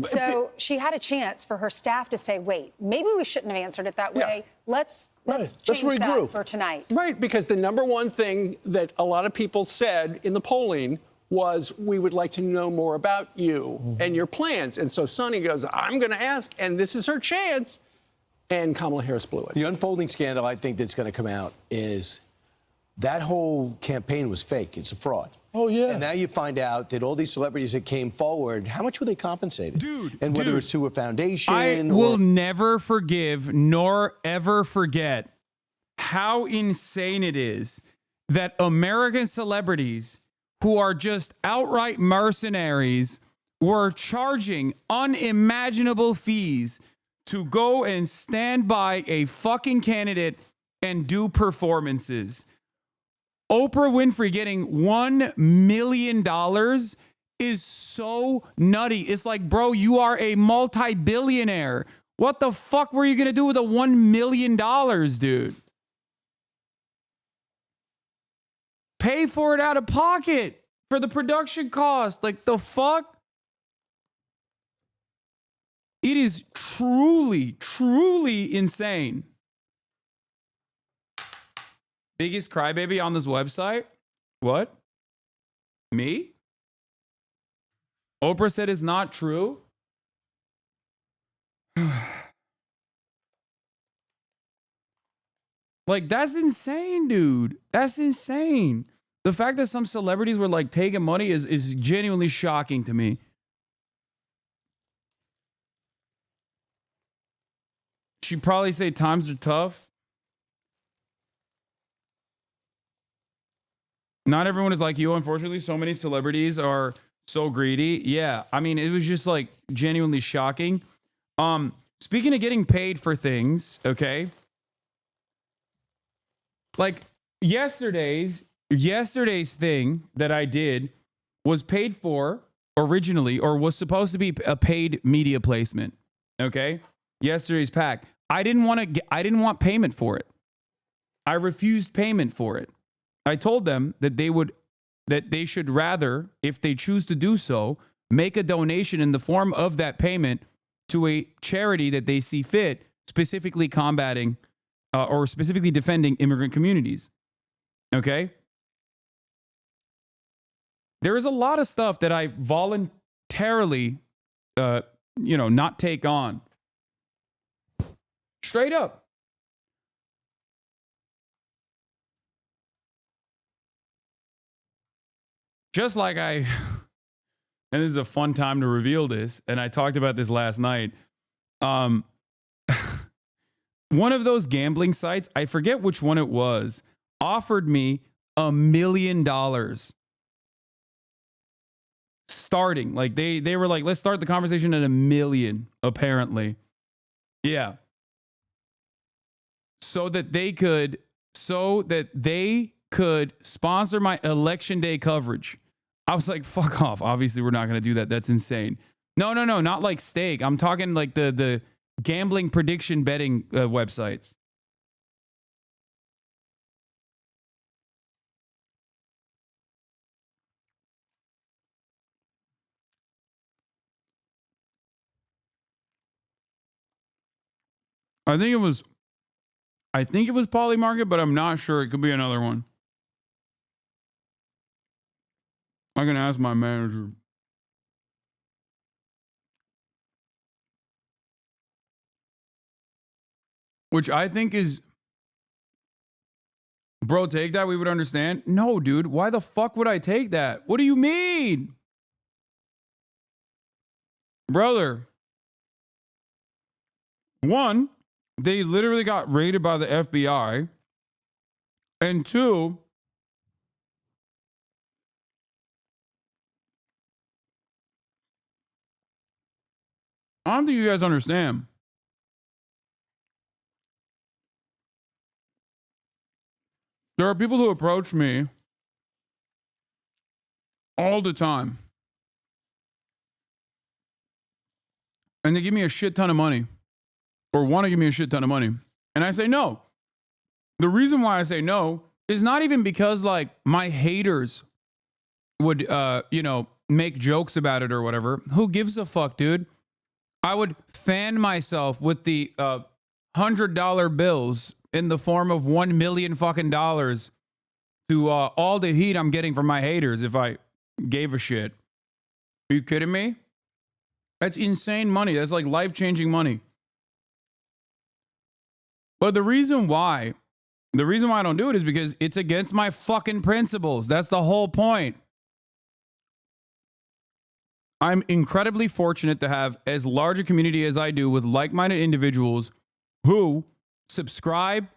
So she had a chance for her staff to say, wait, maybe we shouldn't have answered it that way. Let's change that for tonight. Right, because the number one thing that a lot of people said in the polling was, we would like to know more about you and your plans. And so Sonny goes, I'm going to ask, and this is her chance. And Kamala Harris blew it. The unfolding scandal I think that's going to come out is that whole campaign was fake. It's a fraud. Oh, yeah. And now you find out that all these celebrities that came forward, how much were they compensated? And whether it's to a foundation I will never forgive nor ever forget how insane it is that American celebrities who are just outright mercenaries were charging unimaginable fees to go and stand by a fucking candidate and do performances. Oprah Winfrey getting $1 million is so nutty. It's like, bro, you are a multi-billionaire. What the fuck were you going to do with a $1 million, dude? Pay for it out of pocket for the production cost. Like, the fuck? It is truly, truly insane. Biggest crybaby on this website? What? Me? Oprah said it's not true. Like, that's insane, dude. That's insane. The fact that some celebrities were like taking money is genuinely shocking to me. She'd probably say times are tough. Not everyone is like you, unfortunately. So many celebrities are so greedy. Yeah, I mean, it was just like genuinely shocking. Speaking of getting paid for things, okay? Like yesterday's thing that I did was paid for originally, or was supposed to be a paid media placement. Okay? Yesterday's pack. I didn't want payment for it. I refused payment for it. I told them that they should rather, if they choose to do so, make a donation in the form of that payment to a charity that they see fit, specifically combating or specifically defending immigrant communities. Okay? There is a lot of stuff that I voluntarily, not take on. Straight up. Just like and this is a fun time to reveal this, and I talked about this last night. One of those gambling sites, I forget which one it was, offered me $1 million. Starting. Like they were like, let's start the conversation at $1 million, apparently. Yeah. So that they could sponsor my election day coverage. I was like, fuck off. Obviously, we're not going to do that. That's insane. No, not like stake. I'm talking like the gambling prediction betting websites. I think it was Polymarket, but I'm not sure. It could be another one. I can ask my manager. Which I think is, bro, take that, we would understand. No, dude, why the fuck would I take that? What do you mean? Brother. One, they literally got raided by the FBI. And two, I don't think you guys understand. There are people who approach me all the time. And they give me a shit ton of money. Or want to give me a shit ton of money. And I say no. The reason why I say no is not even because like my haters would make jokes about it or whatever. Who gives a fuck, dude? I would fan myself with the $100 bills in the form of $1 million fucking dollars to all the heat I'm getting from my haters if I gave a shit. Are you kidding me? That's insane money. That's like life-changing money. But the reason why I don't do it is because it's against my fucking principles. That's the whole point. I'm incredibly fortunate to have as large a community as I do with like-minded individuals who subscribe,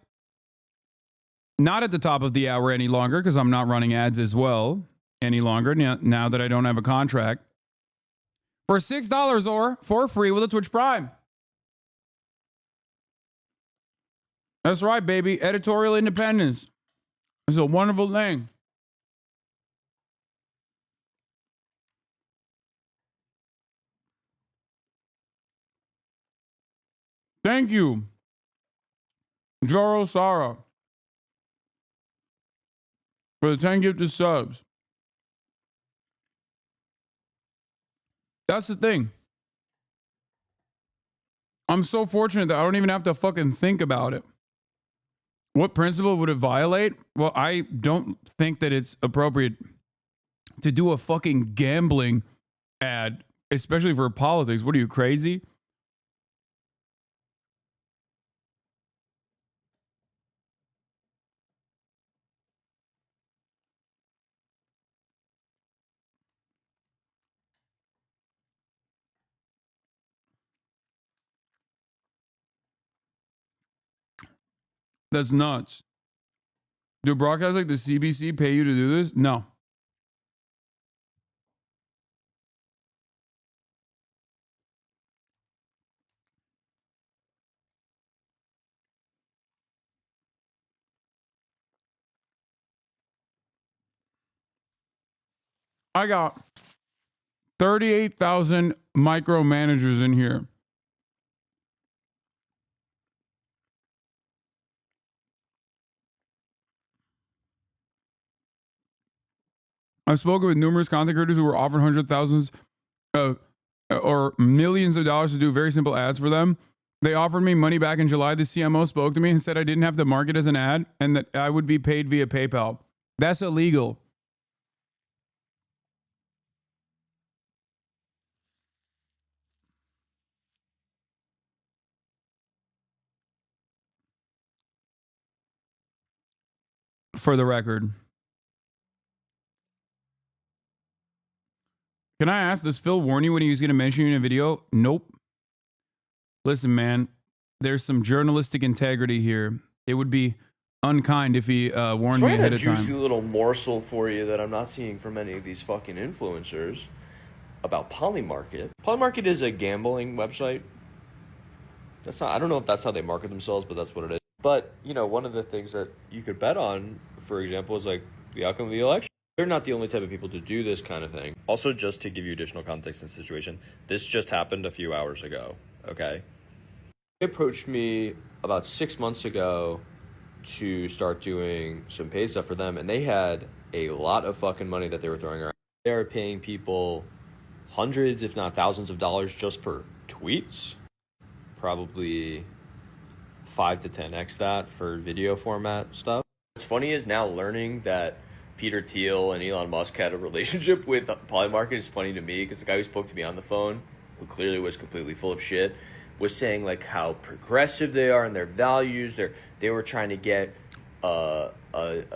not at the top of the hour any longer because I'm not running ads as well any longer now that I don't have a contract, for $6 or for free with a Twitch Prime. That's right, baby. Editorial independence. It's a wonderful thing. Thank you, Joro Sara, for the 10 gifted subs. That's the thing. I'm so fortunate that I don't even have to fucking think about it. What principle would it violate? Well, I don't think that it's appropriate to do a fucking gambling ad, especially for politics. What are you, crazy? That's nuts. Do broadcasts like the CBC pay you to do this? No. I got 38,000 micromanagers in here. I've spoken with numerous content creators who were offered hundreds of thousands or millions of dollars to do very simple ads for them. They offered me money back in July. The CMO spoke to me and said I didn't have to market as an ad and that I would be paid via PayPal. That's illegal. For the record. Can I ask, does Phil warn you when he was going to mention you in a video? Nope. Listen, man, there's some journalistic integrity here. It would be unkind if he warned me ahead of time. A juicy little morsel for you that I'm not seeing from any of these fucking influencers about Polymarket. Polymarket is a gambling website. That's not, I don't know if that's how they market themselves, but that's what it is. But, you know, one of the things that you could bet on for example, is like the outcome of the election. They're not the only type of people to do this kind of thing. Also, just to give you additional context in the situation, this just happened a few hours ago, okay? They approached me about 6 months ago to start doing some paid stuff for them, and they had a lot of fucking money that they were throwing around. They are paying people hundreds, if not thousands of dollars just for tweets. Probably 5 to 10x that for video format stuff. What's funny is now learning that Peter Thiel and Elon Musk had a relationship with Polymarket is funny to me, because the guy who spoke to me on the phone, who clearly was completely full of shit, was saying like how progressive they are in their values. They were trying to get a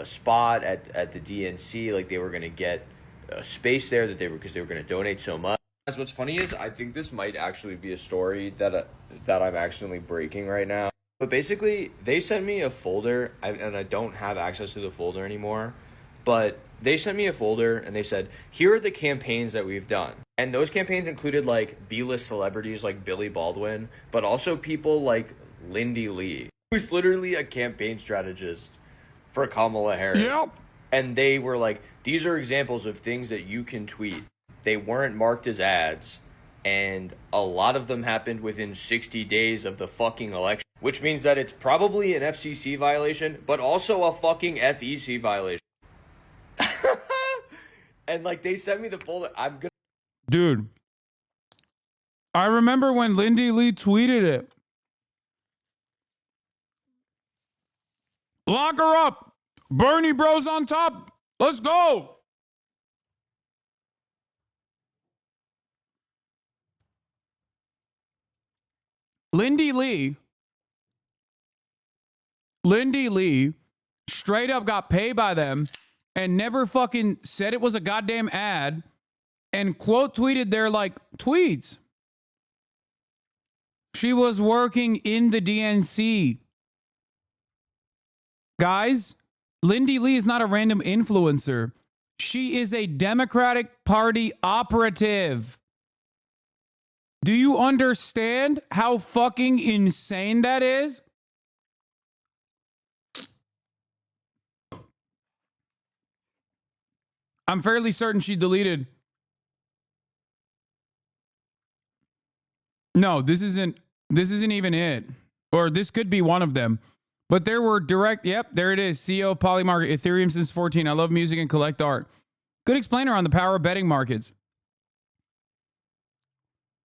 spot at the DNC, like they were going to get a space there because they were going to donate so much. What's funny is I think this might actually be a story that I'm accidentally breaking right now. But basically, they sent me a folder, and I don't have access to the folder anymore. But they sent me a folder, and they said, here are the campaigns that we've done. And those campaigns included, like, B-list celebrities like Billy Baldwin, but also people like Lindy Lee, who's literally a campaign strategist for Kamala Harris. Yep. And they were like, these are examples of things that you can tweet. They weren't marked as ads, and a lot of them happened within 60 days of the fucking election, which means that it's probably an FCC violation, but also a fucking FEC violation. And like they sent me the folder. Dude, I remember when Lindy Lee tweeted it. Lock her up. Bernie Bros on top. Let's go. Lindy Lee straight up got paid by them and never fucking said it was a goddamn ad and quote tweeted their like tweets. She was working in the DNC. Guys, Lindy Lee is not a random influencer. She is a Democratic Party operative. Do you understand how fucking insane that is? I'm fairly certain she deleted. No, this isn't even it. Or this could be one of them. But there were direct, yep, there it is. CEO of Polymarket, Ethereum since 14. I love music and collect art. Good explainer on the power of betting markets.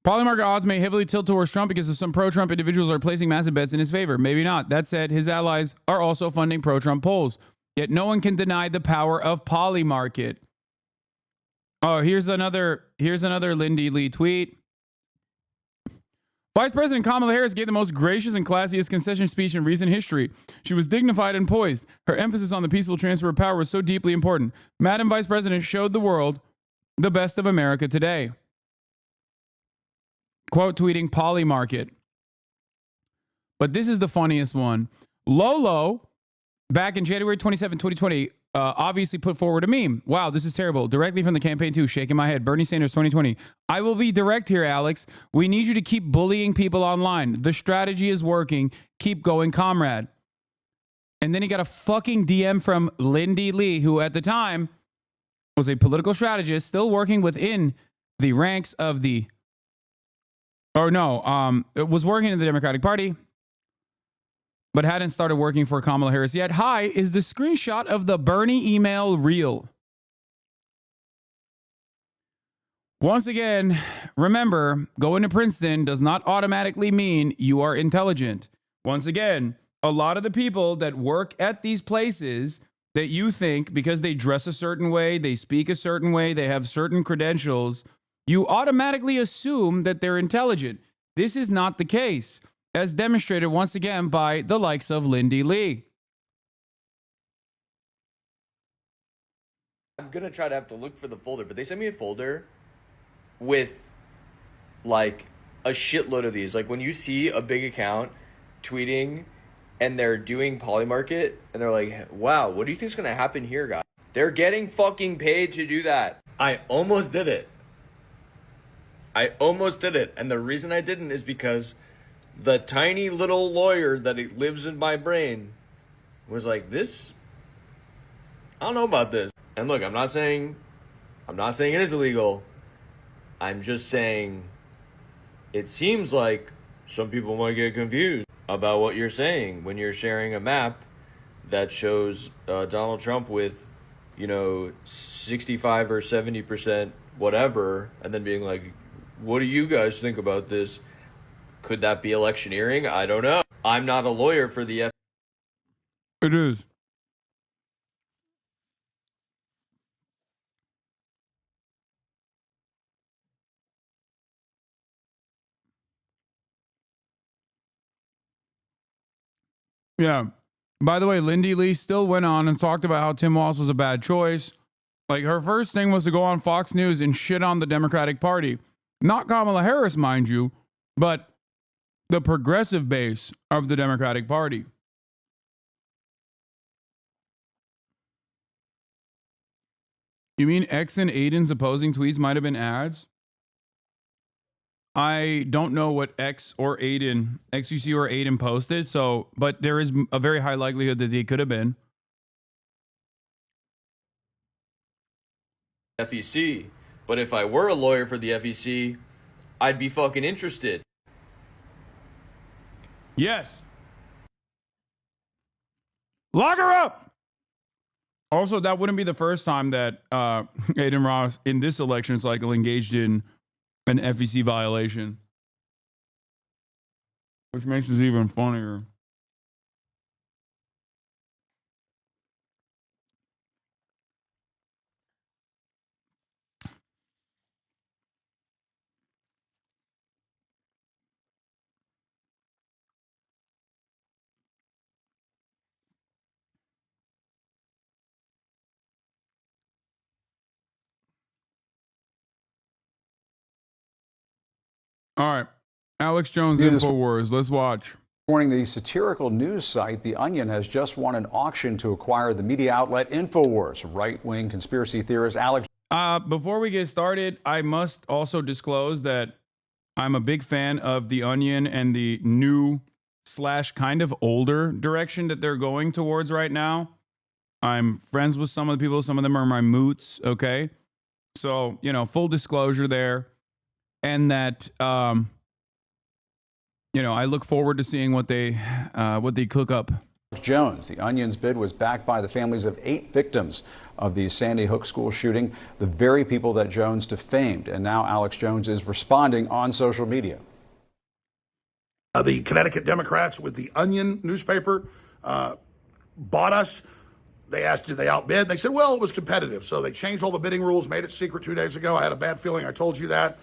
Polymarket odds may heavily tilt towards Trump because of some pro-Trump individuals are placing massive bets in his favor. Maybe not. That said, his allies are also funding pro-Trump polls. Yet no one can deny the power of Polymarket. Oh, here's another Lindy Lee tweet. Vice President Kamala Harris gave the most gracious and classiest concession speech in recent history. She was dignified and poised. Her emphasis on the peaceful transfer of power was so deeply important. Madam Vice President showed the world the best of America today. Quote tweeting Polymarket. But this is the funniest one. Lolo, back in January 27, 2020, obviously put forward a meme. Wow, this is terrible. Directly from the campaign too, shaking my head. Bernie Sanders 2020. I will be direct here, Alex. We need you to keep bullying people online. The strategy is working. Keep going, comrade. And then he got a fucking DM from Lindy Lee, who at the time was a political strategist, still working within the ranks of the, was working in the Democratic Party, but hadn't started working for Kamala Harris yet. Hi, is the screenshot of the Bernie email real? Once again, remember, going to Princeton does not automatically mean you are intelligent. Once again, a lot of the people that work at these places that you think because they dress a certain way, they speak a certain way, they have certain credentials, you automatically assume that they're intelligent. This is not the case, as demonstrated once again by the likes of Lindy Lee. I'm going to try to have to look for the folder, but they sent me a folder with like a shitload of these. Like when you see a big account tweeting and they're doing Polymarket and they're like, wow, what do you think is going to happen here, guys? They're getting fucking paid to do that. I almost did it. And the reason I didn't is because the tiny little lawyer that lives in my brain was like, this I don't know about this. And look, I'm not saying it is illegal. I'm just saying it seems like some people might get confused about what you're saying when you're sharing a map that shows Donald Trump with, 65 or 70% whatever, and then being like, what do you guys think about this? Could that be electioneering? I don't know. I'm not a lawyer for the It is. Yeah. By the way, Lindy Lee still went on and talked about how Tim Walz was a bad choice. Like, her first thing was to go on Fox News and shit on the Democratic Party. Not Kamala Harris, mind you, but the progressive base of the Democratic Party. You mean X and Aiden's opposing tweets might have been ads? I don't know what X or Aiden, XUC or Aiden posted, but there is a very high likelihood that they could have been. FEC. But if I were a lawyer for the FEC, I'd be fucking interested. Yes. Lock her up. Also, that wouldn't be the first time that Aiden Ross in this election cycle engaged in an FEC violation, which makes it even funnier. All right. Alex Jones, InfoWars. Let's watch. Morning, the satirical news site The Onion has just won an auction to acquire the media outlet InfoWars. Right-wing conspiracy theorist Alex. Before we get started, I must also disclose that I'm a big fan of The Onion and the new / kind of older direction that they're going towards right now. I'm friends with some of the people. Some of them are my moots, okay? So, full disclosure there. And that, I look forward to seeing what they cook up. Jones. The Onion's bid was backed by the families of 8 victims of the Sandy Hook school shooting, the very people that Jones defamed. And now Alex Jones is responding on social media. The Connecticut Democrats with the Onion newspaper bought us. They asked, did they outbid? They said, well, it was competitive. So they changed all the bidding rules, made it secret 2 days ago. I had a bad feeling. I told you that.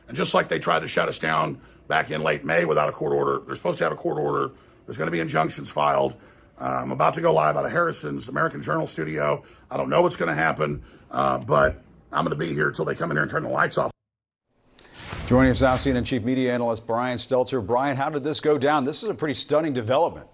And just like they tried to shut us down back in late May without a court order, they're supposed to have a court order. There's going to be injunctions filed. I'm about to go live out of Harrison's American Journal studio. I don't know what's going to happen, but I'm going to be here until they come in here and turn the lights off. Joining us now, CNN Chief Media Analyst Brian Stelter. Brian, how did this go down? This is a pretty stunning development.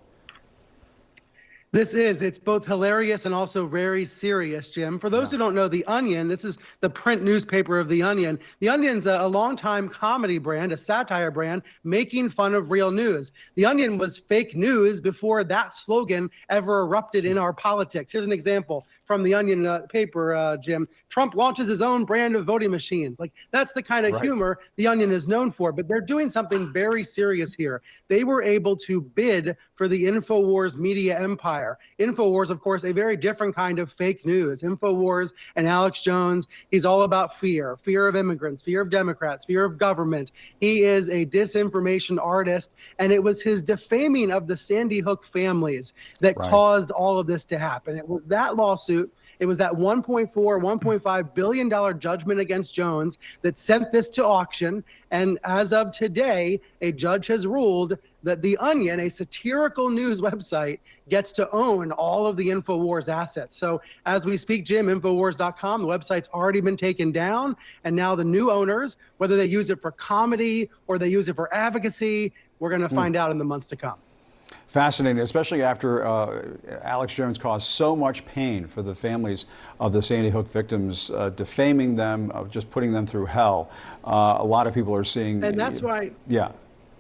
It's both hilarious and also very serious, Jim. For those who don't know The Onion, this is the print newspaper of The Onion. The Onion's a longtime comedy brand, a satire brand, making fun of real news. The Onion was fake news before that slogan ever erupted in our politics. Here's an example from The Onion paper, Jim. Trump launches his own brand of voting machines. Like, that's the kind of humor The Onion is known for. But they're doing something very serious here. They were able to bid for the InfoWars media empire. InfoWars, of course, a very different kind of fake news. InfoWars and Alex Jones, he's all about fear of immigrants, fear of Democrats, fear of government. He is a disinformation artist, and it was his defaming of the Sandy Hook families that caused all of this to happen. It was that lawsuit. It was that $1.5 billion judgment against Jones that sent this to auction. And as of today, a judge has ruled that The Onion, a satirical news website, gets to own all of the InfoWars assets. So as we speak, Jim, Infowars.com, the website's already been taken down. And now the new owners, whether they use it for comedy or they use it for advocacy, we're going to find out in the months to come. Fascinating, especially after Alex Jones caused so much pain for the families of the Sandy Hook victims, defaming them, just putting them through hell. A lot of people are seeing. And that's why. Yeah.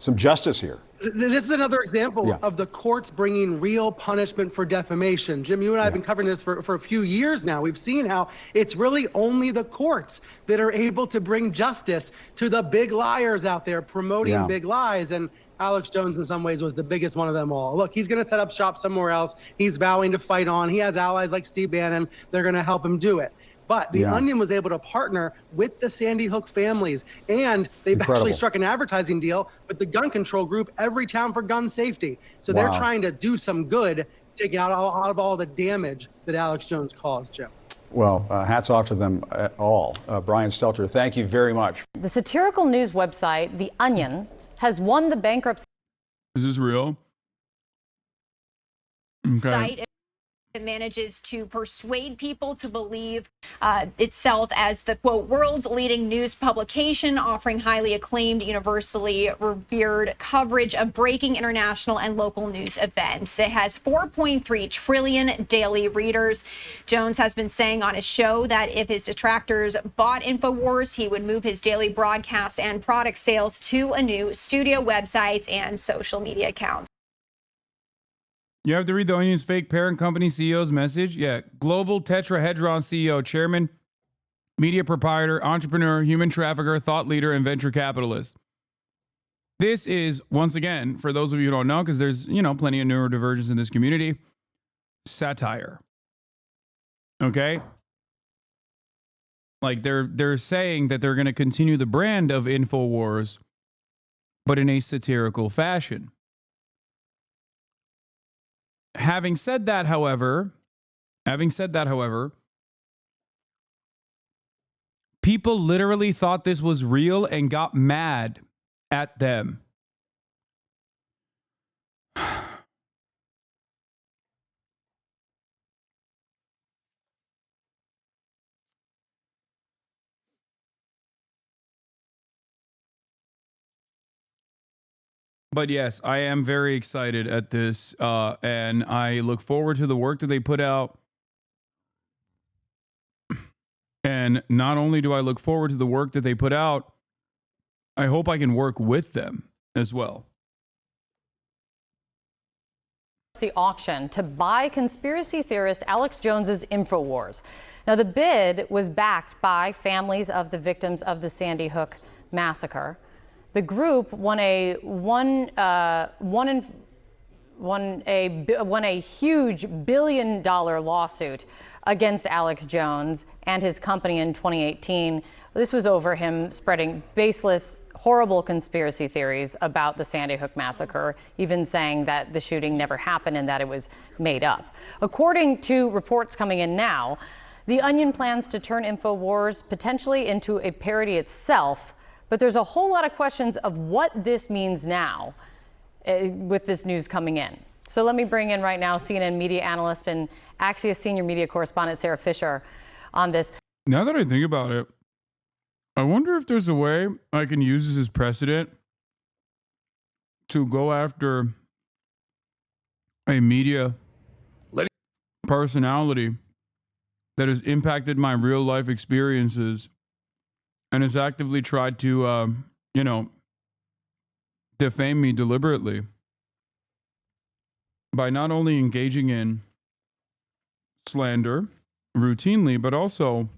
some justice here. This is another example Yeah. of the courts bringing real punishment for defamation. Jim, you and I have been covering this for a few years now. We've seen how it's really only the courts that are able to bring justice to the big liars out there promoting big lies. And Alex Jones, in some ways, was the biggest one of them all. Look, he's going to set up shop somewhere else. He's vowing to fight on. He has allies like Steve Bannon. They're going to help him do it. But The Onion was able to partner with the Sandy Hook families, and they've actually struck an advertising deal with the gun control group, Every Town for Gun Safety. So they're trying to do some good, taking out all the damage that Alex Jones caused, Jim. Well, hats off to them all. Brian Stelter, thank you very much. The satirical news website, The Onion, has won the bankruptcy. Is this real? Okay. Site. It manages to persuade people to believe itself as the, quote, world's leading news publication, offering highly acclaimed, universally revered coverage of breaking international and local news events. It has 4.3 trillion daily readers. Jones has been saying on his show that if his detractors bought InfoWars, he would move his daily broadcasts and product sales to a new studio websites and social media accounts. You have to read the Onion's fake parent company CEO's message. Yeah. Global Tetrahedron CEO, chairman, media proprietor, entrepreneur, human trafficker, thought leader, and venture capitalist. This is, once again, for those of you who don't know, because there's, plenty of neurodivergence in this community, satire. Okay? Like they're saying that they're going to continue the brand of InfoWars, but in a satirical fashion. Having said that, however, people literally thought this was real and got mad at them. But yes, I am very excited at this, and I look forward to the work that they put out. And not only do I look forward to the work that they put out, I hope I can work with them as well. Auction to buy conspiracy theorist Alex Jones's InfoWars. Now, the bid was backed by families of the victims of the Sandy Hook massacre. The group won a huge $1 billion lawsuit against Alex Jones and his company in 2018. This was over him spreading baseless, horrible conspiracy theories about the Sandy Hook massacre, even saying that the shooting never happened and that it was made up. According to reports coming in now, The Onion plans to turn InfoWars potentially into a parody itself. But there's a whole lot of questions of what this means now with this news coming in. So let me bring in right now CNN media analyst and Axios senior media correspondent Sarah Fisher on this. Now that I think about it, I wonder if there's a way I can use this as precedent to go after a media personality that has impacted my real life experiences and has actively tried to, defame me deliberately by not only engaging in slander routinely, but also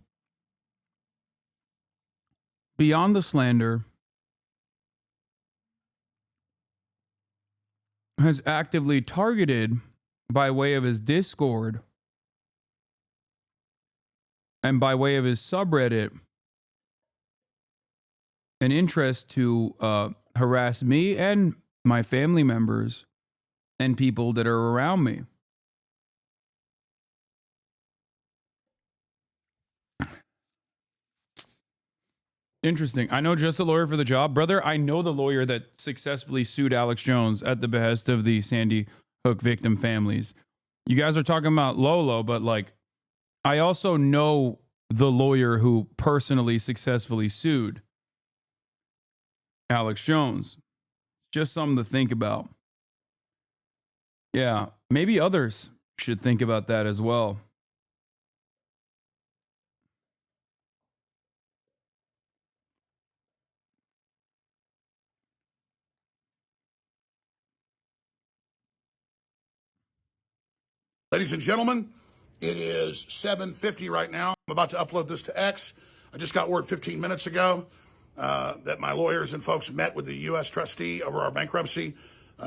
beyond the slander, has actively targeted by way of his Discord and by way of his subreddit an interest to harass me and my family members and people that are around me. Interesting. I know just the lawyer for the job. Brother, I know the lawyer that successfully sued Alex Jones at the behest of the Sandy Hook victim families. You guys are talking about Lolo, but I also know the lawyer who personally successfully sued Alex Jones. Just something to think about. Yeah, maybe others should think about that as well. Ladies and gentlemen, it is 7:50 right now. I'm about to upload this to X. I just got word 15 minutes ago that my lawyers and folks met with the U.S. trustee over our bankruptcy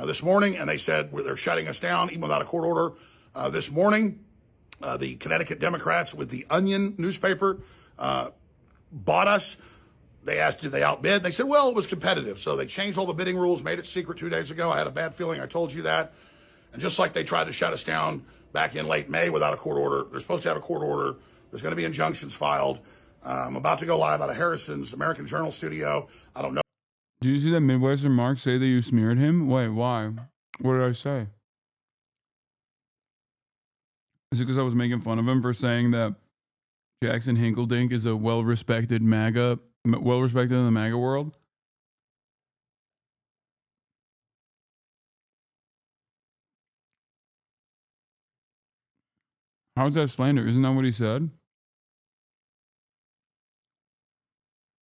this morning, and they said they're shutting us down even without a court order. This morning, the Connecticut Democrats with the Onion newspaper bought us. They asked, did they outbid? They said, well, it was competitive. So they changed all the bidding rules, made it secret 2 days ago. I had a bad feeling. I told you that. And just like they tried to shut us down back in late May without a court order, they're supposed to have a court order. There's going to be injunctions filed. I'm about to go live out of Harrison's American Journal studio. I don't know. Did you see that Midwestern Mark say that you smeared him? Wait, why? What did I say? Is it because I was making fun of him for saying that Jackson Hinkledink is a well-respected MAGA, well-respected in the MAGA world? How's that slander? Isn't that what he said?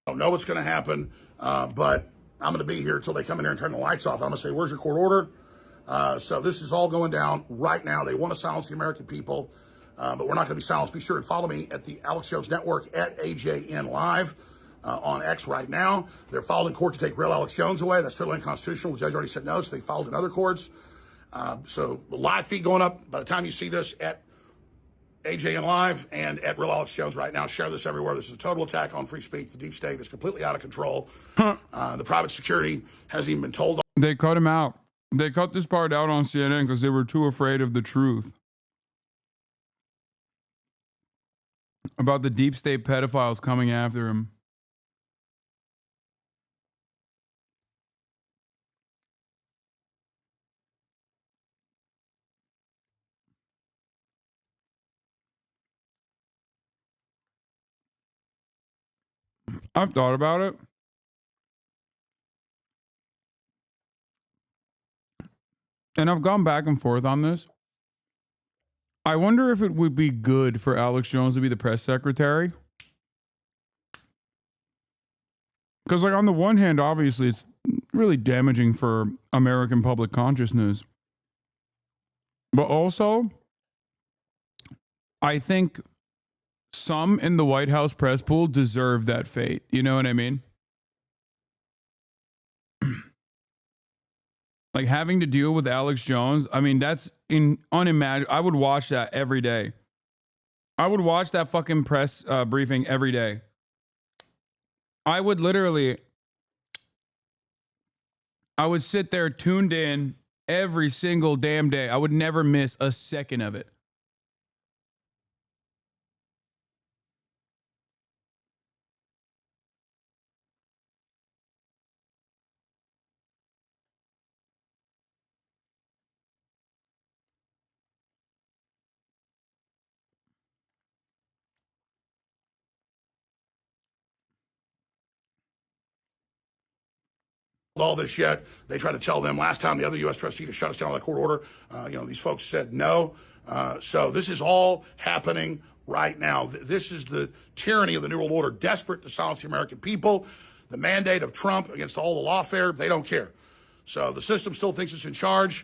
I don't know what's going to happen, but I'm going to be here until they come in here and turn the lights off. I'm going to say, where's your court order? So this is all going down right now. They want to silence the American people, but we're not going to be silenced. Be sure and follow me at the Alex Jones Network at AJN Live on X right now. They're filed in court to take real Alex Jones away. That's totally unconstitutional. The judge already said no, so they filed in other courts. So the live feed going up by the time you see this at AJN Live and at Real Alex Jones right now. Share this everywhere. This is a total attack on free speech. The deep state is completely out of control. The private security hasn't even been told. They cut him out. They cut this part out on CNN because they were too afraid of the truth about the deep state pedophiles coming after him. I've thought about it. And I've gone back and forth on this. I wonder if it would be good for Alex Jones to be the press secretary. Because, like, on the one hand, obviously, it's really damaging for American public consciousness. But also, I think some in the White House press pool deserve that fate. You know what I mean? Like, having to deal with Alex Jones, I mean, that's unimaginable. I would watch that every day. I would watch that fucking press briefing every day. I would literally, I would sit there tuned in every single damn day. I would never miss a second of it. All this yet. They tried to tell them last time, the other U.S. trustee, to shut us down with a court order. These folks said no. So this is all happening right now. This is the tyranny of the New World Order, desperate to silence the American people. The mandate of Trump against all the lawfare, they don't care. So the system still thinks it's in charge.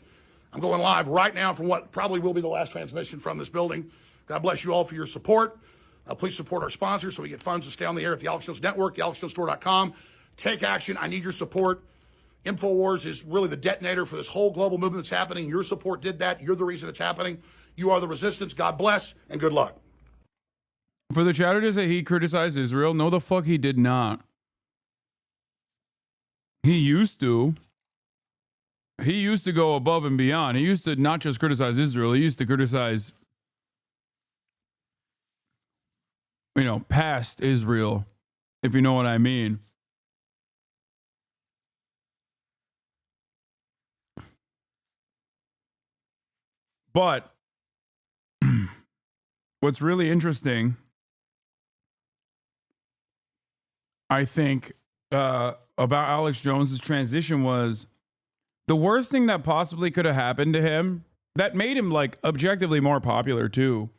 I'm going live right now from what probably will be the last transmission from this building. God bless you all for your support. Please support our sponsors so we get funds to stay on the air at the Alex Jones Network, thealexjonestore.com. Take action. I need your support. InfoWars is really the detonator for this whole global movement that's happening. Your support did that. You're the reason it's happening. You are the resistance. God bless and good luck. For the chatter to say he criticized Israel, no, the fuck he did not. He used to. He used to go above and beyond. He used to not just criticize Israel. He used to criticize, past Israel, if you know what I mean. But what's really interesting, I think, about Alex Jones's transition was the worst thing that possibly could have happened to him, that made him, like, objectively more popular too,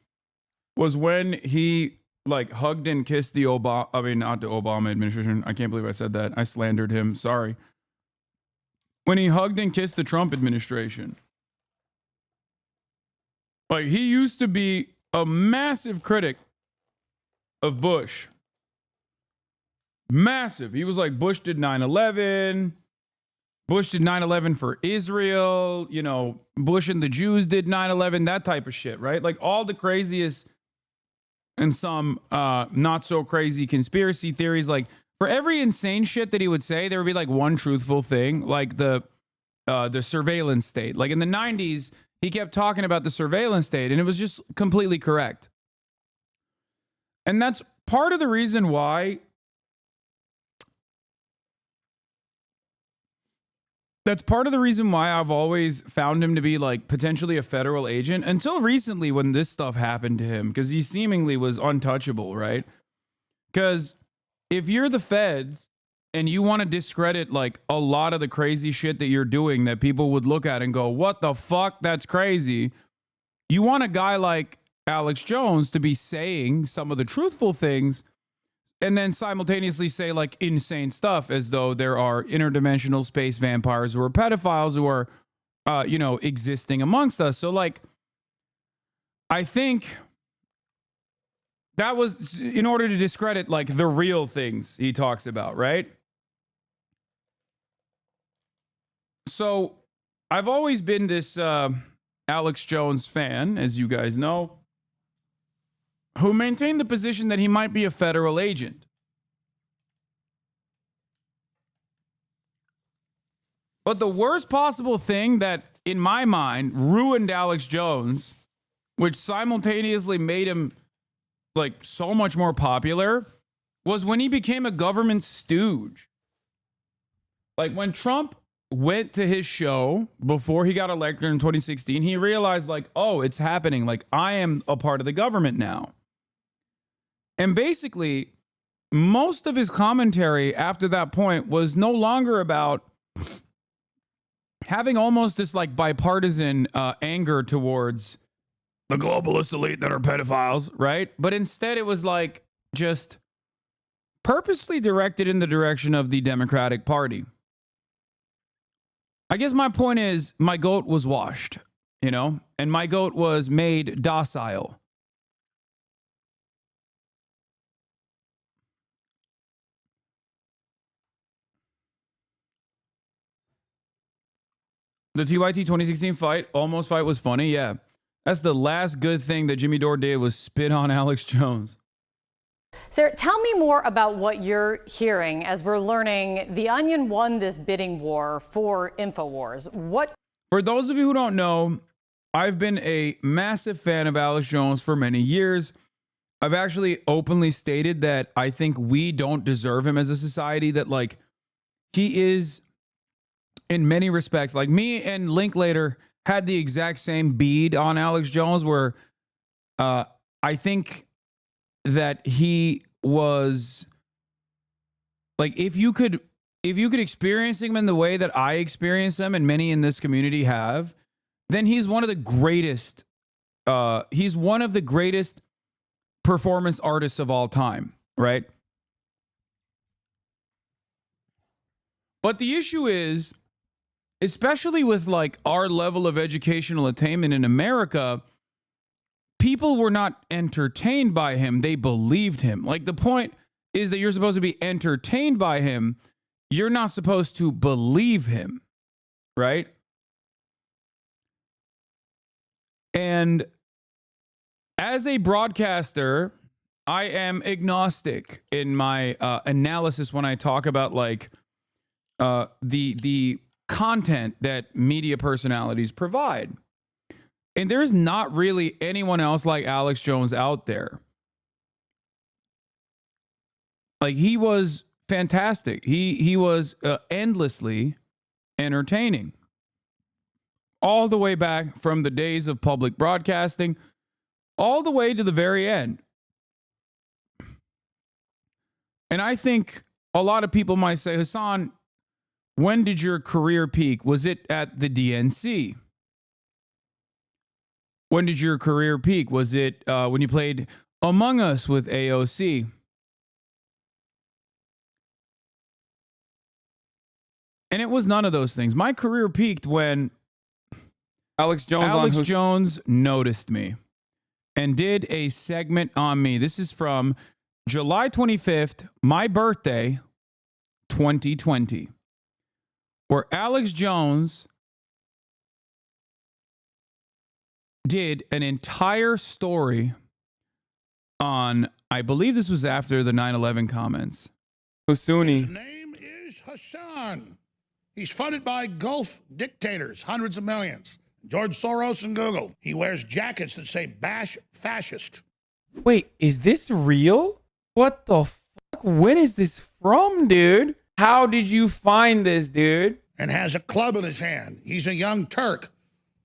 was when he, like, hugged and kissed not the Obama administration. I can't believe I said that. I slandered him. Sorry. When he hugged and kissed the Trump administration. Like, he used to be a massive critic of Bush. Massive. He was like, Bush did 9/11. Bush did 9/11 for Israel. You know, Bush and the Jews did 9/11, that type of shit, right? Like all the craziest and some not so crazy conspiracy theories. Like for every insane shit that he would say, there would be like one truthful thing, like the surveillance state. Like in the 90s, he kept talking about the surveillance state and it was just completely correct. And that's part of the reason why I've always found him to be like potentially a federal agent until recently when this stuff happened to him, because he seemingly was untouchable, right? Because if you're the feds and you want to discredit like a lot of the crazy shit that you're doing that people would look at and go, what the fuck? That's crazy. You want a guy like Alex Jones to be saying some of the truthful things and then simultaneously say like insane stuff as though there are interdimensional space vampires who are pedophiles who are, existing amongst us. So like, I think that was in order to discredit like the real things he talks about, right? So I've always been this Alex Jones fan, as you guys know, who maintained the position that he might be a federal agent. But the worst possible thing that, in my mind, ruined Alex Jones, which simultaneously made him like so much more popular, was when he became a government stooge. Like when Trump went to his show before he got elected in 2016, he realized like, oh, it's happening. Like I am a part of the government now. And basically, most of his commentary after that point was no longer about having almost this like bipartisan anger towards the globalist elite that are pedophiles, right? But instead it was like just purposely directed in the direction of the Democratic Party. I guess my point is my goat was washed, and my goat was made docile. The TYT 2016 almost fight was funny. Yeah. That's the last good thing that Jimmy Dore did was spit on Alex Jones. Sarah, tell me more about what you're hearing as we're learning The Onion won this bidding war for InfoWars. For those of you who don't know, I've been a massive fan of Alex Jones for many years. I've actually openly stated that I think we don't deserve him as a society, that like he is in many respects, like me and Linklater had the exact same bead on Alex Jones where I think that he was like, if you could experience him in the way that I experience him and many in this community have, then he's one of the greatest performance artists of all time, right? But the issue is, especially with like our level of educational attainment in America, people were not entertained by him. They believed him. Like the point is that you're supposed to be entertained by him. You're not supposed to believe him, right? And as a broadcaster, I am agnostic in my analysis when I talk about like the content that media personalities provide. And there is not really anyone else like Alex Jones out there. Like he was fantastic. He was endlessly entertaining. All the way back from the days of public broadcasting, all the way to the very end. And I think a lot of people might say, Hasan, when did your career peak? Was it at the DNC? When did your career peak? Was it when you played Among Us with AOC? And it was none of those things. My career peaked when Alex Jones noticed me and did a segment on me. This is from July 25th, my birthday, 2020, where Alex Jones did an entire story on, I believe this was after the 9/11 comments. Hosuni. His name is Hasan. He's funded by Gulf dictators, hundreds of millions. George Soros and Google. He wears jackets that say bash fascist. Wait, is this real? What the fuck? When is this from, dude? How did you find this, dude? And has a club in his hand. He's a young Turk.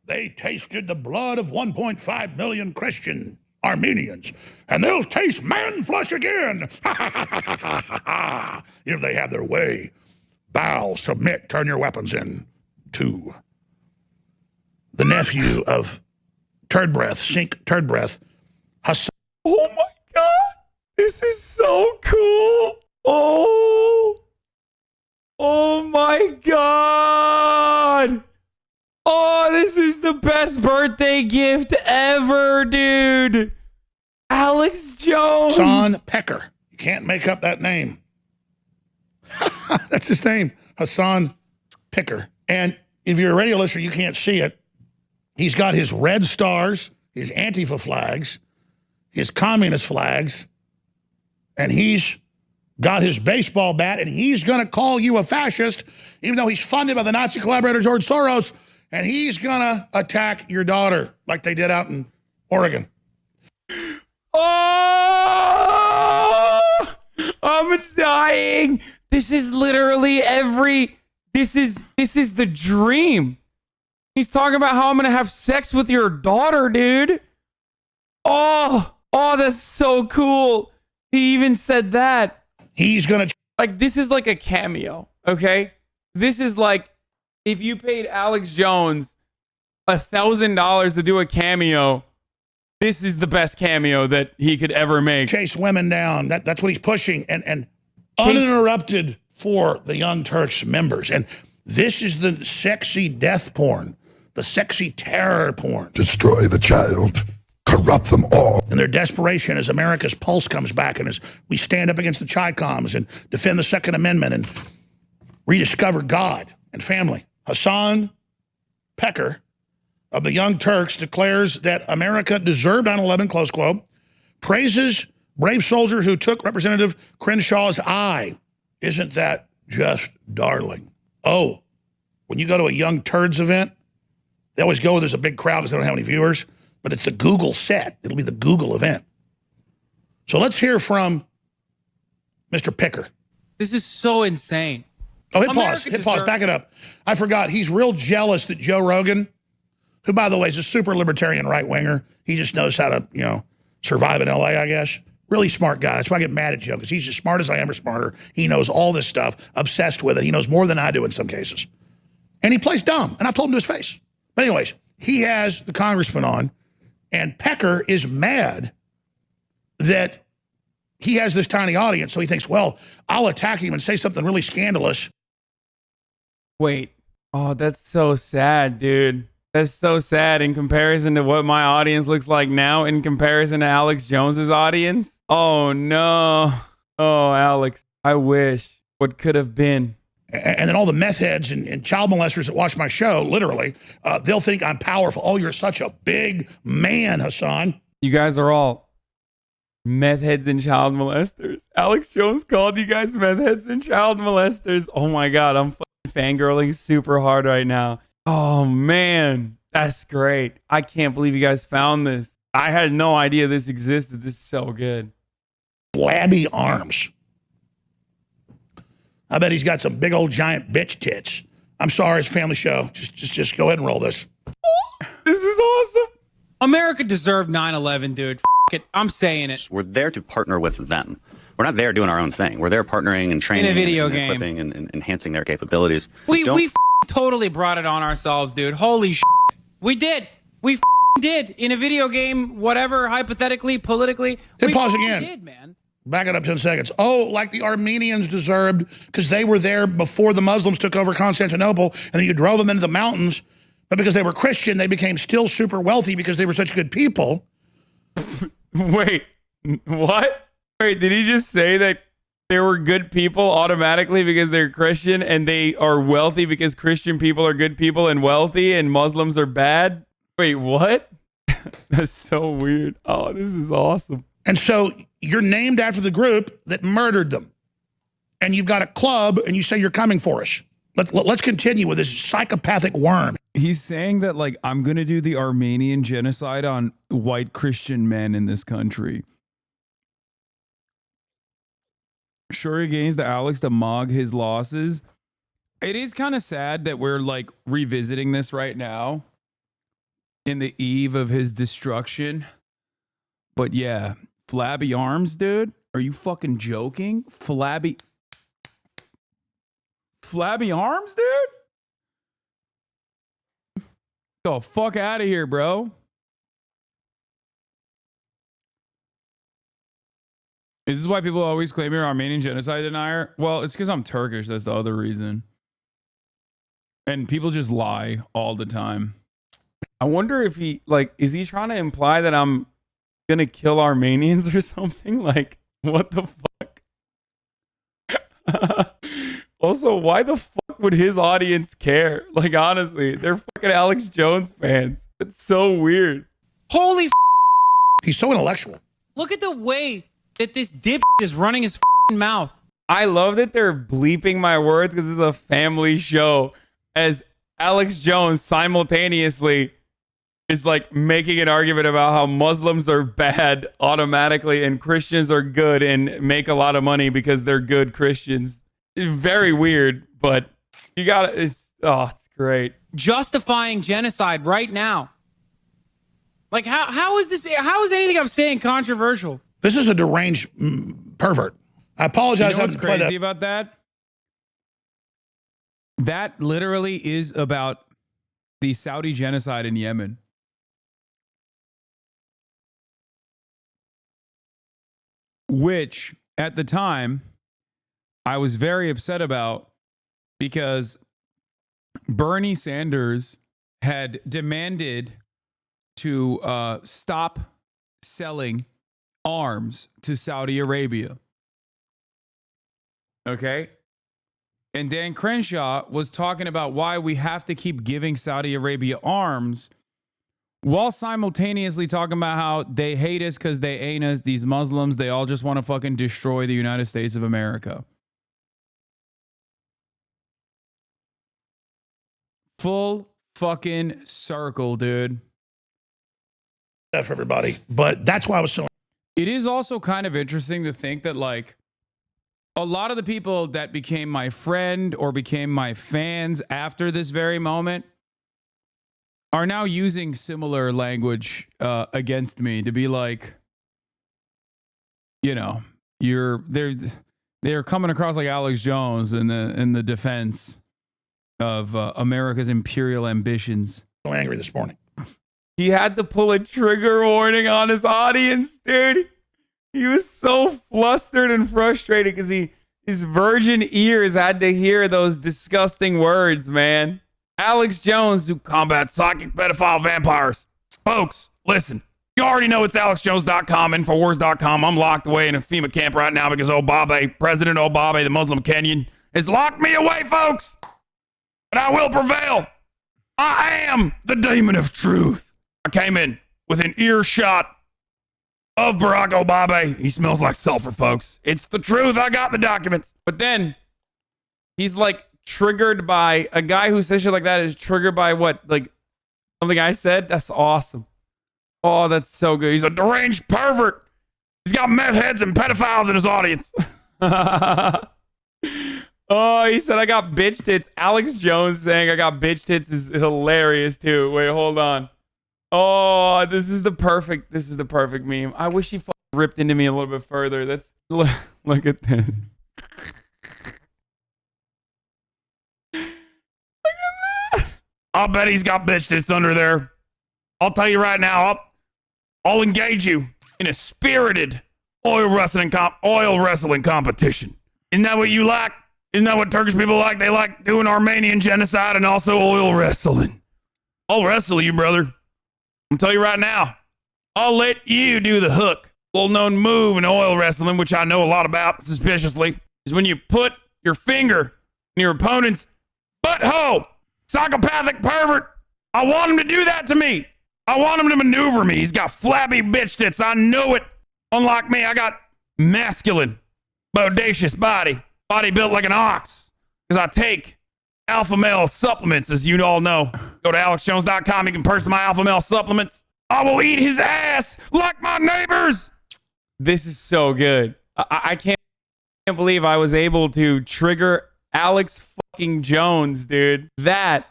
They tasted the blood of 1.5 million Christian Armenians, and they'll taste man flesh again. If they have their way. Bow, submit, turn your weapons in. 2. The nephew of Turd Breath, Sink Turd Breath, Hasan. Oh my God. This is so cool. Oh my God. Oh, this is the best birthday gift ever, dude. Alex Jones. HasanPiker. You can't make up that name. That's his name, HasanPiker. And if you're a radio listener, you can't see it. He's got his red stars, his Antifa flags, his communist flags, and he's got his baseball bat, and he's going to call you a fascist, even though he's funded by the Nazi collaborator George Soros, and he's going to attack your daughter like they did out in Oregon. Oh, I'm dying. This is literally this is the dream. He's talking about how I'm going to have sex with your daughter, dude. Oh, that's so cool. He even said that. He's going to... Like, this is like a cameo, okay? This is like if you paid Alex Jones $1,000 to do a cameo, this is the best cameo that he could ever make. Chase women down. That's what he's pushing. And uninterrupted for the Young Turks members. And this is the sexy death porn. The sexy terror porn. Destroy the child. Corrupt them all. And their desperation as America's pulse comes back and as we stand up against the Chi-Coms and defend the Second Amendment and rediscover God and family. HasanPiker of the Young Turks declares that America deserved 9/11, close quote, praises brave soldier who took Representative Crenshaw's eye. Isn't that just darling? Oh, when you go to a Young Turds event, they always go where there's a big crowd because they don't have any viewers, but it's the Google set. It'll be the Google event. So let's hear from Mr. Piker. This is so insane. Oh, hit pause, back it up. I forgot, he's real jealous that Joe Rogan, who, by the way, is a super libertarian right-winger, he just knows how to, survive in LA, I guess. Really smart guy. That's why I get mad at Joe, because he's as smart as I am or smarter. He knows all this stuff, obsessed with it. He knows more than I do in some cases. And he plays dumb, and I've told him to his face. But anyways, he has the congressman on, and Piker is mad that he has this tiny audience, so he thinks, well, I'll attack him and say something really scandalous. Wait. Oh, that's so sad, dude. That's so sad in comparison to what my audience looks like now in comparison to Alex Jones's audience. Oh, no. Oh, Alex, I wish. What could have been. And then all the meth heads and child molesters that watch my show, literally, they'll think I'm powerful. Oh, you're such a big man, Hasan. You guys are all meth heads and child molesters. Alex Jones called you guys meth heads and child molesters. Oh my God, I'm fangirling super hard right now. Oh man, that's great. I can't believe you guys found this. I had no idea this existed. This is so good. Flabby arms. I bet he's got some big old giant bitch tits. I'm sorry, it's a family show. Just go ahead and roll this. This is awesome. America deserved 9/11, dude. F it. I'm saying it. We're there to partner with them. We're not there doing our own thing. We're there partnering and training in a video and game, equipping and enhancing their capabilities. We totally brought it on ourselves, dude. Holy shit. We did. We did in a video game, whatever, hypothetically, politically. Hit pause again. Did, man. Back it up 10 seconds. Oh, like the Armenians deserved because they were there before the Muslims took over Constantinople and then you drove them into the mountains but because they were Christian, they became still super wealthy because they were such good people. Wait, what? Wait, did he just say that they were good people automatically because they're Christian, and they are wealthy because Christian people are good people and wealthy, and Muslims are bad? Wait, what? That's so weird. Oh, this is awesome. And so you're named after the group that murdered them. And you've got a club and you say you're coming for us. Let's continue with this psychopathic worm. He's saying that, like, I'm going to do the Armenian genocide on white Christian men in this country. Sure, he gains the Alex to mog his losses. It is kind of sad that we're, like, revisiting this right now in the eve of his destruction. But yeah, flabby arms, dude. Are you fucking joking? Flabby arms, dude? The fuck out of here, bro. Is this why people always claim you're Armenian genocide denier? Well, it's because I'm Turkish. That's the other reason. And people just lie all the time. I wonder if he, like, is he trying to imply that I'm gonna kill Armenians or something? Like, what the fuck? Also, why the fuck would his audience care? Like, honestly, they're fucking Alex Jones fans. It's so weird. Holy f. He's so intellectual. Look at the way that this dip is running his mouth. I love that they're bleeping my words because it's a family show, as Alex Jones simultaneously is like making an argument about how Muslims are bad automatically and Christians are good and make a lot of money because they're good Christians. It's very weird, but you gotta, it's great. Justifying genocide right now. Like, how is this, how is anything I'm saying controversial? This is a deranged pervert. I apologize. You know what's crazy about that? That literally is about the Saudi genocide in Yemen. Which, at the time, I was very upset about because Bernie Sanders had demanded to stop selling arms to Saudi Arabia. Okay? And Dan Crenshaw was talking about why we have to keep giving Saudi Arabia arms while simultaneously talking about how they hate us because they ain't us, these Muslims, they all just want to fucking destroy the United States of America. Full fucking circle, dude. For everybody, but that's why I was so. It is also kind of interesting to think that, like, a lot of the people that became my friend or became my fans after this very moment are now using similar language against me to be like, you know, they're coming across like Alex Jones in the defense of America's imperial ambitions. So angry this morning. He had to pull a trigger warning on his audience, dude. He was so flustered and frustrated because his virgin ears had to hear those disgusting words, man. Alex Jones, who combats psychic pedophile vampires. Folks, listen. You already know it's AlexJones.com, Infowars.com. I'm locked away in a FEMA camp right now because President Obabe, the Muslim Kenyan, has locked me away, folks. But I will prevail. I am the demon of truth. I came in within earshot of Barack Obama. He smells like sulfur, folks. It's the truth. I got the documents. But then he's like triggered by a guy who says shit like that is triggered by what? Like something I said? That's awesome. Oh, that's so good. He's a deranged pervert. He's got meth heads and pedophiles in his audience. Oh, he said I got bitch tits. Alex Jones saying I got bitch tits is hilarious too. Wait, hold on. Oh, this is the perfect meme. I wish he fucking ripped into me a little bit further. Look at this. I'll bet he's got bitch tits under there. I'll tell you right now, I'll engage you in a spirited oil wrestling competition. Isn't that what you like? Isn't that what Turkish people like? They like doing Armenian genocide and also oil wrestling. I'll wrestle you, brother. I'll tell you right now. I'll let you do the hook. Little known move in oil wrestling, which I know a lot about suspiciously, is when you put your finger in your opponent's butthole. Psychopathic pervert. I want him to do that to me. I want him to maneuver me. He's got flabby bitch tits. I know it. Unlike me, I got masculine, bodacious body built like an ox. Because I take alpha male supplements, as you all know. Go to alexjones.com. You can purchase my alpha male supplements. I will eat his ass like my neighbors. This is so good. I can't believe I was able to trigger Alex fucking Jones, dude. That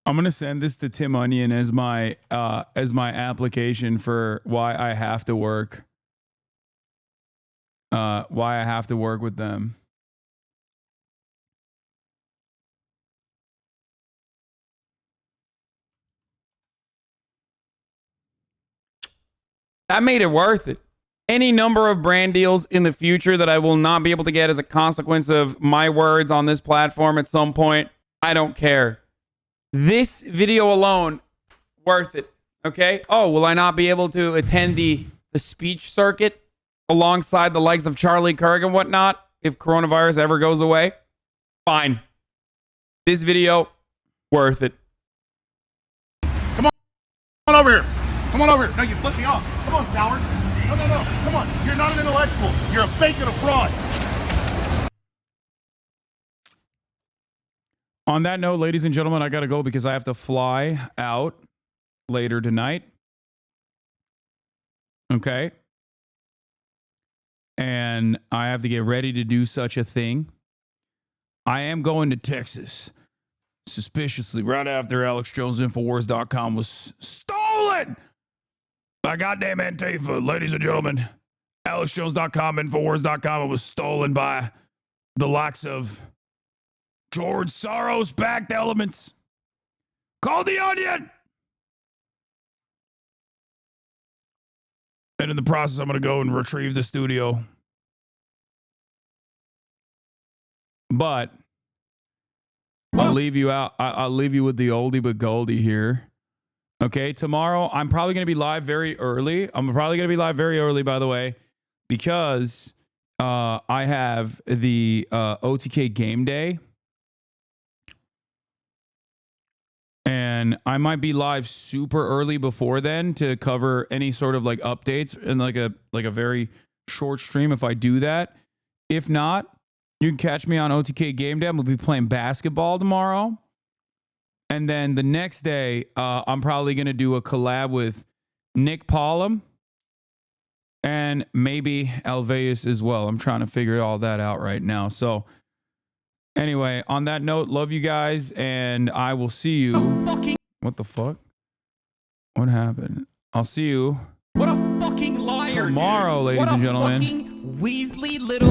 I'm gonna send this to Tim Onion as my application for why I have to work. Why I have to work with them. That made it worth it. Any number of brand deals in the future that I will not be able to get as a consequence of my words on this platform at some point, I don't care. This video alone, worth it. Okay? Oh, will I not be able to attend the speech circuit alongside the likes of Charlie Kirk and whatnot if coronavirus ever goes away? Fine. This video, worth it. Come on over here. Come on over here. No, you flipped me off. Come on, coward. No. Come on. You're not an intellectual. You're a fake and a fraud. On that note, ladies and gentlemen, I got to go because I have to fly out later tonight. Okay. And I have to get ready to do such a thing. I am going to Texas. Suspiciously, right after AlexJonesInfowars.com was stolen by goddamn Antifa, ladies and gentlemen. AlexJones.com, Infowars.com, it was stolen by the likes of George Soros-backed elements. Call the Onion! And in the process, I'm going to go and retrieve the studio. But I'll leave you out. I'll leave you with the oldie but goldie here. Okay, tomorrow I'm probably going to be live very early. I'm probably going to be live very early, by the way, because I have the OTK game day. And I might be live super early before then to cover any sort of like updates in like a very short stream if I do that. If not, you can catch me on OTK game day. I'm going to be playing basketball tomorrow. And then the next day, I'm probably going to do a collab with Nick Pollum and maybe Alveus as well. I'm trying to figure all that out right now. So anyway, on that note, love you guys, and I will see you. What the fuck? What happened? I'll see you. What a fucking liar, tomorrow, dude. ladies and gentlemen. What a fucking Weasley little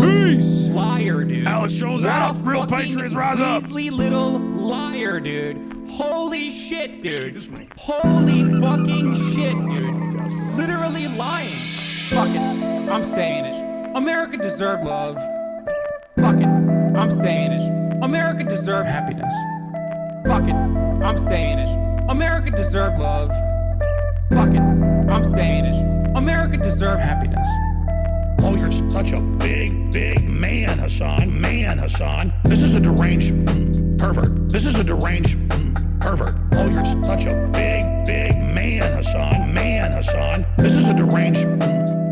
liar, dude. Alex Jones out. Real Patriots rise up. Weasley little liar, dude. Holy shit, dude. Holy fucking shit, dude. Literally lying. Fuck it. I'm saying it. America deserves love. Fuck it. I'm saying it. America deserves happiness. Fuck it. I'm saying it. America deserves love. Fuck it. I'm saying it. America deserves happiness. Oh, you're such a big man, Hasan. Man, Hasan. This is a deranged pervert. This is a deranged pervert. Oh, you're such a big man, Hasan. Man, Hasan. This is a deranged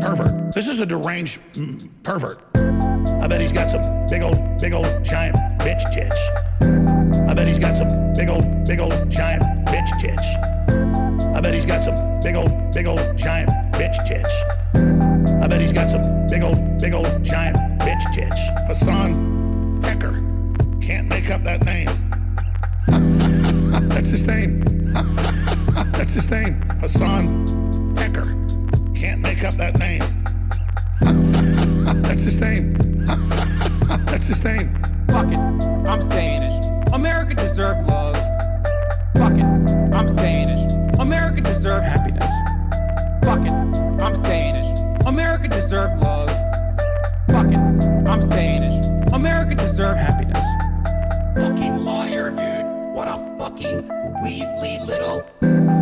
pervert. This is a deranged pervert. I bet he's got some big old giant bitch tits. I bet he's got some big old giant bitch tits. I bet he's got some big old giant bitch tits. I bet he's got some big old giant bitch tits. HasanPiker. Can't make up that name. That's his name. That's his name. HasanPiker. Can't make up that name. That's his name. That's his name. Fuck it. I'm saying it. America deserves love. Fuck it. I'm saying it. America deserves happiness. Fuck it. I'm saying it. America deserves love. Fuck it. I'm saying it. America deserves happiness. Fucking liar, dude. What a fucking Weasley little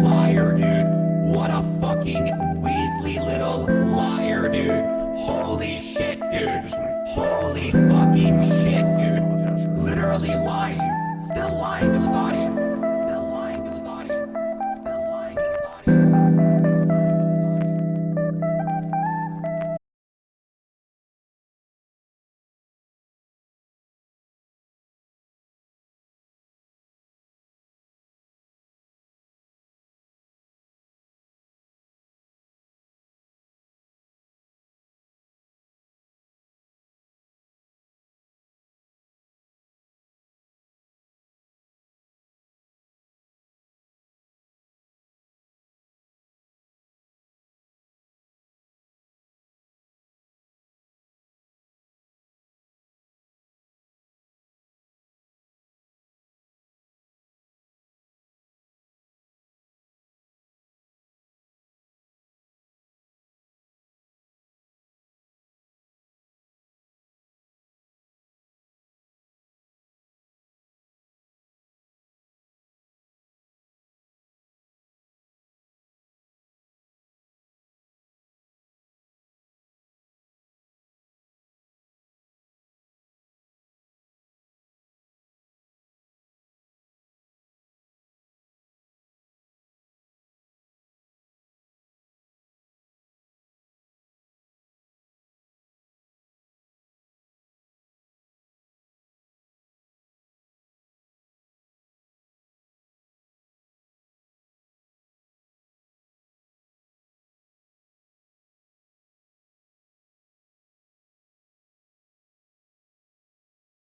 liar, dude. What a fucking Weasley little liar, dude. Holy shit, dude. Holy fucking